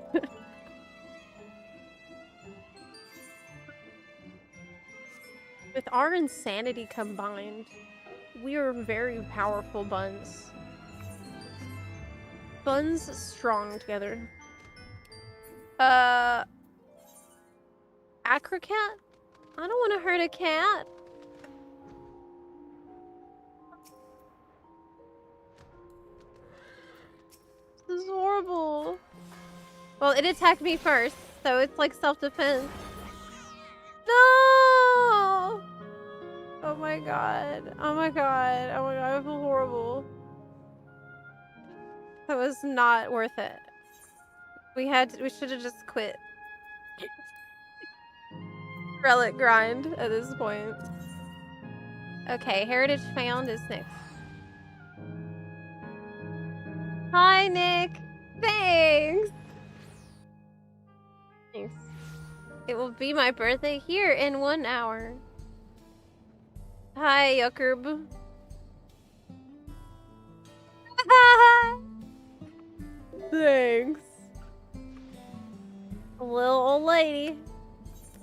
With our insanity combined, we are very powerful buns. Buns strong together. Acrocat? I don't want to hurt a cat. This is horrible. Well, it attacked me first, so it's like self-defense. No! Oh my god. Oh my god. Oh my god, I feel horrible. That was not worth it. We should have just quit. Relic grind at this point. Okay, heritage found is next. Hi, Nick. Thanks. Thanks. It will be my birthday here in 1 hour. Hi, Yuckerb. Thanks. Little old lady.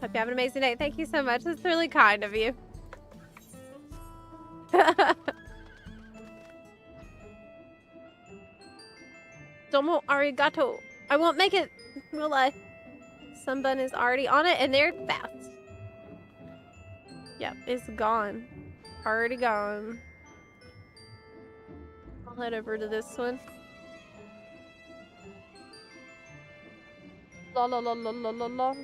Hope you have an amazing day. Thank you so much. That's really kind of you. Domo arigato. I won't make it, will I? Sunbun is already on it and they're fast. Yep, it's gone. Already gone. I'll head over to this one. La la la la la la la.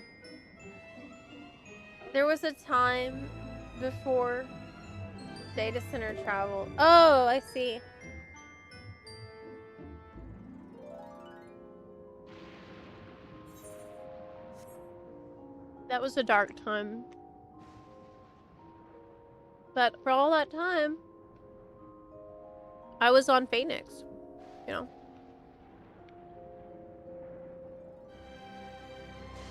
There was a time before data center travel. Oh, I see. That was a dark time. But for all that time, I was on Phoenix, you know.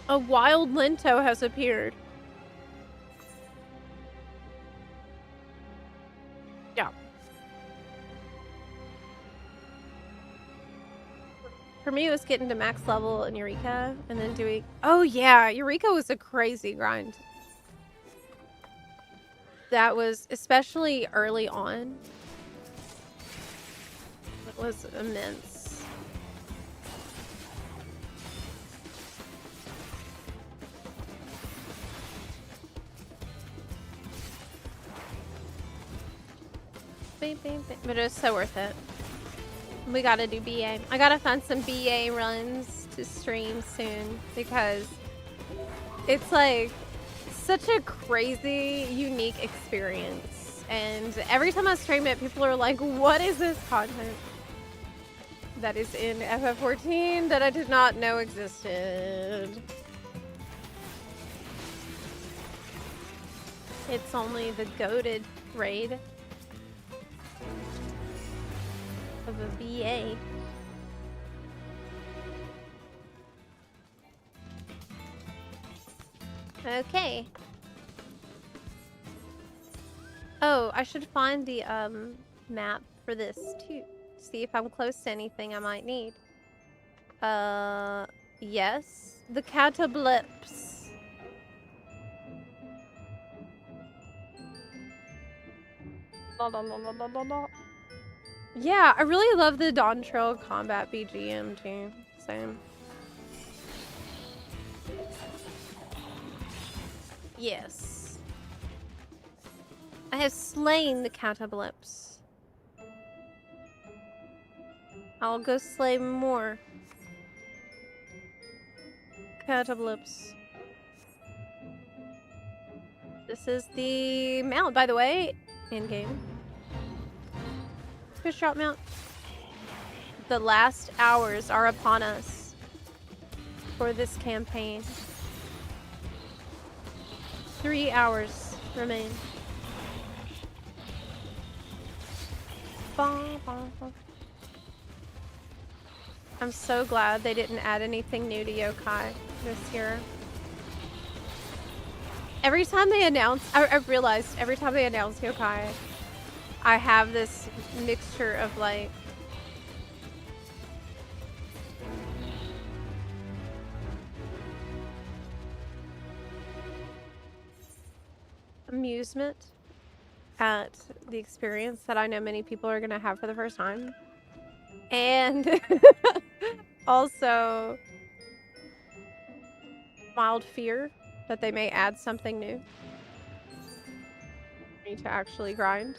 A wild Lento has appeared. Yeah. For me, it was getting to max level in Eureka and then doing... Oh yeah, Eureka was a crazy grind. That was, especially early on, it was immense. Beep, beep, beep. But it was so worth it. We gotta do BA. I gotta find some BA runs to stream soon because it's like such a crazy, unique experience. And every time I stream it, people are like, what is this content that is in FF14 that I did not know existed? It's only the goated raid of a BA. Okay. Oh, I should find the map for this too. See if I'm close to anything I might need. Yes. The catablips. La la la la la la. Yeah, I really love the Dawn Trail combat BGM too. Same. Yes. I have slain the catablips. I'll go slay more catablips. This is the mount, by the way, in game. Fish drop mount. The last hours are upon us for this campaign. 3 hours remain. I'm so glad they didn't add anything new to yokai this year. Every time they announce, I've realized every time they announce yokai, I have this mixture of like amusement at the experience that I know many people are going to have for the first time. And also mild fear that they may add something new. I need to actually grind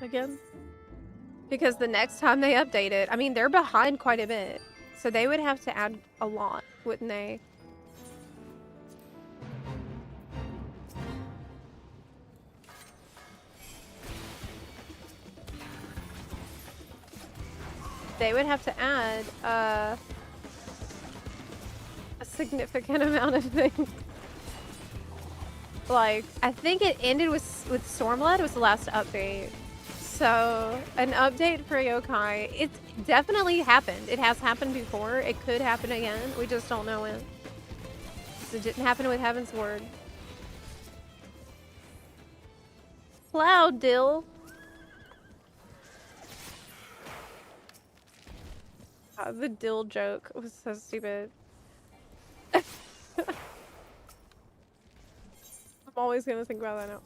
again. Because the next time they update it, I mean, they're behind quite a bit. So they would have to add a lot, wouldn't they? They would have to add a significant amount of things. Like, I think it ended with Stormblood. It was the last update. So, an update for yokai. It definitely happened. It has happened before. It could happen again. We just don't know when. So it didn't happen with Heaven's Word. Cloud Dill. The dill joke was so stupid. I'm always gonna think about that now.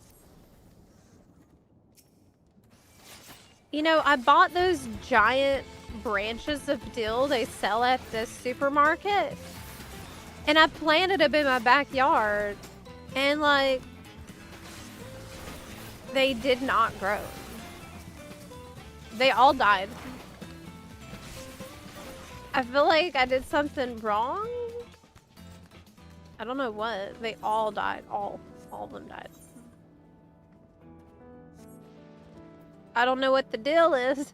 You know, I bought those giant branches of dill they sell at the supermarket. And I planted them in my backyard. And like, they did not grow. They all died. I feel like I did something wrong. I don't know what. They all died. All of them died. I don't know what the deal is.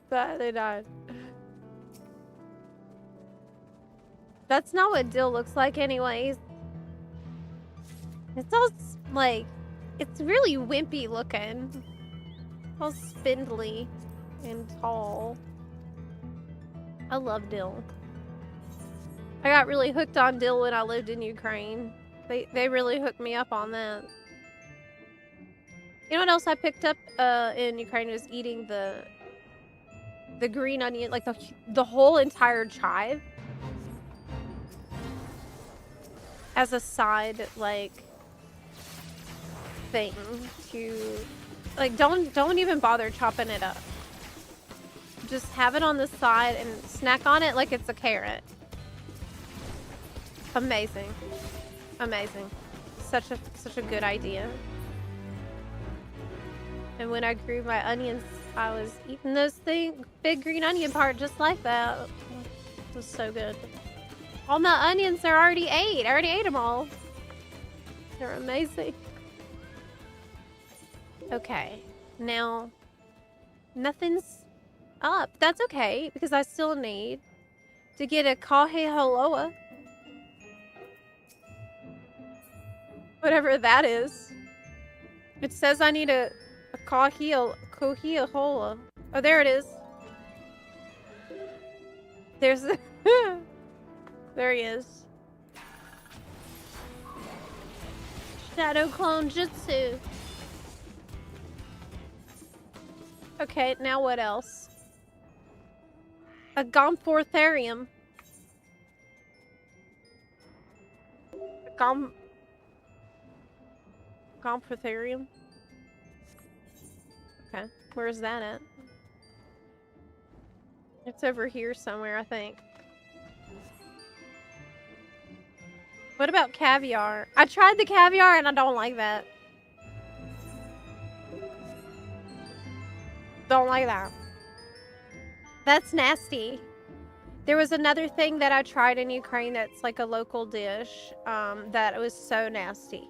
But they died. That's not what Dill looks like anyways. It's all like, it's really wimpy looking. It's all spindly and tall. I love Dill. I got really hooked on Dill when I lived in Ukraine. They really hooked me up on that. You know what else I picked up in Ukraine was eating the green onion, like the whole entire chive as a side like thing to like don't even bother chopping it up. Just have it on the side and snack on it like it's a carrot. Amazing. Amazing. Such a good idea. And when I grew my onions, I was eating those big green onion part just like that. It was so good. All my onions are already ate. I already ate them all. They're amazing. Okay. Now, nothing's up. That's okay, because I still need to get a kahealoa. Whatever that is. It says I need a kahealoa. Oh, there it is. There's there he is. Shadow clone jutsu. Okay, now what else? A Gomphortharium. Gomphortharium? Okay, where's that at? It's over here somewhere, I think. What about caviar? I tried the caviar and I don't like that. Don't like that. That's nasty. There was another thing that I tried in Ukraine that's like a local dish that was so nasty.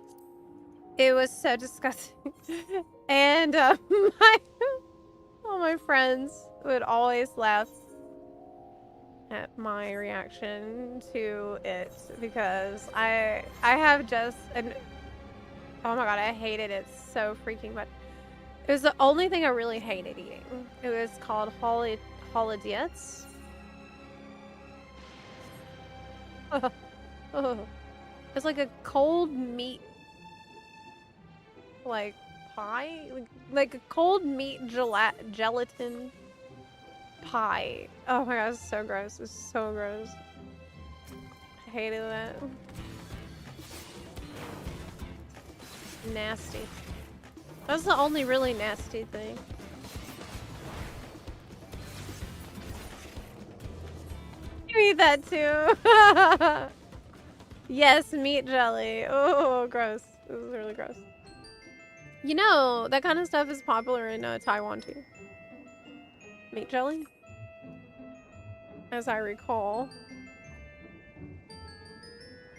It was so disgusting. And all my friends would always laugh at my reaction to it because I have just an oh my god, I hated it so freaking much. It was the only thing I really hated eating. It was called holodiets. It's like a cold meat like pie, like a cold meat gelatin pie. Oh my god, it's so gross. It's so gross. I hated that. Nasty. That's the only really nasty thing. You eat that too. Yes, meat jelly. Oh, gross. This is really gross. You know, that kind of stuff is popular in Taiwan too. Meat jelly? As I recall.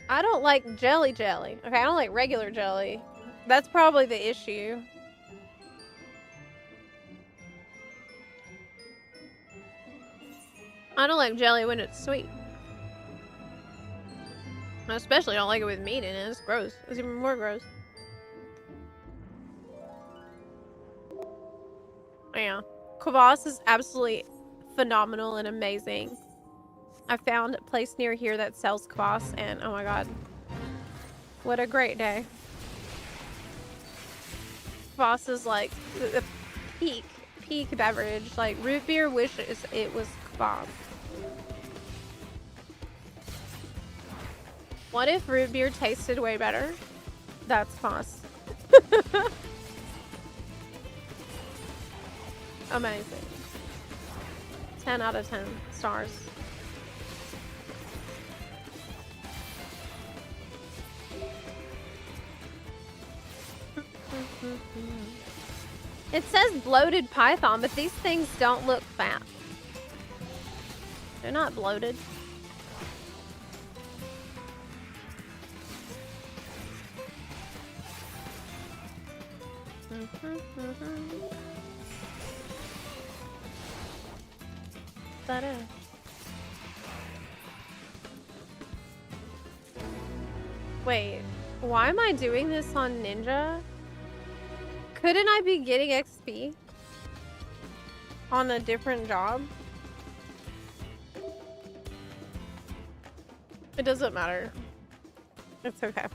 I don't like jelly. Okay, I don't like regular jelly. That's probably the issue. I don't like jelly when it's sweet. I especially don't like it with meat in it. It's gross. It's even more gross. Yeah. Kvass is absolutely phenomenal and amazing. I found a place near here that sells kvass and oh my god. What a great day. Kvass is like the peak beverage. Like root beer wishes it was kvass. What if root beer tasted way better? That's kvass. Amazing. 10 out of 10 stars. It says bloated python, but these things don't look fat. They're not bloated. That is. Wait, why am I doing this on Ninja? Couldn't I be getting XP on a different job? It doesn't matter. It's okay.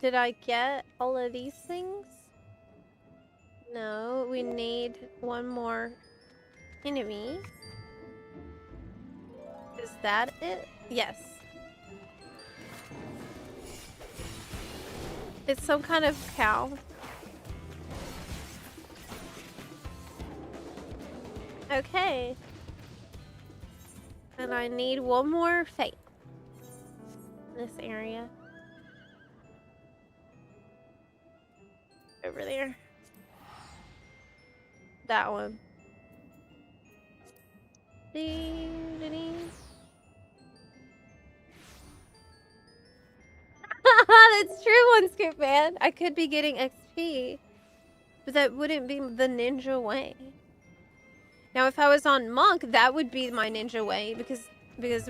Did I get all of these things? No, we need one more enemy. Is that it? Yes. It's some kind of cow. Okay. And I need one more fate in this area. Over there. That one. That's true, One Scoop Man. I could be getting XP, but that wouldn't be the ninja way. Now, if I was on Monk, that would be my ninja way, because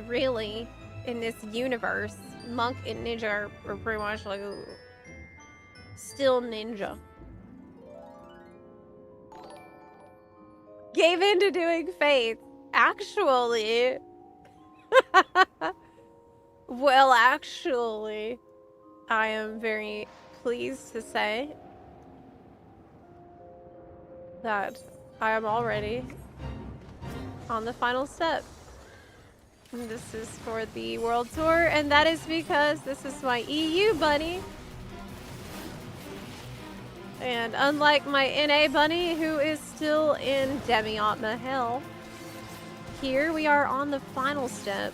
really, in this universe, Monk and ninja are pretty much like still ninja. Gave into doing faith. Actually. Well, actually, I am very pleased to say that I am already on the final step. And this is for the world tour, and that is because this is my EU bunny. And unlike my NA bunny, who is still in Demi-Atma hell, here we are on the final step,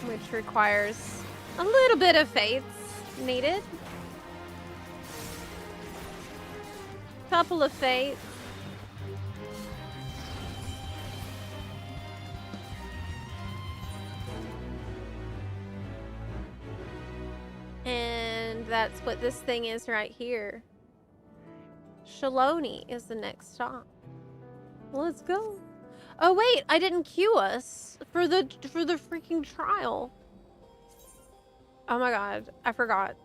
which requires a little bit of faith needed. Couple of faith. And that's what this thing is right here. Shaloni is the next stop. Let's go. Oh wait, I didn't queue us for the freaking trial. Oh my god, I forgot.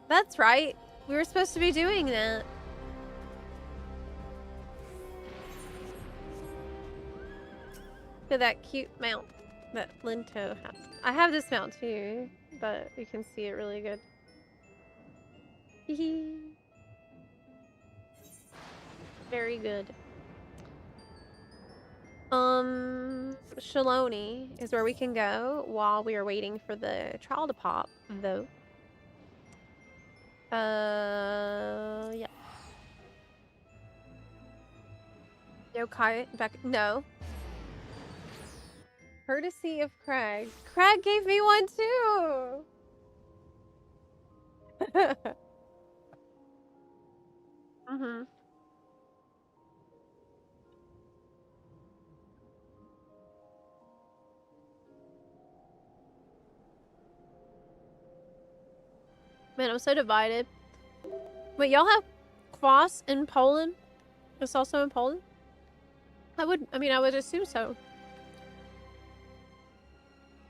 That's right. We were supposed to be doing that. Look at that cute mount that Linto has. I have this mount too, but you can see it really good. Very good. Shaloni is where we can go while we are waiting for the trial to pop, though. Yeah. Yokai back. No. Courtesy of Craig. Craig gave me one too. Man, I'm so divided. Wait, y'all have Kwas in Poland? It's also in Poland? I would assume so.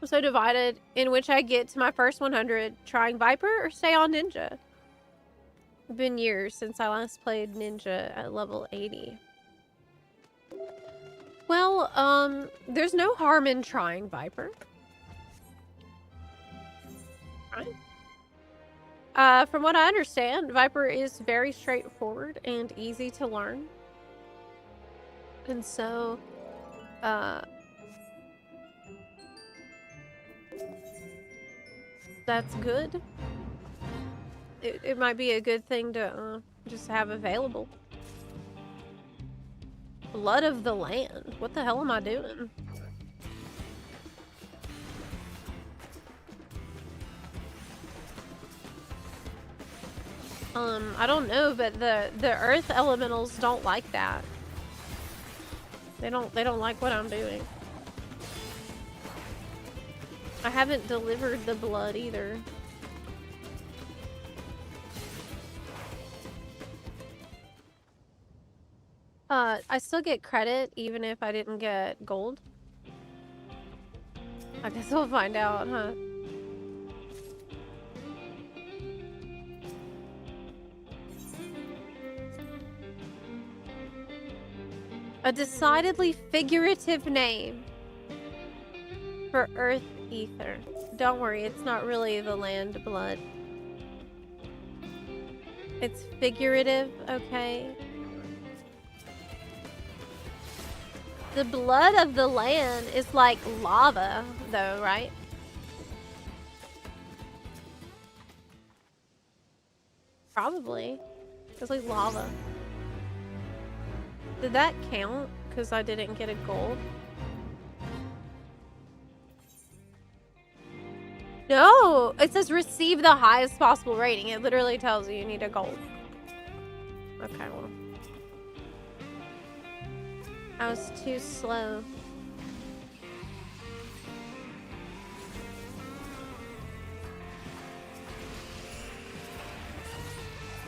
I'm so divided in which I get to my first 100 trying Viper or stay on Ninja. It's been years since I last played Ninja at level 80. Well, there's no harm in trying Viper. Right? From what I understand, Viper is very straightforward and easy to learn. And so, that's good. It might be a good thing to just have available. Blood of the land. What the hell am I doing? I don't know, but the earth elementals don't like that. They don't like what I'm doing. I haven't delivered the blood either. I still get credit even if I didn't get gold. I guess we'll find out, huh? A decidedly figurative name for Earth Ether. Don't worry, it's not really the land blood. It's figurative, okay? The blood of the land is like lava, though, right? Probably. It's like lava. Did that count? Because I didn't get a gold. No! It says receive the highest possible rating. It literally tells you need a gold. Okay, well. I was too slow.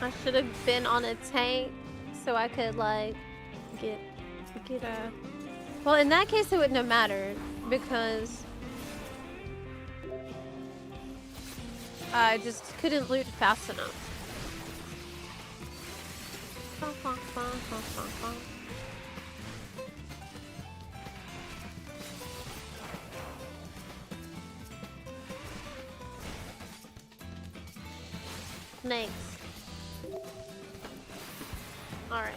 I should have been on a tank so I could like get a... Well, in that case it wouldn't have mattered because I just couldn't loot fast enough. Snakes. Alright.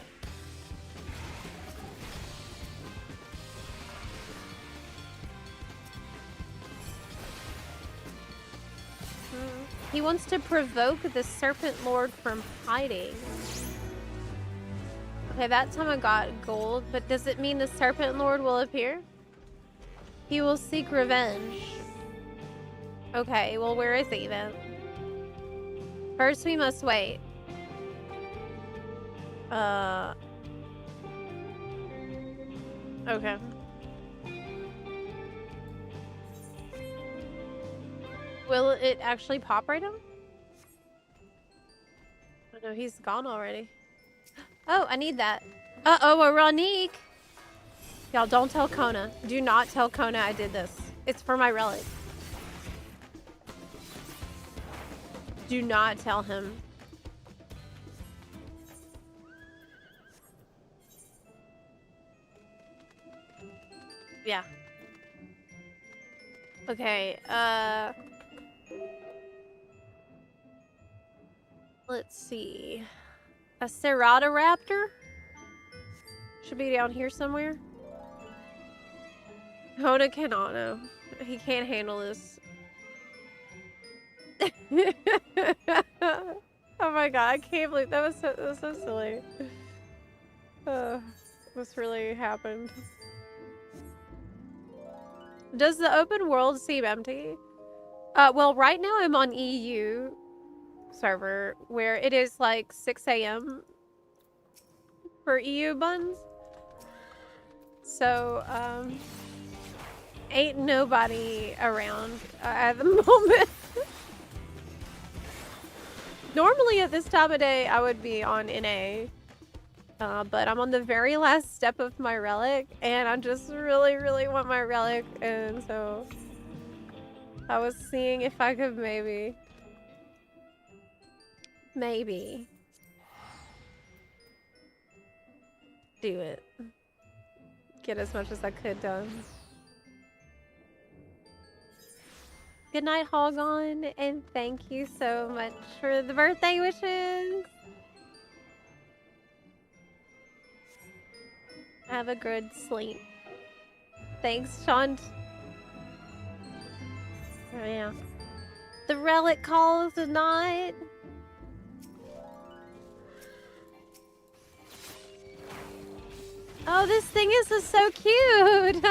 He wants to provoke the Serpent Lord from hiding. Okay, that time I got gold, but does it mean the Serpent Lord will appear? He will seek revenge. Okay, well, where is he then? First, we must wait. Okay. Will it actually pop right now? Oh no, he's gone already. Oh, I need that. Uh-oh, a Ronique! Y'all, don't tell Kona. Do not tell Kona I did this. It's for my relic. Do not tell him. Yeah. Okay, let's see. A Ceratoraptor? Should be down here somewhere. Kona cannot know. He can't handle this. Oh my god, I can't believe that was so silly. This really happened. Does the open world seem empty? Well, right now I'm on EU server where it is like 6 a.m. for EU buns. So, ain't nobody around at the moment. Normally at this time of day I would be on NA. But I'm on the very last step of my relic, and I just really want my relic, and so I was seeing if I could maybe do it. Get as much as I could done. Good night, Hogon, and thank you so much for the birthday wishes. Have a good sleep. Thanks, Sean. Oh yeah. The relic calls tonight. Oh, this thing is just so cute.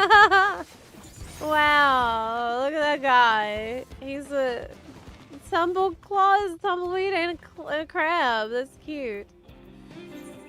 Wow, look at that guy. He's a tumbleclaw, tumbleweed, and a crab. That's cute.